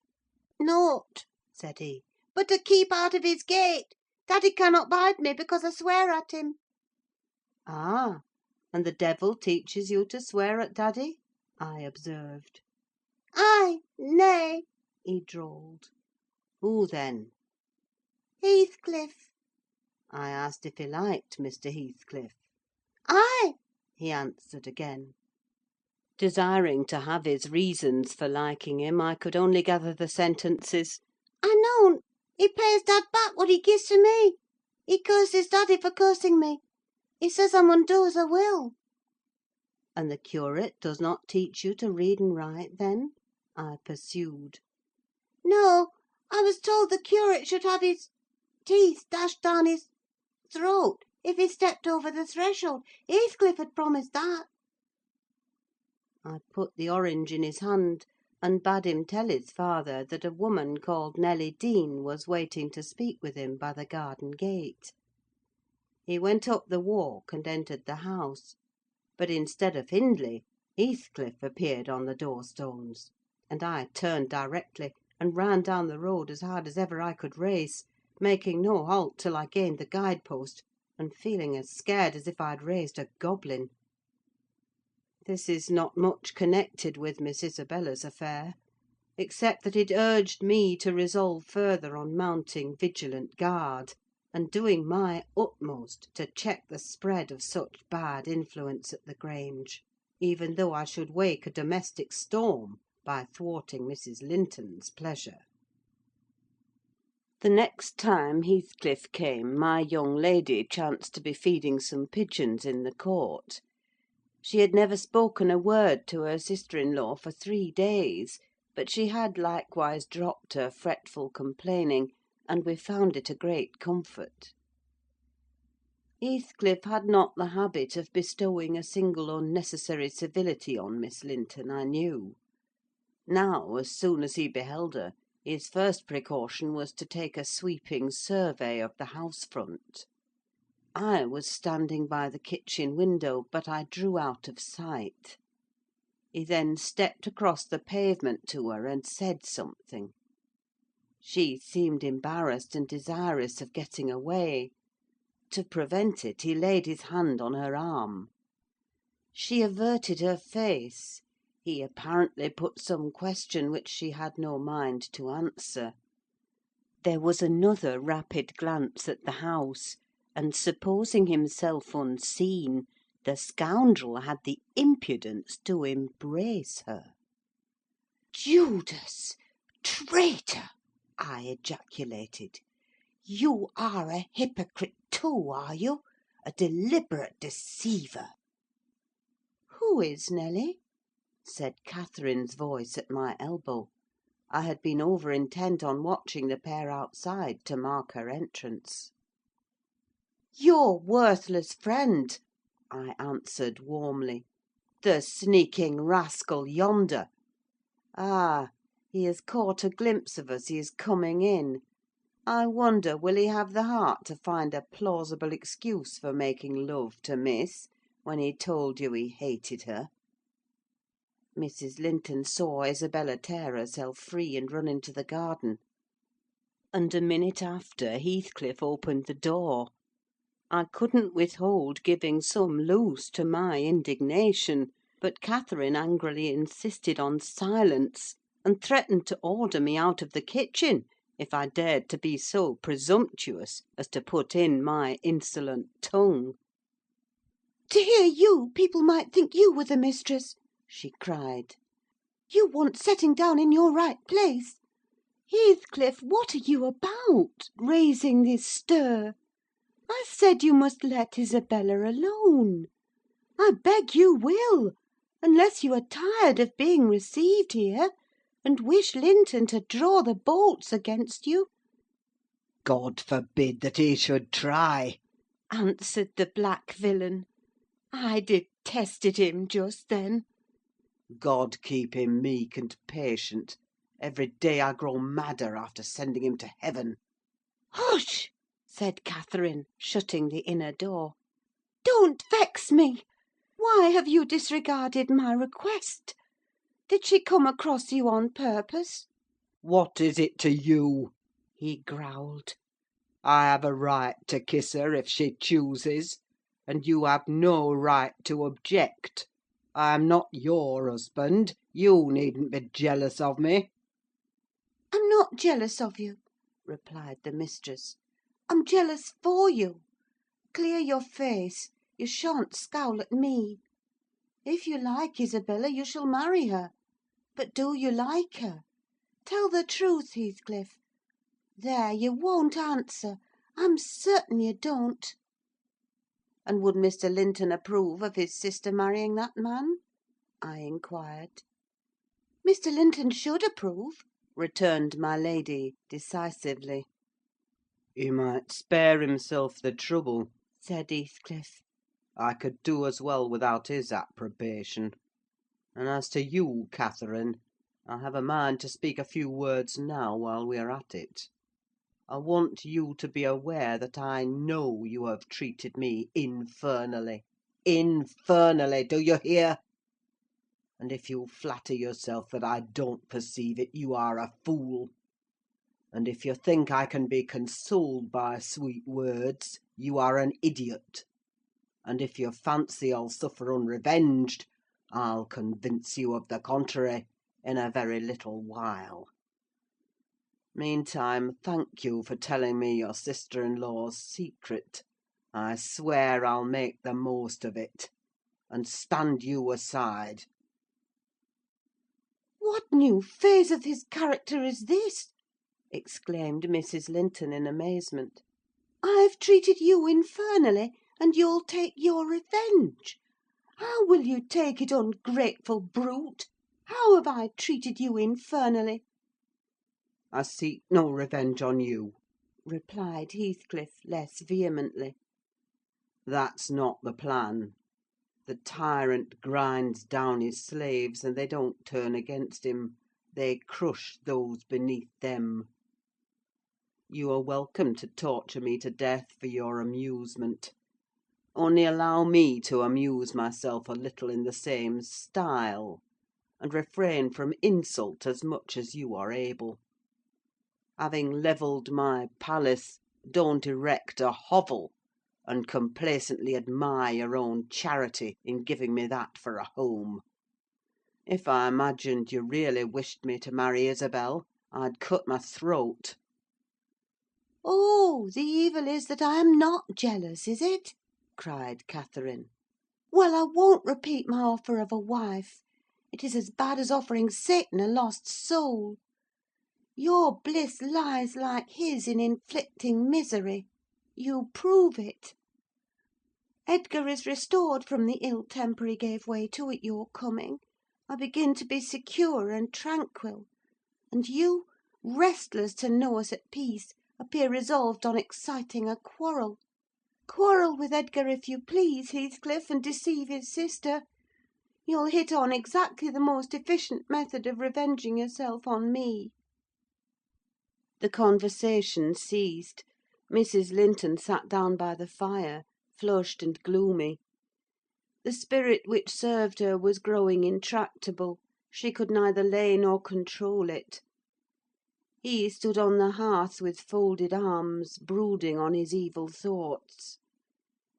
"Nought," said he, "but to keep out of his gate. Daddy cannot bide me, because I swear at him." "Ah! And the devil teaches you to swear at daddy?" I observed. "Aye, nay," he drawled. "Who then?" "Heathcliff." I asked if he liked Mr. Heathcliff. "Aye," he answered again. Desiring to have his reasons for liking him, I could only gather the sentences, "I know. He pays Dad back what he gives to me. He curses Daddy for cursing me. He says I mun do as I will." "And the curate does not teach you to read and write, then?" I pursued. "No, I was told the curate should have his teeth dashed down his throat if he stepped over the threshold. Heathcliff had promised that." I put the orange in his hand, and bade him tell his father that a woman called Nelly Dean was waiting to speak with him by the garden gate. He went up the walk and entered the house; but instead of Hindley, Heathcliff appeared on the door-stones, and I turned directly, and ran down the road as hard as ever I could race, making no halt till I gained the guide-post, and feeling as scared as if I had raised a goblin. This is not much connected with Miss Isabella's affair, except that it urged me to resolve further on mounting vigilant guard, and doing my utmost to check the spread of such bad influence at the Grange, even though I should wake a domestic storm by thwarting Mrs. Linton's pleasure. The next time Heathcliff came, my young lady chanced to be feeding some pigeons in the court. She had never spoken a word to her sister-in-law for 3 days, but she had likewise dropped her fretful complaining, and we found it a great comfort. Heathcliff had not the habit of bestowing a single unnecessary civility on Miss Linton, I knew. Now, as soon as he beheld her, his first precaution was to take a sweeping survey of the house front. I was standing by the kitchen window, but I drew out of sight. He then stepped across the pavement to her, and said something. She seemed embarrassed and desirous of getting away. To prevent it, he laid his hand on her arm. She averted her face. He apparently put some question which she had no mind to answer. There was another rapid glance at the house, and supposing himself unseen, the scoundrel had the impudence to embrace her. "Judas! Traitor!" I ejaculated. "You are a hypocrite too, are you? A deliberate deceiver!" "Who is, Nelly?" said Catherine's voice at my elbow. I had been over intent on watching the pair outside to mark her entrance. "Your worthless friend," I answered warmly. "The sneaking rascal yonder. Ah, he has caught a glimpse of us; he is coming in. I wonder will he have the heart to find a plausible excuse for making love to Miss, when he told you he hated her?" Mrs. Linton saw Isabella tear herself free and run into the garden; and a minute after Heathcliff opened the door. I couldn't withhold giving some loose to my indignation, but Catherine angrily insisted on silence, and threatened to order me out of the kitchen if I dared to be so presumptuous as to put in my insolent tongue. "To hear you, people might think you were the mistress," she cried. "You want setting down in your right place. Heathcliff, what are you about, raising this stir? I said you must let Isabella alone. I beg you will, unless you are tired of being received here, and wish Linton to draw the bolts against you," God forbid that he should try! answered the black villain. I detested him just then. God keep him meek and patient. Every day I grow madder after sending him to heaven. "Hush!" said Catherine, shutting the inner door. "Don't vex me! Why have you disregarded my request? Did she come across you on purpose?" What is it to you? he growled. I have a right to kiss her if she chooses, and you have no right to object. I am not your husband: you needn't be jealous of me. "I'm not jealous of you," replied the mistress. "I'm jealous for you. Clear your face: you shan't scowl at me. If you like Isabella, you shall marry her. But do you like her? Tell the truth, Heathcliff. There, you won't answer. I'm certain you don't." "And would Mr. Linton approve of his sister marrying that man?" I inquired. "Mr. Linton should approve," returned my lady, decisively. He might spare himself the trouble," said Heathcliff. "I could do as well without his approbation. And as to you, Catherine, I have a mind to speak a few words now while we are at it. I want you to be aware that I know you have treated me infernally. Infernally, do you hear? And if you flatter yourself that I don't perceive it, you are a fool. And if you think I can be consoled by sweet words, you are an idiot. And if you fancy I'll suffer unrevenged, I'll convince you of the contrary in a very little while. Meantime, thank you for telling me your sister-in-law's secret. I swear I'll make the most of it, and stand you aside." "What new phase of his character is this?" exclaimed Mrs. Linton in amazement. "I've treated you infernally, and you'll take your revenge. How will you take it, ungrateful brute? How have I treated you infernally?" "I seek no revenge on you," replied Heathcliff, less vehemently. "That's not the plan. The tyrant grinds down his slaves, and they don't turn against him: they crush those beneath them. You are welcome to torture me to death for your amusement. Only allow me to amuse myself a little in the same style, and refrain from insult as much as you are able. Having levelled my palace, don't erect a hovel, and complacently admire your own charity in giving me that for a home. If I imagined you really wished me to marry Isabel, I'd cut my throat. "Oh, the evil is that I am not jealous, is it?" cried Catherine. "Well, I won't repeat my offer of a wife. It is as bad as offering Satan a lost soul. Your bliss lies, like his, in inflicting misery. You prove it. Edgar is restored from the ill temper he gave way to at your coming. I begin to be secure and tranquil; and you, restless to know us at peace, appear resolved on exciting a quarrel. Quarrel with Edgar if you please, Heathcliff, and deceive his sister. You'll hit on exactly the most efficient method of revenging yourself on me." The conversation ceased. Mrs. Linton sat down by the fire, flushed and gloomy. The spirit which served her was growing intractable: she could neither lay nor control it. He stood on the hearth with folded arms, brooding on his evil thoughts;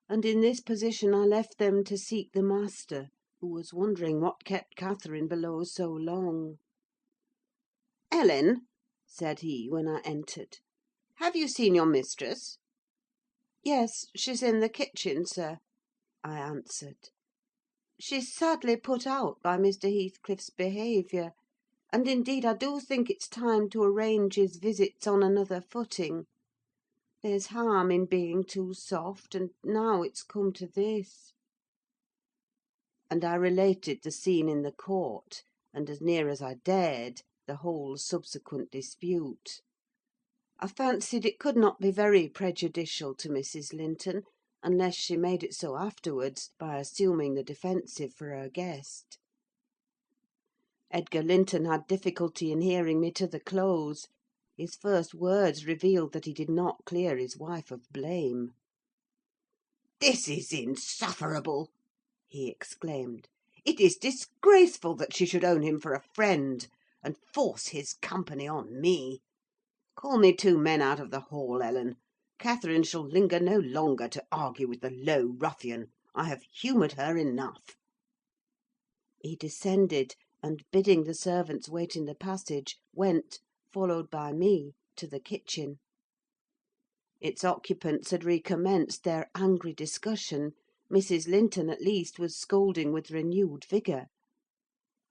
and in this position I left them to seek the master, who was wondering what kept Catherine below so long. "Ellen," said he, when I entered, "have you seen your mistress?" "Yes, she's in the kitchen, sir," I answered. "She's sadly put out by Mr. Heathcliff's behaviour; and indeed I do think it's time to arrange his visits on another footing. There's harm in being too soft, and now it's come to this." And I related the scene in the court, and, as near as I dared, the whole subsequent dispute. I fancied it could not be very prejudicial to Mrs. Linton, unless she made it so afterwards, by assuming the defensive for her guest. Edgar Linton had difficulty in hearing me to the close. His first words revealed that he did not clear his wife of blame. "This is insufferable!" he exclaimed. "It is disgraceful that she should own him for a friend, and force his company on me. Call me 2 men out of the hall, Ellen. Catherine shall linger no longer to argue with the low ruffian. I have humoured her enough." He descended, and, bidding the servants wait in the passage, went, followed by me, to the kitchen. Its occupants had recommenced their angry discussion. Mrs. Linton, at least, was scolding with renewed vigour.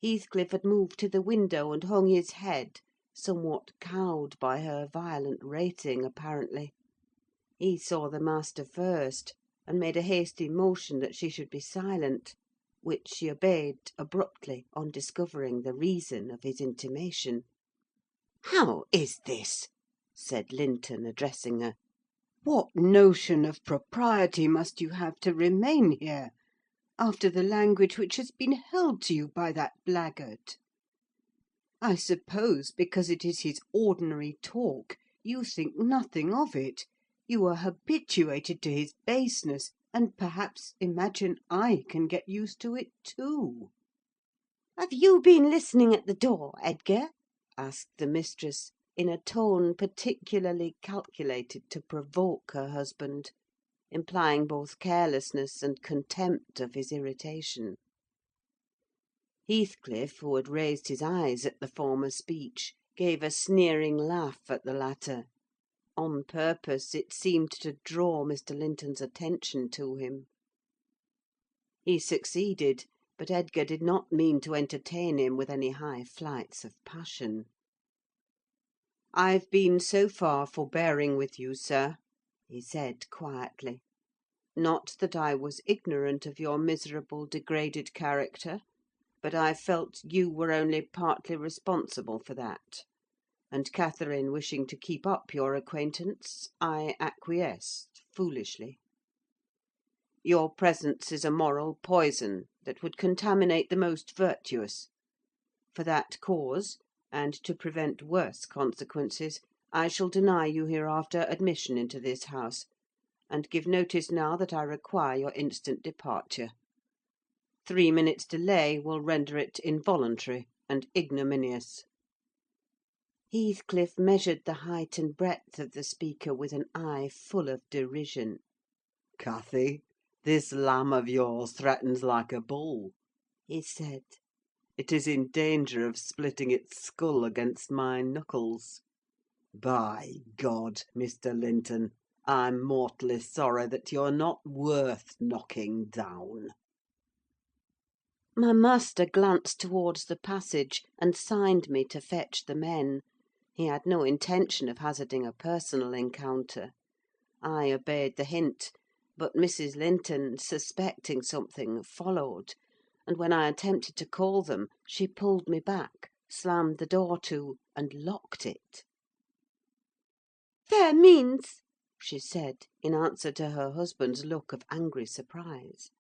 Heathcliff had moved to the window, and hung his head, somewhat cowed by her violent rating, apparently. He saw the master first, and made a hasty motion that she should be silent, which she obeyed abruptly on discovering the reason of his intimation. "How is this?" said Linton, addressing her. What notion of propriety must you have to remain here, after the language which has been held to you by that blackguard? I suppose, because it is his ordinary talk, you think nothing of it. You are habituated to his baseness, and perhaps imagine I can get used to it too." "Have you been listening at the door, Edgar?" asked the mistress, in a tone particularly calculated to provoke her husband, implying both carelessness and contempt of his irritation. Heathcliff, who had raised his eyes at the former speech, gave a sneering laugh at the latter: on purpose, it seemed, to draw Mr. Linton's attention to him. He succeeded, but Edgar did not mean to entertain him with any high flights of passion. "I've been so far forbearing with you, sir," he said quietly. "Not that I was ignorant of your miserable, degraded character, but I felt you were only partly responsible for that; and Catherine wishing to keep up your acquaintance, I acquiesced, foolishly. Your presence is a moral poison that would contaminate the most virtuous. For that cause, and to prevent worse consequences, I shall deny you hereafter admission into this house, and give notice now that I require your instant departure. 3 minutes' delay will render it involuntary and ignominious." Heathcliff measured the height and breadth of the speaker with an eye full of derision. "Cathy, this lamb of yours threatens like a bull," he said. "It is in danger of splitting its skull against my knuckles. By God, Mr. Linton, I'm mortally sorry that you're not worth knocking down. My master glanced towards the passage, and signed me to fetch the men. He had no intention of hazarding a personal encounter. I obeyed the hint, but Mrs. Linton, suspecting something, followed, and when I attempted to call them, she pulled me back, slammed the door to, and locked it. "Fair means," she said, in answer to her husband's look of angry surprise.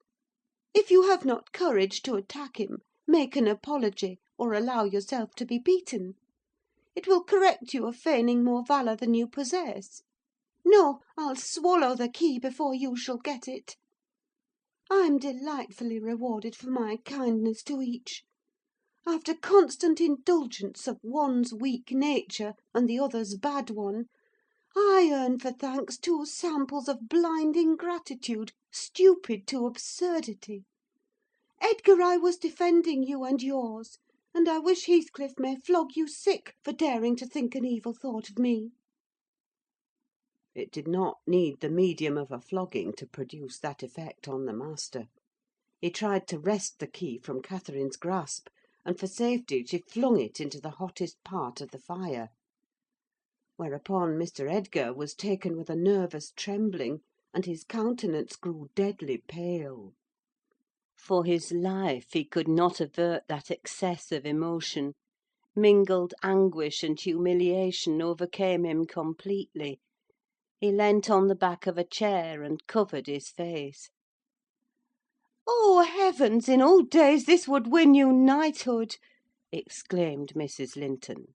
"If you have not courage to attack him, make an apology, or allow yourself to be beaten. It will correct you of feigning more valour than you possess. No, I'll swallow the key before you shall get it. I'm delightfully rewarded for my kindness to each. After constant indulgence of one's weak nature and the other's bad one, I earn for thanks 2 samples of blind ingratitude, stupid to absurdity. Edgar, I was defending you and yours, and I wish Heathcliff may flog you sick for daring to think an evil thought of me." It did not need the medium of a flogging to produce that effect on the master. He tried to wrest the key from Catherine's grasp, and for safety she flung it into the hottest part of the fire. Whereupon Mr. Edgar was taken with a nervous trembling, and his countenance grew deadly pale. For his life he could not avert that excess of emotion. Mingled anguish and humiliation overcame him completely. He leant on the back of a chair and covered his face. "Oh, heavens! In old days this would win you knighthood!" exclaimed Mrs. Linton.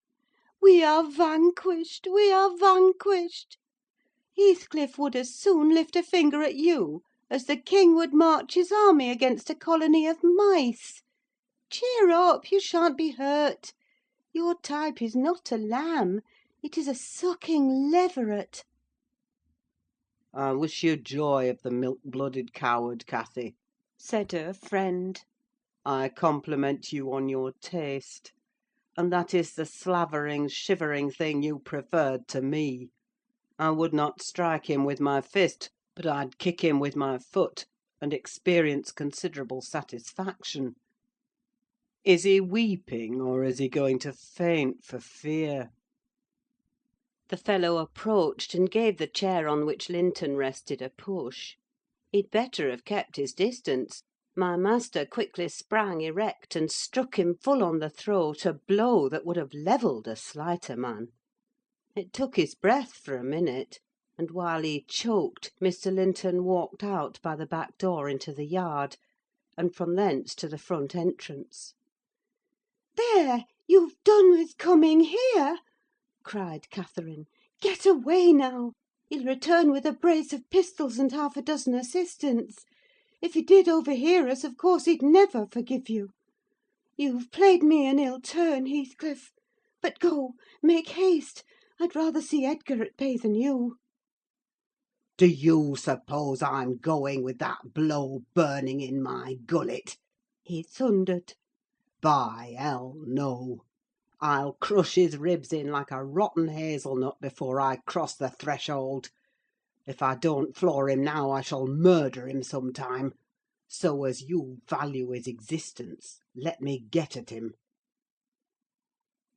"We are vanquished! We are vanquished! Heathcliff would as soon lift a finger at you as the king would march his army against a colony of mice. Cheer up! You shan't be hurt. Your type is not a lamb: it is a sucking leveret." I wish you joy of the milk-blooded coward, Cathy, said her friend. I compliment you on your taste, and that is the slavering, shivering thing you preferred to me. I would not strike him with my fist, but I'd kick him with my foot, and experience considerable satisfaction. Is he weeping, or is he going to faint for fear? The fellow approached and gave the chair on which Linton rested a push. He'd better have kept his distance. My master quickly sprang erect and struck him full on the throat a blow that would have levelled a slighter man. It took his breath for a minute, and while he choked, Mr. Linton walked out by the back door into the yard, and from thence to the front entrance. "There, you've done with coming here!" cried Catherine. "Get away now! He'll return with a brace of pistols and 6 assistants. If he did overhear us, of course he'd never forgive you. You've played me an ill turn, Heathcliff. But go, make haste. I'd rather see Edgar at bay than you." Do you suppose I'm going with that blow burning in my gullet? he thundered. By hell, no! I'll crush his ribs in like a rotten hazelnut before I cross the threshold. If I don't floor him now, I shall murder him some time. So as you value his existence, let me get at him.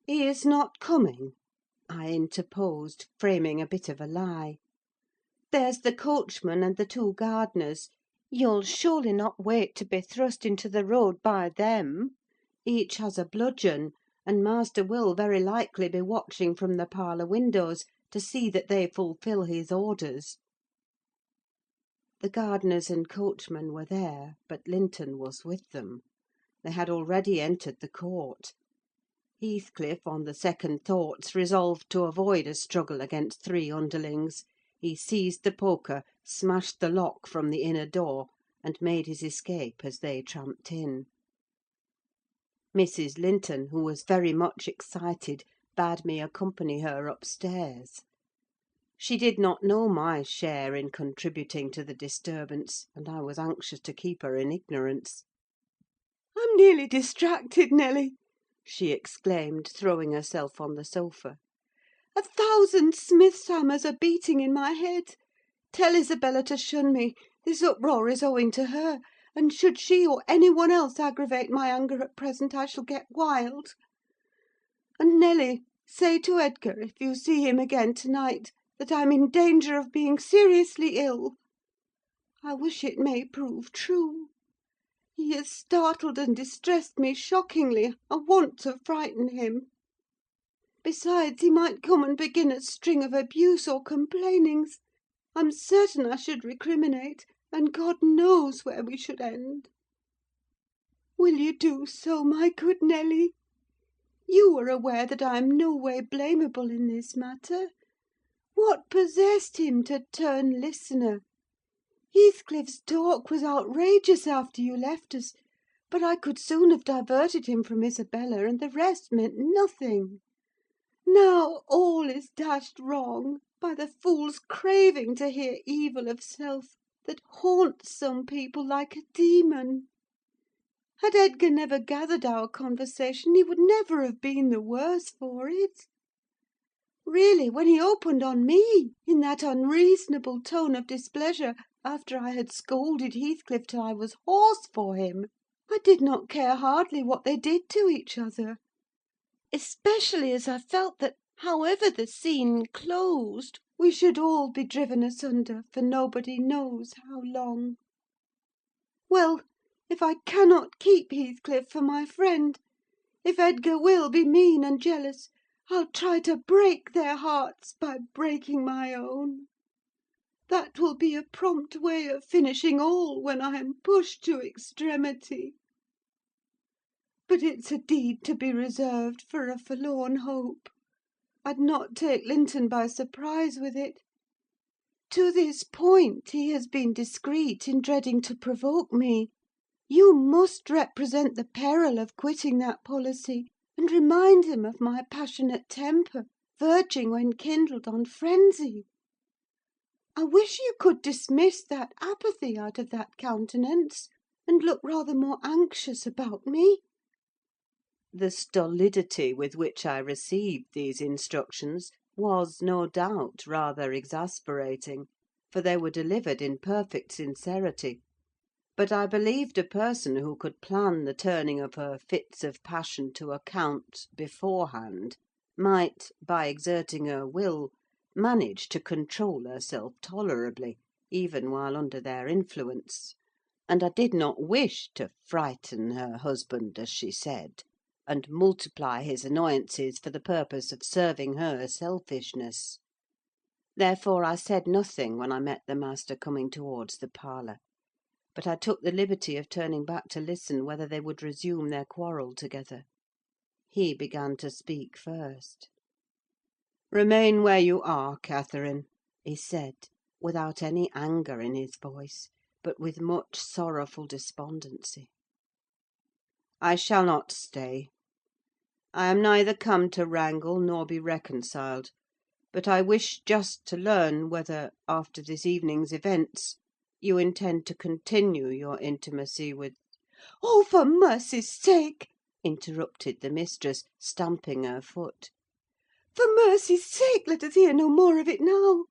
"He is not coming," I interposed, framing a bit of a lie. "There's the coachman and the 2 gardeners. You'll surely not wait to be thrust into the road by them? Each has a bludgeon, and master will very likely be watching from the parlour windows to see that they fulfil his orders." The gardeners and coachman were there, but Linton was with them. They had already entered the court. Heathcliff, on the second thoughts, resolved to avoid a struggle against 3 underlings. He seized the poker, smashed the lock from the inner door, and made his escape as they tramped in. Mrs. Linton, who was very much excited, bade me accompany her upstairs. She did not know my share in contributing to the disturbance, and I was anxious to keep her in ignorance. "I'm nearly distracted, Nelly!" she exclaimed, throwing herself on the sofa. 1,000 smith's hammers are beating in my head. Tell Isabella to shun me: this uproar is owing to her, and should she or any one else aggravate my anger at present, I shall get wild. And Nelly, say to Edgar, if you see him again to-night, that I'm in danger of being seriously ill. I wish it may prove true. He has startled and distressed me shockingly. I want to frighten him. Besides, he might come and begin a string of abuse or complainings. I'm certain I should recriminate, and God knows where we should end. Will you do so, my good Nelly? You are aware that I am no way blamable in this matter. What possessed him to turn listener? Heathcliff's talk was outrageous after you left us, but I could soon have diverted him from Isabella, and the rest meant nothing. Now all is dashed wrong by the fool's craving to hear evil of self that haunts some people like a demon. Had Edgar never gathered our conversation, he would never have been the worse for it. Really, when he opened on me in that unreasonable tone of displeasure, after I had scolded Heathcliff till I was hoarse for him, I did not care hardly what they did to each other; especially as I felt that, however the scene closed, we should all be driven asunder for nobody knows how long. Well, if I cannot keep Heathcliff for my friend, if Edgar will be mean and jealous, I'll try to break their hearts by breaking my own. That will be a prompt way of finishing all when I am pushed to extremity. But it's a deed to be reserved for a forlorn hope. I'd not take Linton by surprise with it. To this point he has been discreet in dreading to provoke me. You must represent the peril of quitting that policy, and remind him of my passionate temper, verging, when kindled, on frenzy. I wish you could dismiss that apathy out of that countenance, and look rather more anxious about me." The stolidity with which I received these instructions was, no doubt, rather exasperating, for they were delivered in perfect sincerity; but I believed a person who could plan the turning of her fits of passion to account beforehand might, by exerting her will, manage to control herself tolerably, even while under their influence; and I did not wish to frighten her husband, as she said, and multiply his annoyances for the purpose of serving her selfishness. Therefore I said nothing when I met the master coming towards the parlour; but I took the liberty of turning back to listen whether they would resume their quarrel together. He began to speak first. "Remain where you are, Catherine," he said, without any anger in his voice, but with much sorrowful despondency. "I shall not stay. I am neither come to wrangle nor be reconciled; but I wish just to learn whether, after this evening's events, you intend to continue your intimacy with—" "Oh, for mercy's sake!" interrupted the mistress, stamping her foot. "For mercy's sake, let us hear no more of it now!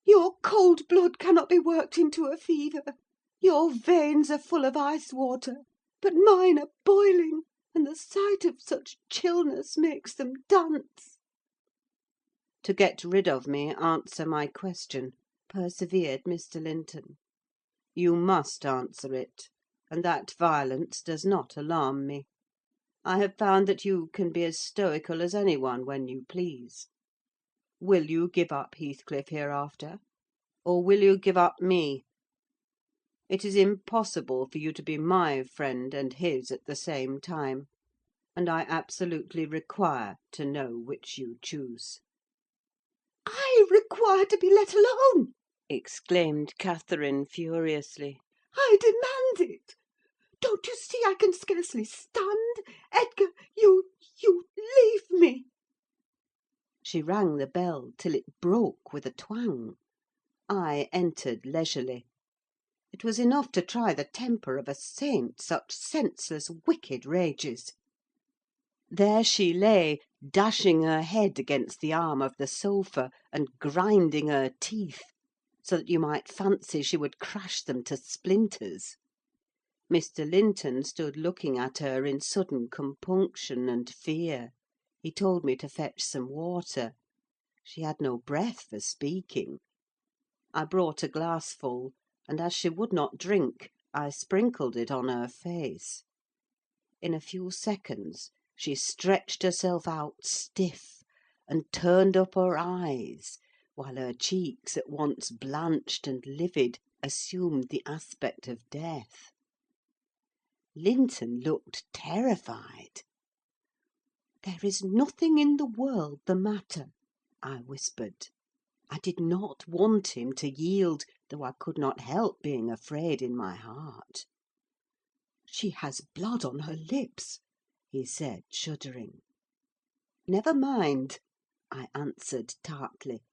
Your cold blood cannot be worked into a fever. Your veins are full of ice water, but mine are boiling, and the sight of such chillness makes them dance." "To get rid of me, answer my question," persevered Mr. Linton. "You must answer it, and that violence does not alarm me. I have found that you can be as stoical as any one when you please. Will you give up Heathcliff hereafter, or will you give up me? It is impossible for you to be my friend and his at the same time, and I absolutely require to know which you choose." "I require to be let alone!" exclaimed Catherine furiously. "I demand it! Don't you see I can scarcely stand? Edgar, you leave me!" She rang the bell till it broke with a twang. I entered leisurely. It was enough to try the temper of a saint, such senseless, wicked rages. There she lay, dashing her head against the arm of the sofa, and grinding her teeth, so that you might fancy she would crash them to splinters. Mr. Linton stood looking at her in sudden compunction and fear. He told me to fetch some water. She had no breath for speaking. I brought a glassful, and as she would not drink, I sprinkled it on her face. In a few seconds she stretched herself out stiff, and turned up her eyes, while her cheeks, at once blanched and livid, assumed the aspect of death. Linton looked terrified. "There is nothing in the world the matter," I whispered. I did not want him to yield, though I could not help being afraid in my heart. "She has blood on her lips," he said, shuddering. "Never mind," I answered tartly;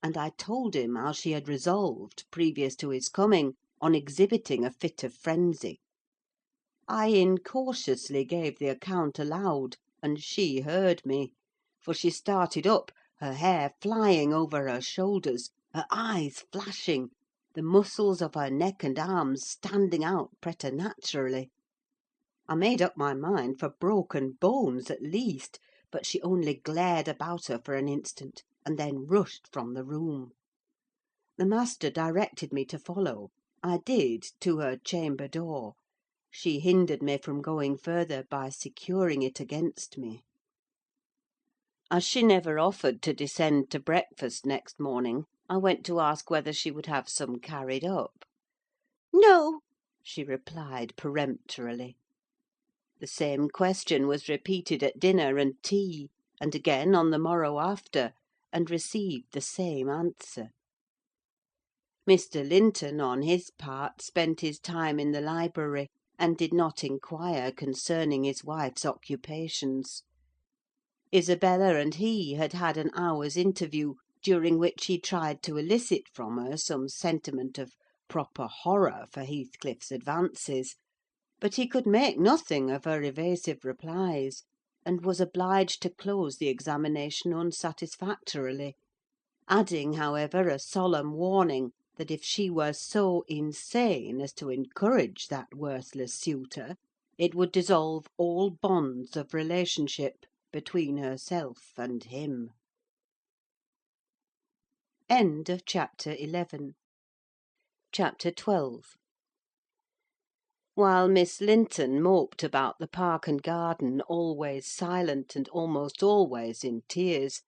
and I told him how she had resolved, previous to his coming, on exhibiting a fit of frenzy. I incautiously gave the account aloud, and she heard me; for she started up, her hair flying over her shoulders, her eyes flashing, the muscles of her neck and arms standing out preternaturally. I made up my mind for broken bones, at least, but she only glared about her for an instant, and then rushed from the room. The master directed me to follow. I did, to her chamber door. She hindered me from going further by securing it against me. As she never offered to descend to breakfast next morning, I went to ask whether she would have some carried up. "No," she replied peremptorily. The same question was repeated at dinner and tea, and again on the morrow after, and received the same answer. Mr. Linton, on his part, spent his time in the library, and did not inquire concerning his wife's occupations. Isabella and he had had an hour's interview, during which he tried to elicit from her some sentiment of proper horror for Heathcliff's advances; but he could make nothing of her evasive replies, and was obliged to close the examination unsatisfactorily; adding, however, a solemn warning that if she were so insane as to encourage that worthless suitor, it would dissolve all bonds of relationship between herself and him. Chapter 12. While Miss Linton moped about the park and garden, always silent and almost always in tears,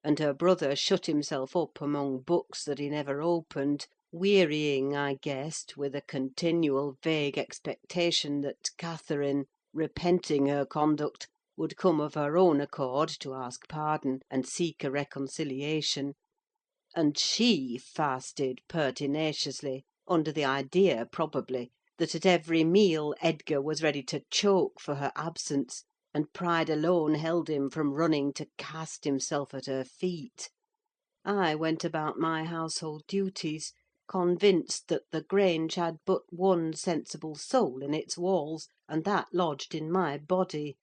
and her brother shut himself up among books that he never opened, wearying, I guessed, with a continual vague expectation that Catherine, repenting her conduct, would come of her own accord to ask pardon and seek a reconciliation; and she fasted pertinaciously, under the idea, probably, that at every meal Edgar was ready to choke for her absence, and pride alone held him from running to cast himself at her feet. I went about my household duties, convinced that the Grange had but one sensible soul in its walls, and that lodged in my body.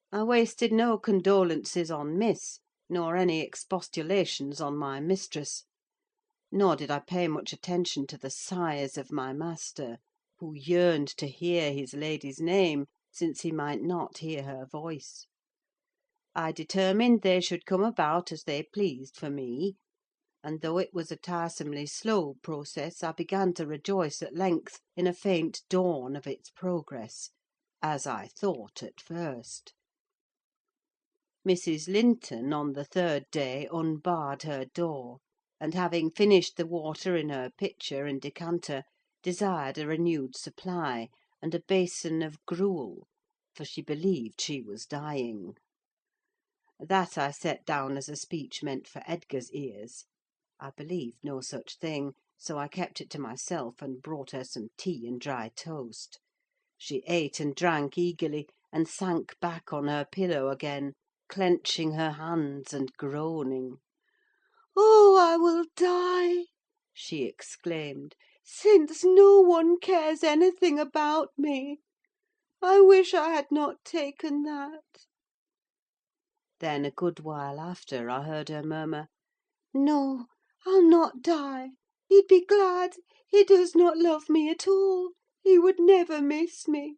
I wasted no condolences on Miss, nor any expostulations on my mistress; nor did I pay much attention to the sighs of my master, who yearned to hear his lady's name, since he might not hear her voice. I determined they should come about as they pleased for me; and though it was a tiresomely slow process, I began to rejoice at length in a faint dawn of its progress, as I thought at first. Mrs. Linton, on the third day, unbarred her door, and having finished the water in her pitcher and decanter, desired a renewed supply, and a basin of gruel, for she believed she was dying. That I set down as a speech meant for Edgar's ears. I believed no such thing, so I kept it to myself, and brought her some tea and dry toast. She ate and drank eagerly, and sank back on her pillow again, clenching her hands and groaning. "Oh, I will die!" she exclaimed, "since no one cares anything about me. I wish I had not taken that." Then, a good while after, I heard her murmur, "No, I'll not die. He'd be glad. He does not love me at all. He would never miss me."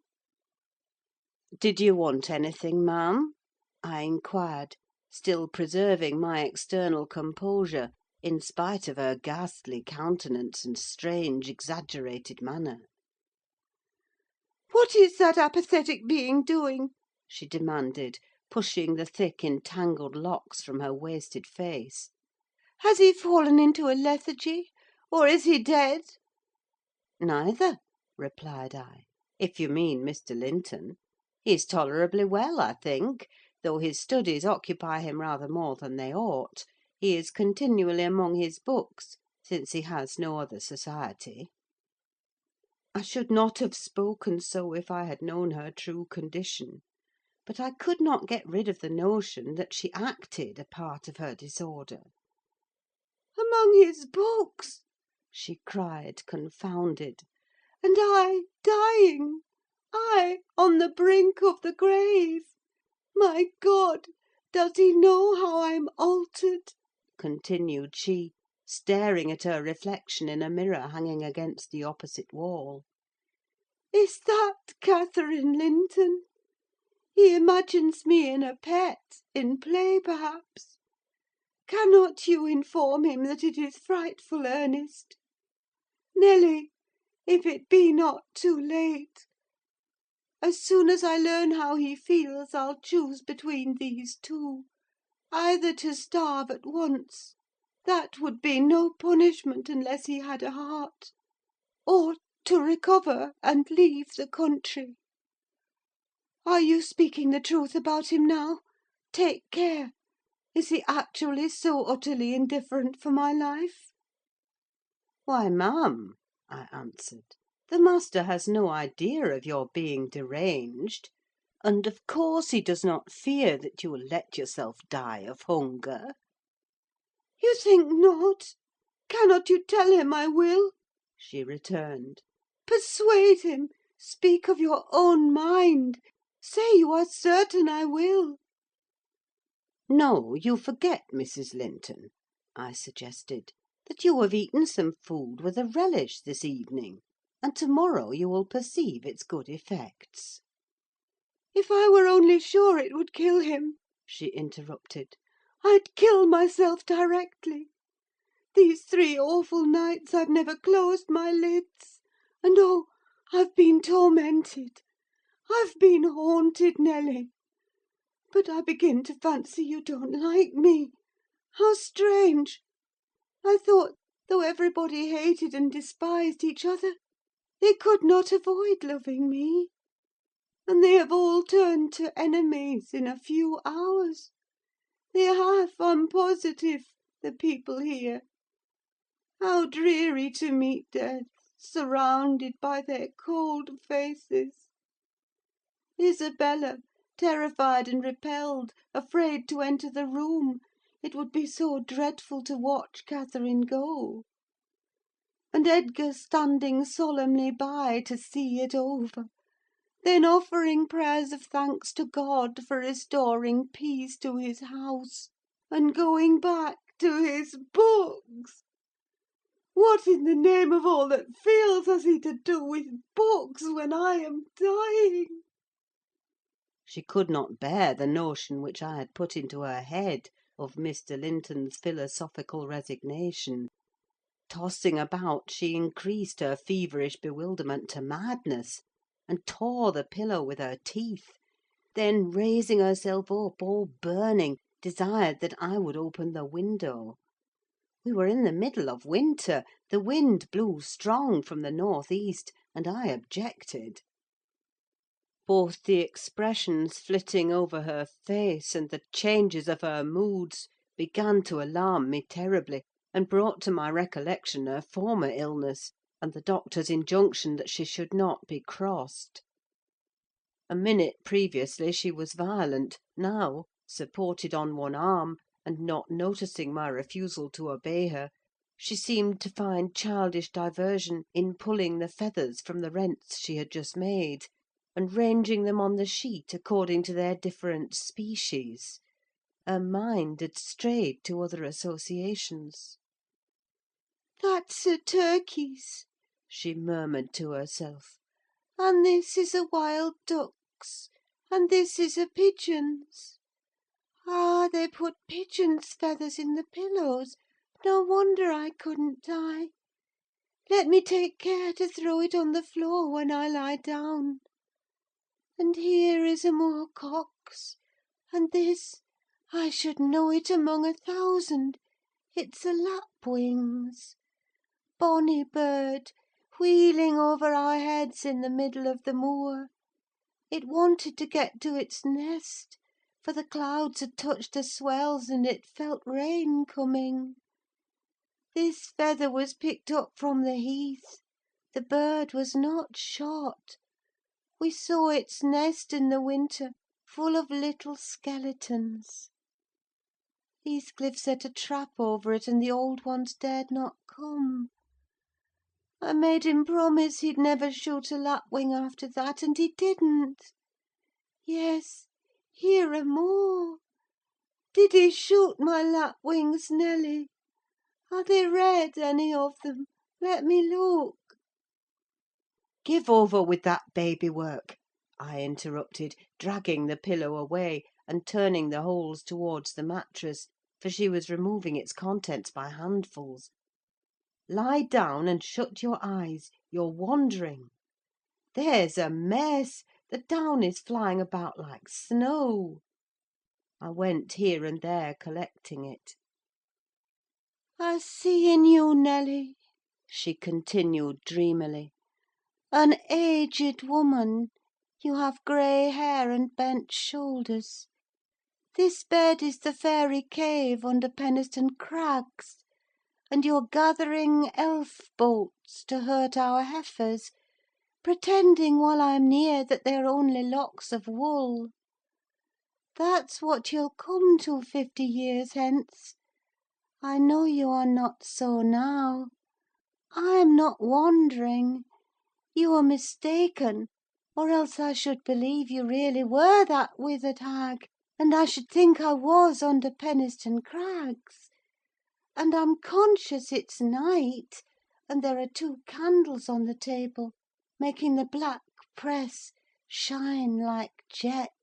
"Did you want anything, ma'am?" I inquired, still preserving my external composure, in spite of her ghastly countenance and strange, exaggerated manner. "What is that apathetic being doing?" she demanded, pushing the thick, entangled locks from her wasted face. "Has he fallen into a lethargy, or is he dead?" "Neither," replied I, "if you mean Mr. Linton. He's tolerably well, I think, though his studies occupy him rather more than they ought. He is continually among his books, since he has no other society." I should not have spoken so if I had known her true condition; but I could not get rid of the notion that she acted a part of her disorder. "Among his books!" she cried, confounded. "And I dying! I on the brink of the grave! My God! Does he know how I'm altered?" continued she, staring at her reflection in a mirror hanging against the opposite wall. "Is that Catherine Linton? He imagines me in a pet, in play, perhaps. Cannot you inform him that it is frightful earnest? Nelly, if it be not too late. As soon as I learn how he feels, I'll choose between these two: either to starve at once, that would be no punishment unless he had a heart, or to recover and leave the country. Are you speaking the truth about him now? Take care. Is he actually so utterly indifferent for my life?" "Why, ma'am," I answered, "the master has no idea of your being deranged; and, of course, he does not fear that you will let yourself die of hunger." "You think not? Cannot you tell him I will?" she returned. "Persuade him! Speak of your own mind! Say you are certain I will!" "No, you forget, Mrs. Linton," I suggested, "that you have eaten some food with a relish this evening, and to-morrow you will perceive its good effects." "If I were only sure it would kill him," she interrupted, "I'd kill myself directly. These 3 awful nights I've never closed my lids; and oh, I've been tormented! I've been haunted, Nelly! But I begin to fancy you don't like me. How strange! I thought, though everybody hated and despised each other, they could not avoid loving me. And they have all turned to enemies in a few hours. They have, I'm positive, the people here. How dreary to meet death, surrounded by their cold faces! Isabella, terrified and repelled, afraid to enter the room, it would be so dreadful to watch Catherine go. And Edgar standing solemnly by to see it over, then offering prayers of thanks to God for restoring peace to his house, and going back to his books! What in the name of all that feels has he to do with books when I am dying?" She could not bear the notion which I had put into her head of Mr. Linton's philosophical resignation. Tossing about, she increased her feverish bewilderment to madness, and tore the pillow with her teeth; then, raising herself up, all burning, desired that I would open the window. We were in the middle of winter; the wind blew strong from the north–east, and I objected. Both the expressions flitting over her face, and the changes of her moods, began to alarm me terribly, and brought to my recollection her former illness, and the doctor's injunction that she should not be crossed. A minute previously she was violent; now, supported on one arm, and not noticing my refusal to obey her, she seemed to find childish diversion in pulling the feathers from the rents she had just made. and ranging them on the sheet according to their different species. Her mind had strayed to other associations. "That's a turkey's," she murmured to herself, "and this is a wild duck's, and this is a pigeon's. Ah, they put pigeons' feathers in the pillows: no wonder I couldn't die. Let me take care to throw it on the floor when I lie down. And here is a moorcock's, and this, I should know it among 1,000, it's a lapwing's. Bonny bird, wheeling over our heads in the middle of the moor. It wanted to get to its nest, for the clouds had touched the swells, and it felt rain coming. This feather was picked up from the heath. The bird was not shot. We saw its nest in the winter, full of little skeletons. Heathcliff set a trap over it, and the old ones dared not come. I made him promise he'd never shoot a lapwing after that, and he didn't. Yes, here are more. Did he shoot my lapwings, Nelly? Are they red, any of them? Let me look." "Give over with that baby work," I interrupted, dragging the pillow away, and turning the holes towards the mattress, for she was removing its contents by handfuls. "Lie down and shut your eyes: you're wandering. There's a mess! The down is flying about like snow." I went here and there collecting it. "I see in you, Nelly," she continued dreamily, "an aged woman. You have grey hair and bent shoulders. This bed is the fairy cave under Penistone Crags, and you're gathering elf bolts to hurt our heifers, pretending while I'm near that they're only locks of wool. That's what you'll come to 50 years hence. I know you are not so now. I am not wandering. You are mistaken, or else I should believe you really were that withered hag, and I should think I was under Penistone Crags. And I'm conscious it's night, and there are 2 candles on the table, making the black press shine like jet."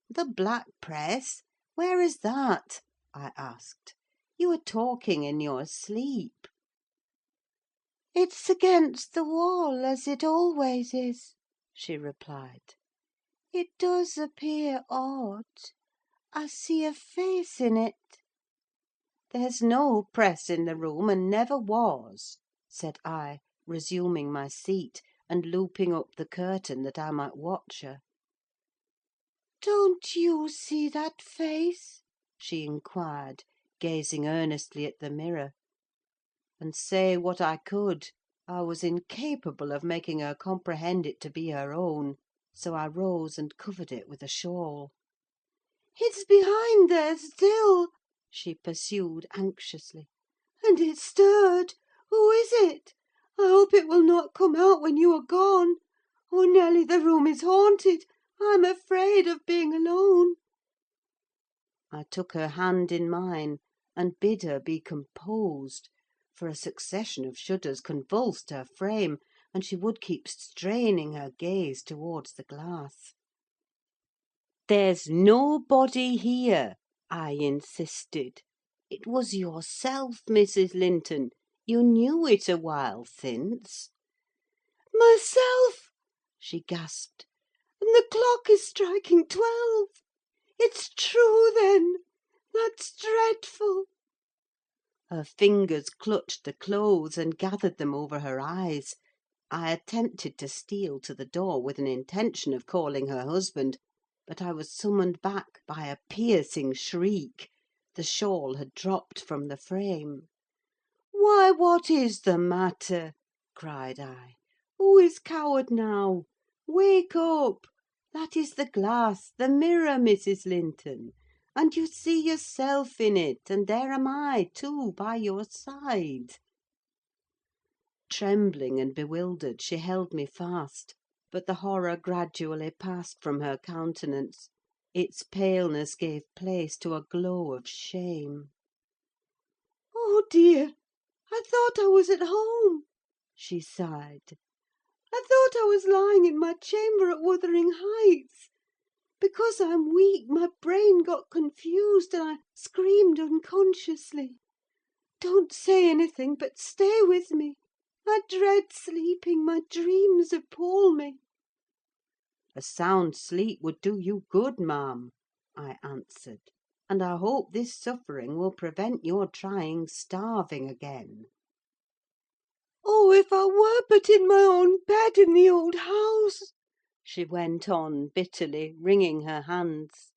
"The black press? Where is that?" I asked. "You are talking in your sleep." "It's against the wall, as it always is," she replied. "It does appear odd. I see a face in it." "There's no press in the room, and never was," said I, resuming my seat, and looping up the curtain that I might watch her. "Don't you see that face?" she inquired, gazing earnestly at the mirror; and say what I could, I was incapable of making her comprehend it to be her own, so I rose and covered it with a shawl. "It's behind there still," she pursued anxiously, "and it stirred. Who is it? I hope it will not come out when you are gone. Oh, Nelly, the room is haunted. I'm afraid of being alone." I took her hand in mine, and bid her be composed, for a succession of shudders convulsed her frame, and she would keep straining her gaze towards the glass. "There's nobody here," I insisted. "It was yourself, Mrs. Linton. You knew it a while since." "Myself!" she gasped. "And the clock is striking 12! It's true, then! That's dreadful!" Her fingers clutched the clothes, and gathered them over her eyes. I attempted to steal to the door with an intention of calling her husband, but I was summoned back by a piercing shriek: the shawl had dropped from the frame. "Why, what is the matter?" cried I. "Who is coward now? Wake up! That is the glass, the mirror, Mrs. Linton; and you see yourself in it, and there am I, too, by your side." Trembling and bewildered, she held me fast. but the horror gradually passed from her countenance; its paleness gave place to a glow of shame. "Oh, dear! I thought I was at home," she sighed. "I thought I was lying in my chamber at Wuthering Heights. Because I'm weak, my brain got confused, and I screamed unconsciously. Don't say anything, but stay with me. I dread sleeping; my dreams appal me." "A sound sleep would do you good, ma'am," I answered; "and I hope this suffering will prevent your trying starving again." "Oh, if I were but in my own bed in the old house!" she went on bitterly, wringing her hands.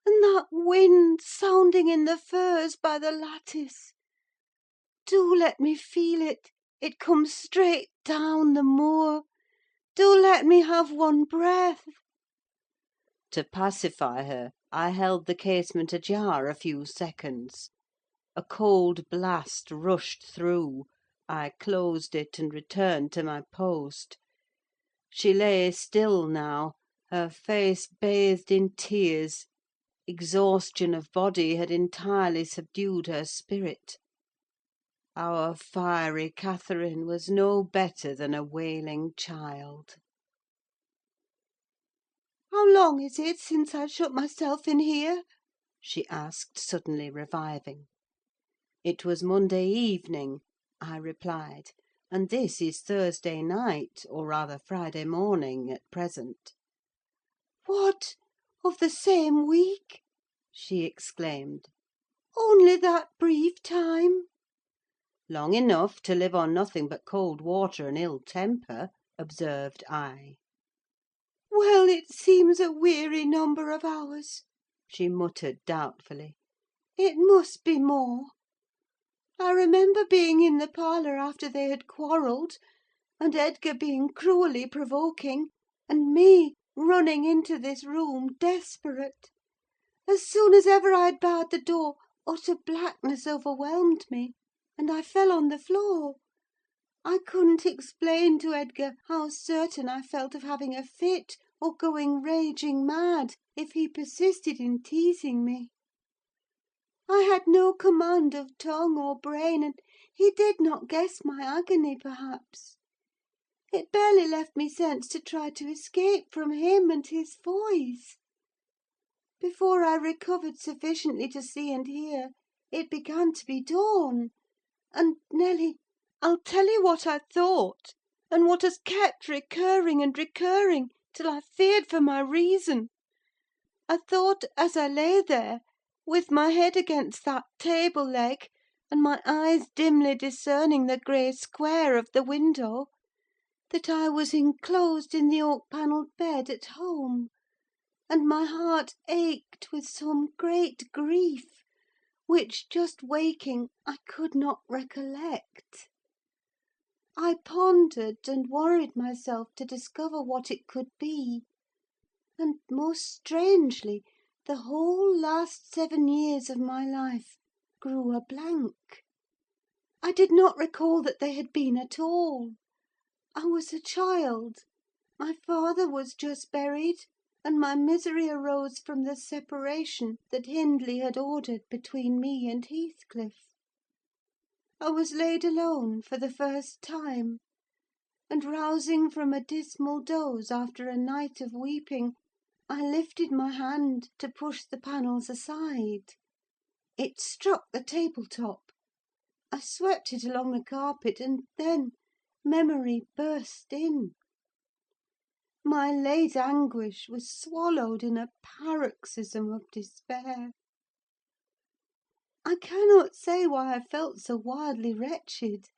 "And that wind sounding in the firs by the lattice! Do let me feel it: it comes straight down the moor. Do let me have one breath." To pacify her, I held the casement ajar a few seconds. A cold blast rushed through. I closed it, and returned to my post. She lay still now, her face bathed in tears. Exhaustion of body had entirely subdued her spirit. Our fiery Catherine was no better than a wailing child. "How long is it since I shut myself in here?" she asked, suddenly reviving. "It was Monday evening," I replied; "and this is Thursday night, or rather Friday morning, at present." "What! Of the same week?" she exclaimed. "Only that brief time?" "Long enough to live on nothing but cold water and ill temper," observed I. "Well, it seems a weary number of hours," she muttered doubtfully. "It must be more. I remember being in the parlour after they had quarrelled, and Edgar being cruelly provoking, and me running into this room desperate. As soon as ever I had barred the door, utter blackness overwhelmed me, and I fell on the floor. I couldn't explain to Edgar how certain I felt of having a fit, or going raging mad, if he persisted in teasing me. I had no command of tongue or brain, and he did not guess my agony, perhaps. It barely left me sense to try to escape from him and his voice. Before I recovered sufficiently to see and hear, it began to be dawn; and, Nelly, I'll tell you what I thought, and what has kept recurring and recurring, till I feared for my reason. I thought, as I lay there, with my head against that table leg, and my eyes dimly discerning the grey square of the window, that I was enclosed in the oak-panelled bed at home, and my heart ached with some great grief, which, just waking, I could not recollect. I pondered and worried myself to discover what it could be; and, most strangely, the whole last 7 years of my life grew a blank. I did not recall that they had been at all. I was a child; my father was just buried, and my misery arose from the separation that Hindley had ordered between me and Heathcliff. I was laid alone for the first time, and rousing from a dismal doze after a night of weeping, I lifted my hand to push the panels aside. It struck the table-top. I swept it along the carpet, and then memory burst in. My late anguish was swallowed in a paroxysm of despair. I cannot say why I felt so wildly wretched.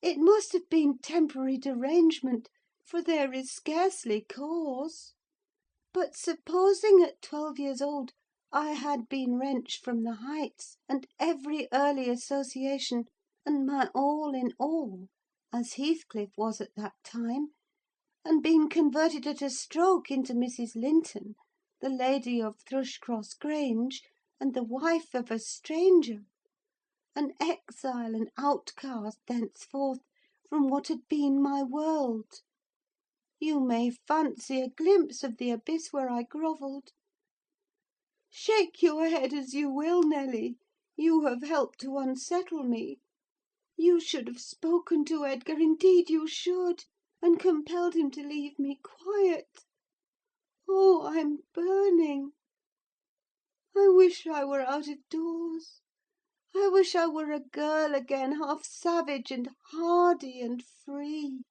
It must have been temporary derangement, for there is scarcely cause. But supposing at 12 years old I had been wrenched from the Heights, and every early association, and my all in all, as Heathcliff was at that time, and been converted at a stroke into Mrs. Linton, the lady of Thrushcross Grange, and the wife of a stranger; an exile and outcast thenceforth from what had been my world. You may fancy a glimpse of the abyss where I grovelled. Shake your head as you will, Nelly, you have helped to unsettle me. You should have spoken to Edgar, indeed you should, and compelled him to leave me quiet. Oh, I'm burning! I wish I were out of doors. I wish I were a girl again, half savage and hardy and free,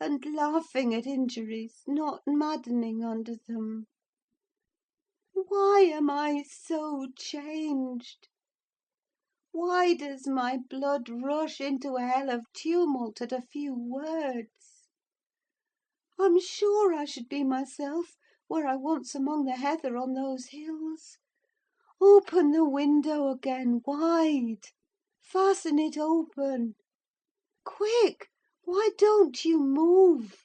and laughing at injuries, not maddening under them. Why am I so changed? Why does my blood rush into a hell of tumult at a few words? I'm sure I should be myself were I once among the heather on those hills. Open the window again wide. Fasten it open. Quick! Why don't you move?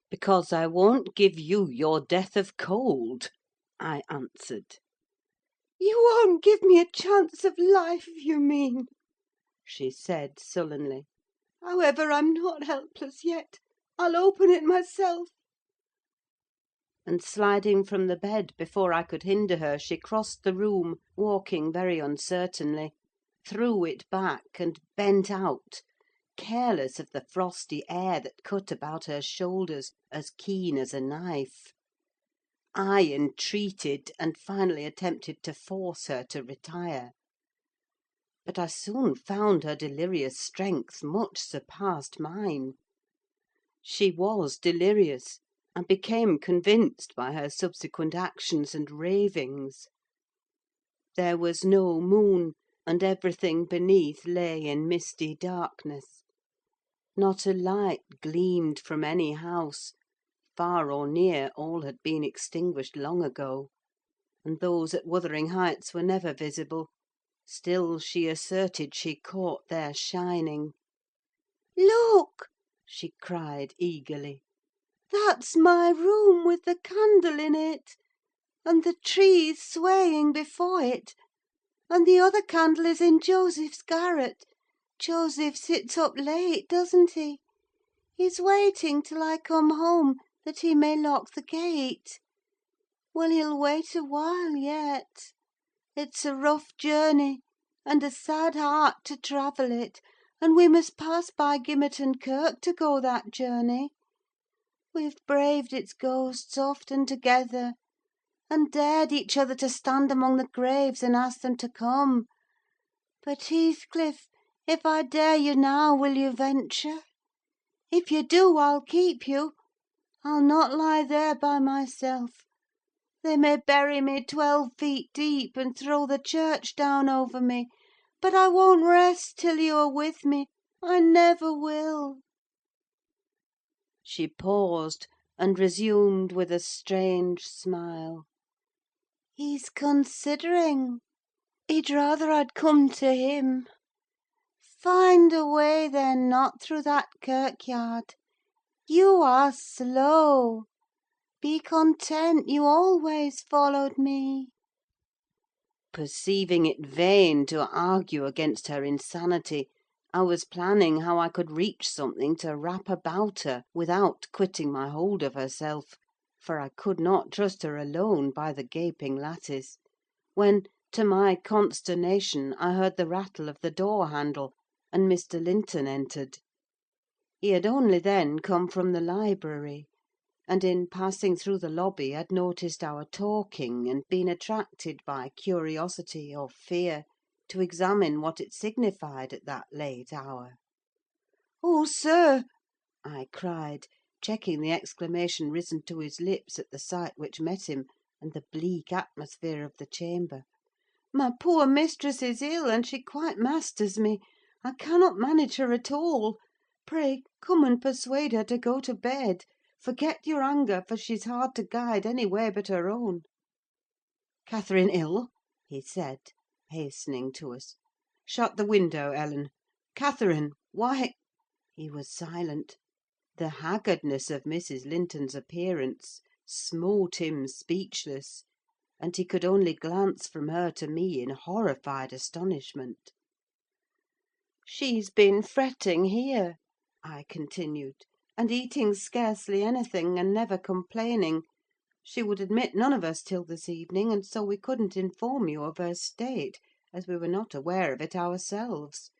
"Because I won't give you your death of cold," I answered. You won't give me a chance of life, you mean, She said sullenly. However, I'm not helpless yet. I'll open it myself. And sliding from the bed before I could hinder her, she crossed the room, walking very uncertainly, threw it back, and bent out, careless of the frosty air that cut about her shoulders as keen as a knife. I entreated, and finally attempted to force her to retire. But I soon found her delirious strength much surpassed mine. She was delirious, and became convinced by her subsequent actions and ravings. There was no moon, and everything beneath lay in misty darkness. Not a light gleamed from any house; far or near, all had been extinguished long ago, and those at Wuthering Heights were never visible. Still, she asserted she caught their shining. Look! She cried eagerly. That's my room with the candle in it, and the trees swaying before it, and the other candle is in Joseph's garret. Joseph sits up late, doesn't he? He's waiting till I come home, that he may lock the gate. Well, he'll wait a while yet. It's a rough journey, and a sad heart to travel it, and we must pass by Gimmerton Kirk to go that journey. We've braved its ghosts often together, and dared each other to stand among the graves and ask them to come. But, Heathcliff, if I dare you now, will you venture? If you do, I'll keep you. I'll not lie there by myself. They may bury me 12 feet deep, and throw the church down over me, but I won't rest till you are with me. I never will. She paused, and resumed with a strange smile. He's considering. He'd rather I'd come to him. Find a way, then, not through that kirkyard. You are slow. Be content, you always followed me. Perceiving it vain to argue against her insanity, I was planning how I could reach something to wrap about her without quitting my hold of herself, for I could not trust her alone by the gaping lattice, when, to my consternation, I heard the rattle of the door handle, and Mr. Linton entered. He had only then come from the library, and in passing through the lobby had noticed our talking, and been attracted by curiosity or fear to examine what it signified at that late hour. Oh, sir! I cried, checking the exclamation risen to his lips at the sight which met him, and the bleak atmosphere of the chamber. My poor mistress is ill, and she quite masters me. I cannot manage her at all. Pray, come and persuade her to go to bed. Forget your anger, for she's hard to guide any way but her own. "Catherine ill?" he said, hastening to us. "Shut the window, Ellen. Catherine, why—" He was silent. The haggardness of Mrs. Linton's appearance smote him speechless, and he could only glance from her to me in horrified astonishment. "She's been fretting here," I continued, and eating scarcely anything, and never complaining. She would admit none of us till this evening, and so we couldn't inform you of her state, as we were not aware of it ourselves.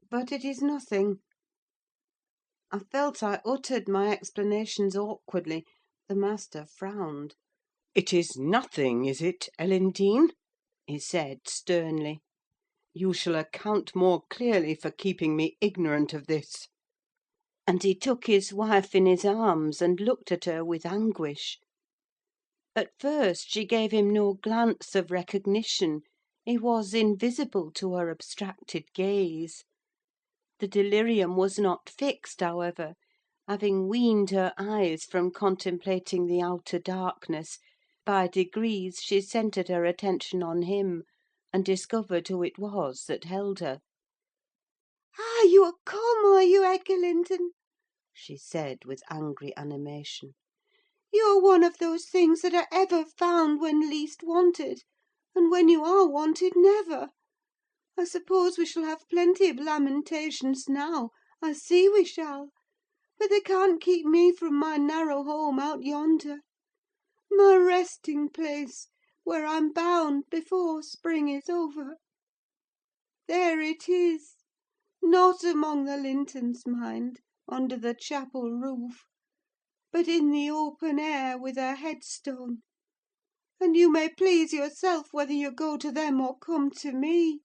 But it is nothing." I felt I uttered my explanations awkwardly. The master frowned. "It is nothing, is it, Ellen Dean?" he said sternly. "You shall account more clearly for keeping me ignorant of this." And he took his wife in his arms, and looked at her with anguish. At first she gave him no glance of recognition: he was invisible to her abstracted gaze. The delirium was not fixed, however: having weaned her eyes from contemplating the outer darkness, by degrees she centred her attention on him, and discovered who it was that held her. "Ah, you are come, are you, Edgar Linton?" she said, with angry animation. "You're one of those things that are ever found when least wanted, and when you are wanted, never. I suppose we shall have plenty of lamentations now: I see we shall. But they can't keep me from my narrow home out yonder. My resting place, where I'm bound before spring is over. There it is: not among the Lintons, mind, under the chapel roof, but in the open air with a headstone. And you may please yourself whether you go to them or come to me."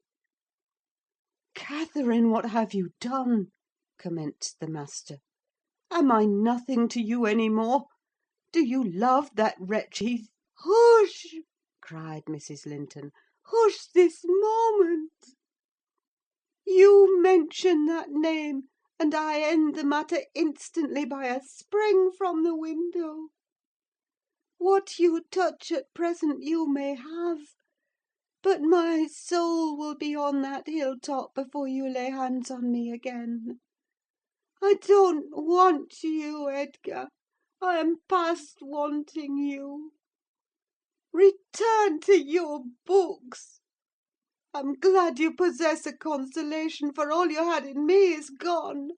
"Catherine, what have you done?" commenced the master. "Am I nothing to you any more? Do you love that wretch Heath?" "Hush!" cried Mrs. Linton. "Hush this moment! You mention that name, and I end the matter instantly by a spring from the window. What you touch at present you may have, but my soul will be on that hill-top before you lay hands on me again. I don't want you, Edgar: I am past wanting you. Return to your books. I'm glad you possess a consolation, for all you had in me is gone."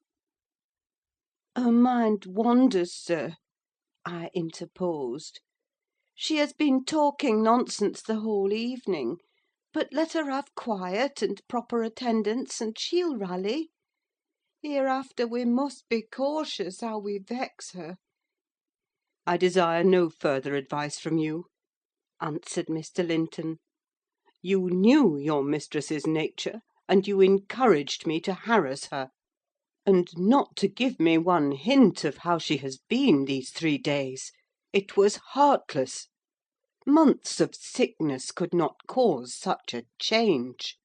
"Her mind wanders, sir," I interposed. "She has been talking nonsense the whole evening; but let her have quiet and proper attendance, and she'll rally. Hereafter we must be cautious how we vex her." "I desire no further advice from you," answered Mr. Linton. "You knew your mistress's nature, and you encouraged me to harass her. And not to give me one hint of how she has been these 3 days! It was heartless. Months of sickness could not cause such a change."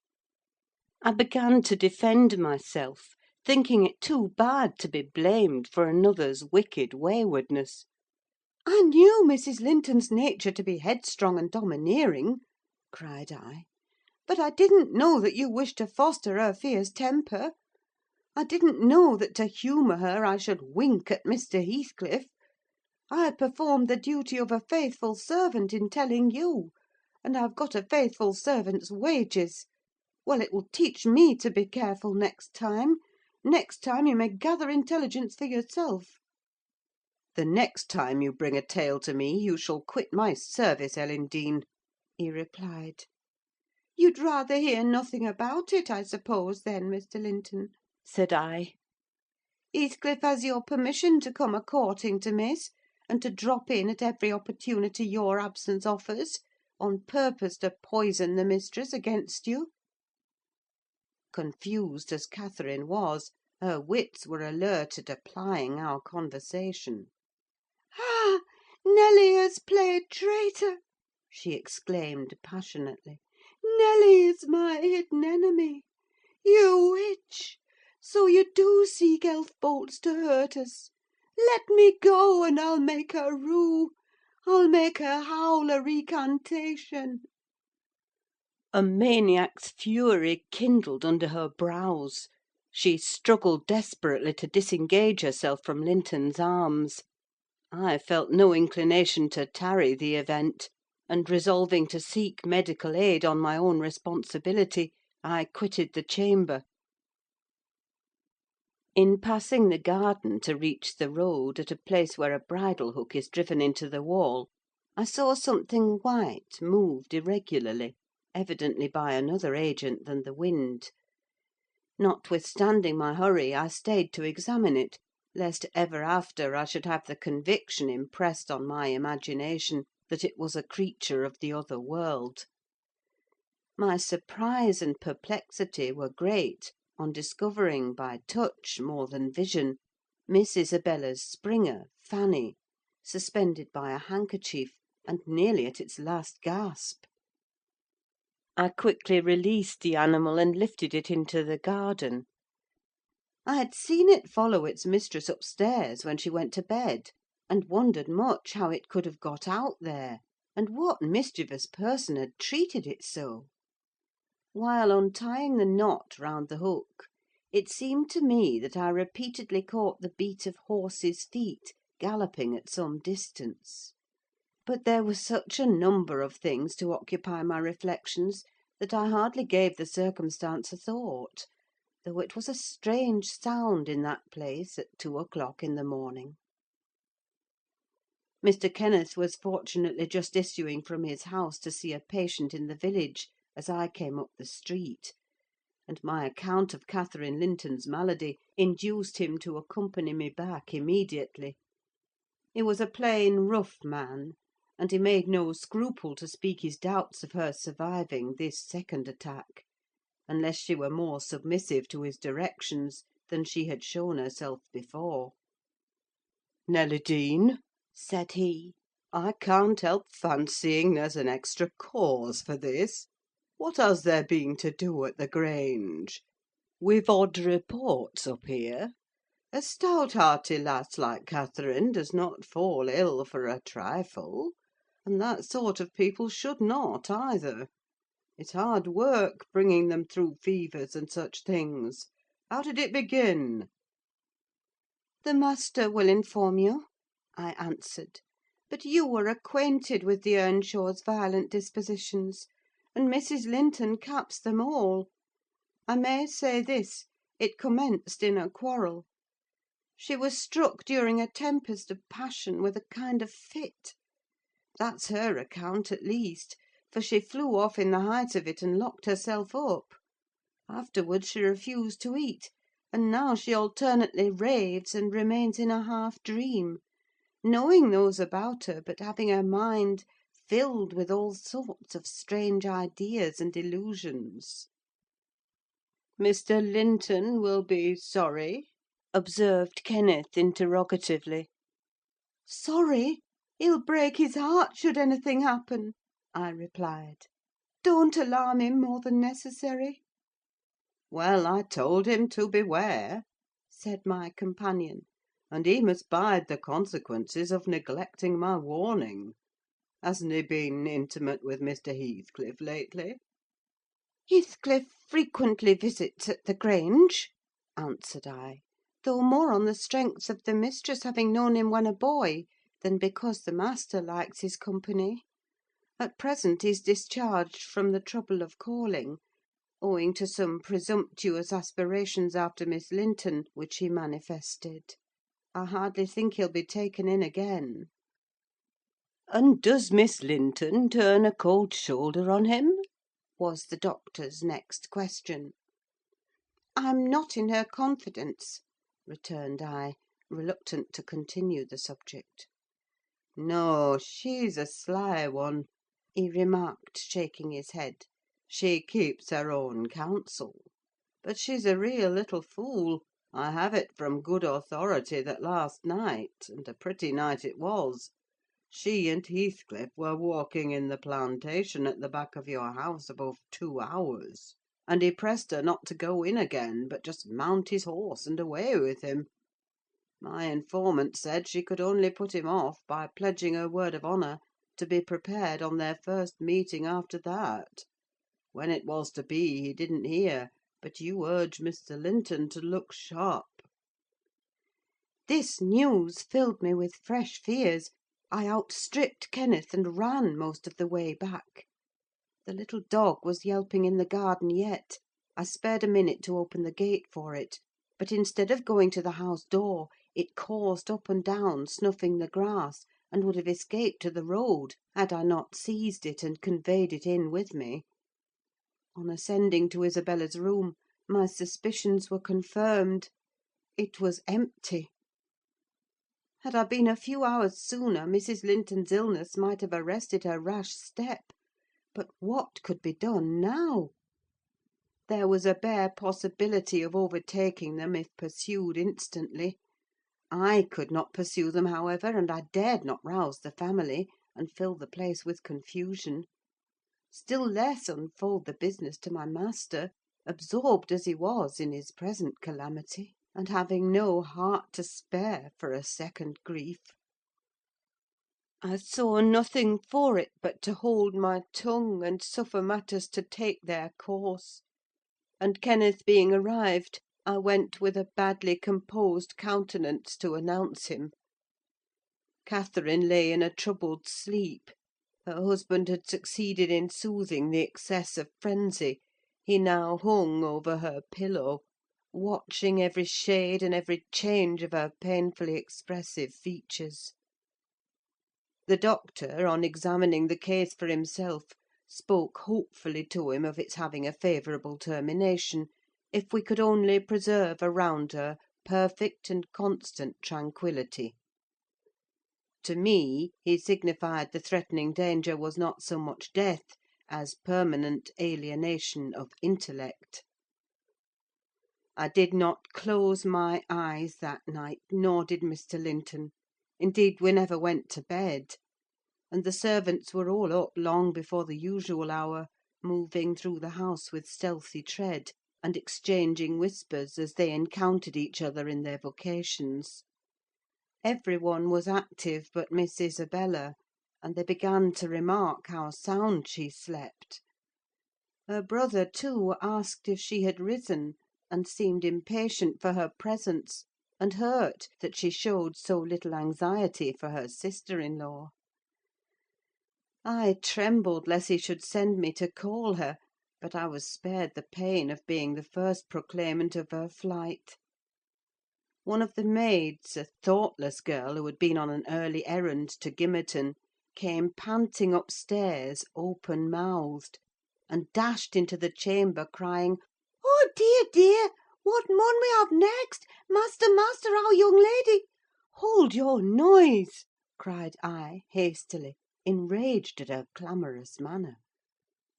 I began to defend myself, thinking it too bad to be blamed for another's wicked waywardness. "I knew Mrs. Linton's nature to be headstrong and domineering," cried I; "but I didn't know that you wished to foster her fierce temper. I didn't know that to humour her I should wink at Mr. Heathcliff. I performed the duty of a faithful servant in telling you, and I've got a faithful servant's wages. Well, it will teach me to be careful next time. Next time you may gather intelligence for yourself." "The next time you bring a tale to me, you shall quit my service, Ellen Dean," he replied. "You'd rather hear nothing about it, I suppose, then, Mr. Linton?" said I. "Heathcliff has your permission to come a-courting to Miss, and to drop in at every opportunity your absence offers, on purpose to poison the mistress against you?" Confused as Catherine was, her wits were alert at applying our conversation. "Ah! Nelly has played traitor!" she exclaimed passionately. "Nelly is my hidden enemy. You witch! So you do seek elf bolts to hurt us? Let me go, and I'll make her rue. I'll make her howl a recantation." A maniac's fury kindled under her brows. She struggled desperately to disengage herself from Linton's arms. I felt no inclination to tarry the event, and resolving to seek medical aid on my own responsibility, I quitted the chamber. In passing the garden to reach the road, at a place where a bridle hook is driven into the wall, I saw something white moved irregularly, evidently by another agent than the wind. Notwithstanding my hurry, I stayed to examine it, lest ever after I should have the conviction impressed on my imagination that it was a creature of the other world. My surprise and perplexity were great on discovering, by touch more than vision, Miss Isabella's Springer, Fanny, suspended by a handkerchief, and nearly at its last gasp. I quickly released the animal and lifted it into the garden. I had seen it follow its mistress upstairs when she went to bed, and wondered much how it could have got out there, and what mischievous person had treated it so. While untying the knot round the hook, it seemed to me that I repeatedly caught the beat of horses' feet galloping at some distance. But there was such a number of things to occupy my reflections that I hardly gave the circumstance a thought, though it was a strange sound in that place at 2 o'clock in the morning. Mr. Kenneth was fortunately just issuing from his house to see a patient in the village, as I came up the street, and my account of Catherine Linton's malady induced him to accompany me back immediately. He was a plain, rough man, and he made no scruple to speak his doubts of her surviving this second attack, unless she were more submissive to his directions than she had shown herself before. "Nelly Dean," said he, "I can't help fancying there's an extra cause for this. What has there been to do at the Grange? We've odd reports up here. A stout-hearty lass like Catherine does not fall ill for a trifle, and that sort of people should not, either. It's hard work bringing them through fevers and such things. How did it begin?" "The master will inform you," I answered; "but you were acquainted with the Earnshaws' violent dispositions, and Mrs. Linton caps them all. I may say this: it commenced in a quarrel. She was struck during a tempest of passion with a kind of fit. That's her account, at least, for she flew off in the height of it and locked herself up. Afterwards she refused to eat, and now she alternately raves and remains in a half-dream, knowing those about her, but having her mind filled with all sorts of strange ideas and illusions." "Mr. Linton will be sorry?" observed Kenneth, interrogatively. "Sorry? He'll break his heart should anything happen," I replied. "Don't alarm him more than necessary." "Well, I told him to beware," said my companion, "and he must bide the consequences of neglecting my warning. Hasn't he been intimate with Mr. Heathcliff lately?" "Heathcliff frequently visits at the Grange," answered I, "though more on the strength of the mistress having known him when a boy, than because the master likes his company. At present he's discharged from the trouble of calling, owing to some presumptuous aspirations after Miss Linton, which he manifested. I hardly think he'll be taken in again." "And does Miss Linton turn a cold shoulder on him?" was the doctor's next question. "I'm not in her confidence," returned I, reluctant to continue the subject. "No, she's a sly one," he remarked, shaking his head. "She keeps her own counsel. But she's a real little fool. I have it from good authority that last night, and a pretty night it was, she and Heathcliff were walking in the plantation at the back of your house above 2 hours, and he pressed her not to go in again, but just mount his horse and away with him. My informant said she could only put him off by pledging her word of honour to be prepared on their first meeting after that. When it was to be, he didn't hear, but you urged Mr. Linton to look sharp." This news filled me with fresh fears. I outstripped Kenneth and ran most of the way back. The little dog was yelping in the garden yet. I spared a minute to open the gate for it, but instead of going to the house door, it coursed up and down, snuffing the grass, and would have escaped to the road, had I not seized it and conveyed it in with me. On ascending to Isabella's room, my suspicions were confirmed. It was empty. Had I been a few hours sooner, Mrs. Linton's illness might have arrested her rash step. But what could be done now? There was a bare possibility of overtaking them if pursued instantly. I could not pursue them, however, and I dared not rouse the family, and fill the place with confusion. Still less unfold the business to my master, absorbed as he was in his present calamity, and having no heart to spare for a second grief. I saw nothing for it but to hold my tongue and suffer matters to take their course; and Kenneth being arrived, I went with a badly composed countenance to announce him. Catherine lay in a troubled sleep. Her husband had succeeded in soothing the excess of frenzy: he now hung over her pillow, watching every shade and every change of her painfully expressive features. The doctor, on examining the case for himself, spoke hopefully to him of its having a favourable termination, if we could only preserve around her perfect and constant tranquillity. To me, he signified the threatening danger was not so much death as permanent alienation of intellect. I did not close my eyes that night, nor did Mr. Linton: indeed, we never went to bed; and the servants were all up long before the usual hour, moving through the house with stealthy tread, and exchanging whispers as they encountered each other in their vocations. Every one was active but Miss Isabella, and they began to remark how sound she slept. Her brother, too, asked if she had risen, and seemed impatient for her presence, and hurt that she showed so little anxiety for her sister-in-law. I trembled lest he should send me to call her, but I was spared the pain of being the first proclaimant of her flight. One of the maids, a thoughtless girl who had been on an early errand to Gimmerton, came panting upstairs, open-mouthed, and dashed into the chamber, crying, "Oh, dear, dear! What mun we have next? Master, master, our young lady—" "Hold your noise!" cried I, hastily, enraged at her clamorous manner.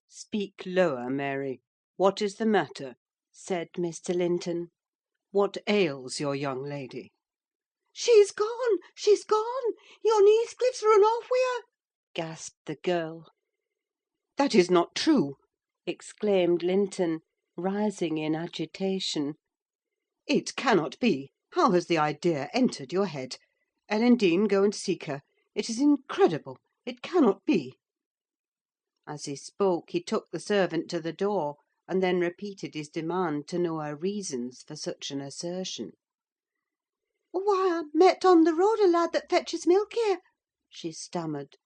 "Speak lower, Mary. What is the matter?" said Mr. Linton. "What ails your young lady?" "She's gone! She's gone! Yon Heathcliff's run off wi' her!" gasped the girl. "That is not true!" exclaimed Linton, rising in agitation. "It cannot be! How has the idea entered your head? Ellen Dean, go and seek her. It is incredible! It cannot be!" As he spoke, he took the servant to the door, and then repeated his demand to know her reasons for such an assertion. "Why, I met on the road a lad that fetches milk here," she stammered,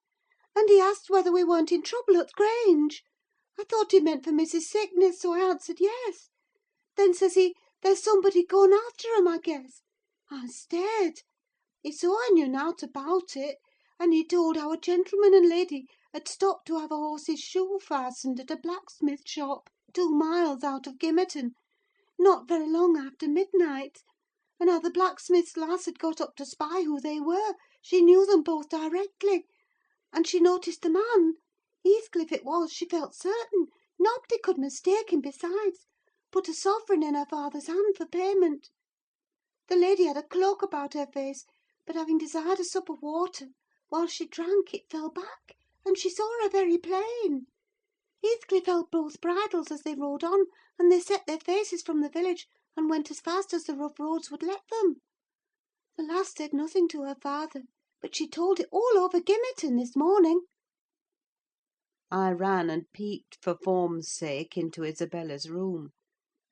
"and he asked whether we weren't in trouble at the Grange. I thought he meant for Mrs. Sickness, so I answered yes. Then says he, 'There's somebody gone after 'em, I guess.' I stared. He saw I knew nought about it, and he told how a gentleman and lady had stopped to have a horse's shoe fastened at a blacksmith shop 2 miles out of Gimmerton, not very long after midnight; and how the blacksmith's lass had got up to spy who they were: she knew them both directly; and she noticed the man: Heathcliff it was, she felt certain; nobody could mistake him, besides: put a sovereign in her father's hand for payment. The lady had a cloak about her face, but having desired a sup of water, while she drank it fell back, and she saw her very plain. Heathcliff held both bridles as they rode on, and they set their faces from the village, and went as fast as the rough roads would let them. The lass said nothing to her father, but she told it all over Gimmerton this morning." I ran and peeped, for form's sake, into Isabella's room,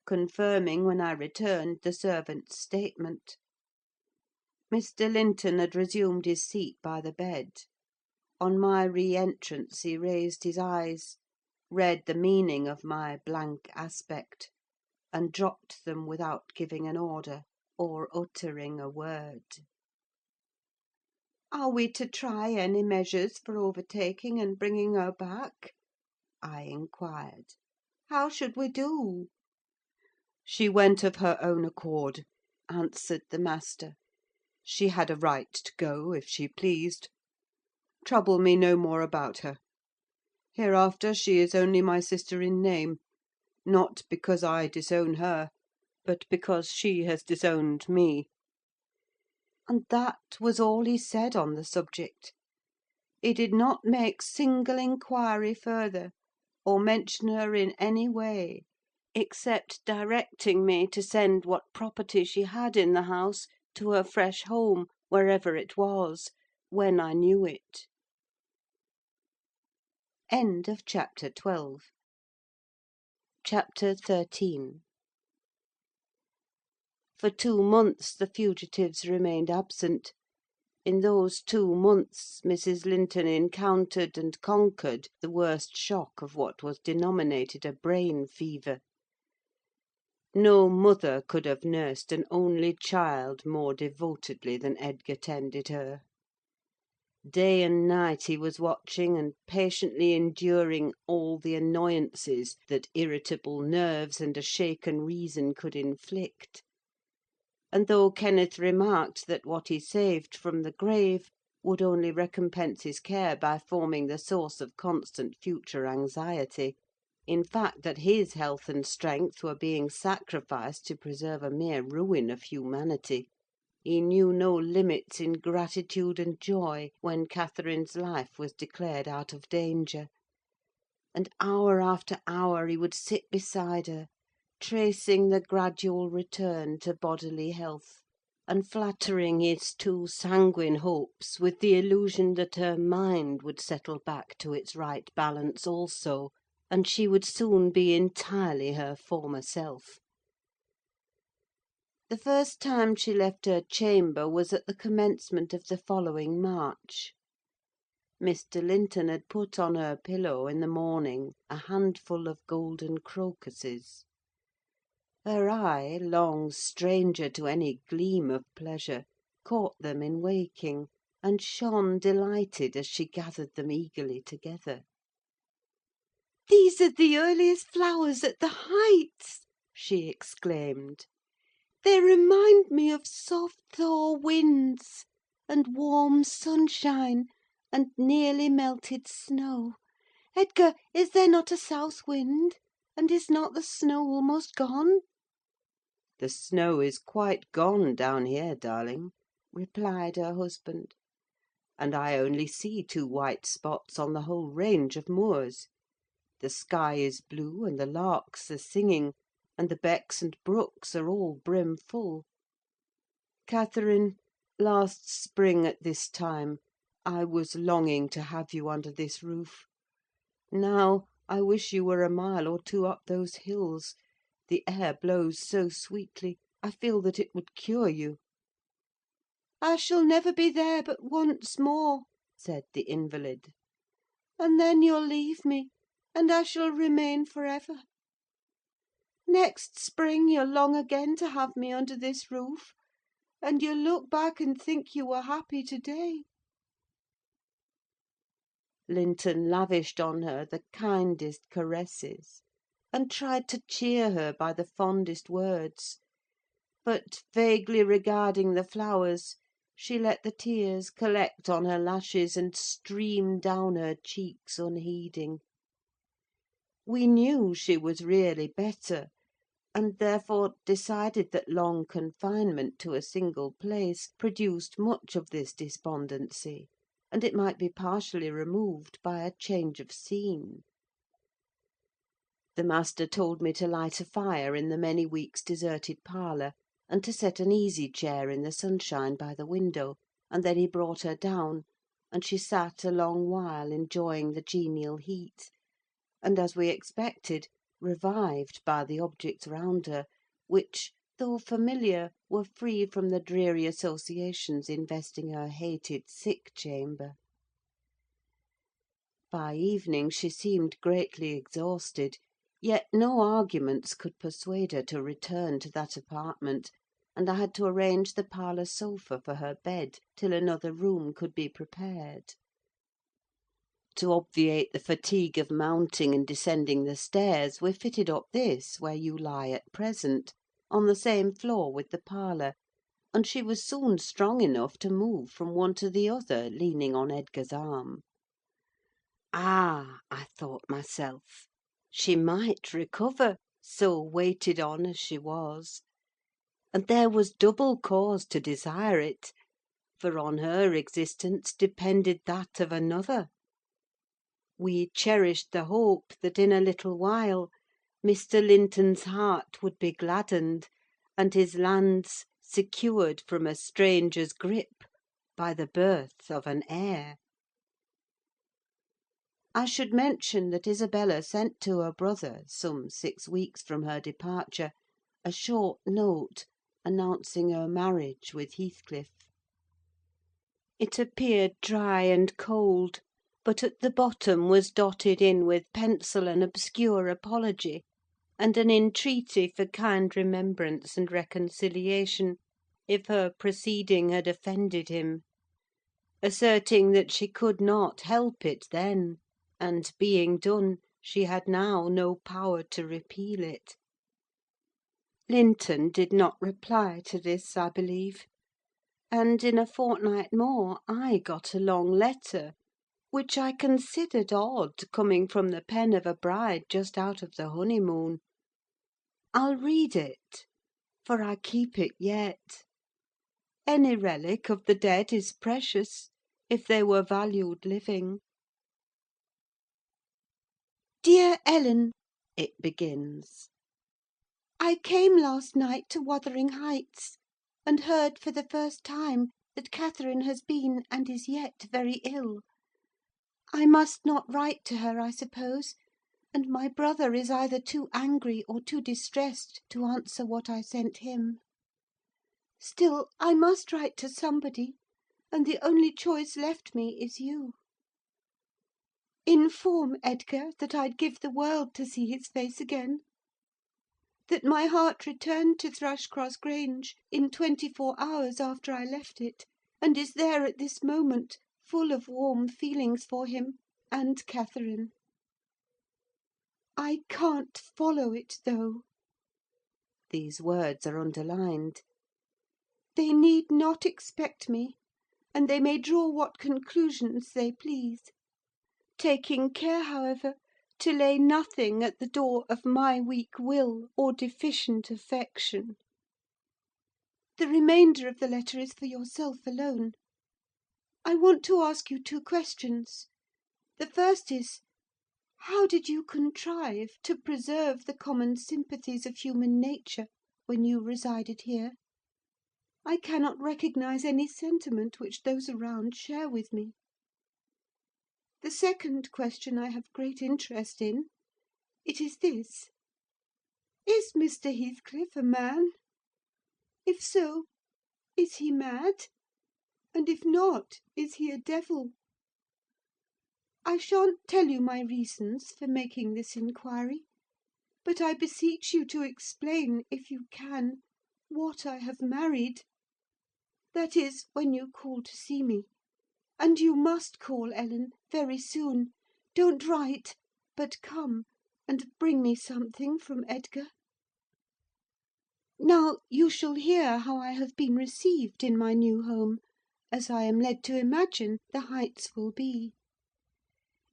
confirming, when I returned, the servant's statement. Mr. Linton had resumed his seat by the bed. On my re-entrance he raised his eyes, read the meaning of my blank aspect, and dropped them without giving an order, or uttering a word. "Are we to try any measures for overtaking and bringing her back?" I inquired. "How should we do?" "She went of her own accord," answered the master. "She had a right to go, if she pleased. Trouble me no more about her. Hereafter she is only my sister in name; not because I disown her, but because she has disowned me." And that was all he said on the subject. He did not make single inquiry further, or mention her in any way, except directing me to send what property she had in the house to her fresh home, wherever it was, when I knew it. Chapter 13. For 2 months the fugitives remained absent. In those 2 months Mrs. Linton encountered and conquered the worst shock of what was denominated a brain fever. No mother could have nursed an only child more devotedly than Edgar tended her. Day and night he was watching and patiently enduring all the annoyances that irritable nerves and a shaken reason could inflict. And though Kenneth remarked that what he saved from the grave would only recompense his care by forming the source of constant future anxiety, in fact, that his health and strength were being sacrificed to preserve a mere ruin of humanity, he knew no limits in gratitude and joy when Catherine's life was declared out of danger; and hour after hour he would sit beside her, tracing the gradual return to bodily health, and flattering his too sanguine hopes with the illusion that her mind would settle back to its right balance also, and she would soon be entirely her former self. The first time she left her chamber was at the commencement of the following March. Mr. Linton had put on her pillow in the morning a handful of golden crocuses. Her eye, long stranger to any gleam of pleasure, caught them in waking, and shone delighted as she gathered them eagerly together. "These are the earliest flowers at the Heights!" she exclaimed. "They remind me of soft thaw winds, and warm sunshine, and nearly melted snow. Edgar, is there not a south wind? And is not the snow almost gone?" "The snow is quite gone down here, darling," replied her husband; "and I only see 2 white spots on the whole range of moors. The sky is blue, and the larks are singing, and the becks and brooks are all brim full. Catherine, last spring at this time I was longing to have you under this roof. Now I wish you were a mile or 2 up those hills: the air blows so sweetly, I feel that it would cure you." "I shall never be there but once more," said the invalid; "and then you'll leave me, and I shall remain for ever. Next spring you'll long again to have me under this roof, and you'll look back and think you were happy to day." Linton lavished on her the kindest caresses, and tried to cheer her by the fondest words; but, vaguely regarding the flowers, she let the tears collect on her lashes and stream down her cheeks unheeding. We knew she was really better, and therefore decided that long confinement to a single place produced much of this despondency, and it might be partially removed by a change of scene. The master told me to light a fire in the many weeks deserted parlour, and to set an easy chair in the sunshine by the window; and then he brought her down, and she sat a long while enjoying the genial heat, and, as we expected, revived by the objects round her, which, though familiar, were free from the dreary associations investing her hated sick chamber. By evening she seemed greatly exhausted, Yet no arguments could persuade her to return to that apartment, and I had to arrange the parlour sofa for her bed till another room could be prepared. To obviate the fatigue of mounting and descending the stairs, we fitted up this where you lie at present, on the same floor with the parlour, and she was soon strong enough to move from one to the other, leaning on Edgar's arm. Ah, I thought myself, she might recover, so waited on as she was; and there was double cause to desire it, for on her existence depended that of another. We cherished the hope that in a little while Mr. Linton's heart would be gladdened, and his lands secured from a stranger's grip by the birth of an heir. I should mention that Isabella sent to her brother, some 6 weeks from her departure, a short note, announcing her marriage with Heathcliff. It appeared dry and cold, but at the bottom was dotted in with pencil an obscure apology, and an entreaty for kind remembrance and reconciliation, if her proceeding had offended him; asserting that she could not help it then, and, being done, she had now no power to repeal it. Linton did not reply to this, I believe; and in a fortnight more I got a long letter, which I considered odd, coming from the pen of a bride just out of the honeymoon. I'll read it, for I keep it yet. Any relic of the dead is precious, if they were valued living. "Dear Ellen," it begins, "I came last night to Wuthering Heights, and heard for the first time that Catherine has been, and is yet, very ill. I must not write to her, I suppose, and my brother is either too angry or too distressed to answer what I sent him. Still, I must write to somebody, and the only choice left me is you. Inform Edgar that I'd give the world to see his face again; that my heart returned to Thrushcross Grange in 24 hours after I left it, and is there at this moment, full of warm feelings for him and Catherine. I can't follow it, though." These words are underlined. "They need not expect me, and they may draw what conclusions they please; taking care, however, to lay nothing at the door of my weak will or deficient affection. The remainder of the letter is for yourself alone. I want to ask you 2 questions. The first is, how did you contrive to preserve the common sympathies of human nature when you resided here? I cannot recognise any sentiment which those around share with me. The second question I have great interest in. It is this: is Mr. Heathcliff a man? If so, is he mad? And if not, is he a devil? I shan't tell you my reasons for making this inquiry, but I beseech you to explain, if you can, what I have married. That is, when you call to see me. And you must call, Ellen, very soon. Don't write, but come, and bring me something from Edgar. Now you shall hear how I have been received in my new home, as I am led to imagine the Heights will be.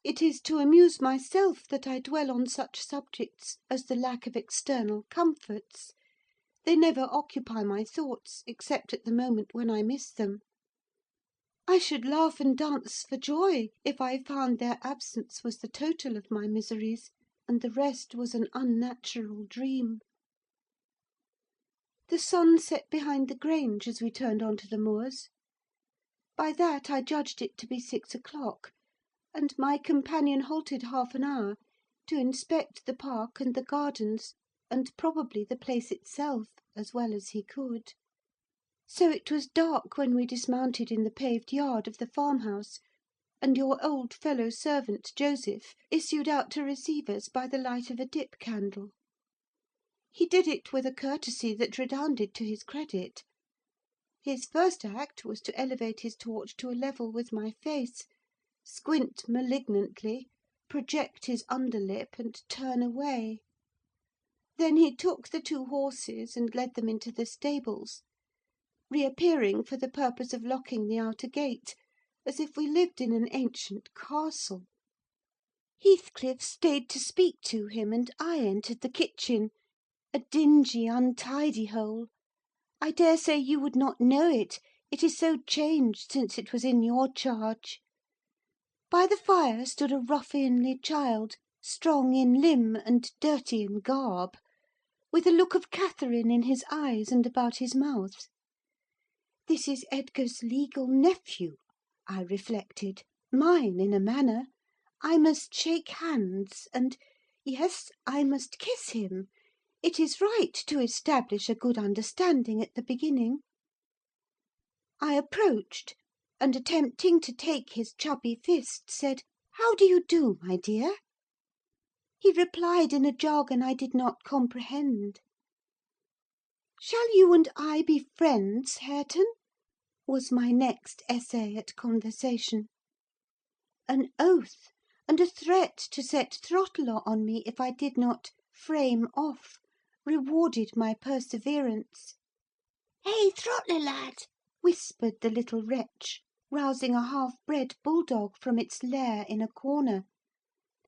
It is to amuse myself that I dwell on such subjects as the lack of external comforts. They never occupy my thoughts, except at the moment when I miss them. I should laugh and dance for joy if I found their absence was the total of my miseries, and the rest was an unnatural dream. The sun set behind the Grange as we turned on to the moors. By that I judged it to be 6 o'clock, and my companion halted half an hour to inspect the park and the gardens, and probably the place itself, as well as he could. So it was dark when we dismounted in the paved yard of the farmhouse, and your old fellow servant, Joseph, issued out to receive us by the light of a dip candle. He did it with a courtesy that redounded to his credit. His first act was to elevate his torch to a level with my face, squint malignantly, project his underlip, and turn away. Then he took the 2 horses and led them into the stables, reappearing for the purpose of locking the outer gate, as if we lived in an ancient castle. Heathcliff stayed to speak to him, and I entered the kitchen, a dingy, untidy hole. I daresay you would not know it, it is so changed since it was in your charge. By the fire stood a ruffianly child, strong in limb and dirty in garb, with a look of Catherine in his eyes and about his mouth. This is Edgar's legal nephew, I reflected, mine in a manner. I must shake hands, and, yes, I must kiss him. It is right to establish a good understanding at the beginning. I approached, and attempting to take his chubby fist, said, "How do you do, my dear?" He replied in a jargon I did not comprehend. "Shall you and I be friends, Hareton?" was my next essay at conversation. An oath, and a threat to set throttle on me if I did not "frame off," rewarded my perseverance. "Hey, Throttler, lad!" whispered the little wretch, rousing a half-bred bulldog from its lair in a corner.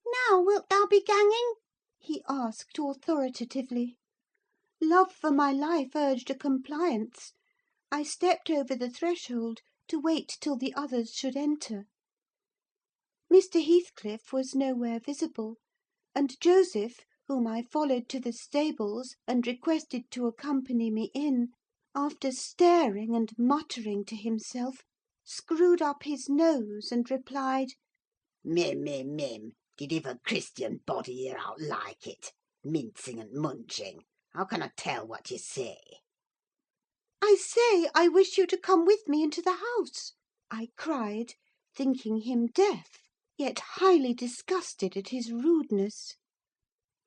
"Now wilt thou be ganging?" he asked authoritatively. Love for my life urged a compliance. I stepped over the threshold to wait till the others should enter. Mr. Heathcliff was nowhere visible, and Joseph, whom I followed to the stables and requested to accompany me in, after staring and muttering to himself, screwed up his nose and replied, Mim, mim, mim, did ever Christian body hear out like it? Mincing and munching. How can I tell what you say? "I say I wish you to come with me into the house," I cried, thinking him deaf, yet highly disgusted at his rudeness.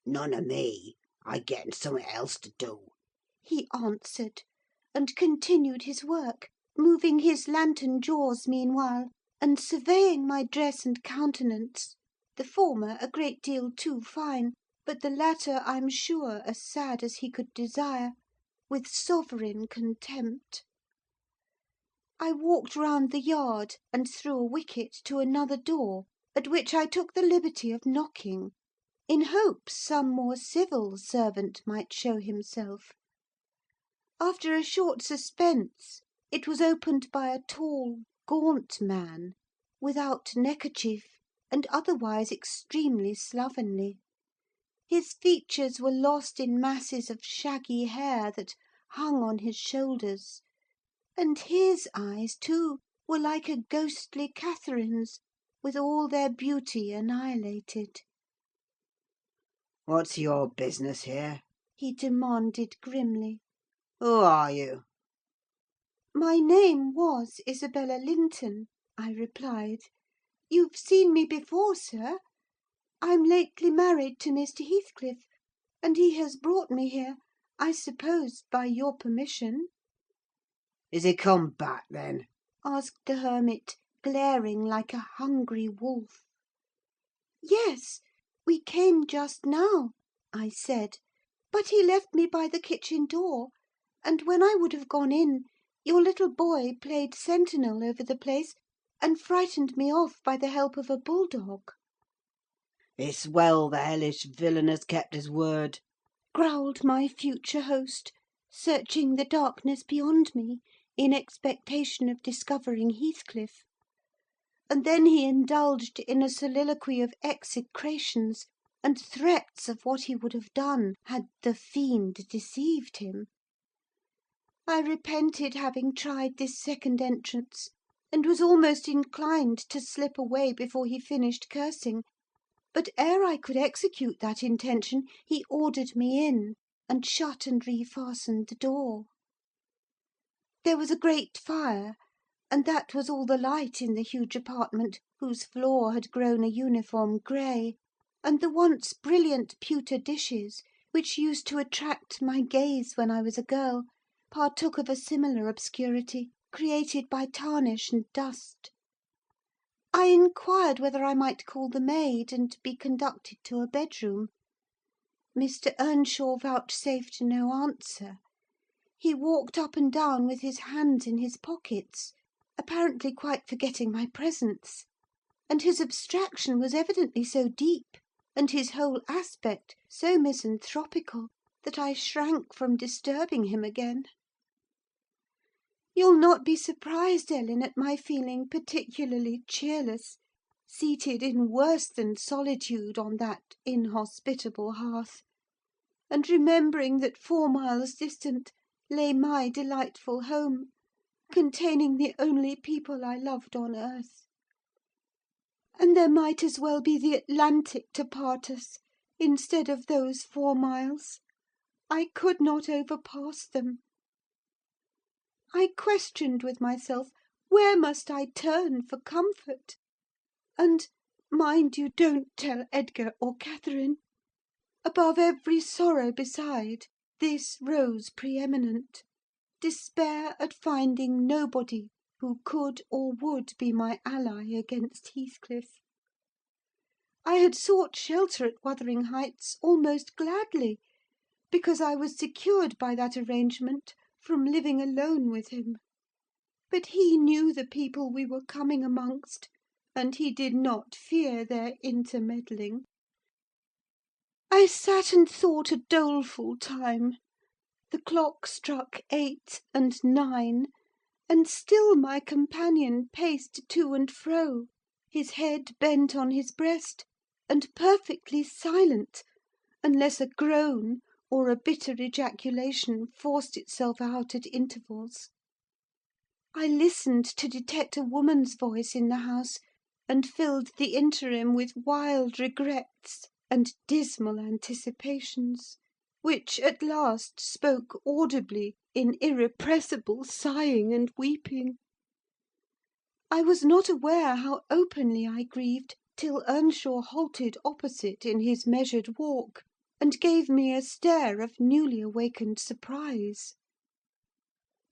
None of me. I getting something else to do. He answered, and continued his work, moving his lantern jaws meanwhile, and surveying my dress and countenance; the former a great deal too fine, but the latter, I'm sure, as sad as he could desire, with sovereign contempt. I walked round the yard, and through a wicket to another door, at which I took the liberty of knocking, in hopes some more civil servant might show himself. After a short suspense, it was opened by a tall, gaunt man, without neckerchief, and otherwise extremely slovenly. His features were lost in masses of shaggy hair that hung on his shoulders, and his eyes, too, were like a ghostly Catherine's, with all their beauty annihilated. What's your business here? He demanded grimly. Who are you? My name was Isabella Linton, I replied. You've seen me before, sir. I'm lately married to Mr. Heathcliff, and he has brought me here, I suppose, by your permission. Is he come back, then? Asked the hermit, glaring like a hungry wolf. Yes, we came just now, I said, but he left me by the kitchen door, and when I would have gone in, your little boy played sentinel over the place, and frightened me off by the help of a bulldog. It's well the hellish villain has kept his word, growled my future host, searching the darkness beyond me, in expectation of discovering Heathcliff. And then he indulged in a soliloquy of execrations, and threats of what he would have done had the fiend deceived him. I repented having tried this second entrance, and was almost inclined to slip away before he finished cursing; but ere I could execute that intention, he ordered me in, and shut and refastened the door. There was a great fire, and that was all the light in the huge apartment, whose floor had grown a uniform grey, and the once brilliant pewter dishes, which used to attract my gaze when I was a girl, partook of a similar obscurity, created by tarnish and dust. I inquired whether I might call the maid, and be conducted to a bedroom. Mr. Earnshaw vouchsafed no answer. He walked up and down with his hands in his pockets, apparently quite forgetting my presence; and his abstraction was evidently so deep, and his whole aspect so misanthropical, that I shrank from disturbing him again. You'll not be surprised, Ellen, at my feeling particularly cheerless, seated in worse than solitude on that inhospitable hearth, and remembering that 4 miles distant lay my delightful home, containing the only people I loved on earth. And there might as well be the Atlantic to part us, instead of those 4 miles. I could not overpass them. I questioned with myself, where must I turn for comfort? And, mind you don't tell Edgar or Catherine. Above every sorrow beside, this rose pre-eminent: despair at finding nobody who could or would be my ally against Heathcliff. I had sought shelter at Wuthering Heights almost gladly, because I was secured by that arrangement from living alone with him. But he knew the people we were coming amongst, and he did not fear their intermeddling. I sat and thought a doleful time. The clock struck 8 and 9, and still my companion paced to and fro, his head bent on his breast, and perfectly silent, unless a groan or a bitter ejaculation forced itself out at intervals. I listened to detect a woman's voice in the house, and filled the interim with wild regrets and dismal anticipations, which at last spoke audibly in irrepressible sighing and weeping. I was not aware how openly I grieved till Earnshaw halted opposite in his measured walk, and gave me a stare of newly awakened surprise.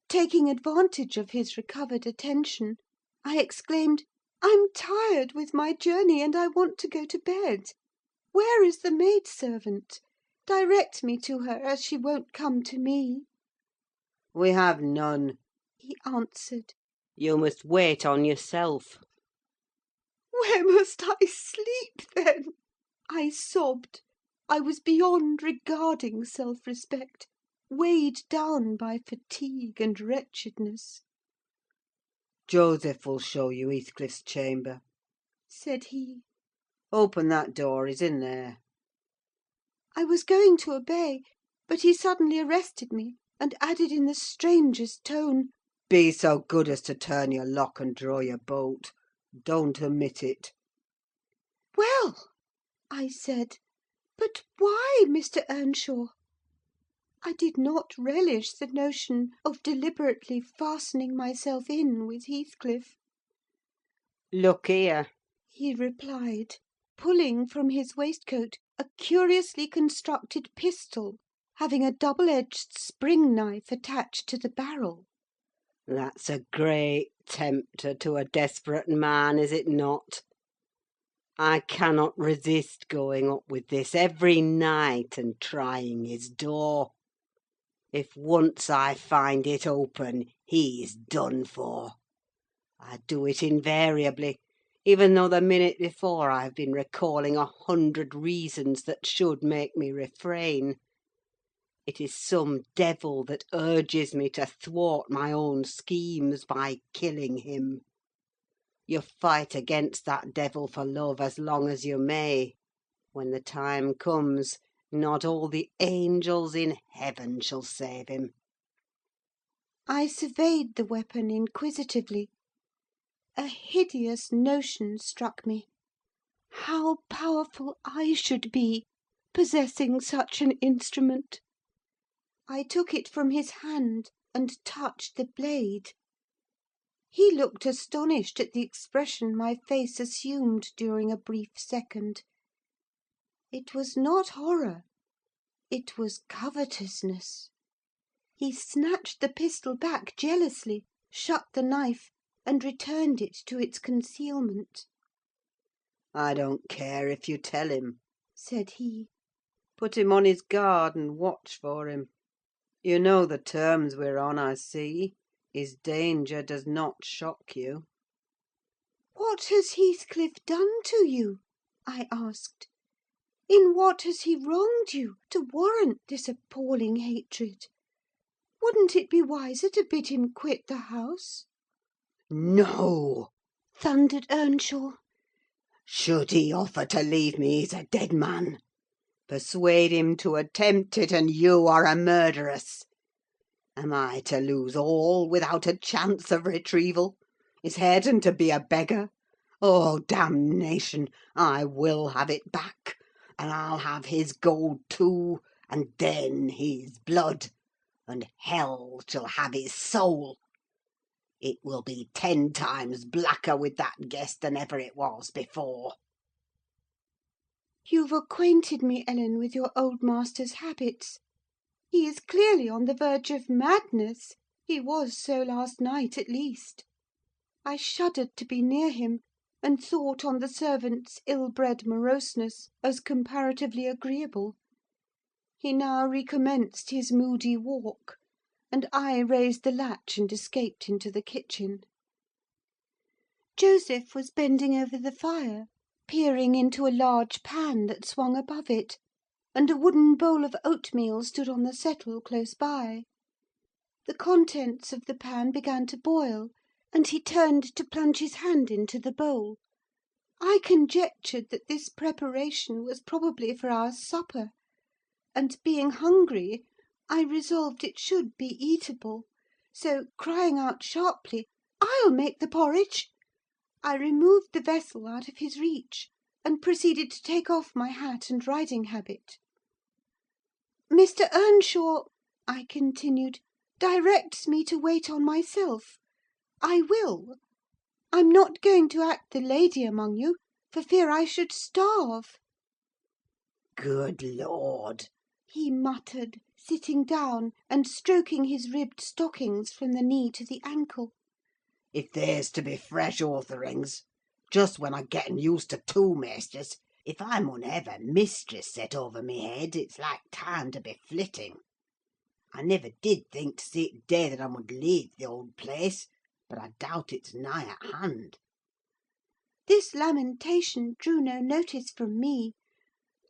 Taking advantage of his recovered attention, I exclaimed, "I'm tired with my journey, and I want to go to bed. Where is the maid-servant? Direct me to her, as she won't come to me." We have none, he answered. You must wait on yourself. "Where must I sleep, then?" I sobbed. I was beyond regarding self-respect, weighed down by fatigue and wretchedness. Joseph will show you Heathcliff's chamber, said he. Open that door, he's in there. I was going to obey, but he suddenly arrested me, and added in the strangest tone, Be so good as to turn your lock and draw your bolt. Don't omit it. "Well," I said, "but why, Mr. Earnshaw?" I did not relish the notion of deliberately fastening myself in with Heathcliff. Look here, he replied, pulling from his waistcoat a curiously constructed pistol, having a double-edged spring-knife attached to the barrel. That's a great tempter to a desperate man, is it not? I cannot resist going up with this every night and trying his door. If once I find it open, he's done for. I do it invariably, even though the minute before I have been recalling 100 reasons that should make me refrain. It is some devil that urges me to thwart my own schemes by killing him. You fight against that devil for love as long as you may. When the time comes, not all the angels in heaven shall save him. I surveyed the weapon inquisitively. A hideous notion struck me. How powerful I should be, possessing such an instrument! I took it from his hand, and touched the blade. He looked astonished at the expression my face assumed during a brief second. It was not horror, it was covetousness. He snatched the pistol back jealously, shut the knife, and returned it to its concealment. "I don't care if you tell him," said he. "Put him on his guard, and watch for him. You know the terms we're on, I see. His danger does not shock you." "What has Heathcliff done to you?" I asked. "In what has he wronged you, to warrant this appalling hatred? Wouldn't it be wiser to bid him quit the house?" No! thundered Earnshaw. Should he offer to leave me, he's a dead man. Persuade him to attempt it, and you are a murderess. Am I to lose all without a chance of retrieval? Is Hareton to be a beggar? Oh, damnation! I will have it back, and I'll have his gold too, and then his blood, and hell shall have his soul. It will be 10 times blacker with that guest than ever it was before." "You've acquainted me, Ellen, with your old master's habits. He is clearly on the verge of madness: he was so last night, at least." I shuddered to be near him, and thought on the servant's ill-bred moroseness as comparatively agreeable. He now recommenced his moody walk, and I raised the latch and escaped into the kitchen. Joseph was bending over the fire, peering into a large pan that swung above it, and a wooden bowl of oatmeal stood on the settle close by. The contents of the pan began to boil, and he turned to plunge his hand into the bowl. I conjectured that this preparation was probably for our supper, and, being hungry, I resolved it should be eatable; so, crying out sharply, "I'll make the porridge!" I removed the vessel out of his reach, and proceeded to take off my hat and riding habit. "Mr. Earnshaw," I continued, "directs me to wait on myself. I will. I'm not going to act the lady among you, for fear I should starve." "Good Lord!" he muttered, sitting down and stroking his ribbed stockings from the knee to the ankle. "If there's to be fresh ortherings, just when I'm getting used to two maisters, if I mun have a mistress set over me head, it's like time to be flitting. I never did think to see it day that I would leave the old place, but I doubt it's nigh at hand." This lamentation drew no notice from me.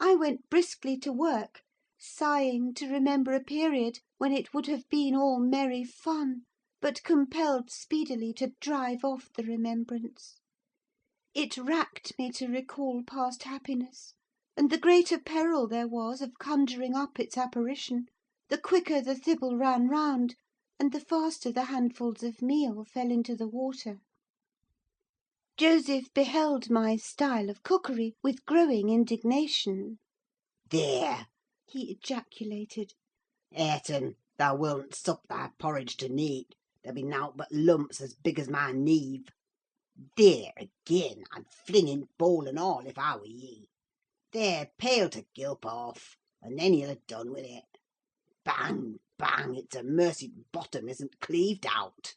I went briskly to work, sighing to remember a period when it would have been all merry fun, but compelled speedily to drive off the remembrance. It racked me to recall past happiness, and the greater peril there was of conjuring up its apparition, the quicker the thibble ran round, and the faster the handfuls of meal fell into the water. Joseph beheld my style of cookery with growing indignation. "There!" he ejaculated. "Hareton, thou willn't sup thy porridge to neat: there be nowt but lumps as big as my nieve. There, again! I'd fling in bowl and all, if I were ye. There, pail to gulp off, and then you'll have done with it. Bang, bang! It's a mercy t' bottom isn't cleaved out."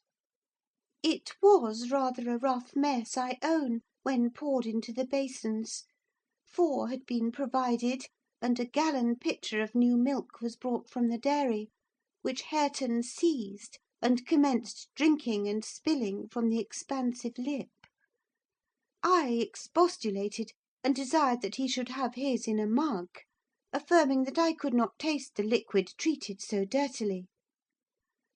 It was rather a rough mess, I own, when poured into the basins. 4 had been provided, and a gallon pitcher of new milk was brought from the dairy, which Hareton seized, and commenced drinking and spilling from the expansive lip. I expostulated, and desired that he should have his in a mug, affirming that I could not taste the liquid treated so dirtily.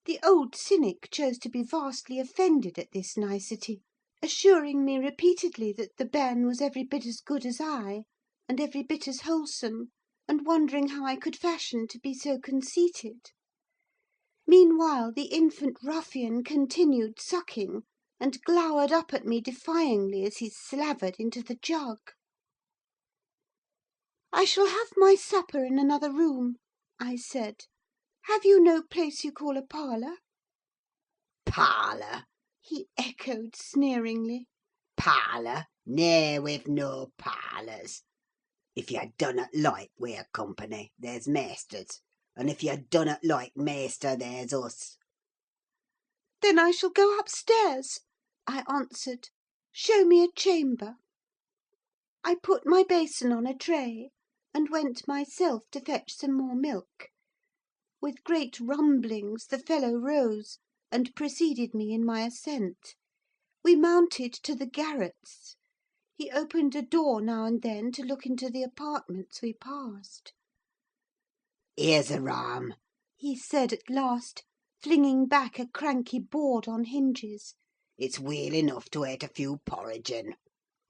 The old cynic chose to be vastly offended at this nicety, assuring me repeatedly that the bairn was every bit as good as I, and every bit as wholesome, and wondering how I could fashion to be so conceited. Meanwhile the infant ruffian continued sucking, and glowered up at me defyingly as he slavered into the jug. "I shall have my supper in another room," I said. "Have you no place you call a parlour?" "Parlour!" he echoed sneeringly. Parlour? Nay, we've no parlours. If you dunnot like we're company, there's maisters; and if you dunnot like maister, there's us. Then I shall go upstairs, I answered. Show me a chamber. I put my basin on a tray, and went myself to fetch some more milk. With great rumblings the fellow rose, and preceded me in my ascent. We mounted to the garrets. He opened a door now and then to look into the apartments we passed. Here's a ram, He said at last, flinging back a cranky board on hinges. it's weel enough to ate a few porridge in.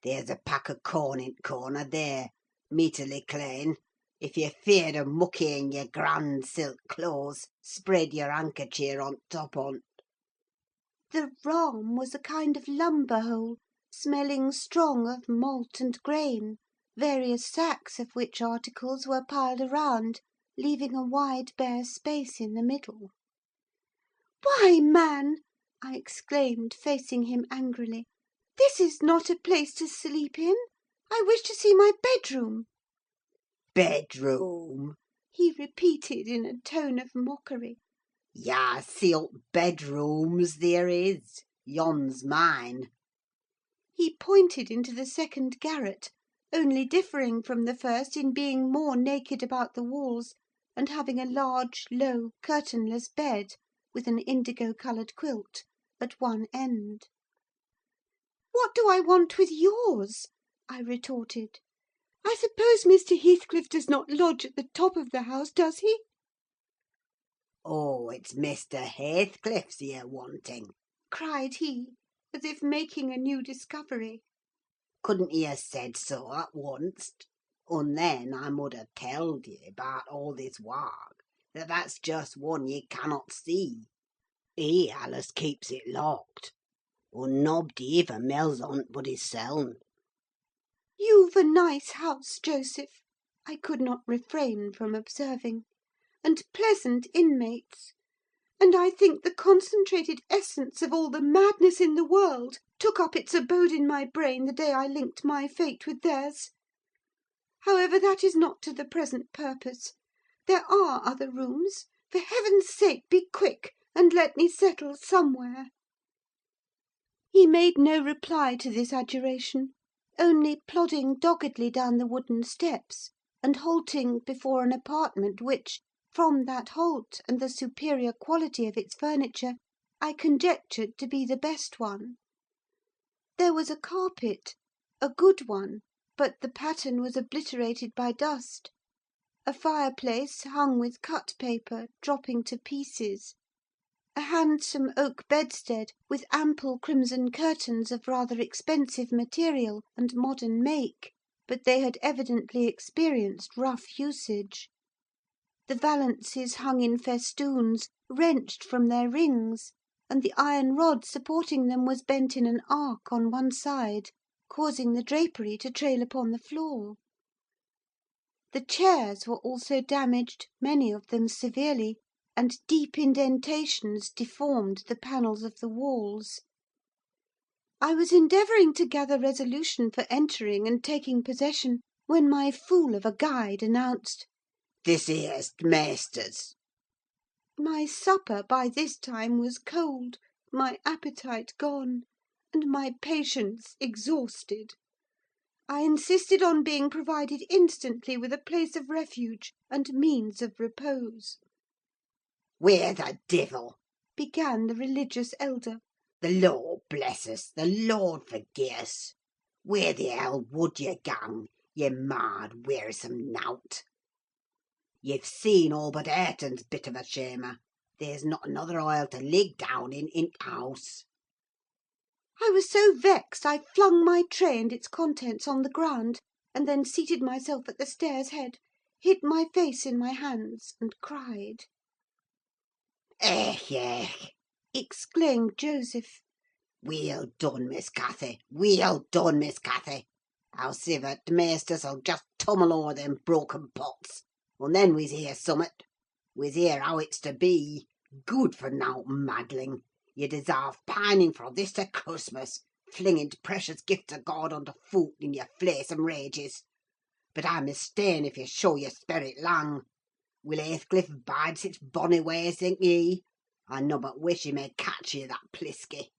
There's a pack of corn in corner there, meaterly clane. If you're feared of muckying your grand silk clothes, spread your handkerchief on top on't. The rahm was a kind of lumber hole, smelling strong of malt and grain, various sacks of which articles were piled around, leaving a wide bare space in the middle. "Why, man!" I exclaimed, facing him angrily, "this is not a place to sleep in. I wish to see my bedroom." Bedroom? He repeated in a tone of mockery. Ya silk bedrooms there is. Yon's mine. He pointed into the second garret, only differing from the first in being more naked about the walls, and having a large, low, curtainless bed, with an indigo-coloured quilt, at one end. "What do I want with yours?" I retorted. "I suppose Mr. Heathcliff does not lodge at the top of the house, does he?" Oh, it's Mr. Heathcliff's you're wanting. cried he, as if making a new discovery. Couldn't ye ha' said so at onst? And then I mud ha' telled ye, about all this wark, that that's just one ye cannot see. He allus keeps it locked, and nob'dy iver mells on't but hisseln. "You've a nice house, Joseph," I could not refrain from observing, "and pleasant inmates; and I think the concentrated essence of all the madness in the world took up its abode in my brain the day I linked my fate with theirs. However, that is not to the present purpose. There are other rooms. For heaven's sake, be quick, and let me settle somewhere." He made no reply to this adjuration, only plodding doggedly down the wooden steps, and halting before an apartment which, from that halt and the superior quality of its furniture, I conjectured to be the best one. There was a carpet, a good one, but the pattern was obliterated by dust; a fireplace hung with cut paper, dropping to pieces; a handsome oak bedstead, with ample crimson curtains of rather expensive material and modern make, but they had evidently experienced rough usage. The valances hung in festoons, wrenched from their rings, and the iron rod supporting them was bent in an arc on one side, causing the drapery to trail upon the floor. The chairs were also damaged, many of them severely, and deep indentations deformed the panels of the walls. I was endeavouring to gather resolution for entering and taking possession, when my fool of a guide announced, This here's t' maister's. my supper by this time was cold, my appetite gone, and my patience exhausted. I insisted on being provided instantly with a place of refuge and means of repose. Where the divil? Began the religious elder. The Lord bless us, the Lord forgie us! Where the hell would ye gang, ye mad, wearisome nowt? Ye've seen all but Hareton's bit of a shamer. There's not another aisle to lig down in t' house. I was so vexed I flung my tray and its contents on the ground, and then seated myself at the stairs' head, hid my face in my hands, and cried. Ech, ech! Exclaimed Joseph. Weel done, Miss Cathy! Weel done, Miss Cathy! Howsiver, t' maisters'll just tumble o'er them broken pots, and then we's hear summat. We's hear how it's to be. Good for nowt maddling! You deserve pining for this to Christmas, flinging t' precious gifts of God under foot in your flaysome rages. But I mistain if you show your sperrit lang. Will Heathcliff bide sich bonny ways, think ye? I nobbut wish he may catch ye, that plisky.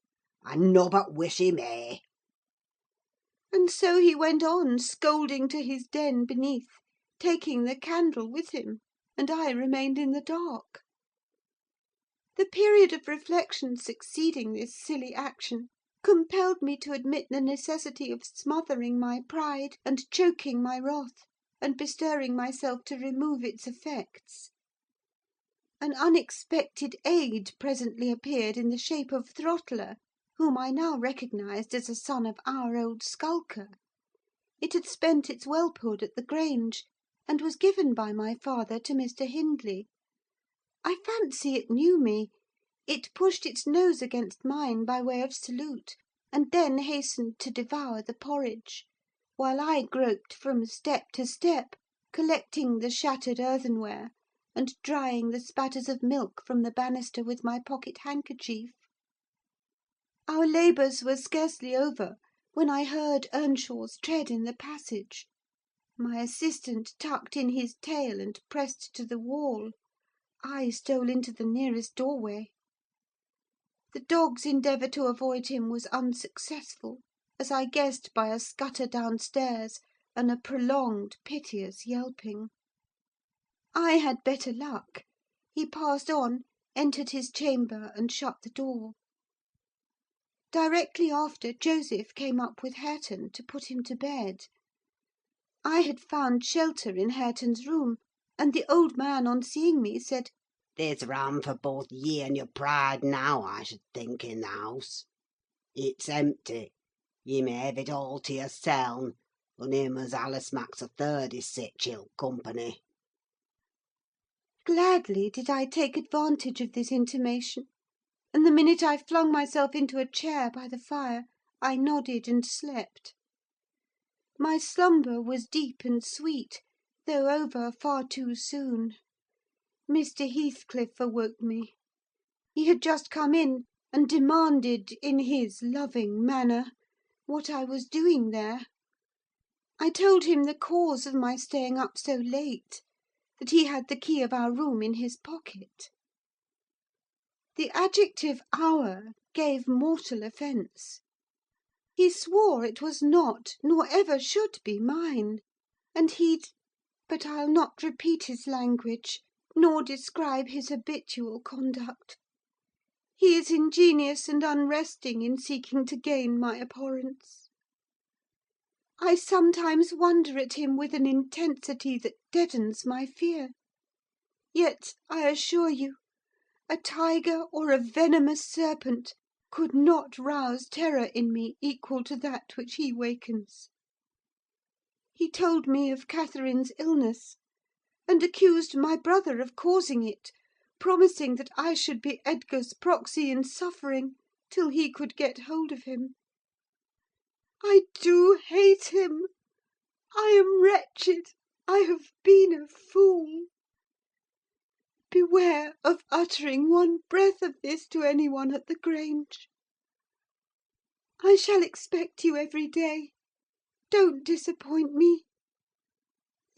I nobbut wish he may." And so he went on scolding to his den beneath, taking the candle with him, and I remained in the dark. The period of reflection succeeding this silly action compelled me to admit the necessity of smothering my pride and choking my wrath, and bestirring myself to remove its effects. An unexpected aid presently appeared in the shape of Throttler, whom I now recognised as a son of our old skulker. It had spent its whelphood at the Grange, and was given by my father to Mr. Hindley. I fancy it knew me: it pushed its nose against mine by way of salute, and then hastened to devour the porridge, while I groped from step to step, collecting the shattered earthenware, and drying the spatters of milk from the banister with my pocket handkerchief. Our labours were scarcely over when I heard Earnshaw's tread in the passage. My assistant tucked in his tail and pressed to the wall. I stole into the nearest doorway. The dog's endeavour to avoid him was unsuccessful, as I guessed by a scutter downstairs and a prolonged, piteous yelping. I had better luck: he passed on, entered his chamber, and shut the door. Directly after, Joseph came up with Hareton to put him to bed. I had found shelter in Hareton's room, and the old man, on seeing me, said, "There's ram for both ye and your pride now, I should think, in the house. It's empty: ye may have it all to yourseln, and him as Alice Max a third is sich ill company." Gladly did I take advantage of this intimation, and the minute I flung myself into a chair by the fire, I nodded and slept. My slumber was deep and sweet, though over far too soon. Mr. Heathcliff awoke me. He had just come in, and demanded, in his loving manner, what I was doing there. I told him the cause of my staying up so late: that he had the key of our room in his pocket. The adjective "our" gave mortal offence. He swore it was not, nor ever should be, mine; and but I'll not repeat his language, nor describe his habitual conduct. He is ingenious and unresting in seeking to gain my abhorrence. I sometimes wonder at him with an intensity that deadens my fear. Yet, I assure you, a tiger or a venomous serpent could not rouse terror in me equal to that which he wakens. He told me of Catherine's illness, and accused my brother of causing it, promising that I should be Edgar's proxy in suffering till he could get hold of him. I do hate him! I am wretched! I have been a fool! Beware of uttering one breath of this to any one at the Grange. I shall expect you every day. Don't disappoint me.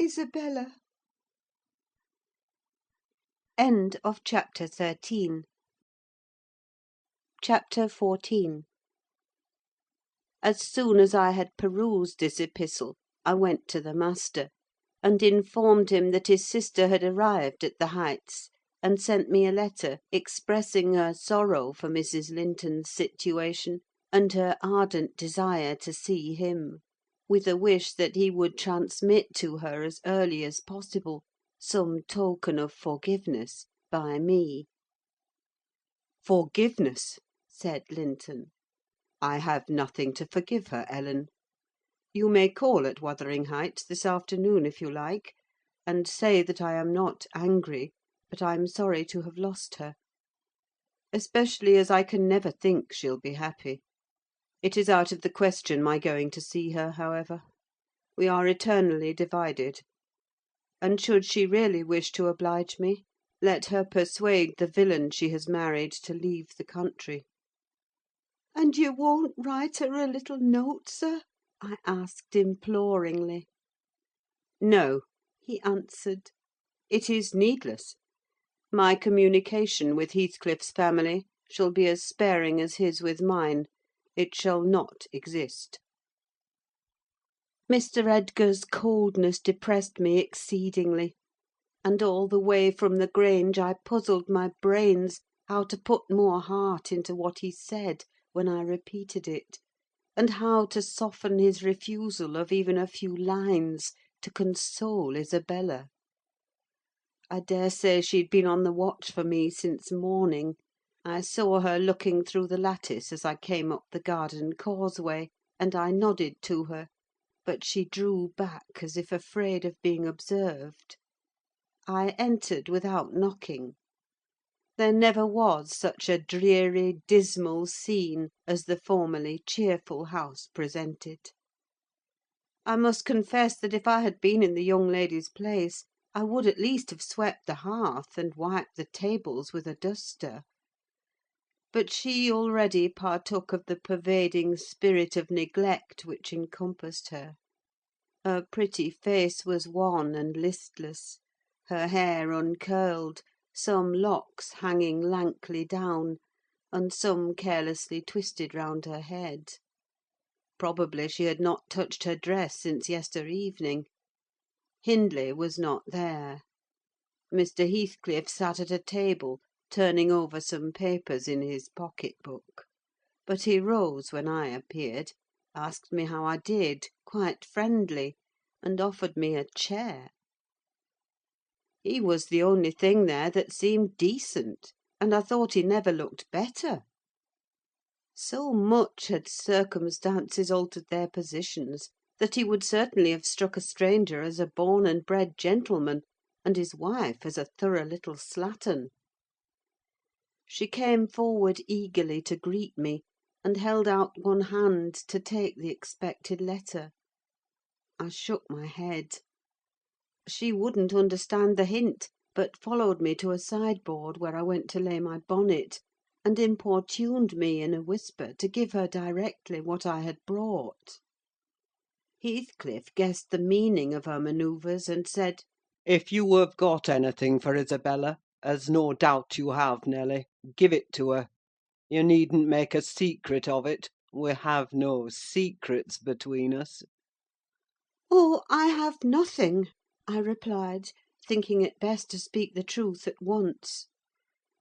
Isabella. End of chapter 13. Chapter 14. As soon as I had perused this epistle, I went to the master, and informed him that his sister had arrived at the Heights, and sent me a letter expressing her sorrow for Mrs. Linton's situation, and her ardent desire to see him, with a wish that he would transmit to her as early as possible some token of forgiveness by me. "Forgiveness!" said Linton. "I have nothing to forgive her, Ellen. You may call at Wuthering Heights this afternoon, if you like, and say that I am not angry, but I'm sorry to have lost her. Especially as I can never think she'll be happy. It is out of the question my going to see her, however. We are eternally divided. And should she really wish to oblige me, Let her persuade the villain she has married to leave the country." "And you won't write her a little note, sir?" I asked imploringly. "No," he answered. "It is needless. My communication with Heathcliff's family shall be as sparing as his with mine. It shall not exist." Mr. Edgar's coldness depressed me exceedingly, and all the way from the Grange I puzzled my brains how to put more heart into what he said when I repeated it, and how to soften his refusal of even a few lines to console Isabella. I daresay she'd been on the watch for me since morning. I saw her looking through the lattice as I came up the garden causeway, and I nodded to her, but she drew back as if afraid of being observed. I entered without knocking. There never was such a dreary, dismal scene as the formerly cheerful house presented. I must confess that if I had been in the young lady's place, I would at least have swept the hearth and wiped the tables with a duster. But she already partook of the pervading spirit of neglect which encompassed her. Her pretty face was wan and listless, her hair uncurled, some locks hanging lankly down, and some carelessly twisted round her head. Probably she had not touched her dress since yester evening. Hindley was not there. Mr. Heathcliff sat at a table, turning over some papers in his pocket-book; but he rose when I appeared, asked me how I did, quite friendly, and offered me a chair. He was the only thing there that seemed decent, and I thought he never looked better. So much had circumstances altered their positions, that he would certainly have struck a stranger as a born and bred gentleman, and his wife as a thorough little slattern. She came forward eagerly to greet me, and held out one hand to take the expected letter. I shook my head. She wouldn't understand the hint, but followed me to a sideboard, where I went to lay my bonnet, and importuned me in a whisper to give her directly what I had brought. Heathcliff guessed the meaning of her manoeuvres, and said, If you have got anything for Isabella, as no doubt you have, Nelly, give it to her. You needn't make a secret of it: we have no secrets between us. "Oh, I have nothing," I replied, thinking it best to speak the truth at once.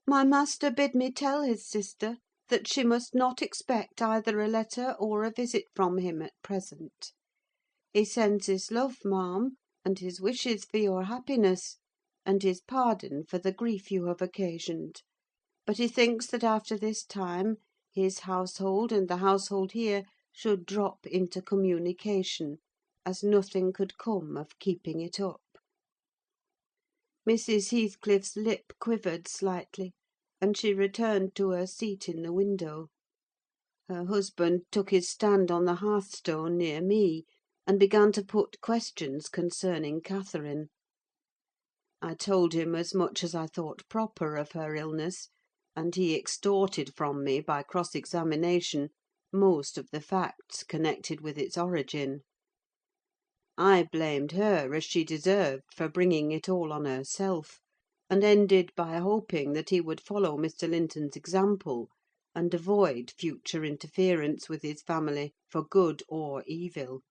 "My master bid me tell his sister that she must not expect either a letter or a visit from him at present. He sends his love, ma'am, and his wishes for your happiness, and his pardon for the grief you have occasioned; but he thinks that after this time his household and the household here should drop into communication, as nothing could come of keeping it up." Mrs. Heathcliff's lip quivered slightly, and she returned to her seat in the window. Her husband took his stand on the hearthstone near me, and began to put questions concerning Catherine. I told him as much as I thought proper of her illness, and he extorted from me, by cross-examination, most of the facts connected with its origin. I blamed her, as she deserved, for bringing it all on herself, and ended by hoping that he would follow Mr. Linton's example, and avoid future interference with his family, for good or evil.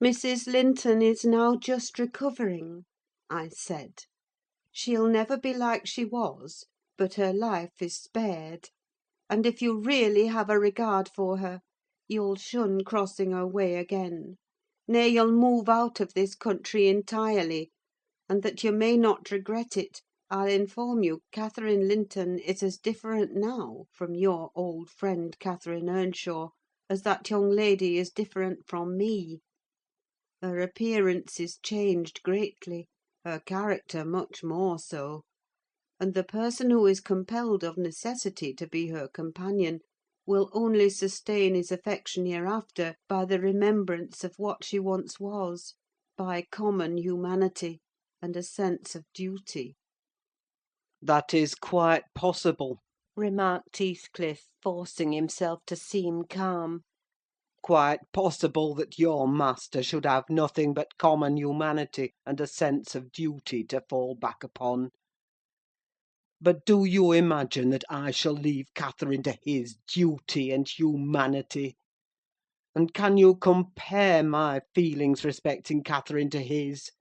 "Mrs. Linton is now just recovering," I said. "She'll never be like she was, but her life is spared; and if you really have a regard for her, you'll shun crossing her way again. Nay, you'll move out of this country entirely; and that you may not regret it, I'll inform you Catherine Linton is as different now from your old friend Catherine Earnshaw as that young lady is different from me. Her appearance is changed greatly, her character much more so; and the person who is compelled of necessity to be her companion will only sustain his affection hereafter by the remembrance of what she once was, by common humanity and a sense of duty. "That is quite possible," remarked Heathcliff, forcing himself to seem calm. "quite possible that your master should have nothing but common humanity and a sense of duty to fall back upon. But do you imagine that I shall leave Catherine to his duty and humanity? And can you compare my feelings respecting Catherine to his?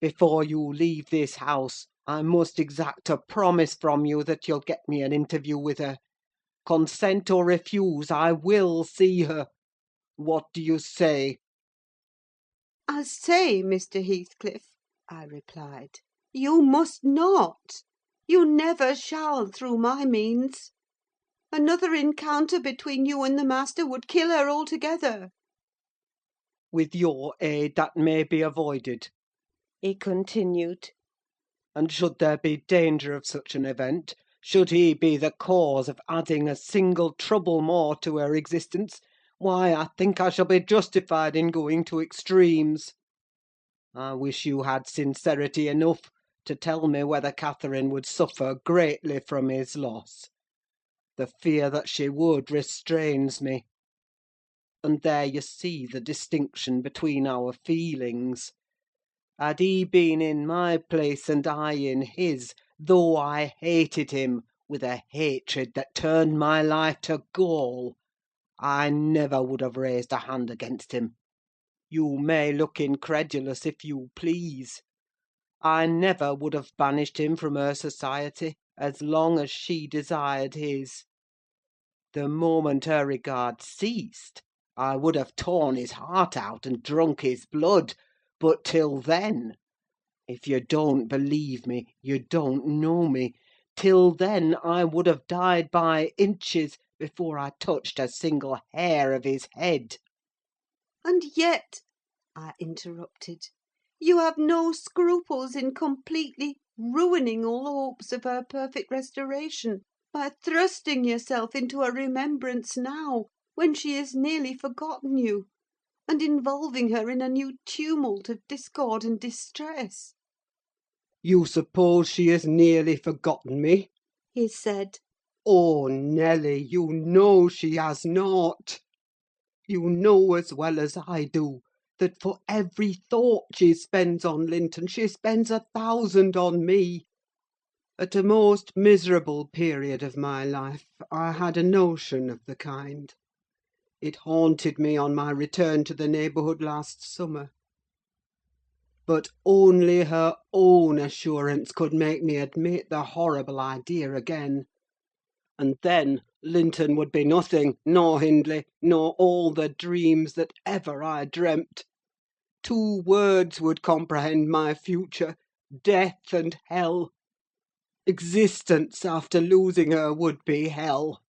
Before you leave this house, I must exact a promise from you that you'll get me an interview with her. Consent or refuse, I will see her. What do you say?" "I say, Mr. Heathcliff," I replied, "you must not. You never shall, through my means. Another encounter between you and the master would kill her altogether." "With your aid, that may be avoided. He continued. And should there be danger of such an event, should he be the cause of adding a single trouble more to her existence, why, I think I shall be justified in going to extremes. I wish you had sincerity enough to tell me whether Catherine would suffer greatly from his loss. The fear that she would restrains me. And there you see the distinction between our feelings. Had he been in my place and I in his, though I hated him with a hatred that turned my life to gall, I never would have raised a hand against him. You may look incredulous if you please. I never would have banished him from her society as long as she desired his. The moment her regard ceased, I would have torn his heart out and drunk his blood; but till then, if you don't believe me, you don't know me, till then I would have died by inches before I touched a single hair of his head." "And yet," I interrupted, "you have no scruples in completely ruining all hopes of her perfect restoration, by thrusting yourself into a remembrance now, when she has nearly forgotten you, and involving her in a new tumult of discord and distress." You suppose she has nearly forgotten me? he said. Oh, Nelly, you know she has not. You know as well as I do that for every thought she spends on Linton, she spends 1,000 on me. At a most miserable period of my life, I had a notion of the kind. It haunted me on my return to the neighbourhood last summer. But only her own assurance could make me admit the horrible idea again. And then Linton would be nothing, nor Hindley, nor all the dreams that ever I dreamt. 2 words would comprehend my future: death and hell. Existence after losing her would be hell.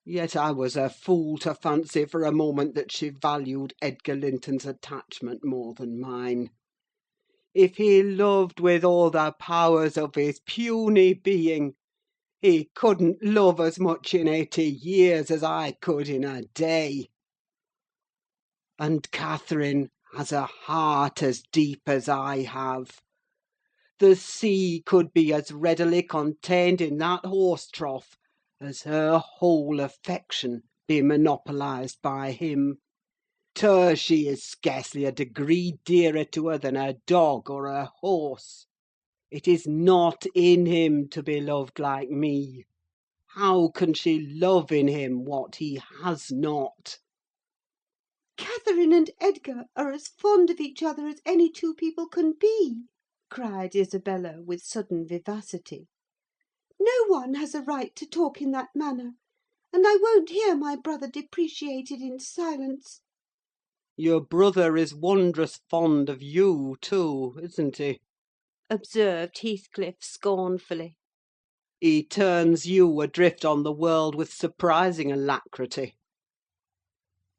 Yet I was a fool to fancy for a moment that she valued Edgar Linton's attachment more than mine. If he loved with all the powers of his puny being, he couldn't love as much in 80 years as I could in a day. And Catherine has a heart as deep as I have. The sea could be as readily contained in that horse trough as her whole affection be monopolised by him. To her she is scarcely a degree dearer to her than a dog or a horse. It is not in him to be loved like me. How can she love in him what he has not? "Catherine and Edgar are as fond of each other as any 2 people can be," cried Isabella, with sudden vivacity. "No one has a right to talk in that manner, and I won't hear my brother depreciated in silence." "Your brother is wondrous fond of you, too, isn't he?" observed Heathcliff scornfully. "He turns you adrift on the world with surprising alacrity."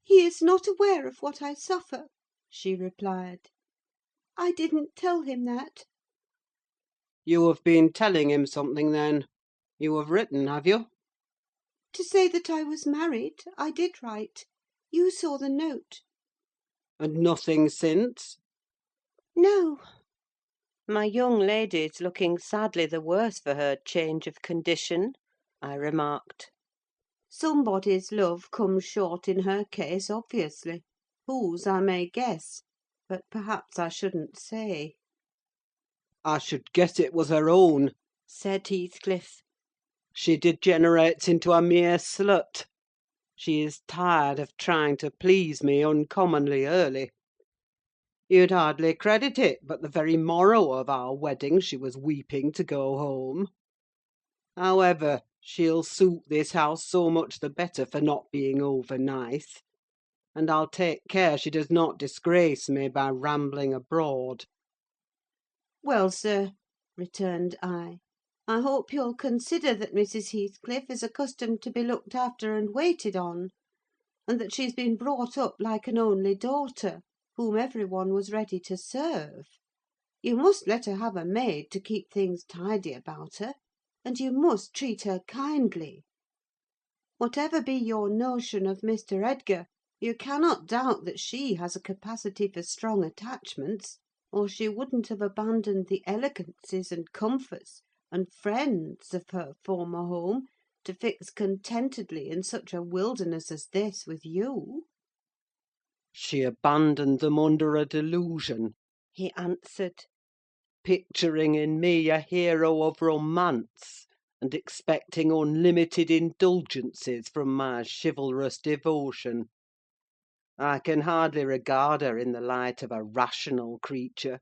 "He is not aware of what I suffer," she replied. "I didn't tell him that." "You have been telling him something, then? You have written, have you?" "To say that I was married, I did write. You saw the note." "And nothing since?" "No." "My young lady's looking sadly the worse for her change of condition," I remarked. Somebody's love comes short in her case, obviously. Whose, I may guess, but perhaps I shouldn't say. I should guess it was her own," said Heathcliff. "She degenerates into a mere slut. She is tired of trying to please me uncommonly early. You'd hardly credit it, but the very morrow of our wedding she was weeping to go home. However, she'll suit this house so much the better for not being over nice, and I'll take care she does not disgrace me by rambling abroad." Well, sir, returned I hope you'll consider that Mrs. Heathcliff is accustomed to be looked after and waited on, and that she's been brought up like an only daughter, whom every one was ready to serve. You must let her have a maid to keep things tidy about her, and you must treat her kindly. Whatever be your notion of Mr. Edgar, you cannot doubt that she has a capacity for strong attachments, or she wouldn't have abandoned the elegancies and comforts and friends of her former home to fix contentedly in such a wilderness as this with you. "She abandoned them under a delusion," he answered, "picturing in me a hero of romance, and expecting unlimited indulgences from my chivalrous devotion. I can hardly regard her in the light of a rational creature,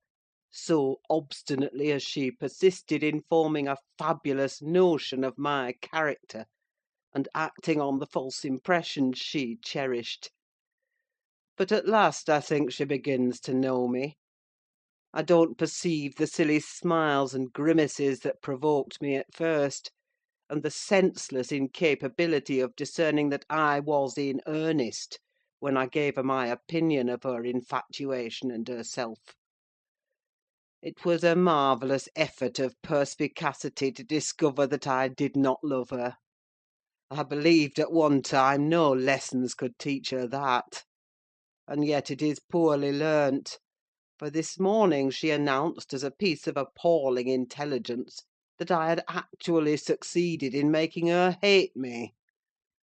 so obstinately has she persisted in forming a fabulous notion of my character, and acting on the false impressions she cherished. But at last I think she begins to know me. I don't perceive the silly smiles and grimaces that provoked me at first, and the senseless incapability of discerning that I was in earnest when I gave her my opinion of her infatuation and herself. It was a marvellous effort of perspicacity to discover that I did not love her. I believed at one time no lessons could teach her that, and yet it is poorly learnt. For this morning she announced, as a piece of appalling intelligence, that I had actually succeeded in making her hate me: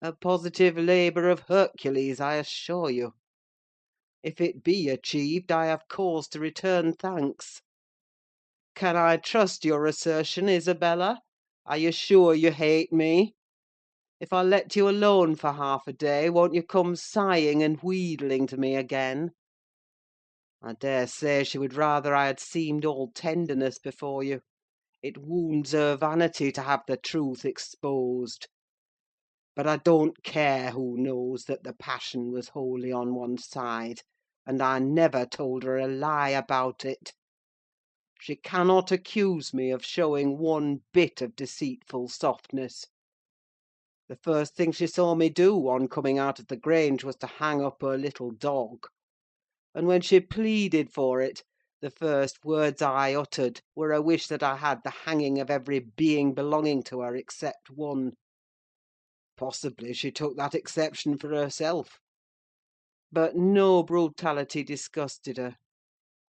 a positive labour of Hercules, I assure you. If it be achieved, I have cause to return thanks. Can I trust your assertion, Isabella? Are you sure you hate me? If I let you alone for half a day, won't you come sighing and wheedling to me again? I daresay she would rather I had seemed all tenderness before you. It wounds her vanity to have the truth exposed. But I don't care who knows that the passion was wholly on one side, and I never told her a lie about it. She cannot accuse me of showing one bit of deceitful softness. The first thing she saw me do, on coming out of the Grange, was to hang up her little dog; and when she pleaded for it, the first words I uttered were a wish that I had the hanging of every being belonging to her except one. Possibly she took that exception for herself. But no brutality disgusted her.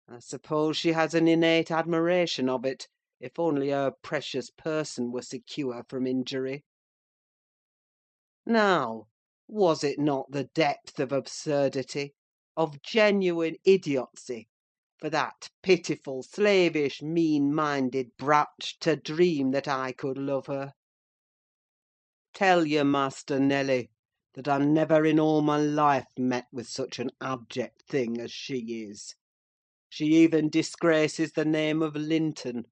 I suppose she has an innate admiration of it, if only her precious person were secure from injury. Now, was it not the depth of absurdity, of genuine idiocy, for that pitiful, slavish, mean-minded brat to dream that I could love her? Tell your master, Nelly, that I never in all my life met with such an abject thing as she is. She even disgraces the name of Linton;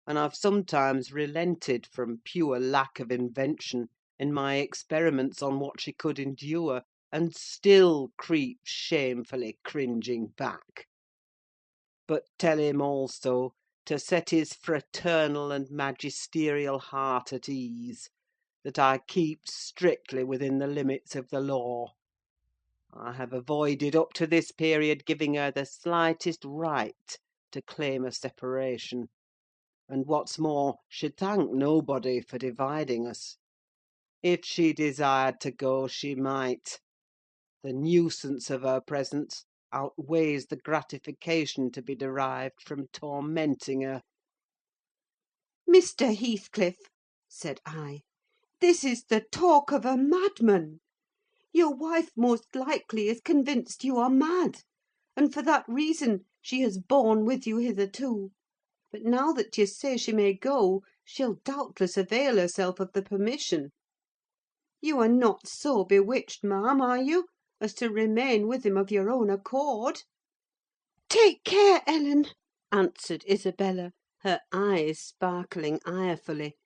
and I've sometimes relented, from pure lack of invention, in my experiments on what she could endure, and still creep shamefully cringing back. But tell him also, to set his fraternal and magisterial heart at ease, that I keep strictly within the limits of the law. I have avoided up to this period giving her the slightest right to claim a separation; and what's more, she'd thank nobody for dividing us. If she desired to go, she might. The nuisance of her presence, outweighs the gratification to be derived from tormenting her. "Mr. Heathcliff," said I, "this is the talk of a madman. Your wife most likely is convinced you are mad, and for that reason she has borne with you hitherto; but now that you say she may go, she'll doubtless avail herself of the permission. You are not so bewitched, ma'am, are you, as to remain with him of your own accord?" "Take care, Ellen," answered Isabella, her eyes sparkling irefully.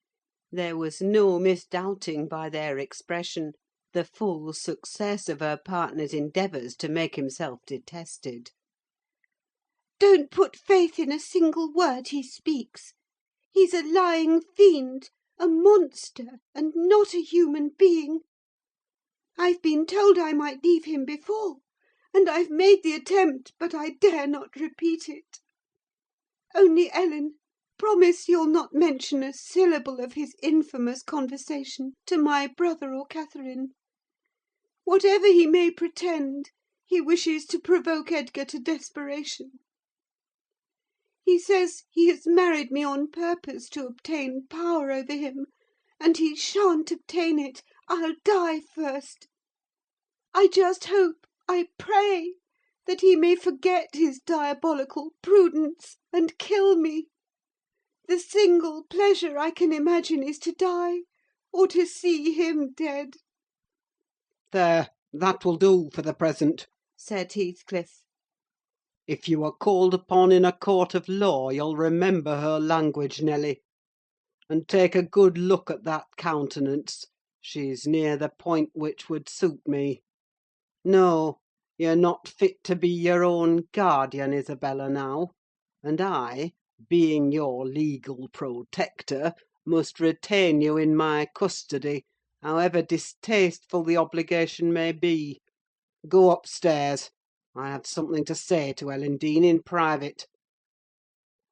There was no misdoubting by their expression the full success of her partner's endeavours to make himself detested. "Don't put faith in a single word he speaks. He's a lying fiend, a monster, and not a human being. I've been told I might leave him before, and I've made the attempt, but I dare not repeat it. Only, Ellen, promise you'll not mention a syllable of his infamous conversation to my brother or Catherine. Whatever he may pretend, he wishes to provoke Edgar to desperation. He says he has married me on purpose to obtain power over him, and he shan't obtain it. I'll die first. I just hope, I pray, that he may forget his diabolical prudence and kill me. The single pleasure I can imagine is to die, or to see him dead." There, that will do for the present. said Heathcliff. If you are called upon in a court of law, you'll remember her language, Nelly; and take a good look at that countenance: she's near the point which would suit me. No, you're not fit to be your own guardian, Isabella, now; and I, being your legal protector, must retain you in my custody, however distasteful the obligation may be. Go upstairs. I have something to say to Ellen Dean in private.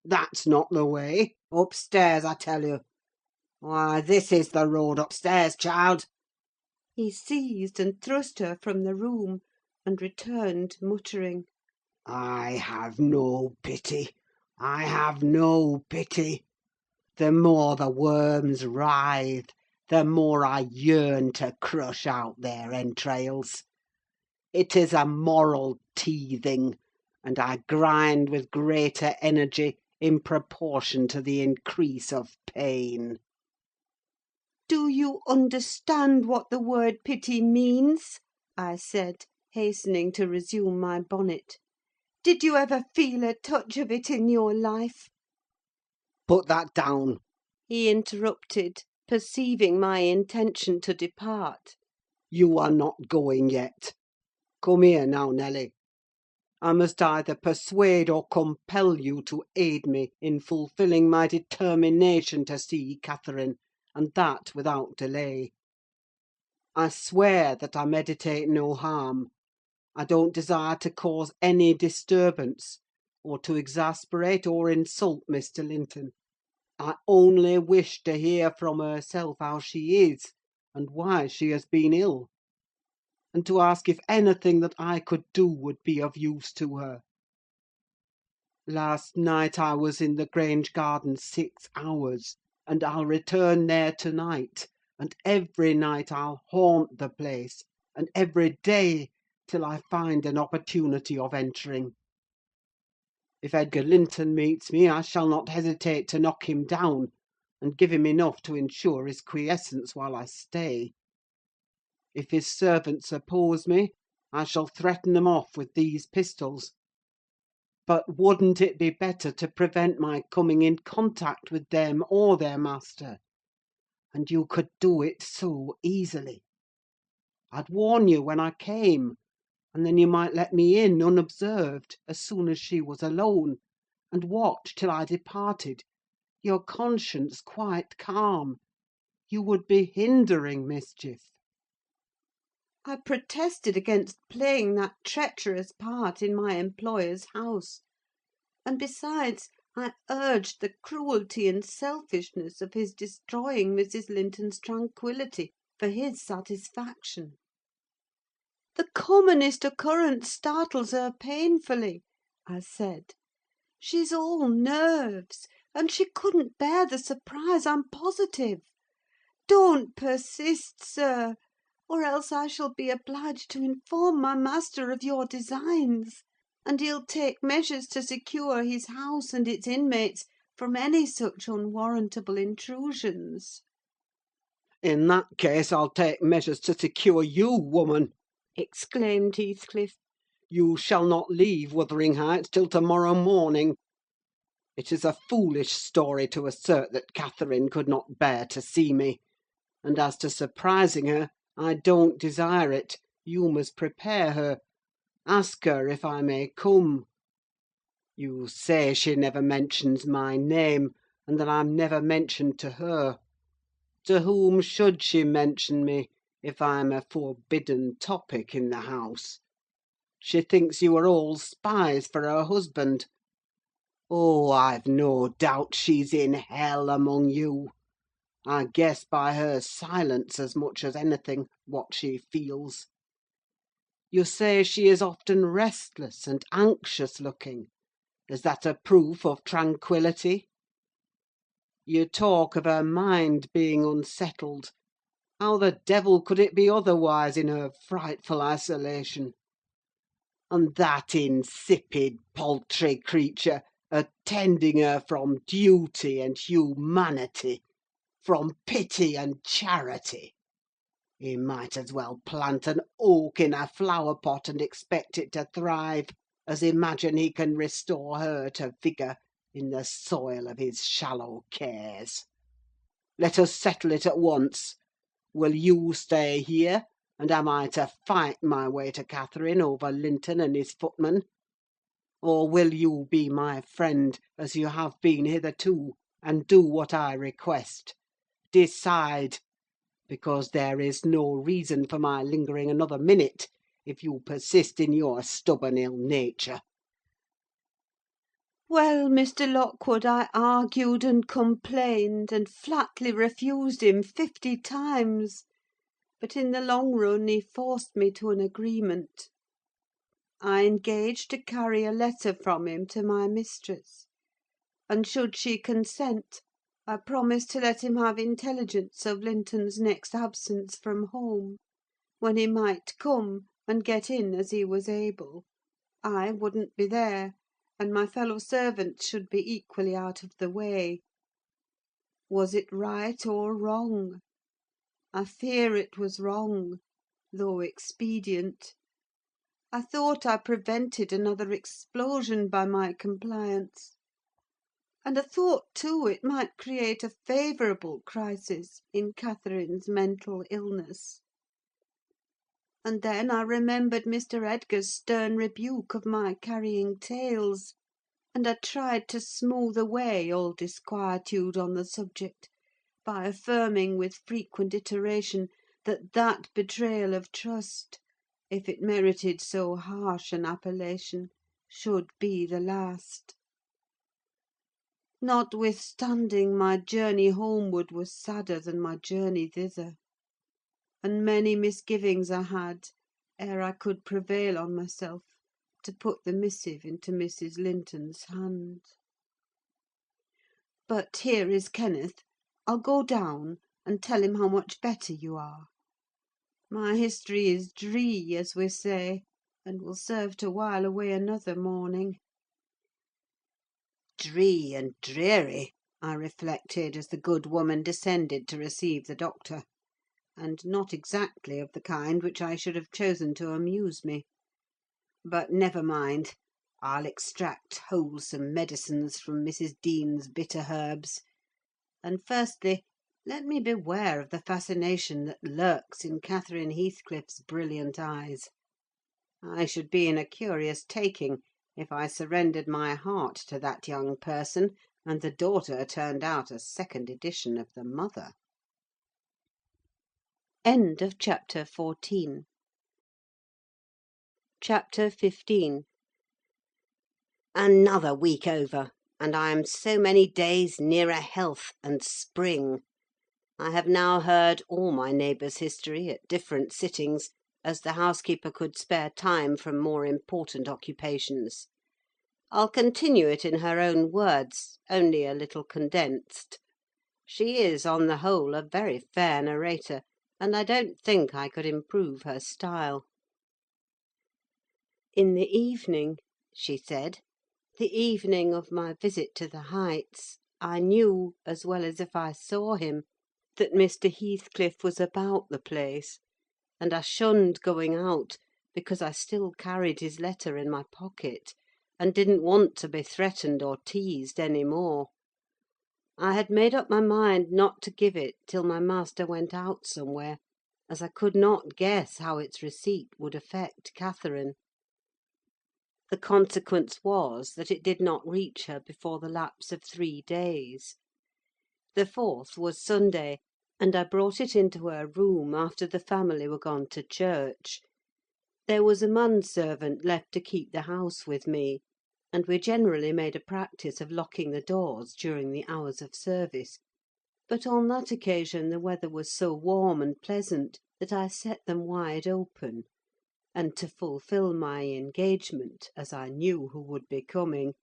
That's not the way. Upstairs, I tell you. Why, this is the road upstairs, child." He seized and thrust her from the room, and returned muttering, I have no pity. I have no pity. The more the worms writhe, the more I yearn to crush out their entrails. It is a moral teething, and I grind with greater energy in proportion to the increase of pain. "Do you understand what the word pity means?" I said, hastening to resume my bonnet. "Did you ever feel a touch of it in your life?" Put that down, he interrupted, perceiving my intention to depart. you are not going yet. Come here now, Nelly. I must either persuade or compel you to aid me in fulfilling my determination to see Catherine, and that without delay. I swear that I meditate no harm. I don't desire to cause any disturbance, or to exasperate or insult Mr. Linton. I only wish to hear from herself how she is, and why she has been ill, and to ask if anything that I could do would be of use to her. Last night I was in the Grange garden 6 hours, and I'll return there to-night, and every night I'll haunt the place, and every day, till I find an opportunity of entering. If Edgar Linton meets me, I shall not hesitate to knock him down, and give him enough to ensure his quiescence while I stay. If his servants oppose me, I shall threaten them off with these pistols. But wouldn't it be better to prevent my coming in contact with them or their master? And you could do it so easily. I'd warn you when I came, and then you might let me in unobserved, as soon as she was alone, and watch till I departed, your conscience quite calm. You would be hindering mischief. I protested against playing that treacherous part in my employer's house; and besides, I urged the cruelty and selfishness of his destroying Mrs. Linton's tranquillity for his satisfaction. The commonest occurrence startles her painfully," I said. "She's all nerves, and she couldn't bear the surprise, I'm positive. Don't persist, sir, or else I shall be obliged to inform my master of your designs, and he'll take measures to secure his house and its inmates from any such unwarrantable intrusions." In that case, I'll take measures to secure you, woman!" exclaimed Heathcliff. "You shall not leave Wuthering Heights till to-morrow morning. It is a foolish story to assert that Catherine could not bear to see me; and as to surprising her, I don't desire it. You must prepare her. Ask her if I may come. You say she never mentions my name, and that I'm never mentioned to her. To whom should she mention me, if I'm a forbidden topic in the house? She thinks you are all spies for her husband. Oh, I've no doubt she's in hell among you. I guess by her silence as much as anything what she feels. You say she is often restless and anxious-looking. Is that a proof of tranquillity? You talk of her mind being unsettled. How the devil could it be otherwise in her frightful isolation? And that insipid, paltry creature attending her from duty and humanity, from pity and charity! He might as well plant an oak in a flower-pot and expect it to thrive, as imagine he can restore her to vigour in the soil of his shallow cares. Let us settle it at once. Will you stay here, and am I to fight my way to Catherine over Linton and his footman? Or will you be my friend, as you have been hitherto, and do what I request? Decide, because there is no reason for my lingering another minute, if you persist in your stubborn ill nature." "Well, Mr. Lockwood, I argued and complained, and flatly refused him 50 times; but in the long run he forced me to an agreement. I engaged to carry a letter from him to my mistress, and should she consent, I promised to let him have intelligence of Linton's next absence from home, when he might come and get in as he was able. I wouldn't be there, and my fellow servants should be equally out of the way. Was it right or wrong? I fear it was wrong, though expedient. I thought I prevented another explosion by my compliance; and I thought, too, it might create a favourable crisis in Catherine's mental illness. And then I remembered Mr. Edgar's stern rebuke of my carrying tales, and I tried to smooth away all disquietude on the subject by affirming with frequent iteration that that betrayal of trust, if it merited so harsh an appellation, should be the last. Notwithstanding, my journey homeward was sadder than my journey thither, and many misgivings I had ere I could prevail on myself to put the missive into Mrs. Linton's hand. But here is Kenneth. I'll go down and tell him how much better you are. My history is dree, as we say, and will serve to while away another morning. Dree and dreary, I reflected, as the good woman descended to receive the doctor, and not exactly of the kind which I should have chosen to amuse me. But never mind, I'll extract wholesome medicines from Mrs. Dean's bitter herbs; and firstly, let me beware of the fascination that lurks in Catherine Heathcliff's brilliant eyes. I should be in a curious taking if I surrendered my heart to that young person, and the daughter turned out a second edition of the mother. Chapter 15. Another week over, and I am so many days nearer health and spring. I have now heard all my neighbours' history at different sittings, as the housekeeper could spare time from more important occupations. I'll continue it in her own words, only a little condensed. She is, on the whole, a very fair narrator, and I don't think I could improve her style. "In the evening," she said, "the evening of my visit to the Heights, I knew, as well as if I saw him, that Mr. Heathcliff was about the place, and I shunned going out, because I still carried his letter in my pocket, and didn't want to be threatened or teased any more. I had made up my mind not to give it till my master went out somewhere, as I could not guess how its receipt would affect Catherine. The consequence was that it did not reach her before the lapse of 3 days. The 4th was Sunday, and I brought it into her room after the family were gone to church. There was a manservant left to keep the house with me, and we generally made a practice of locking the doors during the hours of service; but on that occasion the weather was so warm and pleasant that I set them wide open, and to fulfil my engagement, as I knew who would be coming,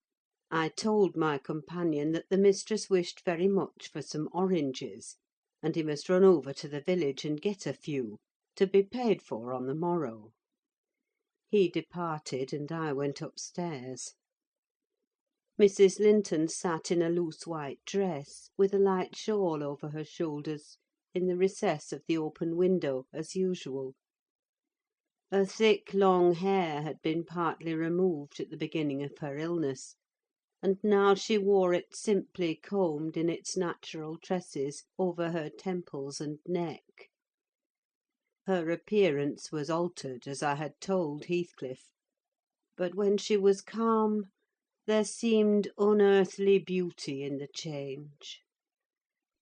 I told my companion that the mistress wished very much for some oranges, and he must run over to the village and get a few, to be paid for on the morrow. He departed, and I went upstairs. Mrs. Linton sat in a loose white dress, with a light shawl over her shoulders, in the recess of the open window, as usual. Her thick, long hair had been partly removed at the beginning of her illness, and now she wore it simply combed in its natural tresses over her temples and neck. Her appearance was altered, as I had told Heathcliff; but when she was calm, there seemed unearthly beauty in the change.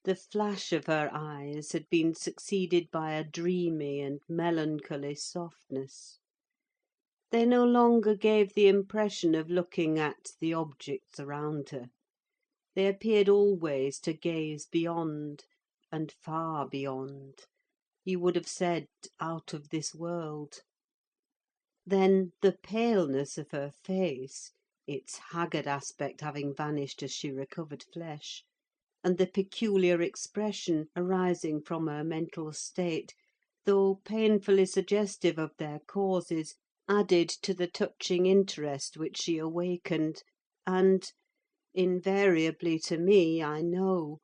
The flash of her eyes had been succeeded by a dreamy and melancholy softness. They no longer gave the impression of looking at the objects around her: they appeared always to gaze beyond, and far beyond: you would have said, out of this world. Then the paleness of her face, its haggard aspect having vanished as she recovered flesh, and the peculiar expression arising from her mental state, though painfully suggestive of their causes, added to the touching interest which she awakened, and, invariably to me, I know,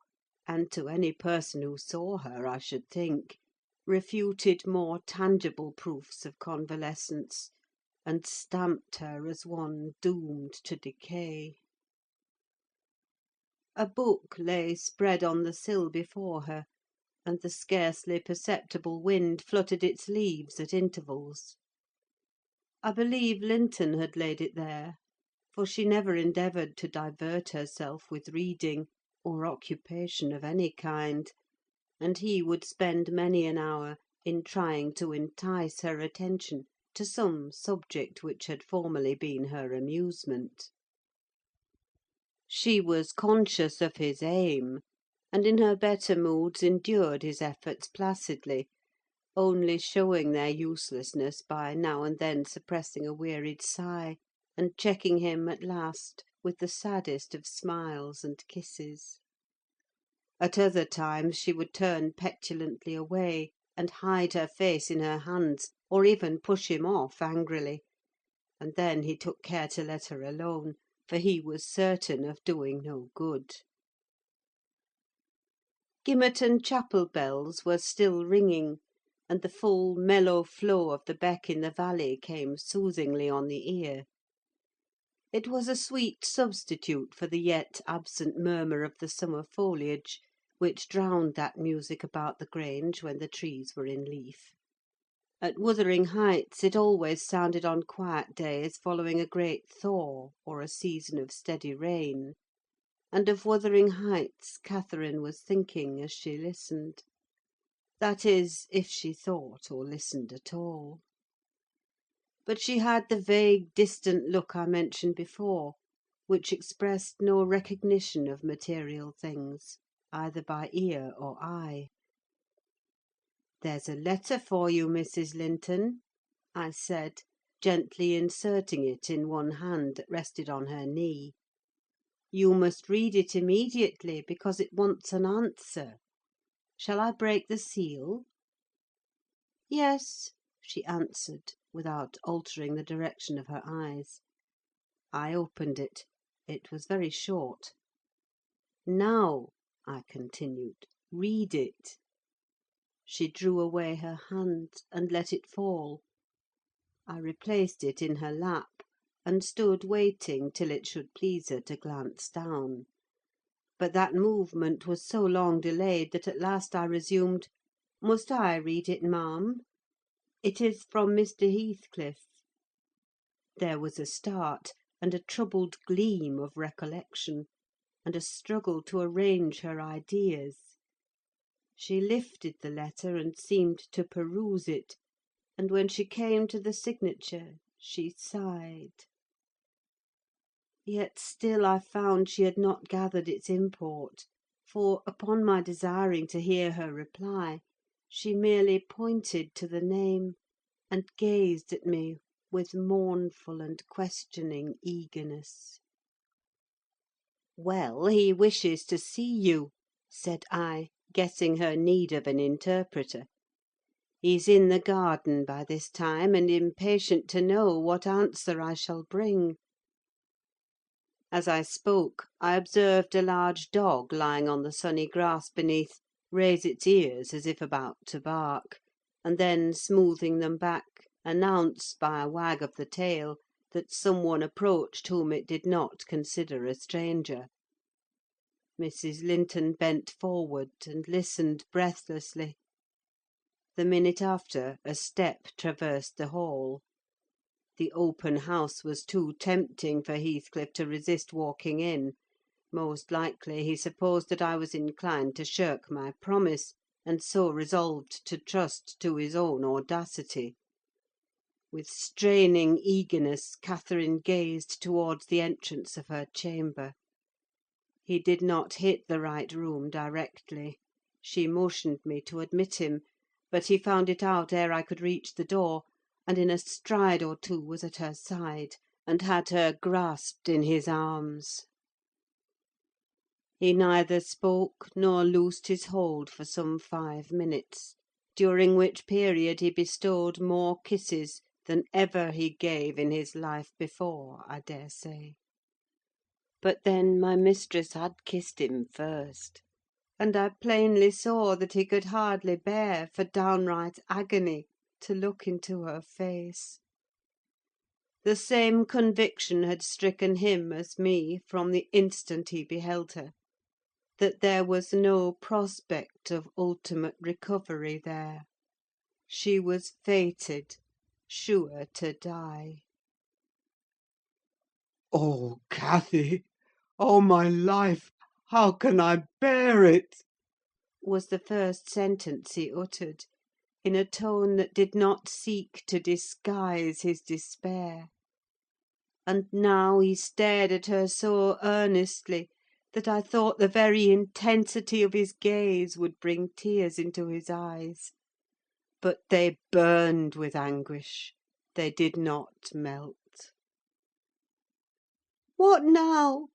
and to any person who saw her, I should think, refuted more tangible proofs of convalescence, and stamped her as one doomed to decay. A book lay spread on the sill before her, and the scarcely perceptible wind fluttered its leaves at intervals. I believe Linton had laid it there, for she never endeavoured to divert herself with reading, or occupation of any kind, and he would spend many an hour in trying to entice her attention to some subject which had formerly been her amusement. She was conscious of his aim, and in her better moods endured his efforts placidly, only showing their uselessness by now and then suppressing a wearied sigh, and checking him at last with the saddest of smiles and kisses. At other times she would turn petulantly away, and hide her face in her hands, or even push him off angrily; and then he took care to let her alone, for he was certain of doing no good. Gimmerton chapel bells were still ringing, and the full, mellow flow of the beck in the valley came soothingly on the ear. It was a sweet substitute for the yet absent murmur of the summer foliage, which drowned that music about the Grange when the trees were in leaf. At Wuthering Heights it always sounded on quiet days following a great thaw, or a season of steady rain; and of Wuthering Heights Catherine was thinking as she listened. That is, if she thought or listened at all. But she had the vague, distant look I mentioned before, which expressed no recognition of material things, either by ear or eye. "There's a letter for you, Mrs. Linton," I said, gently inserting it in one hand that rested on her knee. "You must read it immediately, because it wants an answer. Shall I break the seal?" "Yes," she answered, without altering the direction of her eyes. I opened it. It was very short. "Now," I continued, "read it." She drew away her hand, and let it fall. I replaced it in her lap, and stood waiting till it should please her to glance down. But that movement was so long delayed that at last I resumed, "Must I read it, ma'am? It is from Mr. Heathcliff." There was a start, and a troubled gleam of recollection, and a struggle to arrange her ideas. She lifted the letter and seemed to peruse it, and when she came to the signature she sighed. Yet still I found she had not gathered its import, for, upon my desiring to hear her reply, she merely pointed to the name, and gazed at me with mournful and questioning eagerness. "Well, he wishes to see you," said I, guessing her need of an interpreter. "He's in the garden by this time, and impatient to know what answer I shall bring." As I spoke, I observed a large dog lying on the sunny grass beneath raise its ears as if about to bark, and then, smoothing them back, announce by a wag of the tail that some one approached whom it did not consider a stranger. Mrs. Linton bent forward and listened breathlessly. The minute after, a step traversed the hall. The open house was too tempting for Heathcliff to resist walking in: most likely he supposed that I was inclined to shirk my promise, and so resolved to trust to his own audacity. With straining eagerness, Catherine gazed towards the entrance of her chamber. He did not hit the right room directly. She motioned me to admit him, but he found it out ere I could reach the door, and in a stride or two was at her side, and had her grasped in his arms. He neither spoke nor loosed his hold for some 5 minutes, during which period he bestowed more kisses than ever he gave in his life before, I daresay. But then my mistress had kissed him first, and I plainly saw that he could hardly bear, for downright agony, to look into her face. The same conviction had stricken him as me from the instant he beheld her: that there was no prospect of ultimate recovery there. She was fated, sure to die. "Oh, Cathy! Oh, my life! How can I bear it?" Was the first sentence he uttered, in a tone that did not seek to disguise his despair. And now he stared at her so earnestly that I thought the very intensity of his gaze would bring tears into his eyes. But they burned with anguish: they did not melt. "What now?"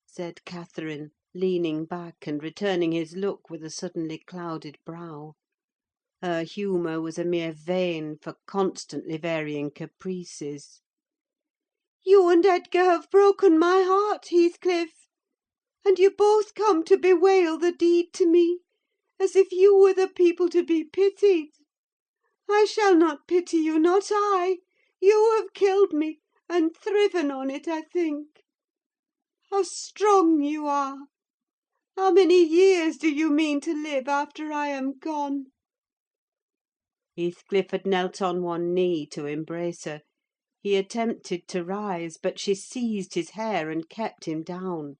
said Catherine, leaning back, and returning his look with a suddenly clouded brow. Her humour was a mere vein for constantly varying caprices. "You and Edgar have broken my heart, Heathcliff; and you both come to bewail the deed to me, as if you were the people to be pitied. I shall not pity you, not I! You have killed me, and thriven on it, I think. How strong you are! How many years do you mean to live after I am gone?" Heathcliff had knelt on one knee to embrace her. He attempted to rise, but she seized his hair and kept him down.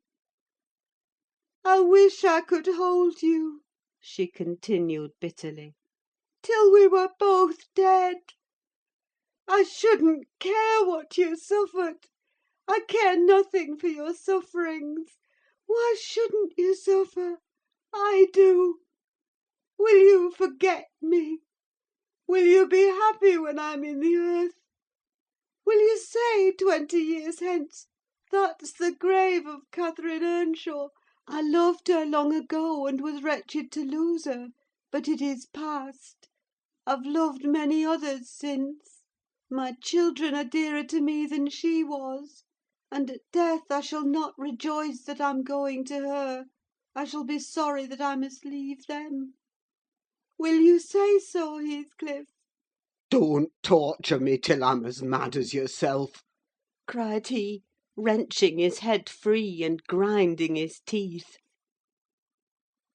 "I wish I could hold you," she continued bitterly, "till we were both dead. I shouldn't care what you suffered. I care nothing for your sufferings. Why shouldn't you suffer? I do. Will you forget me? Will you be happy when I'm in the earth? Will you say 20 years hence, that's the grave of Catherine Earnshaw? I loved her long ago, and was wretched to lose her; but it is past. I've loved many others since. My children are dearer to me than she was; and at death I shall not rejoice that I'm going to her. I shall be sorry that I must leave them. Will you say so, Heathcliff?" Don't torture me till I'm as mad as yourself. cried he, wrenching his head free, and grinding his teeth.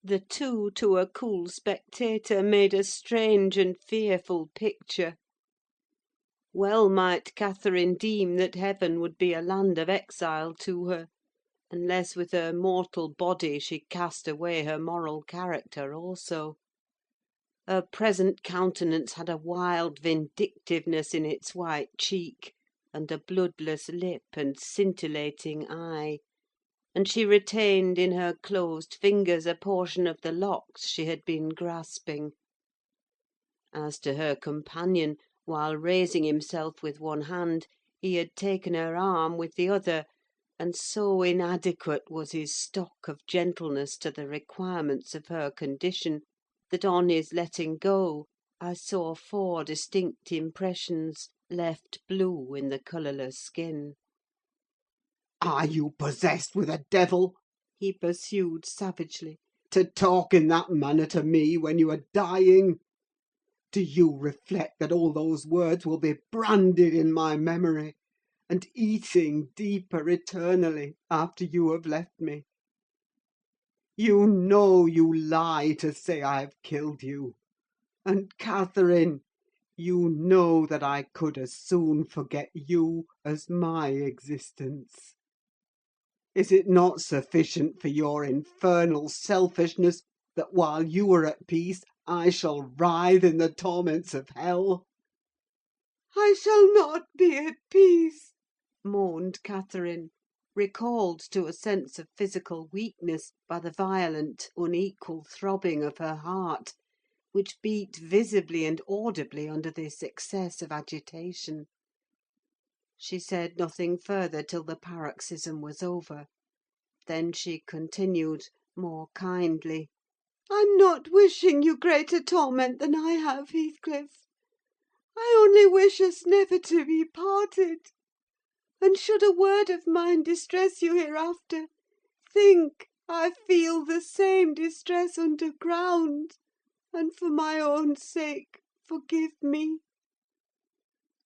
The two, to a cool spectator, made a strange and fearful picture. Well might Catherine deem that heaven would be a land of exile to her, unless with her mortal body she cast away her moral character also. Her present countenance had a wild vindictiveness in its white cheek, and a bloodless lip and scintillating eye; and she retained in her closed fingers a portion of the locks she had been grasping. As to her companion, while raising himself with one hand, he had taken her arm with the other, and so inadequate was his stock of gentleness to the requirements of her condition, that on his letting go I saw 4 distinct impressions, left blue in the colourless skin. Are you possessed with a devil? He pursued savagely. To talk in that manner to me when you are dying? Do you reflect that all those words will be branded in my memory, and eating deeper eternally after you have left me? You know you lie to say I have killed you; and, Catherine, you know that I could as soon forget you as my existence. Is it not sufficient for your infernal selfishness that while you are at peace I shall writhe in the torments of hell? "I shall not be at peace," moaned Catherine, recalled to a sense of physical weakness by the violent, unequal throbbing of her heart, which beat visibly and audibly under this excess of agitation. She said nothing further till the paroxysm was over. Then she continued, more kindly— "I'm not wishing you greater torment than I have, Heathcliff. I only wish us never to be parted. And should a word of mine distress you hereafter, think I feel the same distress underground, and for my own sake forgive me.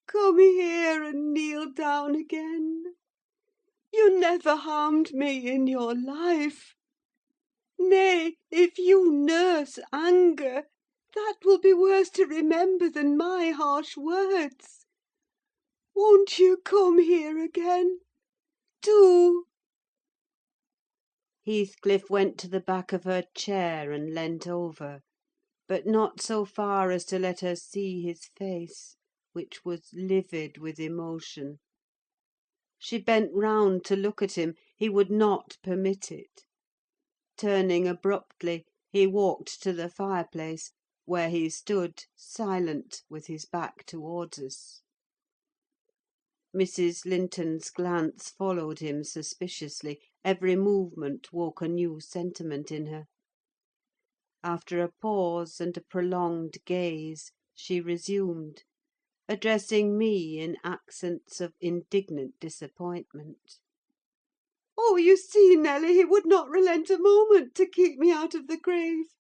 Come here and kneel down again. You never harmed me in your life. Nay, if you nurse anger, that will be worse to remember than my harsh words. Won't you come here again? Do!" Heathcliff went to the back of her chair and leant over, but not so far as to let her see his face, which was livid with emotion. She bent round to look at him: he would not permit it. Turning abruptly, he walked to the fireplace, where he stood, silent, with his back towards us. Mrs. Linton's glance followed him suspiciously: every movement woke a new sentiment in her. After a pause and a prolonged gaze, she resumed, addressing me in accents of indignant disappointment. "Oh, you see, Nelly, he would not relent a moment to keep me out of the grave.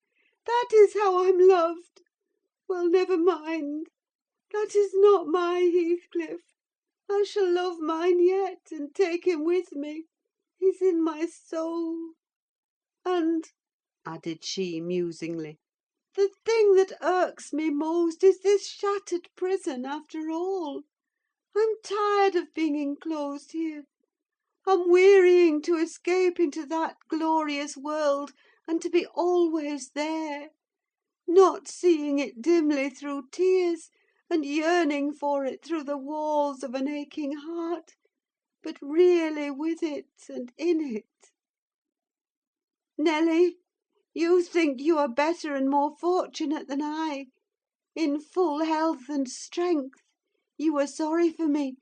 That is how I'm loved. Well, never mind. That is not my Heathcliff. I shall love mine yet, and take him with me. He's in my soul. And," added she, musingly, "the thing that irks me most is this shattered prison, after all. I'm tired of being enclosed here. I'm wearying to escape into that glorious world, and to be always there; not seeing it dimly through tears, and yearning for it through the walls of an aching heart, but really with it and in it. Nelly, You think you are better and more fortunate than I. In full health and strength. You are sorry for me.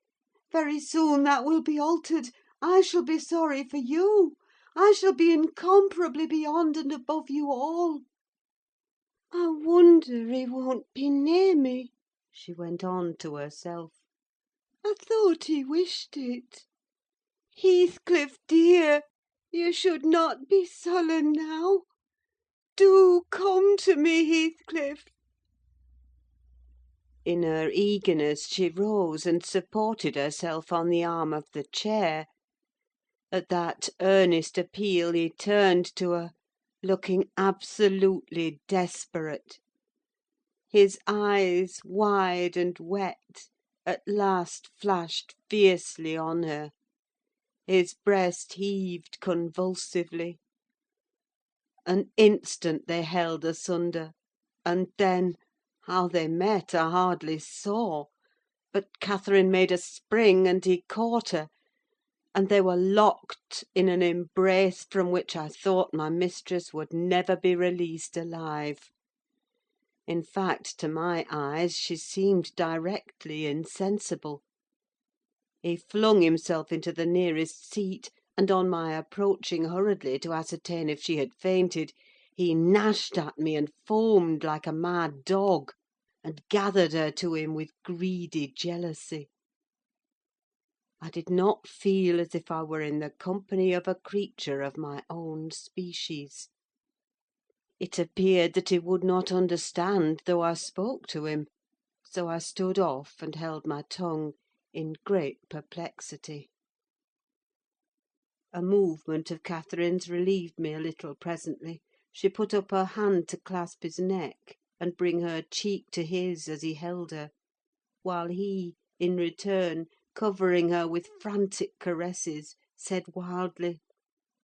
Very soon that will be altered. I shall be sorry for you. I shall be incomparably beyond and above you all. I wonder he won't be near me," she went on to herself. "I thought he wished it. Heathcliff, dear, you should not be sullen now. Do come to me, Heathcliff." In her eagerness, she rose and supported herself on the arm of the chair. At that earnest appeal he turned to her, looking absolutely desperate. His eyes, wide and wet, at last flashed fiercely on her. His breast heaved convulsively. An instant they held asunder, and then, how they met I hardly saw; but Catherine made a spring, and he caught her, and they were locked in an embrace from which I thought my mistress would never be released alive. In fact, to my eyes, she seemed directly insensible. He flung himself into the nearest seat, and on my approaching hurriedly to ascertain if she had fainted, he gnashed at me and foamed like a mad dog, and gathered her to him with greedy jealousy. I did not feel as if I were in the company of a creature of my own species. It appeared that he would not understand though I spoke to him, so I stood off and held my tongue, in great perplexity. A movement of Catherine's relieved me a little presently. She put up her hand to clasp his neck, and bring her cheek to his as he held her; while he, in return, covering her with frantic caresses, said wildly—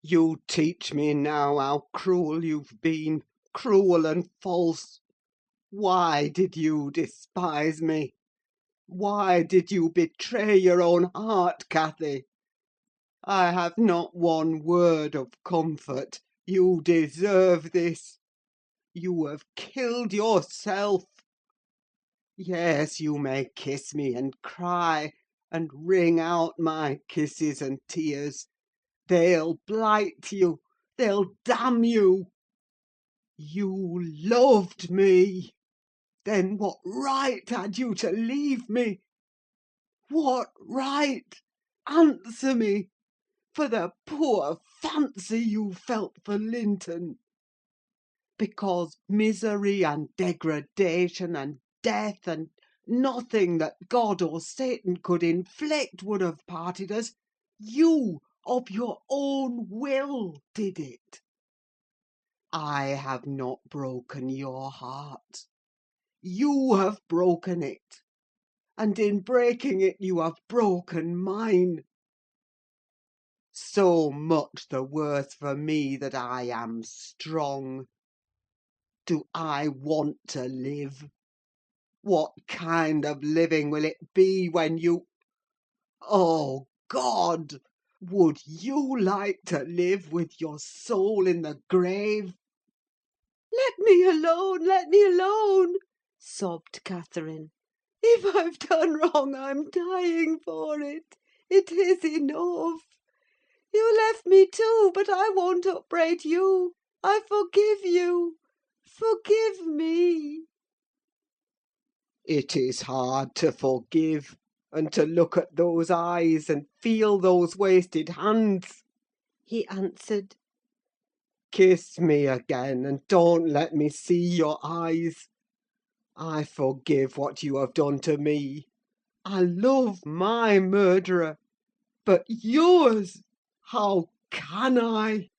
You teach me now how cruel you've been, cruel and false. Why did you despise me? Why did you betray your own heart, Cathy? I have not one word of comfort. You deserve this. You have killed yourself. Yes, you may kiss me and cry, and wring out my kisses and tears. They'll blight you. They'll damn you. You loved me. Then what right had you to leave me? What right? Answer me, for the poor fancy you felt for Linton. Because misery and degradation and death and nothing that God or Satan could inflict would have parted us, you, of your own will, did it. I have not broken your heart. You have broken it, and in breaking it you have broken mine. So much the worse for me that I am strong. Do I want to live? What kind of living will it be when you... Oh, God! Would you like to live with your soul in the grave? "Let me alone! Let me alone!" sobbed Catherine. "If I've done wrong, I'm dying for it. It is enough. You left me too, but I won't upbraid you. I forgive you. Forgive me." It is hard to forgive, and to look at those eyes and feel those wasted hands, he answered. Kiss me again, and don't let me see your eyes. I forgive what you have done to me. I love my murderer, but yours! How can I?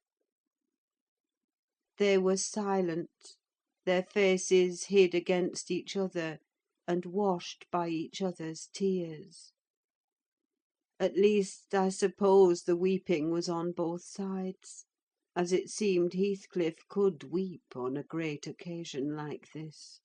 They were silent, their faces hid against each other, and washed by each other's tears. At least, I suppose the weeping was on both sides, as it seemed Heathcliff could weep on a great occasion like this.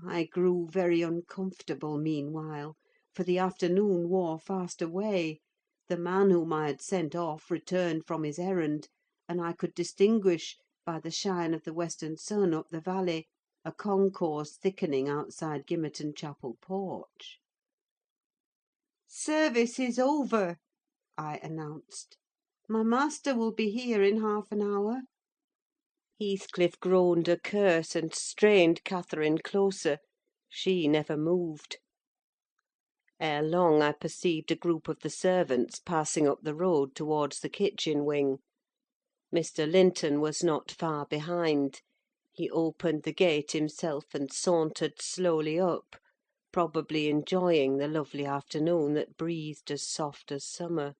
I grew very uncomfortable meanwhile, for the afternoon wore fast away. The man whom I had sent off returned from his errand, and I could distinguish, by the shine of the western sun up the valley, a concourse thickening outside Gimmerton Chapel porch. "Service is over," I announced. "My master will be here in half an hour." Heathcliff groaned a curse, and strained Catherine closer. She never moved. Ere long I perceived a group of the servants passing up the road towards the kitchen wing. Mr. Linton was not far behind. He opened the gate himself and sauntered slowly up, probably enjoying the lovely afternoon that breathed as soft as summer.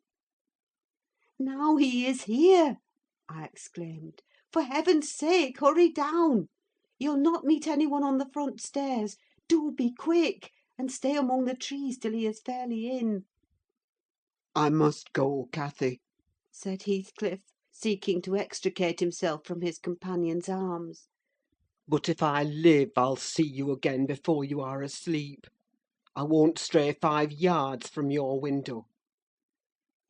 "Now he is here!" I exclaimed. "For heaven's sake, hurry down! You'll not meet any one on the front stairs. Do be quick, and stay among the trees till he is fairly in." I must go, Cathy. said Heathcliff, seeking to extricate himself from his companion's arms. But if I live, I'll see you again before you are asleep. I won't stray 5 yards from your window.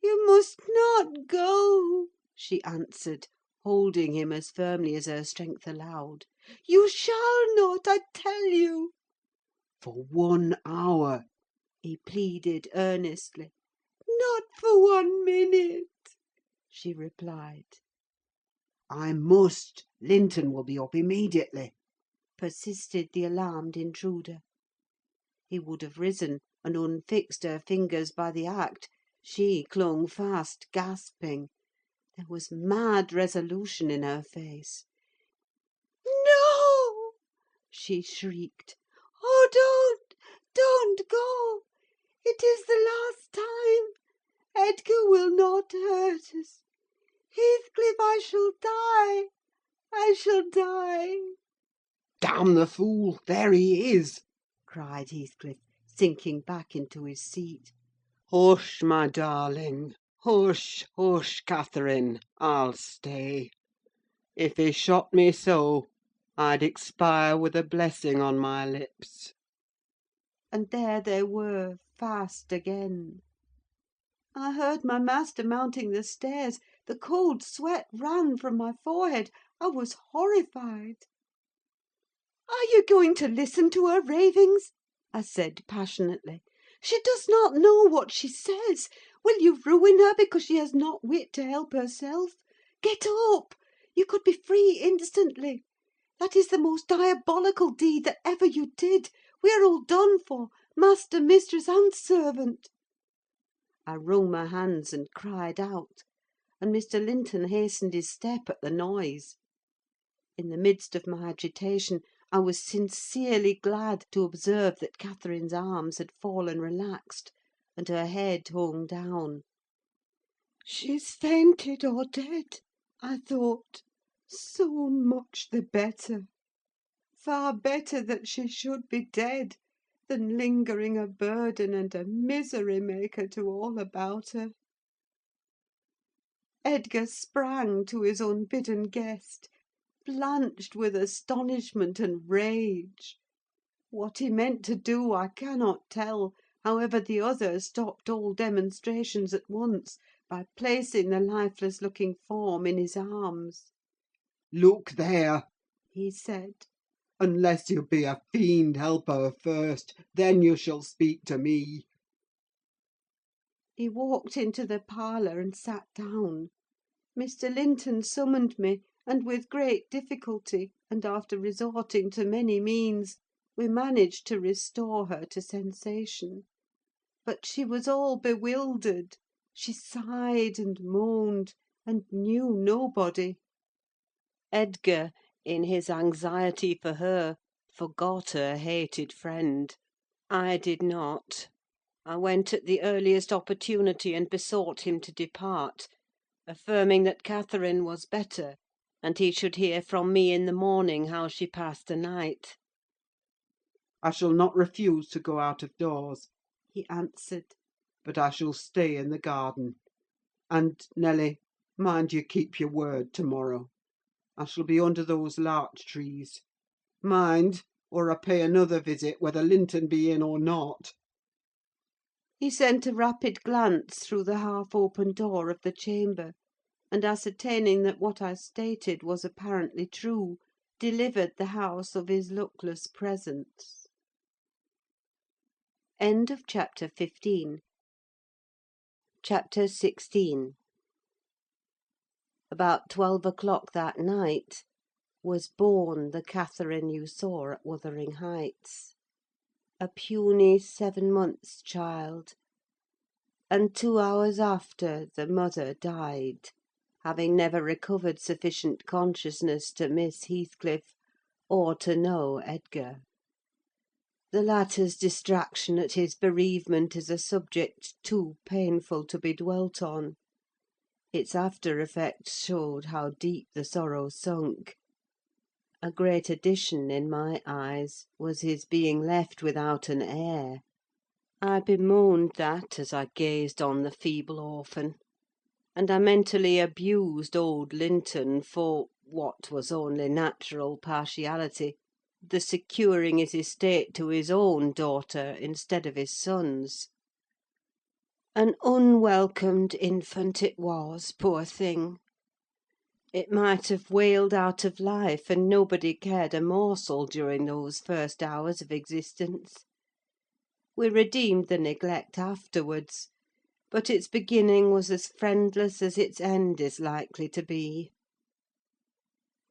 "You must not go," she answered, holding him as firmly as her strength allowed. "You shall not, I tell you." For 1 hour. he pleaded earnestly. "Not for 1 minute," she replied. I must. Linton will be up immediately. Persisted the alarmed intruder. He would have risen and unfixed her fingers by the act. She clung fast, gasping. There was mad resolution in her face. "No!" she shrieked. "Oh, don't go! It is the last time. Edgar will not hurt us. Heathcliff, I shall die! I shall die!" Damn the fool! There he is! cried Heathcliff, sinking back into his seat. Hush, my darling! Hush, hush, Catherine! I'll stay. If he shot me so, I'd expire with a blessing on my lips. And there they were, fast again. I heard my master mounting the stairs. The cold sweat ran from my forehead. I was horrified. "Are you going to listen to her ravings?" I said passionately. "She does not know what she says. Will you ruin her because she has not wit to help herself? Get up! You could be free instantly. That is the most diabolical deed that ever you did. We are all done for, master, mistress, and servant." I wrung my hands and cried out, and Mr. Linton hastened his step at the noise. In the midst of my agitation, I was sincerely glad to observe that Catherine's arms had fallen relaxed, and her head hung down. "She's fainted or dead," I thought. "So much the better. Far better that she should be dead than lingering a burden and a misery maker to all about her." Edgar sprang to his unbidden guest, blanched with astonishment and rage. What he meant to do I cannot tell; however, the other stopped all demonstrations at once, by placing the lifeless-looking form in his arms. Look there! He said. Unless you be a fiend, help her first, then you shall speak to me. He walked into the parlour and sat down. Mr. Linton summoned me, and with great difficulty, and after resorting to many means, we managed to restore her to sensation. But she was all bewildered. She sighed and moaned, and knew nobody. Edgar, in his anxiety for her, forgot her hated friend. I did not. I went at the earliest opportunity and besought him to depart, affirming that Catherine was better, and he should hear from me in the morning how she passed the night. I shall not refuse to go out of doors, He answered. but I shall stay in the garden. And, Nelly, mind you keep your word to-morrow. I shall be under those larch trees. Mind, or I pay another visit, whether Linton be in or not. He sent a rapid glance through the half-open door of the chamber. and ascertaining that what I stated was apparently true, delivered the house of his luckless presence. End of chapter 15. Chapter 16. About 12 o'clock that night was born the Catherine you saw at Wuthering Heights, a puny 7 months' child, and 2 hours after the mother died, having never recovered sufficient consciousness to miss Heathcliff or to know Edgar. The latter's distraction at his bereavement is a subject too painful to be dwelt on. Its after-effects showed how deep the sorrow sunk. A great addition, in my eyes, was his being left without an heir. I bemoaned that as I gazed on the feeble orphan, and I mentally abused old Linton for, what was only natural partiality, the securing his estate to his own daughter instead of his son's. An unwelcomed infant it was, poor thing! It might have wailed out of life, and nobody cared a morsel during those first hours of existence. We redeemed the neglect afterwards, but its beginning was as friendless as its end is likely to be.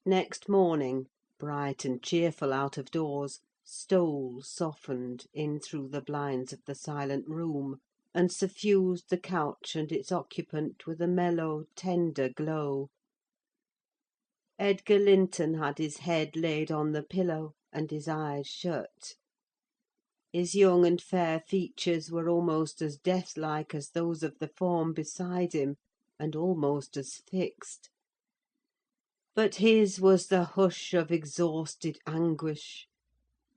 Next morning, bright and cheerful out of doors, stole, softened, in through the blinds of the silent room, and suffused the couch and its occupant with a mellow, tender glow. Edgar Linton had his head laid on the pillow, and his eyes shut. His young and fair features were almost as death-like as those of the form beside him, and almost as fixed. But his was the hush of exhausted anguish,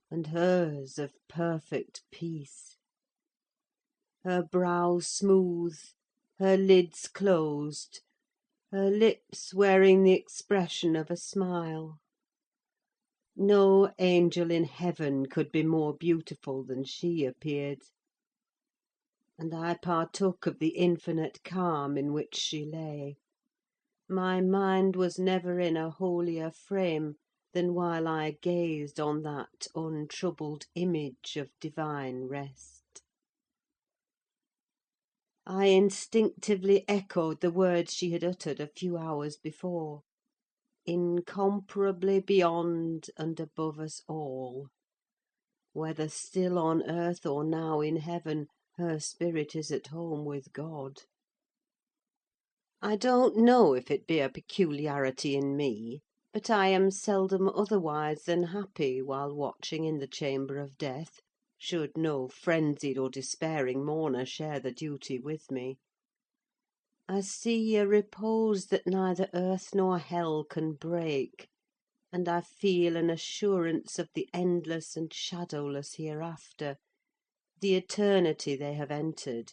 and hers of perfect peace. Her brow smooth, her lids closed, her lips wearing the expression of a smile. No angel in heaven could be more beautiful than she appeared; and I partook of the infinite calm in which she lay. My mind was never in a holier frame than while I gazed on that untroubled image of divine rest. I instinctively echoed the words she had uttered a few hours before: incomparably beyond and above us all. Whether still on earth or now in heaven, her spirit is at home with God. I don't know if it be a peculiarity in me, but I am seldom otherwise than happy while watching in the chamber of death, should no frenzied or despairing mourner share the duty with me. I see a repose that neither earth nor hell can break, and I feel an assurance of the endless and shadowless hereafter, the eternity they have entered,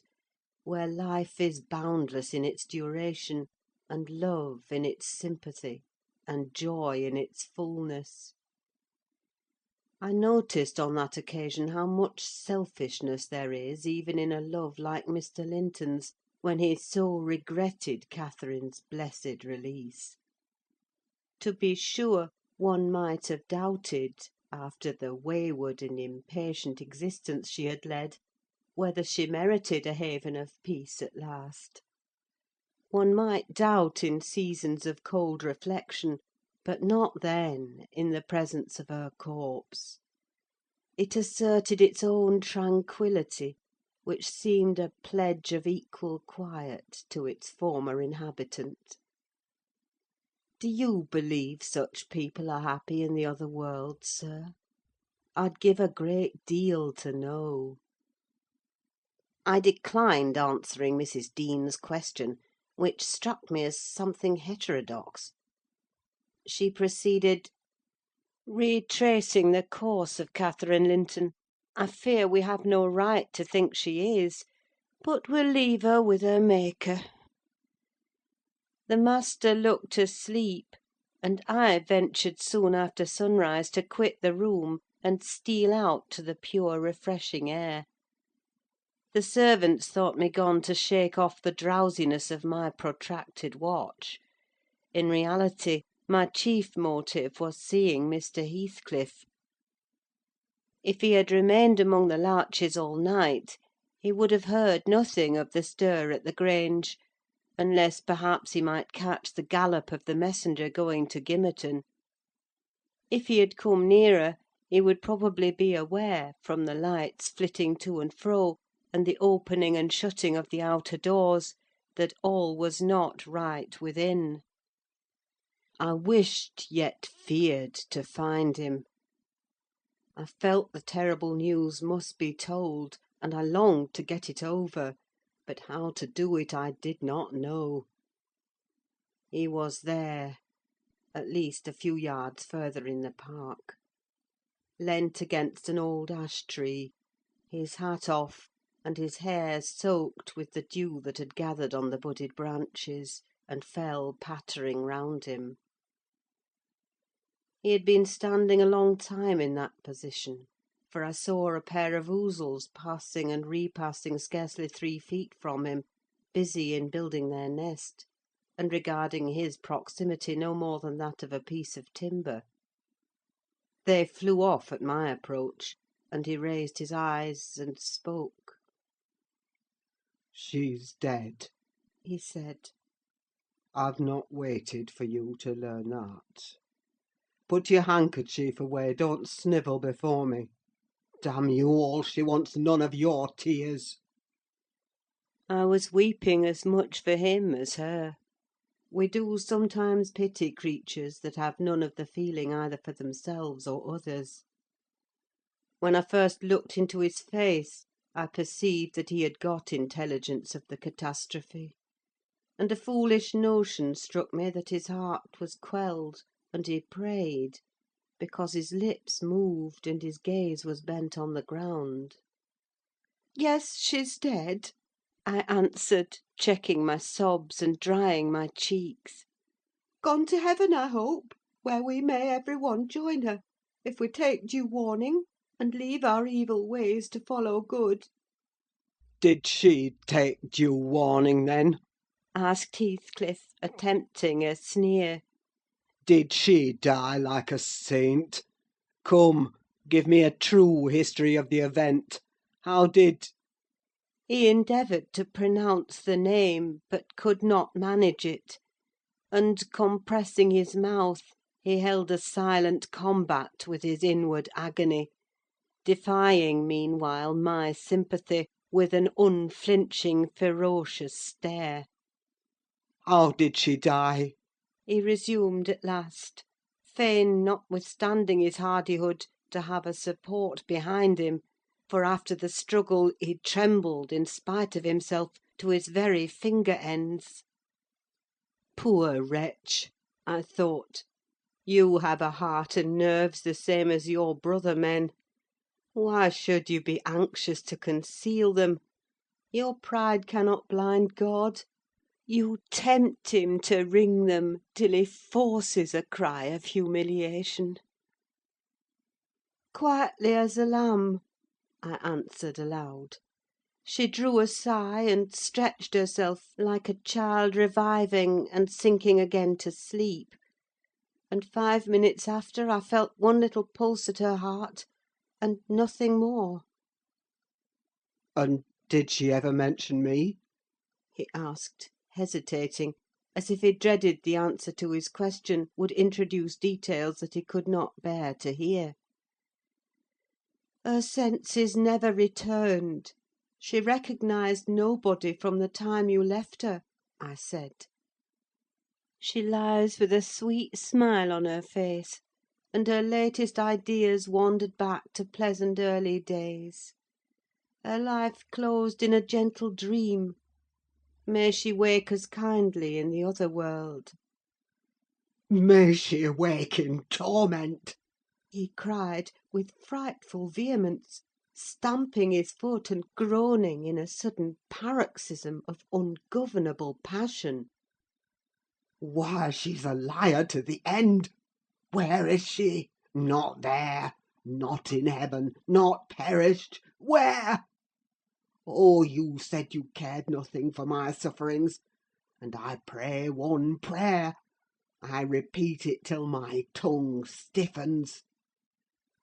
where life is boundless in its duration, and love in its sympathy, and joy in its fullness. I noticed on that occasion how much selfishness there is even in a love like Mr. Linton's, when he so regretted Catherine's blessed release. To be sure, one might have doubted, after the wayward and impatient existence she had led, whether she merited a haven of peace at last. One might doubt in seasons of cold reflection, but not then, in the presence of her corpse. It asserted its own tranquillity, which seemed a pledge of equal quiet to its former inhabitant. Do you believe such people are happy in the other world, sir? I'd give a great deal to know. I declined answering Mrs. Dean's question, which struck me as something heterodox. She proceeded: "Retracing the course of Catherine Linton, I fear we have no right to think she is, but we'll leave her with her Maker. The master looked asleep, and I ventured soon after sunrise to quit the room and steal out to the pure refreshing air. The servants thought me gone to shake off the drowsiness of my protracted watch. In reality, my chief motive was seeing Mr. Heathcliff. If he had remained among the larches all night, he would have heard nothing of the stir at the Grange, unless perhaps he might catch the gallop of the messenger going to Gimmerton. If he had come nearer, he would probably be aware, from the lights flitting to and fro, and the opening and shutting of the outer doors, that all was not right within. I wished, yet feared, to find him. I felt the terrible news must be told, and I longed to get it over, but how to do it I did not know. He was there, at least a few yards further in the park, leant against an old ash tree, his hat off, and his hair soaked with the dew that had gathered on the budded branches, and fell pattering round him. He had been standing a long time in that position, for I saw a pair of ouzels passing and repassing scarcely 3 feet from him, busy in building their nest, and regarding his proximity no more than that of a piece of timber. They flew off at my approach, and he raised his eyes and spoke. "She's dead," He said. "I've not waited for you to learn that. Put your handkerchief away, don't snivel before me. Damn you all, she wants none of your tears." I was weeping as much for him as her. We do sometimes pity creatures that have none of the feeling either for themselves or others. When I first looked into his face, I perceived that he had got intelligence of the catastrophe, and a foolish notion struck me that his heart was quelled, and he prayed, because his lips moved and his gaze was bent on the ground. "Yes, she's dead," I answered, checking my sobs and drying my cheeks. "Gone to heaven, I hope, where we may every one join her, if we take due warning, and leave our evil ways to follow good." "Did she take due warning, then?" asked Heathcliff, attempting a sneer. "Did she die like a saint? Come, give me a true history of the event. How did—" He endeavoured to pronounce the name, but could not manage it, and, compressing his mouth, he held a silent combat with his inward agony, defying meanwhile my sympathy with an unflinching, ferocious stare. "How did she die?" He resumed at last, fain, notwithstanding his hardihood, to have a support behind him, for after the struggle he trembled, in spite of himself, to his very finger ends. Poor wretch! I thought. You have a heart and nerves the same as your brother men. Why should you be anxious to conceal them? Your pride cannot blind God. You tempt him to wring them till he forces a cry of humiliation. "Quietly as a lamb," I answered aloud. She drew a sigh, and stretched herself like a child reviving and sinking again to sleep; and 5 minutes after I felt one little pulse at her heart, and nothing more. "And did she ever mention me?" He asked, hesitating, as if he dreaded the answer to his question would introduce details that he could not bear to hear. "Her senses never returned. She recognised nobody from the time you left her," I said. "She lies with a sweet smile on her face, and her latest ideas wandered back to pleasant early days. Her life closed in a gentle dream. May she wake as kindly in the other world." "May she awake in torment!" he cried, with frightful vehemence, stamping his foot and groaning in a sudden paroxysm of ungovernable passion. "Why, she's a liar to the end! Where is she? Not there! Not in heaven! Not perished! Where? Oh, you said you cared nothing for my sufferings, and I pray one prayer. I repeat it till my tongue stiffens.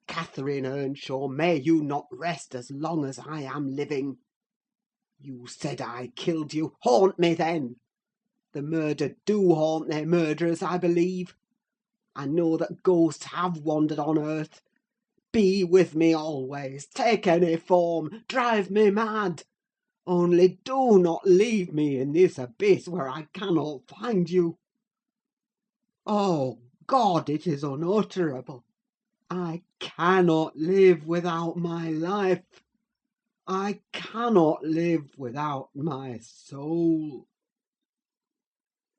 Catherine Earnshaw, may you not rest as long as I am living. You said I killed you. Haunt me, then. The murdered do haunt their murderers, I believe. I know that ghosts have wandered on earth. Be with me always. Take any form. Drive me mad. Only do not leave me in this abyss where I cannot find you. Oh, God, it is unutterable. I cannot live without my life. I cannot live without my soul.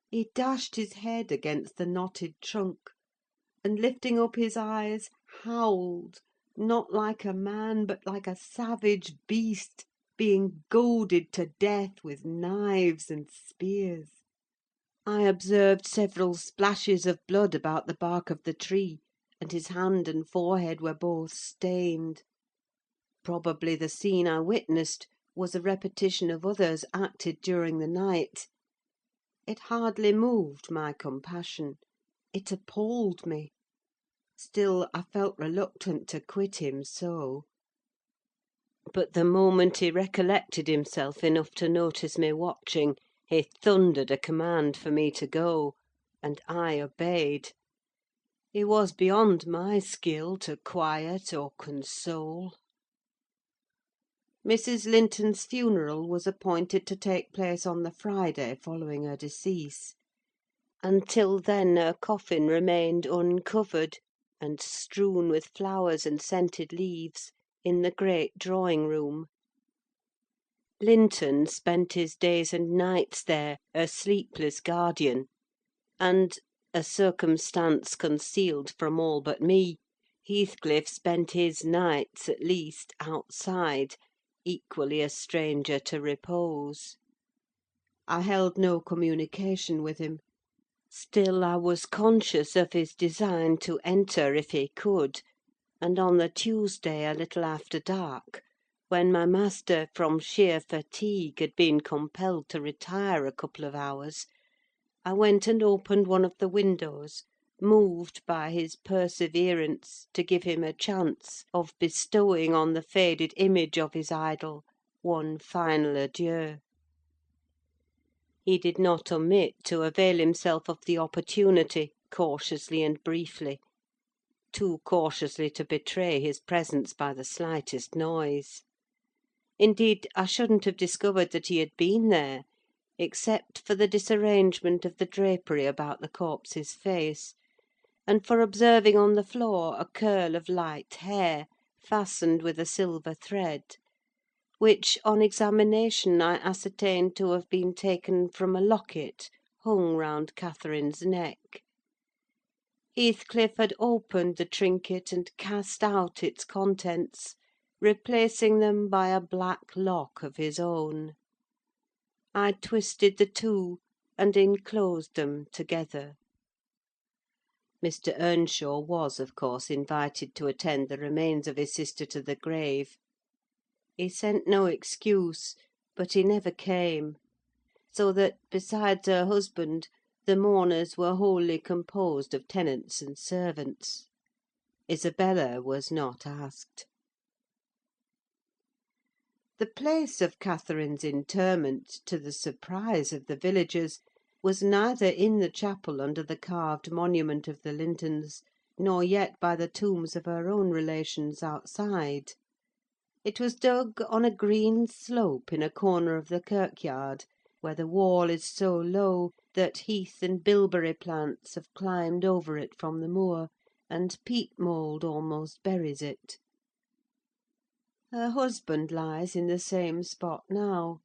He dashed his head against the knotted trunk, and lifting up his eyes, howled, not like a man, but like a savage beast, being goaded to death with knives and spears. I observed several splashes of blood about the bark of the tree, and his hand and forehead were both stained. Probably the scene I witnessed was a repetition of others acted during the night. It hardly moved my compassion: it appalled me. Still, I felt reluctant to quit him so. But the moment he recollected himself enough to notice me watching, he thundered a command for me to go, and I obeyed. He was beyond my skill to quiet or console. Mrs. Linton's funeral was appointed to take place on the Friday following her decease. Until then her coffin remained uncovered, and strewn with flowers and scented leaves, in the great drawing-room. Linton spent his days and nights there, a sleepless guardian; and, a circumstance concealed from all but me, Heathcliff spent his nights, at least, outside, equally a stranger to repose. I held no communication with him. Still, I was conscious of his design to enter if he could; and on the Tuesday, a little after dark, when my master, from sheer fatigue, had been compelled to retire a couple of hours, I went and opened one of the windows, moved by his perseverance to give him a chance of bestowing on the faded image of his idol one final adieu. He did not omit to avail himself of the opportunity, cautiously and briefly: too cautiously to betray his presence by the slightest noise. Indeed, I shouldn't have discovered that he had been there, except for the disarrangement of the drapery about the corpse's face, and for observing on the floor a curl of light hair, fastened with a silver thread, which, on examination, I ascertained to have been taken from a locket hung round Catherine's neck. Heathcliff had opened the trinket and cast out its contents, replacing them by a black lock of his own. I twisted the two, and enclosed them together. Mr. Earnshaw was, of course, invited to attend the remains of his sister to the grave. He sent no excuse, but he never came; so that, besides her husband, the mourners were wholly composed of tenants and servants. Isabella was not asked. The place of Catherine's interment, to the surprise of the villagers, was neither in the chapel under the carved monument of the Lintons, nor yet by the tombs of her own relations outside. It was dug on a green slope in a corner of the kirkyard, where the wall is so low that heath and bilberry plants have climbed over it from the moor, and peat mould almost buries it. Her husband lies in the same spot now,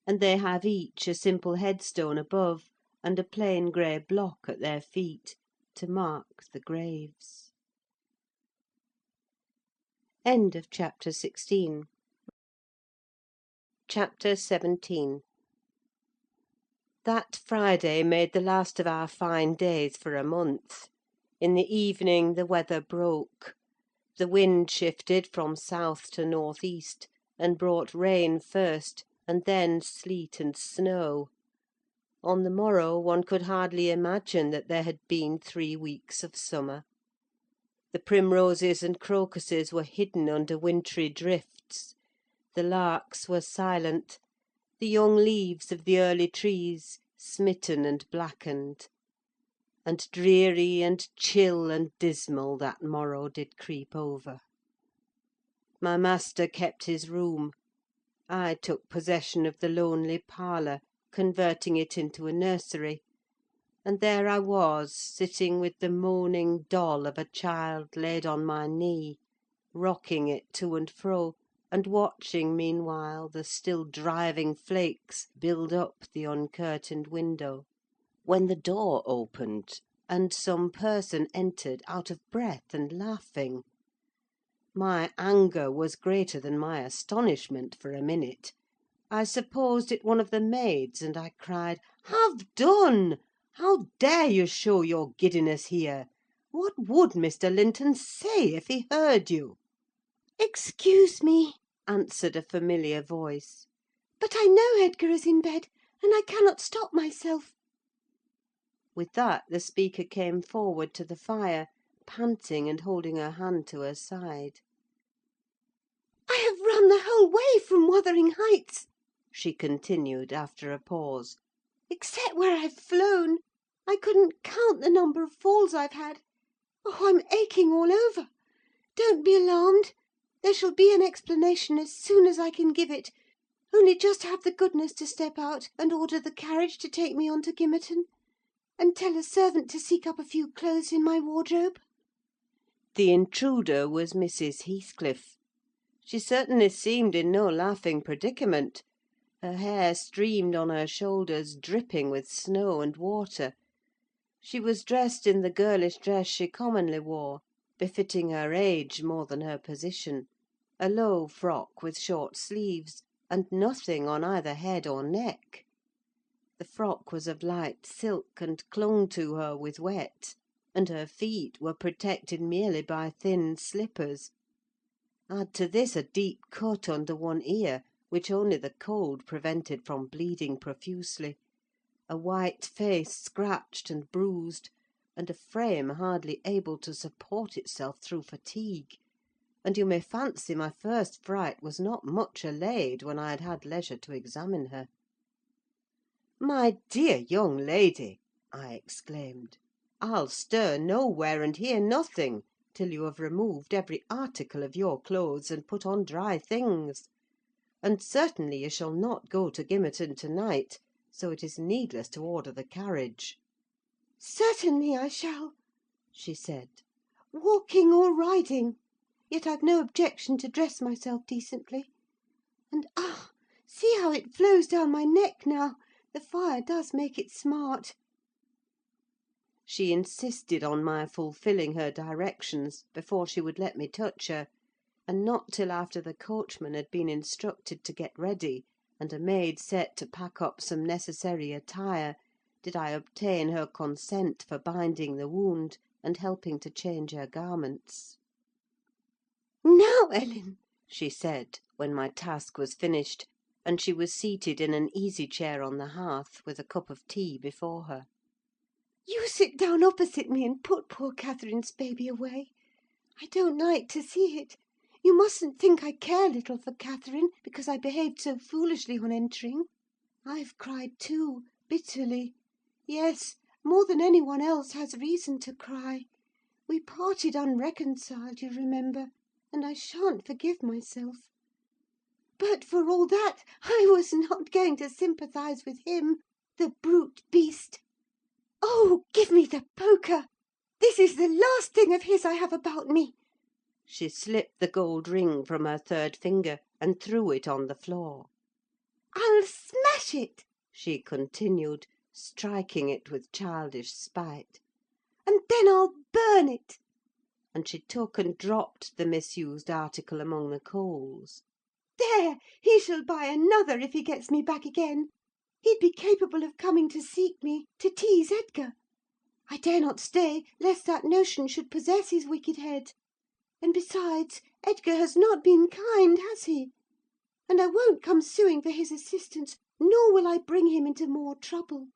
and they have each a simple headstone above, and a plain grey block at their feet, to mark the graves. End of chapter 16. Chapter 17. That Friday made the last of our fine days for a month. In the evening the weather broke. The wind shifted from south to north east, and brought rain first, and then sleet and snow. On the morrow one could hardly imagine that there had been 3 weeks of summer. The primroses and crocuses were hidden under wintry drifts, the larks were silent, the young leaves of the early trees smitten and blackened; and dreary and chill and dismal that morrow did creep over. My master kept his room. I took possession of the lonely parlour, converting it into a nursery; and there I was, sitting with the moaning doll of a child laid on my knee, rocking it to and fro, and watching meanwhile the still driving flakes build up the uncurtained window, when the door opened, and some person entered out of breath and laughing. My anger was greater than my astonishment for a minute. I supposed it one of the maids, and I cried, "Have done! How dare you show your giddiness here? What would Mr. Linton say if he heard you?" "Excuse me," answered a familiar voice, "but I know Edgar is in bed, and I cannot stop myself." With that the speaker came forward to the fire, panting and holding her hand to her side. "I have run the whole way from Wuthering Heights," she continued, after a pause, "except where I've flown. I couldn't count the number of falls I've had. Oh, I'm aching all over! Don't be alarmed. There shall be an explanation as soon as I can give it. Only just have the goodness to step out and order the carriage to take me on to Gimmerton, and tell a servant to seek up a few clothes in my wardrobe." The intruder was Mrs. Heathcliff. She certainly seemed in no laughing predicament. Her hair streamed on her shoulders, dripping with snow and water. She was dressed in the girlish dress she commonly wore, befitting her age more than her position: a low frock with short sleeves, and nothing on either head or neck. The frock was of light silk, and clung to her with wet, and her feet were protected merely by thin slippers. Add to this a deep cut under one ear, which only the cold prevented from bleeding profusely, a white face scratched and bruised, and a frame hardly able to support itself through fatigue; and you may fancy my first fright was not much allayed when I had had leisure to examine her. "My dear young lady," I exclaimed, "I'll stir nowhere and hear nothing till you have removed every article of your clothes and put on dry things. And certainly you shall not go to Gimmerton to-night, so it is needless to order the carriage." "Certainly I shall," she said, "walking or riding: yet I've no objection to dress myself decently. And see how it flows down my neck now! The fire does make it smart." She insisted on my fulfilling her directions before she would let me touch her; and not till after the coachman had been instructed to get ready, and a maid set to pack up some necessary attire, did I obtain her consent for binding the wound, and helping to change her garments. "Now, Ellen," she said, when my task was finished, and she was seated in an easy chair on the hearth, with a cup of tea before her, "you sit down opposite me and put poor Catherine's baby away. I don't like to see it. You mustn't think I care little for Catherine, because I behaved so foolishly on entering. I've cried too, bitterly. Yes, more than any one else has reason to cry. We parted unreconciled, you remember, and I shan't forgive myself. But for all that, I was not going to sympathise with him, the brute beast. Oh, give me the poker! This is the last thing of his I have about me." She slipped the gold ring from her third finger, and threw it on the floor. "I'll smash it," she continued, striking it with childish spite. "and then I'll burn it." And she took and dropped the misused article among the coals. "There! He shall buy another if he gets me back again. He'd be capable of coming to seek me, to tease Edgar. I dare not stay, lest that notion should possess his wicked head. And besides, Edgar has not been kind, has he? and I won't come suing for his assistance, nor will I bring him into more trouble.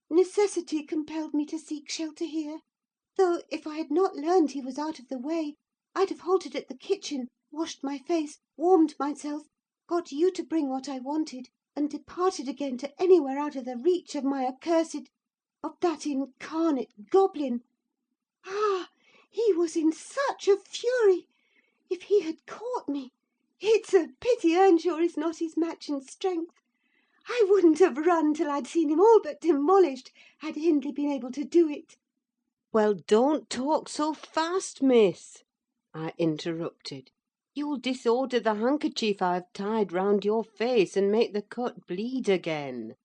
Necessity compelled me to seek shelter here; though, if I had not learned he was out of the way, I'd have halted at the kitchen, washed my face, warmed myself, got you to bring what I wanted, and departed again to anywhere out of the reach of my of that incarnate goblin. Ah! He was in such a fury! If he had caught me, it's a pity Earnshaw is not his match in strength. I wouldn't have run till I'd seen him all but demolished, had Hindley been able to do it." "Well, don't talk so fast, miss," I interrupted. "You'll disorder the handkerchief I've tied round your face, and make the cut bleed again.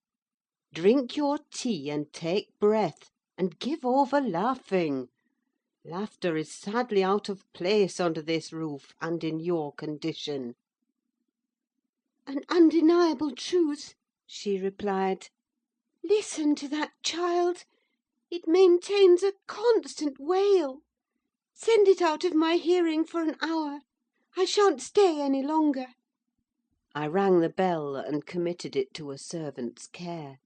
Drink your tea, and take breath, and give over laughing. Laughter is sadly out of place under this roof, and in your condition." "An undeniable truth," she replied. "Listen to that child! It maintains a constant wail. Send it out of my hearing for an hour. I shan't stay any longer." I rang the bell, and committed it to a servant's care;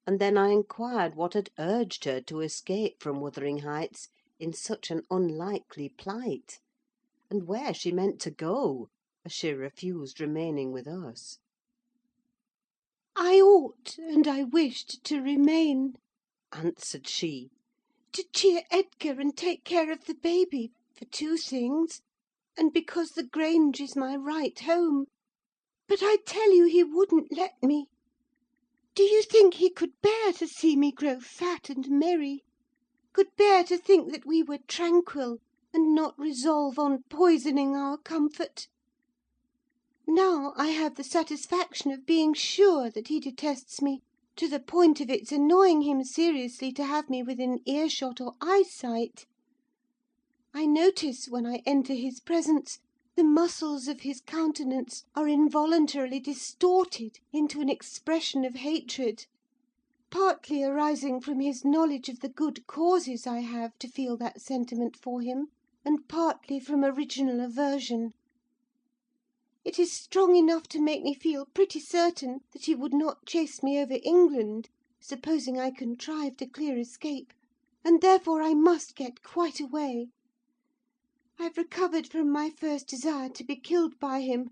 and then I inquired what had urged her to escape from Wuthering Heights in such an unlikely plight, and where she meant to go, as she refused remaining with us. "I ought, and I wished to remain," answered she, "to cheer Edgar and take care of the baby, for two things, and because the Grange is my right home. But I tell you he wouldn't let me. Do you think he could bear to see me grow fat and merry? Could bear to think that we were tranquil, and not resolve on poisoning our comfort? Now I have the satisfaction of being sure that he detests me, to the point of its annoying him seriously to have me within earshot or eyesight. I notice, when I enter his presence, the muscles of his countenance are involuntarily distorted into an expression of hatred, partly arising from his knowledge of the good causes I have to feel that sentiment for him, and partly from original aversion. It is strong enough to make me feel pretty certain that he would not chase me over England, supposing I contrived a clear escape, and therefore I must get quite away. I've recovered from my first desire to be killed by him.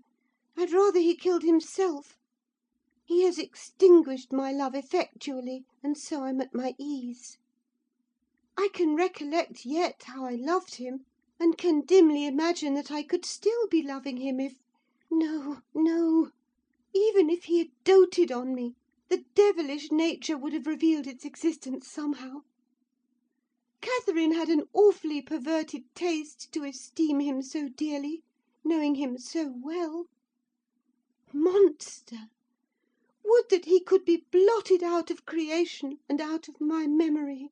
I'd rather he killed himself. He has extinguished my love effectually, and so I'm at my ease. I can recollect yet how I loved him, and can dimly imagine that I could still be loving him if... No, no! Even if he had doted on me, the devilish nature would have revealed its existence somehow. Catherine had an awfully perverted taste to esteem him so dearly, knowing him so well. Monster! Would that he could be blotted out of creation and out of my memory!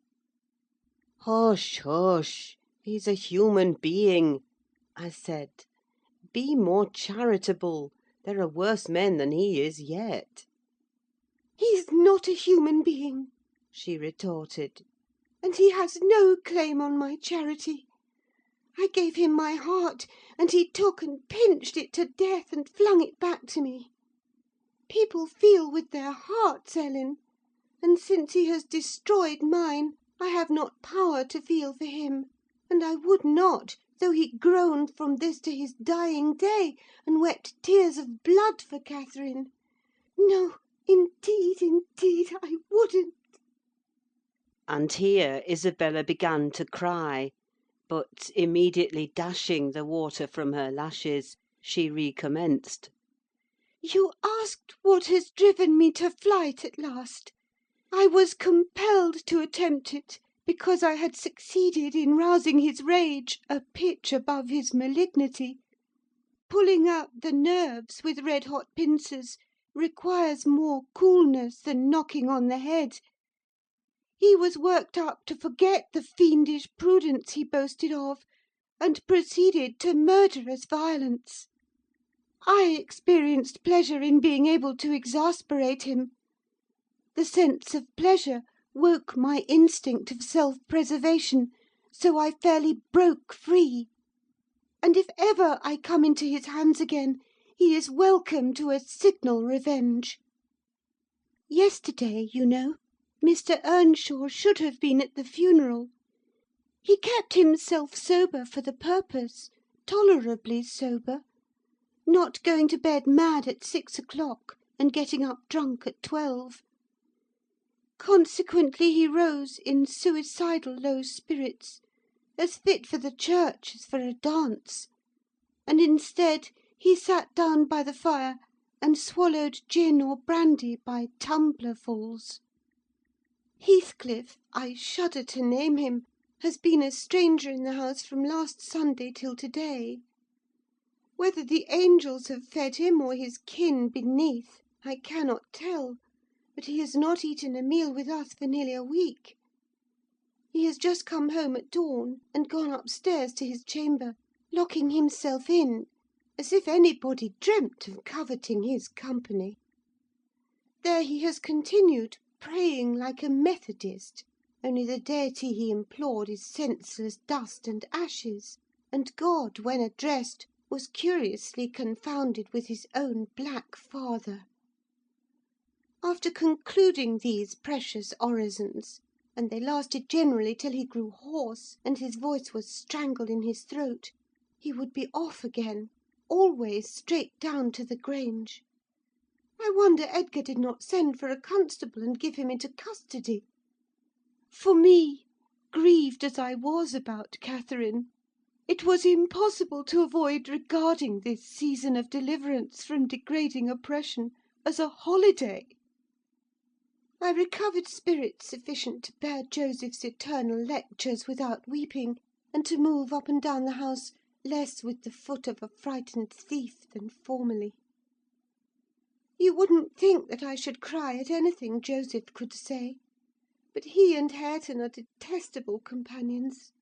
"Hush, hush! He's a human being," I said. "Be more charitable: there are worse men than he is yet." "He's not a human being," she retorted, "and he has no claim on my charity. I gave him my heart, and he took and pinched it to death, and flung it back to me. People feel with their hearts, Ellen; and since he has destroyed mine, I have not power to feel for him; and I would not, though he groaned from this to his dying day, and wept tears of blood for Catherine. No, indeed, indeed, I wouldn't." And here Isabella began to cry; but, immediately dashing the water from her lashes, she recommenced. "You asked what has driven me to flight at last. I was compelled to attempt it, because I had succeeded in rousing his rage a pitch above his malignity. Pulling out the nerves with red-hot pincers requires more coolness than knocking on the head. He was worked up to forget the fiendish prudence he boasted of, and proceeded to murderous violence. I experienced pleasure in being able to exasperate him. The sense of pleasure woke my instinct of self-preservation, so I fairly broke free. And if ever I come into his hands again, he is welcome to a signal revenge. Yesterday, you know, Mr. Earnshaw should have been at the funeral. He kept himself sober for the purpose, tolerably sober, not going to bed mad at 6 o'clock, and getting up drunk at 12. Consequently, he rose in suicidal low spirits, as fit for the church as for a dance, and instead he sat down by the fire and swallowed gin or brandy by tumblerfuls. Heathcliff, I shudder to name him, has been a stranger in the house from last Sunday till to-day. Whether the angels have fed him or his kin beneath, I cannot tell, but he has not eaten a meal with us for nearly a week. He has just come home at dawn, and gone upstairs to his chamber, locking himself in, as if anybody dreamt of coveting his company. There he has continued, praying like a Methodist, only the deity he implored is senseless dust and ashes, and God, when addressed, was curiously confounded with his own black father. After concluding these precious orisons, and they lasted generally till he grew hoarse, and his voice was strangled in his throat, he would be off again, always straight down to the Grange. I wonder Edgar did not send for a constable and give him into custody. For me, grieved as I was about Catherine, it was impossible to avoid regarding this season of deliverance from degrading oppression as a holiday. I recovered spirits sufficient to bear Joseph's eternal lectures without weeping, and to move up and down the house less with the foot of a frightened thief than formerly. You wouldn't think that I should cry at anything Joseph could say, but he and Hareton are detestable companions.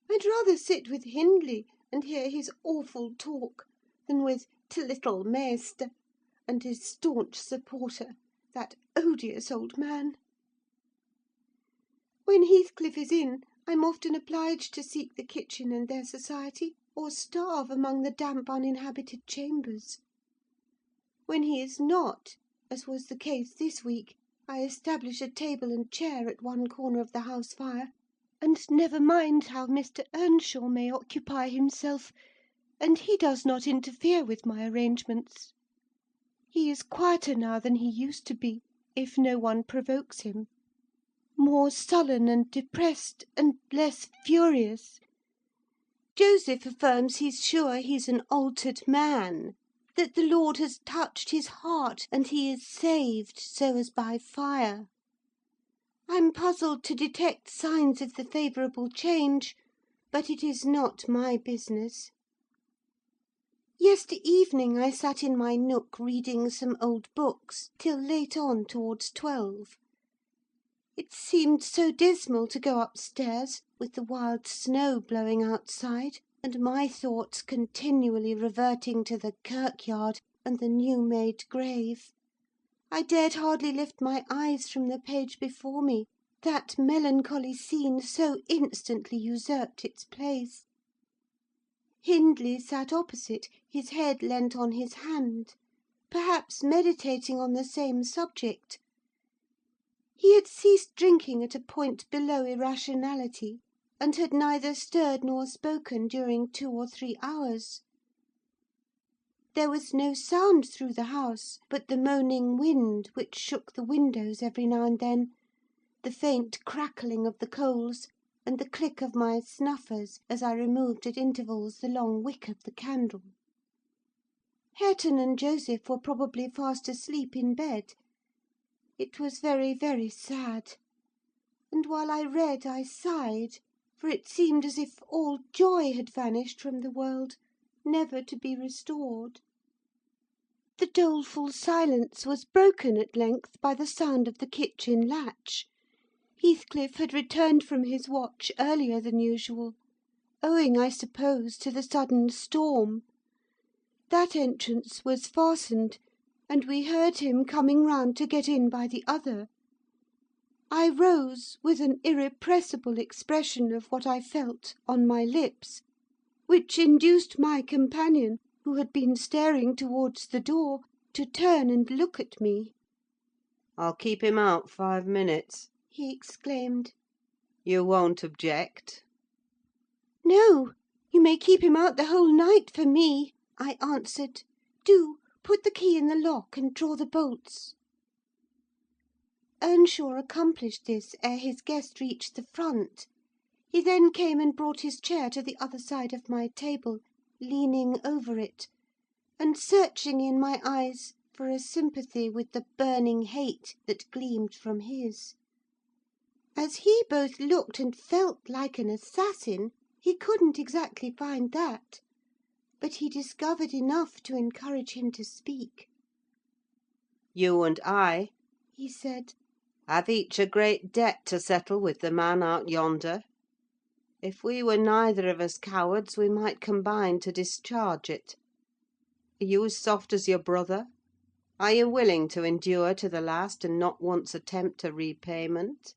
I'd rather sit with Hindley and hear his awful talk than with t' little Maister and his staunch supporter, that odious old man. When Heathcliff is in, I'm often obliged to seek the kitchen and their society, or starve among the damp uninhabited chambers. When he is not, as was the case this week, I establish a table and chair at one corner of the house fire, and never mind how Mr. Earnshaw may occupy himself, and he does not interfere with my arrangements. He is quieter now than he used to be, if no one provokes him; more sullen and depressed, and less furious. Joseph affirms he's sure he's an altered man, that the Lord has touched his heart, and he is saved, so as by fire. I'm puzzled to detect signs of the favourable change, but it is not my business. Yester evening I sat in my nook reading some old books till late on towards 12. It seemed so dismal to go upstairs, with the wild snow blowing outside, and my thoughts continually reverting to the kirkyard and the new-made grave. I dared hardly lift my eyes from the page before me, that melancholy scene so instantly usurped its place. Hindley sat opposite, his head leant on his hand, perhaps meditating on the same subject. He had ceased drinking at a point below irrationality, and had neither stirred nor spoken during 2 or 3 hours. There was no sound through the house but the moaning wind which shook the windows every now and then, the faint crackling of the coals, and the click of my snuffers as I removed at intervals the long wick of the candle. Hareton and Joseph were probably fast asleep in bed. It was very, very sad; and while I read I sighed, for it seemed as if all joy had vanished from the world, never to be restored. The doleful silence was broken at length by the sound of the kitchen latch. Heathcliff had returned from his watch earlier than usual, owing, I suppose, to the sudden storm. That entrance was fastened, and we heard him coming round to get in by the other. I rose, with an irrepressible expression of what I felt on my lips, which induced my companion, who had been staring towards the door, to turn and look at me. "I'll keep him out 5 minutes," He exclaimed. "You won't object?" "No, you may keep him out the whole night for me," I answered. "Do put the key in the lock, and draw the bolts." Earnshaw accomplished this ere his guest reached the front. He then came and brought his chair to the other side of my table, leaning over it, and searching in my eyes for a sympathy with the burning hate that gleamed from his. As he both looked and felt like an assassin, he couldn't exactly find that; but he discovered enough to encourage him to speak. "You and I," He said, "have each a great debt to settle with the man out yonder. If we were neither of us cowards, we might combine to discharge it. Are you as soft as your brother? Are you willing to endure to the last, and not once attempt a repayment?"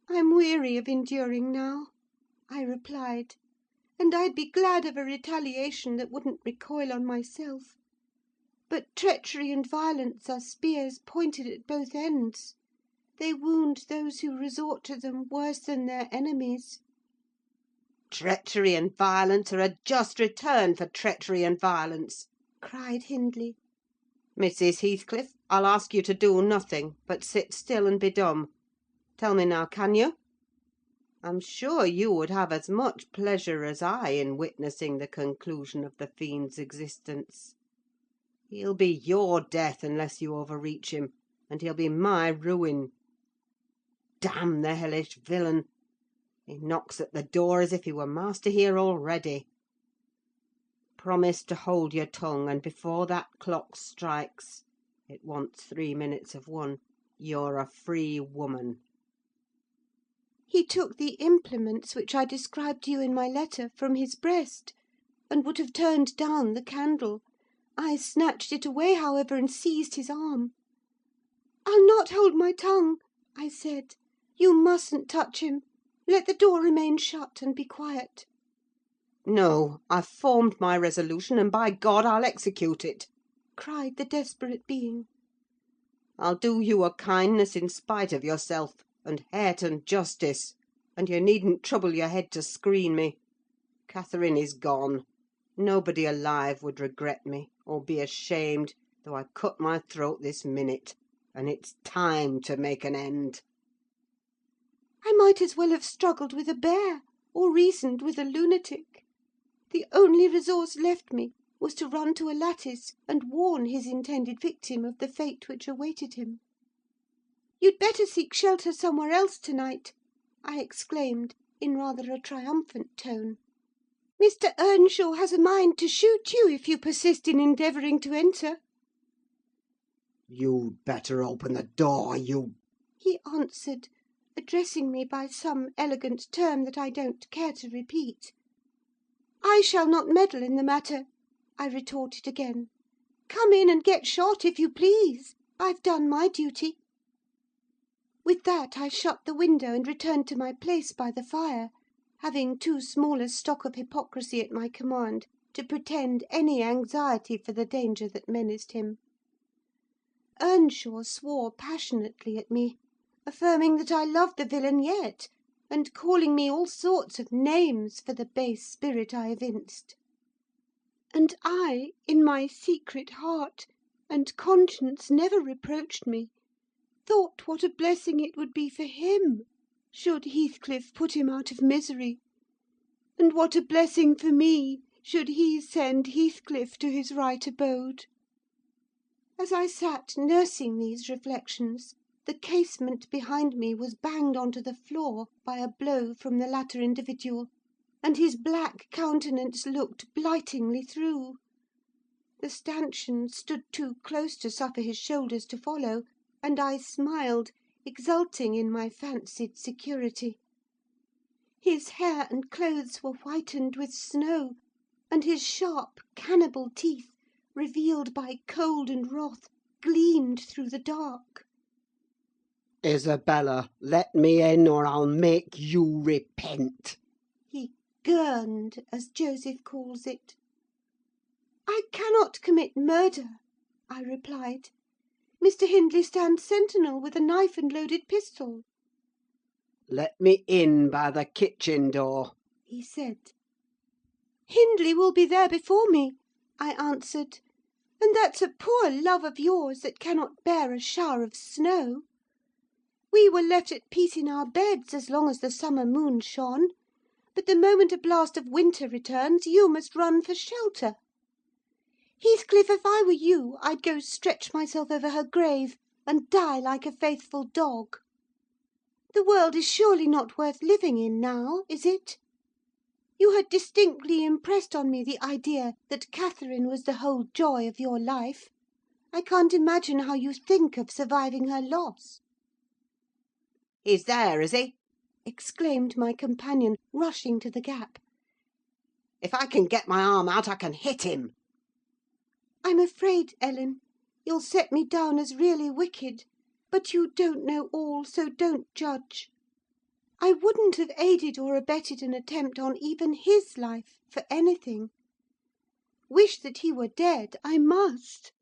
"I'm weary of enduring now," I replied, "and I'd be glad of a retaliation that wouldn't recoil on myself. But treachery and violence are spears pointed at both ends: they wound those who resort to them worse than their enemies." "Treachery and violence are a just return for treachery and violence," cried Hindley. "Mrs. Heathcliff, I'll ask you to do nothing, but sit still and be dumb. Tell me now, can you? I'm sure you would have as much pleasure as I in witnessing the conclusion of the fiend's existence. He'll be your death unless you overreach him, and he'll be my ruin. Damn the hellish villain! He knocks at the door as if he were master here already. Promise to hold your tongue, and before that clock strikes (it wants 3 minutes of 1), you're a free woman." He took the implements which I described to you in my letter from his breast, and would have turned down the candle. I snatched it away, however, and seized his arm. "I'll not hold my tongue," I said. "You mustn't touch him. Let the door remain shut, and be quiet." "No, I've formed my resolution, and, by God, I'll execute it!" cried the desperate being. "I'll do you a kindness in spite of yourself, and Hareton justice; and you needn't trouble your head to screen me. Catherine is gone. Nobody alive would regret me, or be ashamed, though I cut my throat this minute; and it's time to make an end." I might as well have struggled with a bear, or reasoned with a lunatic. The only resource left me was to run to a lattice and warn his intended victim of the fate which awaited him. "You'd better seek shelter somewhere else to-night," I exclaimed, in rather a triumphant tone. "Mr. Earnshaw has a mind to shoot you if you persist in endeavouring to enter." "You'd better open the door, you—" he answered, addressing me by some elegant term that I don't care to repeat. "I shall not meddle in the matter," I retorted again. "Come in and get shot, if you please. I've done my duty." With that I shut the window, and returned to my place by the fire, having too small a stock of hypocrisy at my command to pretend any anxiety for the danger that menaced him. Earnshaw swore passionately at me, affirming that I loved the villain yet, and calling me all sorts of names for the base spirit I evinced. And I, in my secret heart, and conscience never reproached me, thought what a blessing it would be for him should Heathcliff put him out of misery, and what a blessing for me should he send Heathcliff to his right abode. As I sat nursing these reflections, the casement behind me was banged on to the floor by a blow from the latter individual, and his black countenance looked blightingly through. The stanchion stood too close to suffer his shoulders to follow, and I smiled, exulting in my fancied security. His hair and clothes were whitened with snow, and his sharp cannibal teeth, revealed by cold and wrath, gleamed through the dark. "Isabella, let me in, or I'll make you repent!" He gurned, as Joseph calls it. "I cannot commit murder," I replied. "Mr. Hindley stands sentinel with a knife and loaded pistol," "Let me in by the kitchen door," he said. "Hindley will be there before me," I answered; "and that's a poor love of yours that cannot bear a shower of snow. We were left at peace in our beds as long as the summer moon shone; but the moment a blast of winter returns, you must run for shelter. Heathcliff, if I were you, I'd go stretch myself over her grave, and die like a faithful dog. The world is surely not worth living in now, is it? You had distinctly impressed on me the idea that Catherine was the whole joy of your life. I can't imagine how you think of surviving her loss." He's there, is he? exclaimed my companion, rushing to the gap. If I can get my arm out, I can hit him. "I'm afraid, Ellen, you'll set me down as really wicked; but you don't know all, so don't judge. I wouldn't have aided or abetted an attempt on even his life for anything. Wish that he were dead, I must;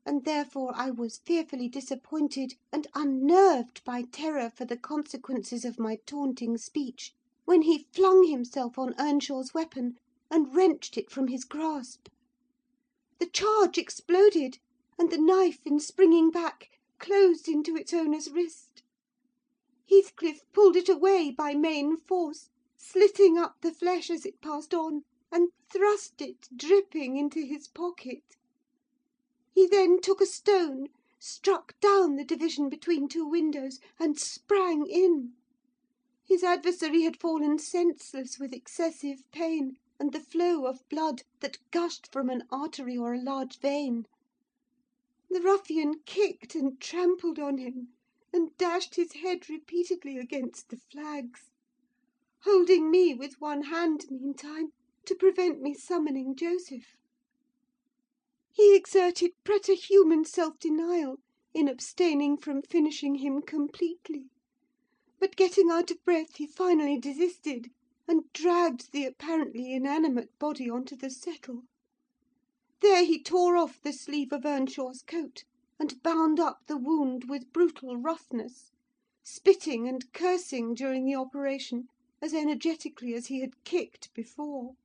and therefore I was fearfully disappointed and unnerved by terror for the consequences of my taunting speech, when he flung himself on Earnshaw's weapon, and wrenched it from his grasp. The charge exploded, and the knife, in springing back, closed into its owner's wrist. Heathcliff pulled it away by main force, slitting up the flesh as it passed on, and thrust it, dripping, into his pocket. He then took a stone, struck down the division between two windows, and sprang in. His adversary had fallen senseless with excessive pain, and the flow of blood that gushed from an artery or a large vein. The ruffian kicked and trampled on him, and dashed his head repeatedly against the flags, holding me with one hand, meantime, to prevent me summoning Joseph. He exerted preterhuman self-denial in abstaining from finishing him completely; but getting out of breath, he finally desisted, and dragged the apparently inanimate body on to the settle. There he tore off the sleeve of Earnshaw's coat, and bound up the wound with brutal roughness, spitting and cursing during the operation as energetically as he had kicked before.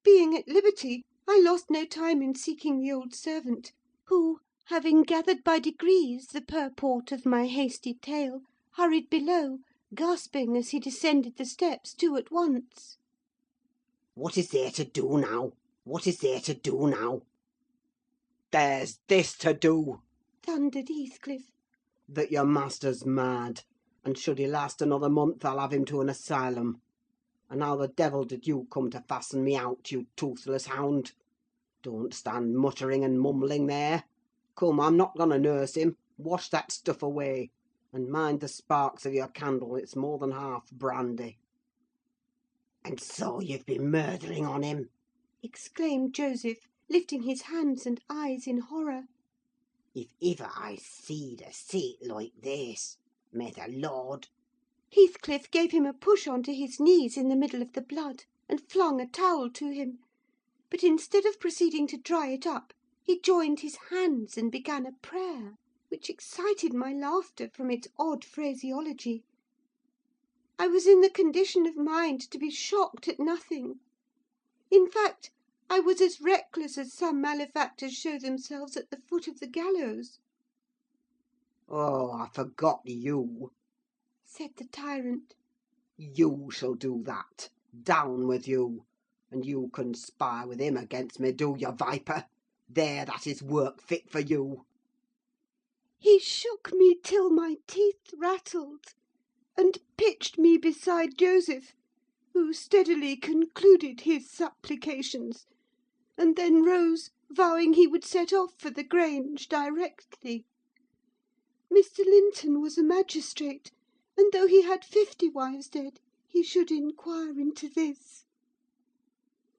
Being at liberty, I lost no time in seeking the old servant, who, having gathered by degrees the purport of my hasty tale, hurried below, gasping as he descended the steps, two at once. What is there to do now? What is there to do now? There's this to do, thundered Heathcliff. that your master's mad, and should he last another month, I'll have him to an asylum. And how the devil did you come to fasten me out, you toothless hound? Don't stand muttering and mumbling there. Come, I'm not going to nurse him. Wash that stuff away, and mind the sparks of your candle, it's more than half brandy. And so you've been murdering on him? exclaimed Joseph, lifting his hands and eyes in horror. If ever I seed a seat like this, may the Lord... Heathcliff gave him a push on to his knees in the middle of the blood, and flung a towel to him; but instead of proceeding to dry it up, he joined his hands and began a prayer, which excited my laughter from its odd phraseology. I was in the condition of mind to be shocked at nothing. In fact, I was as reckless as some malefactors show themselves at the foot of the gallows. Oh, I forgot you. Said the tyrant. You shall do that. Down with you. And you conspire with him against me, do you, viper? There, that is work fit for you. He shook me till my teeth rattled, and pitched me beside Joseph, who steadily concluded his supplications, and then rose, vowing he would set off for the Grange directly. Mr. Linton was a magistrate, and though he had 50 wives dead, he should inquire into this.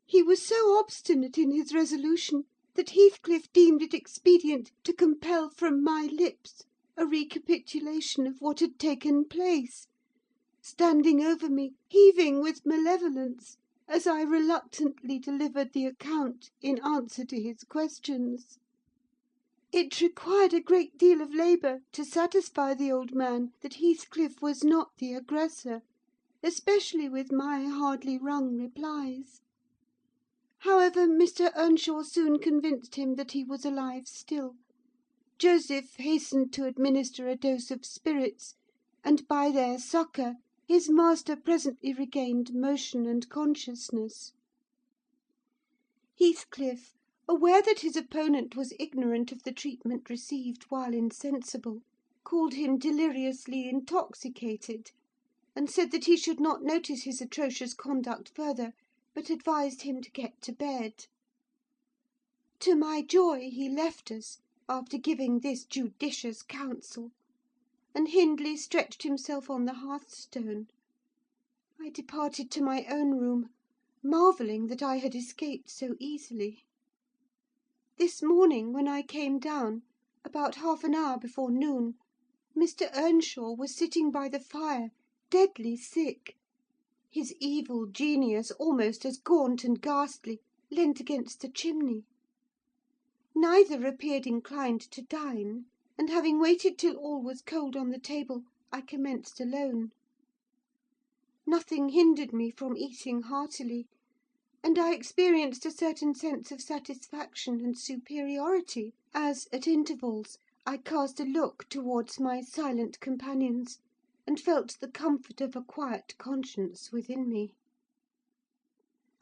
He was so obstinate in his resolution that Heathcliff deemed it expedient to compel from my lips a recapitulation of what had taken place, standing over me, heaving with malevolence, as I reluctantly delivered the account in answer to his questions. It required a great deal of labour to satisfy the old man that Heathcliff was not the aggressor, especially with my hardly wrung replies. However, Mr. Earnshaw soon convinced him that he was alive still. Joseph hastened to administer a dose of spirits, and by their succour his master presently regained motion and consciousness. Heathcliff, aware that his opponent was ignorant of the treatment received while insensible, called him deliriously intoxicated, and said that he should not notice his atrocious conduct further, but advised him to get to bed. To my joy he left us, after giving this judicious counsel, and Hindley stretched himself on the hearthstone. I departed to my own room, marvelling that I had escaped so easily. This morning, when I came down, about half an hour before noon, Mr. Earnshaw was sitting by the fire, deadly sick. His evil genius, almost as gaunt and ghastly, leant against the chimney. Neither appeared inclined to dine, and having waited till all was cold on the table, I commenced alone. Nothing hindered me from eating heartily, and I experienced a certain sense of satisfaction and superiority, as, at intervals, I cast a look towards my silent companions, and felt the comfort of a quiet conscience within me.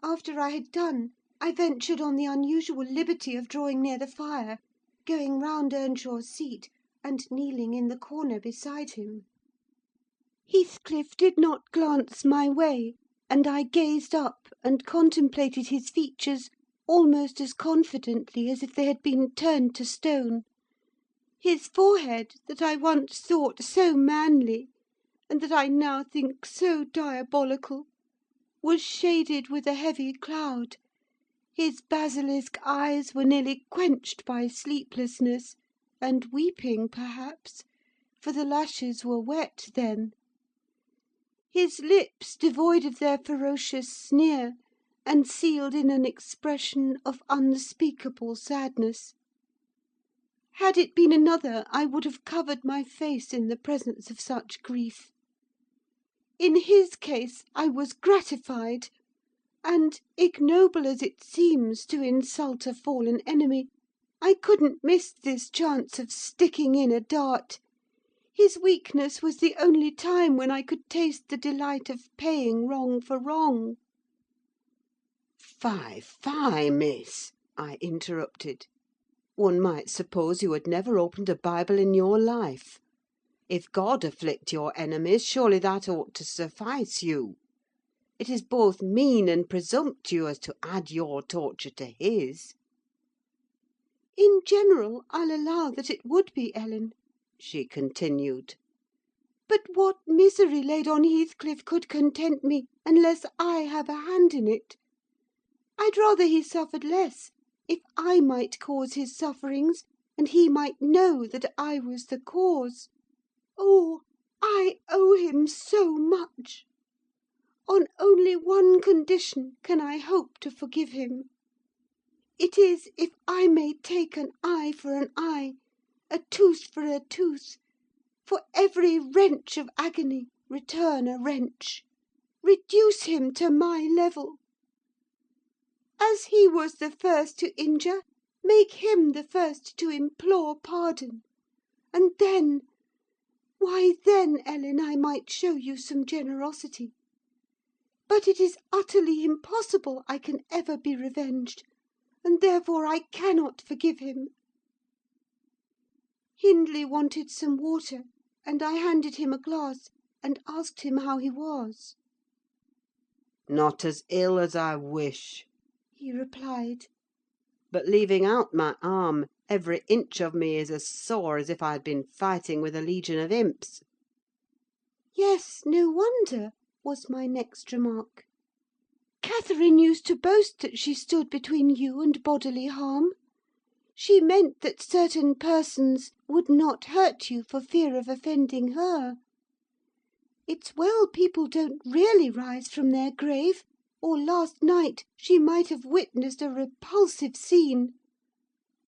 After I had done, I ventured on the unusual liberty of drawing near the fire, going round Earnshaw's seat, and kneeling in the corner beside him. Heathcliff did not glance my way, and I gazed up and contemplated his features almost as confidently as if they had been turned to stone. His forehead, that I once thought so manly, and that I now think so diabolical, was shaded with a heavy cloud. His basilisk eyes were nearly quenched by sleeplessness, and weeping, perhaps, for the lashes were wet then. His lips devoid of their ferocious sneer, and sealed in an expression of unspeakable sadness. Had it been another, I would have covered my face in the presence of such grief. In his case I was gratified, and, ignoble as it seems to insult a fallen enemy, I couldn't miss this chance of sticking in a dart. His weakness was the only time when I could taste the delight of paying wrong for wrong. "Fie, fie, miss!" I interrupted. "One might suppose you had never opened a Bible in your life. If God afflict your enemies, surely that ought to suffice you. It is both mean and presumptuous to add your torture to his." In general, I'll allow that it would be, Ellen, she continued. But what misery laid on Heathcliff could content me, unless I have a hand in it? I'd rather he suffered less, if I might cause his sufferings, and he might know that I was the cause. Oh, I owe him so much! On only one condition can I hope to forgive him. It is, if I may take an eye for an eye, a tooth for a tooth; for every wrench of agony return a wrench. Reduce him to my level. As he was the first to injure, make him the first to implore pardon; and then—why, then, Ellen, I might show you some generosity. But it is utterly impossible I can ever be revenged, and therefore I cannot forgive him." Hindley wanted some water, and I handed him a glass, and asked him how he was. "Not as ill as I wish," He replied. "but leaving out my arm, every inch of me is as sore as if I had been fighting with a legion of imps." "Yes, no wonder," was my next remark. "Catherine used to boast that she stood between you and bodily harm. She meant that certain persons would not hurt you for fear of offending her. It's well people don't really rise from their grave, or last night, she might have witnessed a repulsive scene.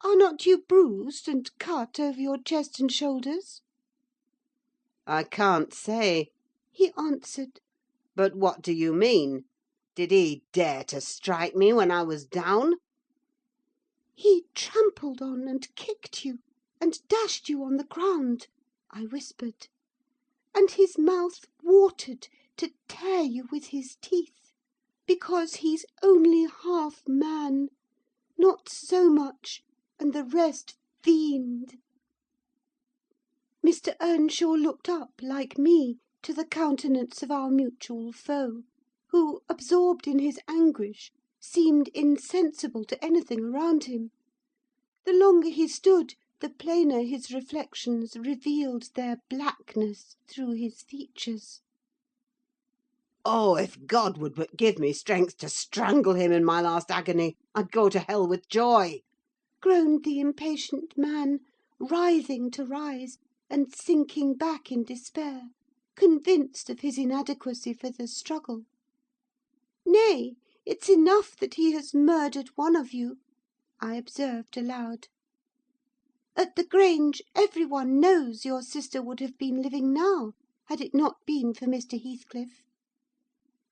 Are not you bruised and cut over your chest and shoulders?" "I can't say," he answered. "but what do you mean? Did he dare to strike me when I was down?" "He trampled on and kicked you, and dashed you on the ground," I whispered. "And his mouth watered to tear you with his teeth, because he's only half man, not so much, and the rest fiend." Mr. Earnshaw looked up, like me, to the countenance of our mutual foe, who, absorbed in his anguish, seemed insensible to anything around him. The longer he stood, the plainer his reflections revealed their blackness through his features. "Oh, if God would but give me strength to strangle him in my last agony, I'd go to hell with joy!" Groaned the impatient man, writhing to rise, and sinking back in despair, convinced of his inadequacy for the struggle. "Nay, it's enough that he has murdered one of you," I observed aloud. "At the Grange, every one knows your sister would have been living now, had it not been for Mr. Heathcliff.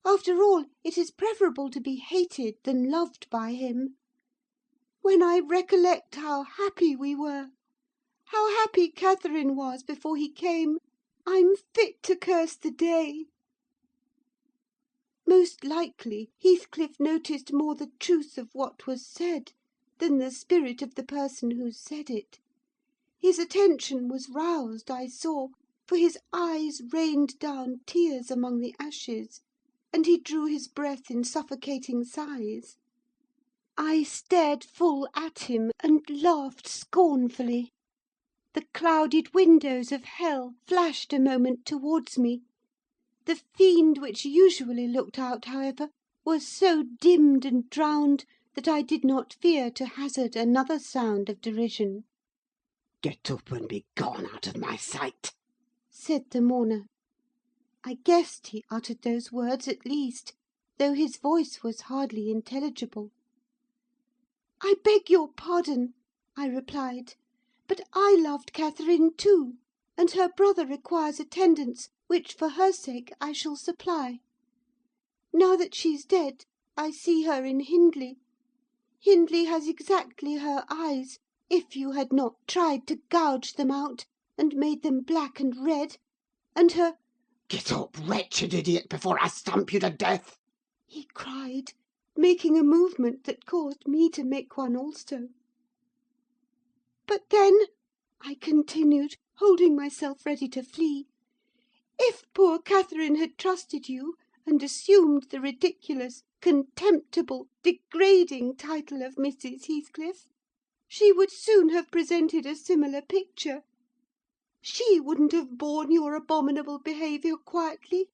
After all, it is preferable to be hated than loved by him. When I recollect how happy we were, how happy Catherine was before he came, I'm fit to curse the day." Most likely, Heathcliff noticed more the truth of what was said than the spirit of the person who said it. His attention was roused, I saw, for his eyes rained down tears among the ashes, and he drew his breath in suffocating sighs. I stared full at him, and laughed scornfully. The clouded windows of hell flashed a moment towards me. The fiend which usually looked out, however, was so dimmed and drowned that I did not fear to hazard another sound of derision. "Get up and be gone out of my sight," said the mourner. I guessed he uttered those words at least, though his voice was hardly intelligible. "I beg your pardon," I replied, "but I loved Catherine too, and her brother requires attendance, which, for her sake, I shall supply. Now that she's dead, I see her in Hindley. Hindley has exactly her eyes, if you had not tried to gouge them out, and made them black and red, and her—" "Get up, wretched idiot, before I stamp you to death!" he cried, making a movement that caused me to make one also. "But then," I continued, holding myself ready to flee, "if poor Catherine had trusted you, and assumed the ridiculous, contemptible, degrading title of Mrs. Heathcliff, she would soon have presented a similar picture. She wouldn't have borne your abominable behaviour quietly.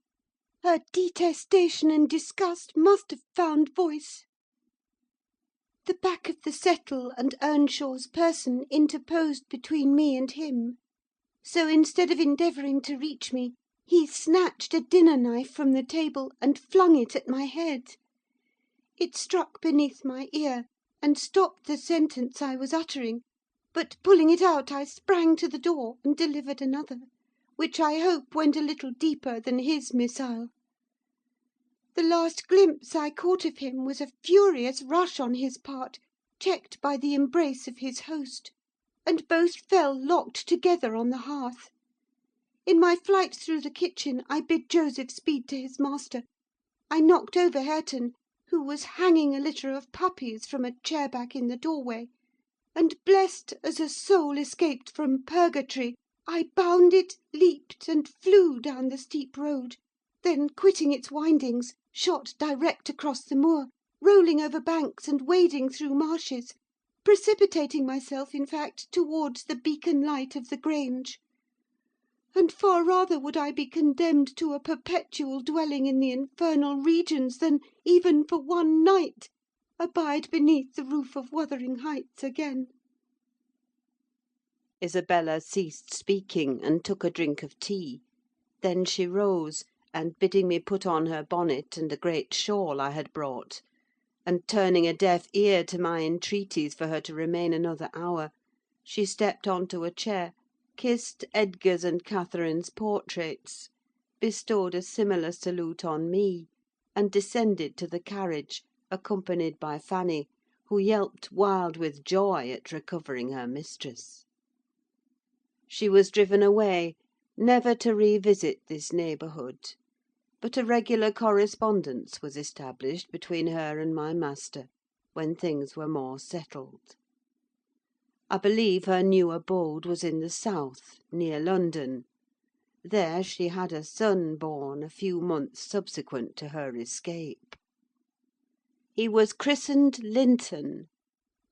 Her detestation and disgust must have found voice." The back of the settle and Earnshaw's person interposed between me and him; so, instead of endeavouring to reach me, he snatched a dinner knife from the table, and flung it at my head. It struck beneath my ear, and stopped the sentence I was uttering; but, pulling it out, I sprang to the door, and delivered another, which I hope went a little deeper than his missile. The last glimpse I caught of him was a furious rush on his part, checked by the embrace of his host, and both fell locked together on the hearth. In my flight through the kitchen, I bid Joseph speed to his master. I knocked over Hareton, who was hanging a litter of puppies from a chair back in the doorway; and, blessed as a soul escaped from purgatory, I bounded, leaped, and flew down the steep road; then, quitting its windings, shot direct across the moor, rolling over banks and wading through marshes; precipitating myself, in fact, towards the beacon light of the Grange. And far rather would I be condemned to a perpetual dwelling in the infernal regions than, even for one night, abide beneath the roof of Wuthering Heights again. Isabella ceased speaking, and took a drink of tea. Then she rose, and bidding me put on her bonnet and a great shawl I had brought, and turning a deaf ear to my entreaties for her to remain another hour, she stepped on to a chair, kissed Edgar's and Catherine's portraits, bestowed a similar salute on me, and descended to the carriage, accompanied by Fanny, who yelped wild with joy at recovering her mistress. She was driven away, never to revisit this neighbourhood; but a regular correspondence was established between her and my master, when things were more settled. I believe her new abode was in the south, near London. There she had a son born a few months subsequent to her escape. He was christened Linton,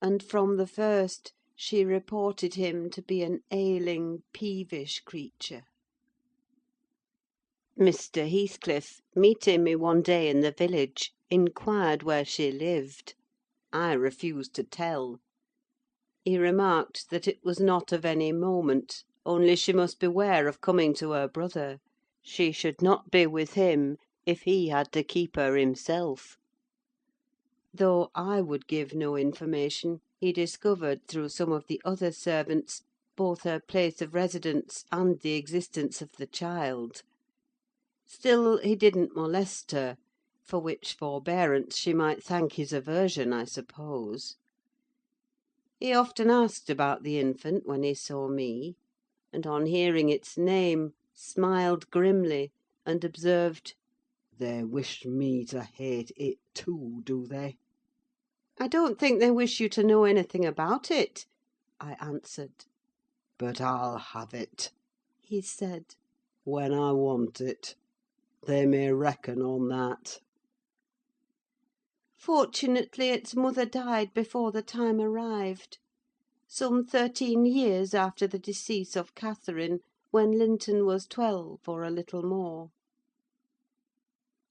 and from the first she reported him to be an ailing, peevish creature. Mr. Heathcliff, meeting me one day in the village, inquired where she lived. I refused to tell. He remarked that it was not of any moment, only she must beware of coming to her brother: she should not be with him, if he had to keep her himself. Though I would give no information, he discovered, through some of the other servants, both her place of residence and the existence of the child. Still, he didn't molest her, for which forbearance she might thank his aversion, I suppose. He often asked about the infant when he saw me, and on hearing its name, smiled grimly, and observed, They wish me to hate it too, do they? "I don't think they wish you to know anything about it," I answered. But I'll have it, He said. when I want it. They may reckon on that. Fortunately, its mother died before the time arrived: some 13 years after the decease of Catherine, when Linton was 12, or a little more.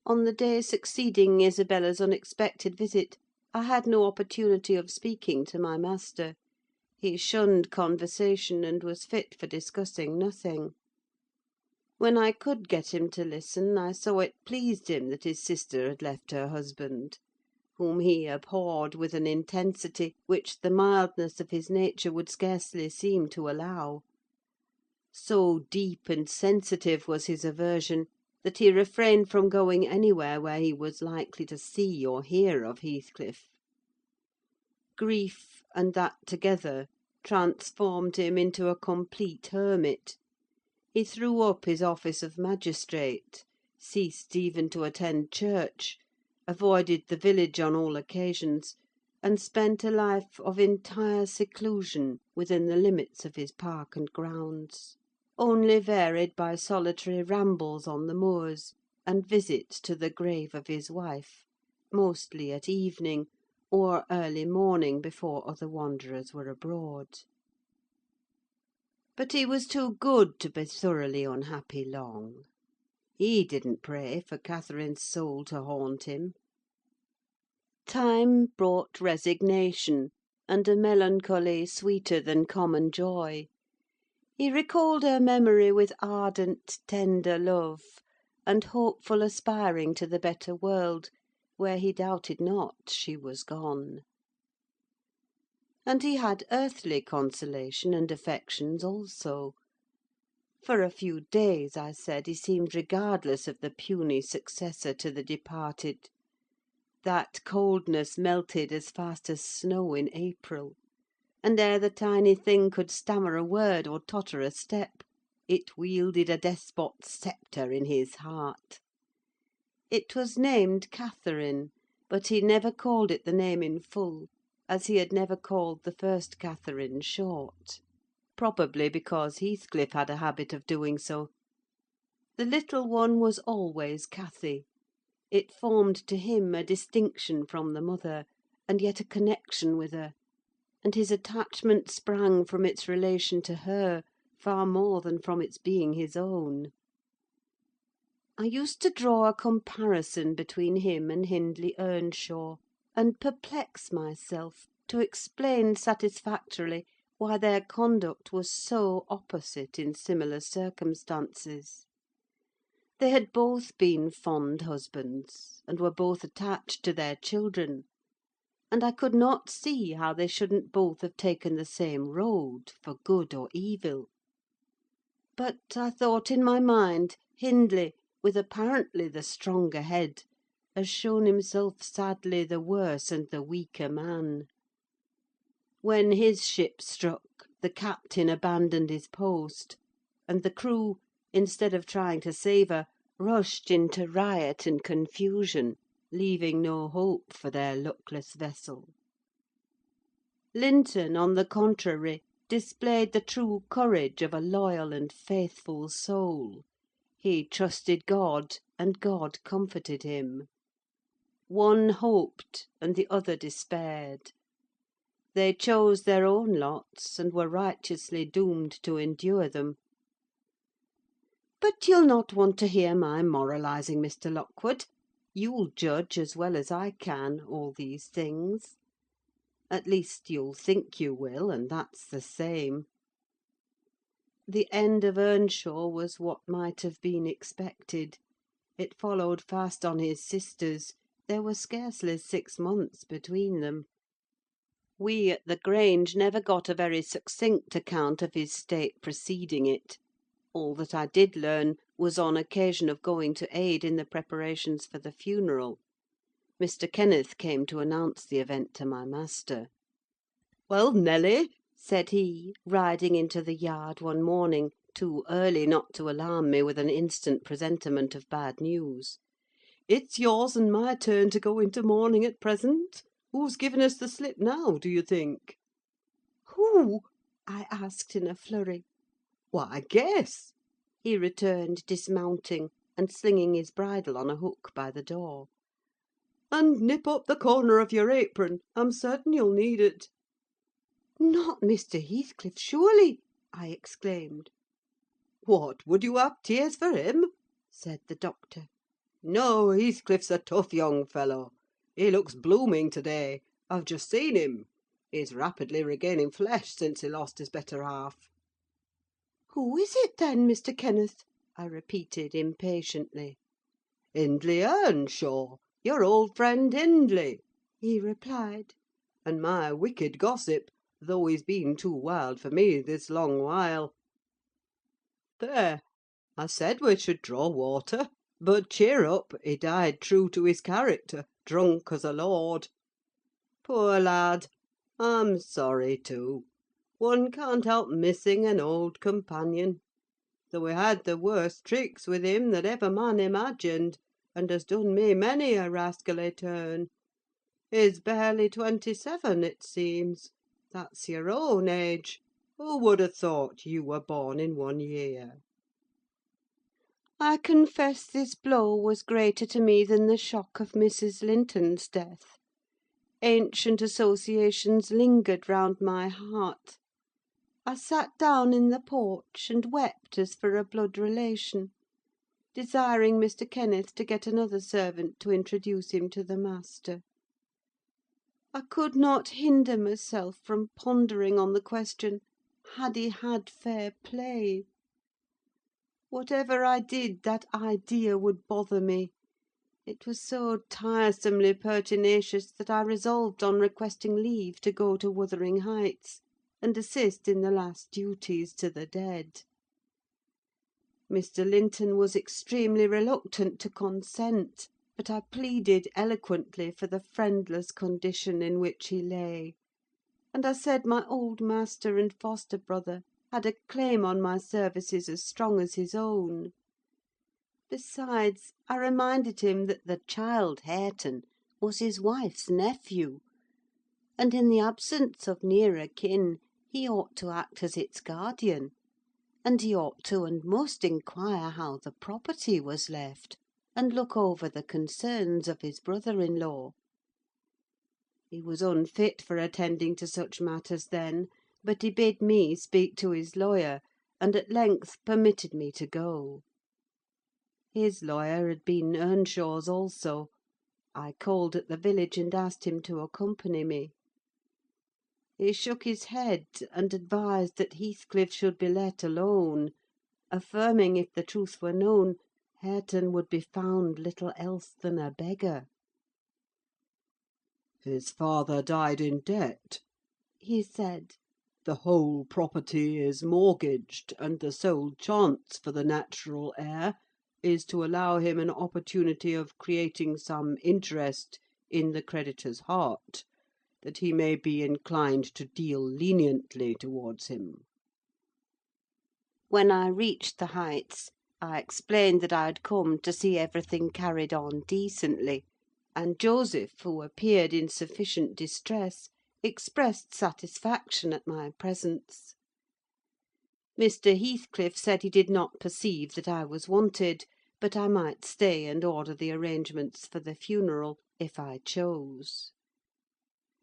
On the day succeeding Isabella's unexpected visit, I had no opportunity of speaking to my master. He shunned conversation, and was fit for discussing nothing. When I could get him to listen, I saw it pleased him that his sister had left her husband, whom he abhorred with an intensity which the mildness of his nature would scarcely seem to allow. So deep and sensitive was his aversion, that he refrained from going anywhere where he was likely to see or hear of Heathcliff. Grief, and that together, transformed him into a complete hermit. He threw up his office of magistrate, ceased even to attend church, avoided the village on all occasions, and spent a life of entire seclusion within the limits of his park and grounds, only varied by solitary rambles on the moors, and visits to the grave of his wife, mostly at evening, or early morning before other wanderers were abroad. But he was too good to be thoroughly unhappy long. He didn't pray for Catherine's soul to haunt him. Time brought resignation, and a melancholy sweeter than common joy. He recalled her memory with ardent, tender love, and hopeful aspiring to the better world, where he doubted not she was gone. And he had earthly consolation and affections also. For a few days, I said, he seemed regardless of the puny successor to the departed. That coldness melted as fast as snow in April; and ere the tiny thing could stammer a word or totter a step, it wielded a despot's sceptre in his heart. It was named Catherine, but he never called it the name in full, as he had never called the first Catherine short; probably because Heathcliff had a habit of doing so. The little one was always Cathy: it formed to him a distinction from the mother, and yet a connection with her; and his attachment sprang from its relation to her far more than from its being his own. I used to draw a comparison between him and Hindley Earnshaw, and perplex myself to explain satisfactorily why their conduct was so opposite in similar circumstances. They had both been fond husbands, and were both attached to their children, and I could not see how they shouldn't both have taken the same road, for good or evil. But, I thought in my mind, Hindley, with apparently the stronger head, has shown himself sadly the worse and the weaker man. When his ship struck, the captain abandoned his post, and the crew, instead of trying to save her, rushed into riot and confusion, leaving no hope for their luckless vessel. Linton, on the contrary, displayed the true courage of a loyal and faithful soul. He trusted God, and God comforted him. One hoped, and the other despaired. They chose their own lots, and were righteously doomed to endure them. But you'll not want to hear my moralising, Mr. Lockwood. You'll judge as well as I can all these things. At least, you'll think you will, and that's the same. The end of Earnshaw was what might have been expected. It followed fast on his sister's. There were scarcely 6 months between them. We at the Grange never got a very succinct account of his state preceding it. All that I did learn was on occasion of going to aid in the preparations for the funeral. Mr. Kenneth came to announce the event to my master. "Well, Nelly," said he, riding into the yard one morning, too early not to alarm me with an instant presentiment of bad news, "it's yours and my turn to go into mourning at present. Who's given us the slip now, do you think?" "Who?" I asked in a flurry. "Why, guess," he returned, dismounting, and slinging his bridle on a hook by the door. "And nip up the corner of your apron: I'm certain you'll need it." "Not Mr. Heathcliff, surely?" I exclaimed. "What, would you have tears for him?" said the doctor. "No, Heathcliff's a tough young fellow. He looks blooming to-day. I've just seen him. He's rapidly regaining flesh since he lost his better half." "Who is it, then, Mr. Kenneth?" I repeated impatiently. "Hindley Earnshaw, your old friend Hindley," he replied; "and my wicked gossip, though he's been too wild for me this long while. There! I said we should draw water. But cheer up, he died true to his character, drunk as a lord. Poor lad! I'm sorry too. One can't help missing an old companion. Though he had the worst tricks with him that ever man imagined, and has done me many a rascally turn. He's barely 27, it seems. That's your own age. Who would have thought you were born in one year?" I confess this blow was greater to me than the shock of Mrs. Linton's death. Ancient associations lingered round my heart. I sat down in the porch, and wept as for a blood relation, desiring Mr. Kenneth to get another servant to introduce him to the master. I could not hinder myself from pondering on the question, had he had fair play? Whatever I did, that idea would bother me. It was so tiresomely pertinacious that I resolved on requesting leave to go to Wuthering Heights, and assist in the last duties to the dead. Mr. Linton was extremely reluctant to consent, but I pleaded eloquently for the friendless condition in which he lay; and I said my old master and foster brother had a claim on my services as strong as his own. Besides, I reminded him that the child Hareton was his wife's nephew, and in the absence of nearer kin he ought to act as its guardian, and he ought to and must inquire how the property was left, and look over the concerns of his brother-in-law. He was unfit for attending to such matters then, but he bid me speak to his lawyer, and at length permitted me to go. His lawyer had been Earnshaw's also. I called at the village and asked him to accompany me. He shook his head, and advised that Heathcliff should be let alone, affirming, if the truth were known, Hareton would be found little else than a beggar. His father died in debt, He said. the whole property is mortgaged, and the sole chance for the natural heir is to allow him an opportunity of creating some interest in the creditor's heart, that he may be inclined to deal leniently towards him. When I reached the Heights, I explained that I had come to see everything carried on decently, and Joseph, who appeared in sufficient distress, expressed satisfaction at my presence. Mr. Heathcliff said he did not perceive that I was wanted, but I might stay and order the arrangements for the funeral, if I chose.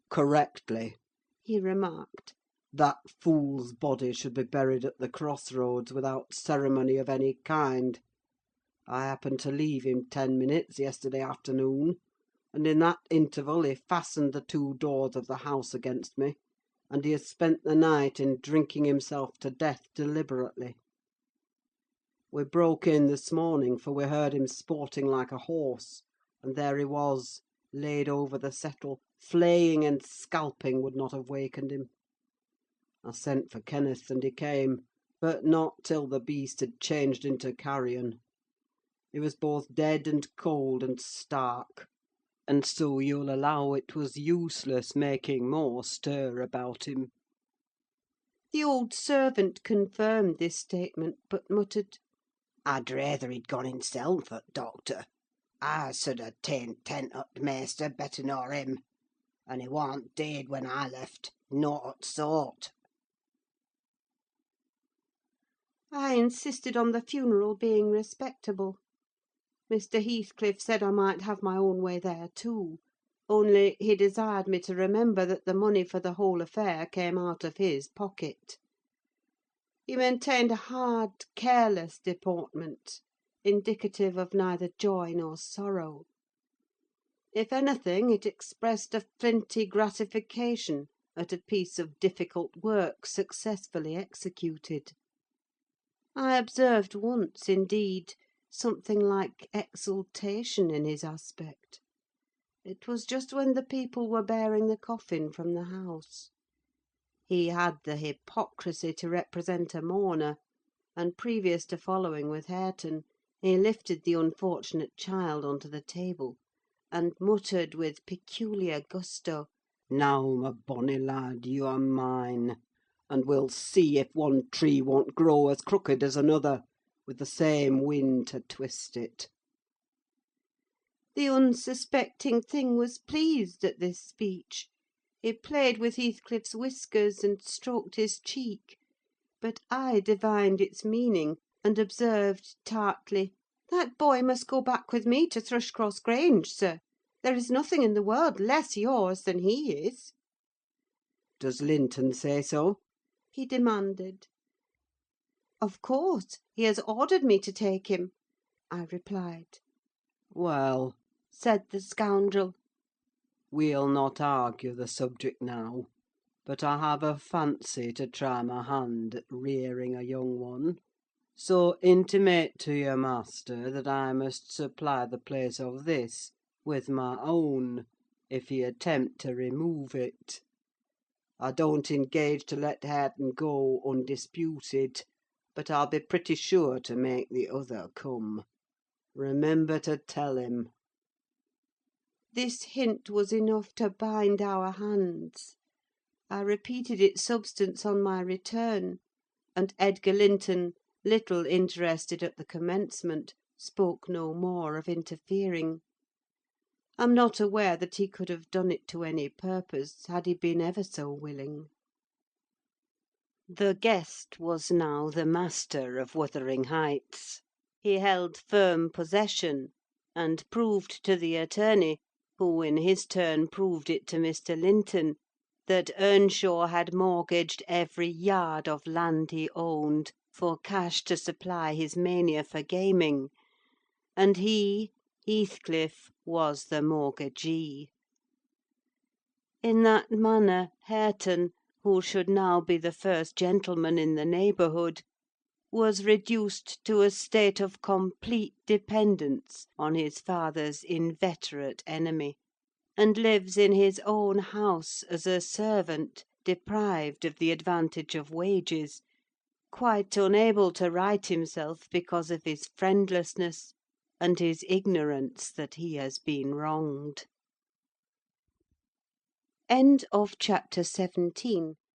Correctly. He remarked. That fool's body should be buried at the crossroads without ceremony of any kind. I happened to leave him 10 minutes yesterday afternoon, and in that interval he fastened the 2 doors of the house against me, and he has spent the night in drinking himself to death deliberately. We broke in this morning, for we heard him sporting like a horse, and there he was, laid over the settle. Flaying and scalping would not have wakened him. I sent for Kenneth, and he came, but not till the beast had changed into carrion. He was both dead and cold and stark, and so you'll allow it was useless making more stir about him. The old servant confirmed this statement, but muttered, I'd rather he'd gone himself, doctor. I should ha' tent up the maister better nor him, and he warn't dead when I left, not sort. I insisted on the funeral being respectable. Mr. Heathcliff said I might have my own way there too, only he desired me to remember that the money for the whole affair came out of his pocket. He maintained a hard, careless deportment, indicative of neither joy nor sorrow. If anything, it expressed a flinty gratification at a piece of difficult work successfully executed. I observed once, indeed, something like exultation in his aspect. It was just when the people were bearing the coffin from the house. He had the hypocrisy to represent a mourner, and previous to following with Hareton, he lifted the unfortunate child onto the table, and muttered with peculiar gusto, Now, my bonny lad, you are mine, and we'll see if one tree won't grow as crooked as another, with the same wind to twist it. The unsuspecting thing was pleased at this speech. He played with Heathcliff's whiskers and stroked his cheek, but I divined its meaning, and observed tartly, "That boy must go back with me to Thrushcross Grange, sir. There is nothing in the world less yours than he is." Does Linton say so? He demanded. "Of course, he has ordered me to take him," I replied. Well, Said the scoundrel, we'll not argue the subject now, but I have a fancy to try my hand at rearing a young one. So intimate to your master that I must supply the place of this with my own, if he attempt to remove it. I don't engage to let Hareton go undisputed, but I'll be pretty sure to make the other come. Remember to tell him. This hint was enough to bind our hands. I repeated its substance on my return, and Edgar Linton, little interested at the commencement, spoke no more of interfering. I'm not aware that he could have done it to any purpose, had he been ever so willing. The guest was now the master of Wuthering Heights. He held firm possession, and proved to the attorney, who in his turn proved it to Mr. Linton, that Earnshaw had mortgaged every yard of land he owned for cash to supply his mania for gaming, and he, Heathcliff, was the mortgagee. In that manner, Hareton, who should now be the first gentleman in the neighbourhood, was reduced to a state of complete dependence on his father's inveterate enemy, and lives in his own house as a servant, deprived of the advantage of wages, quite unable to right himself because of his friendlessness and his ignorance that he has been wronged. Chapter 18.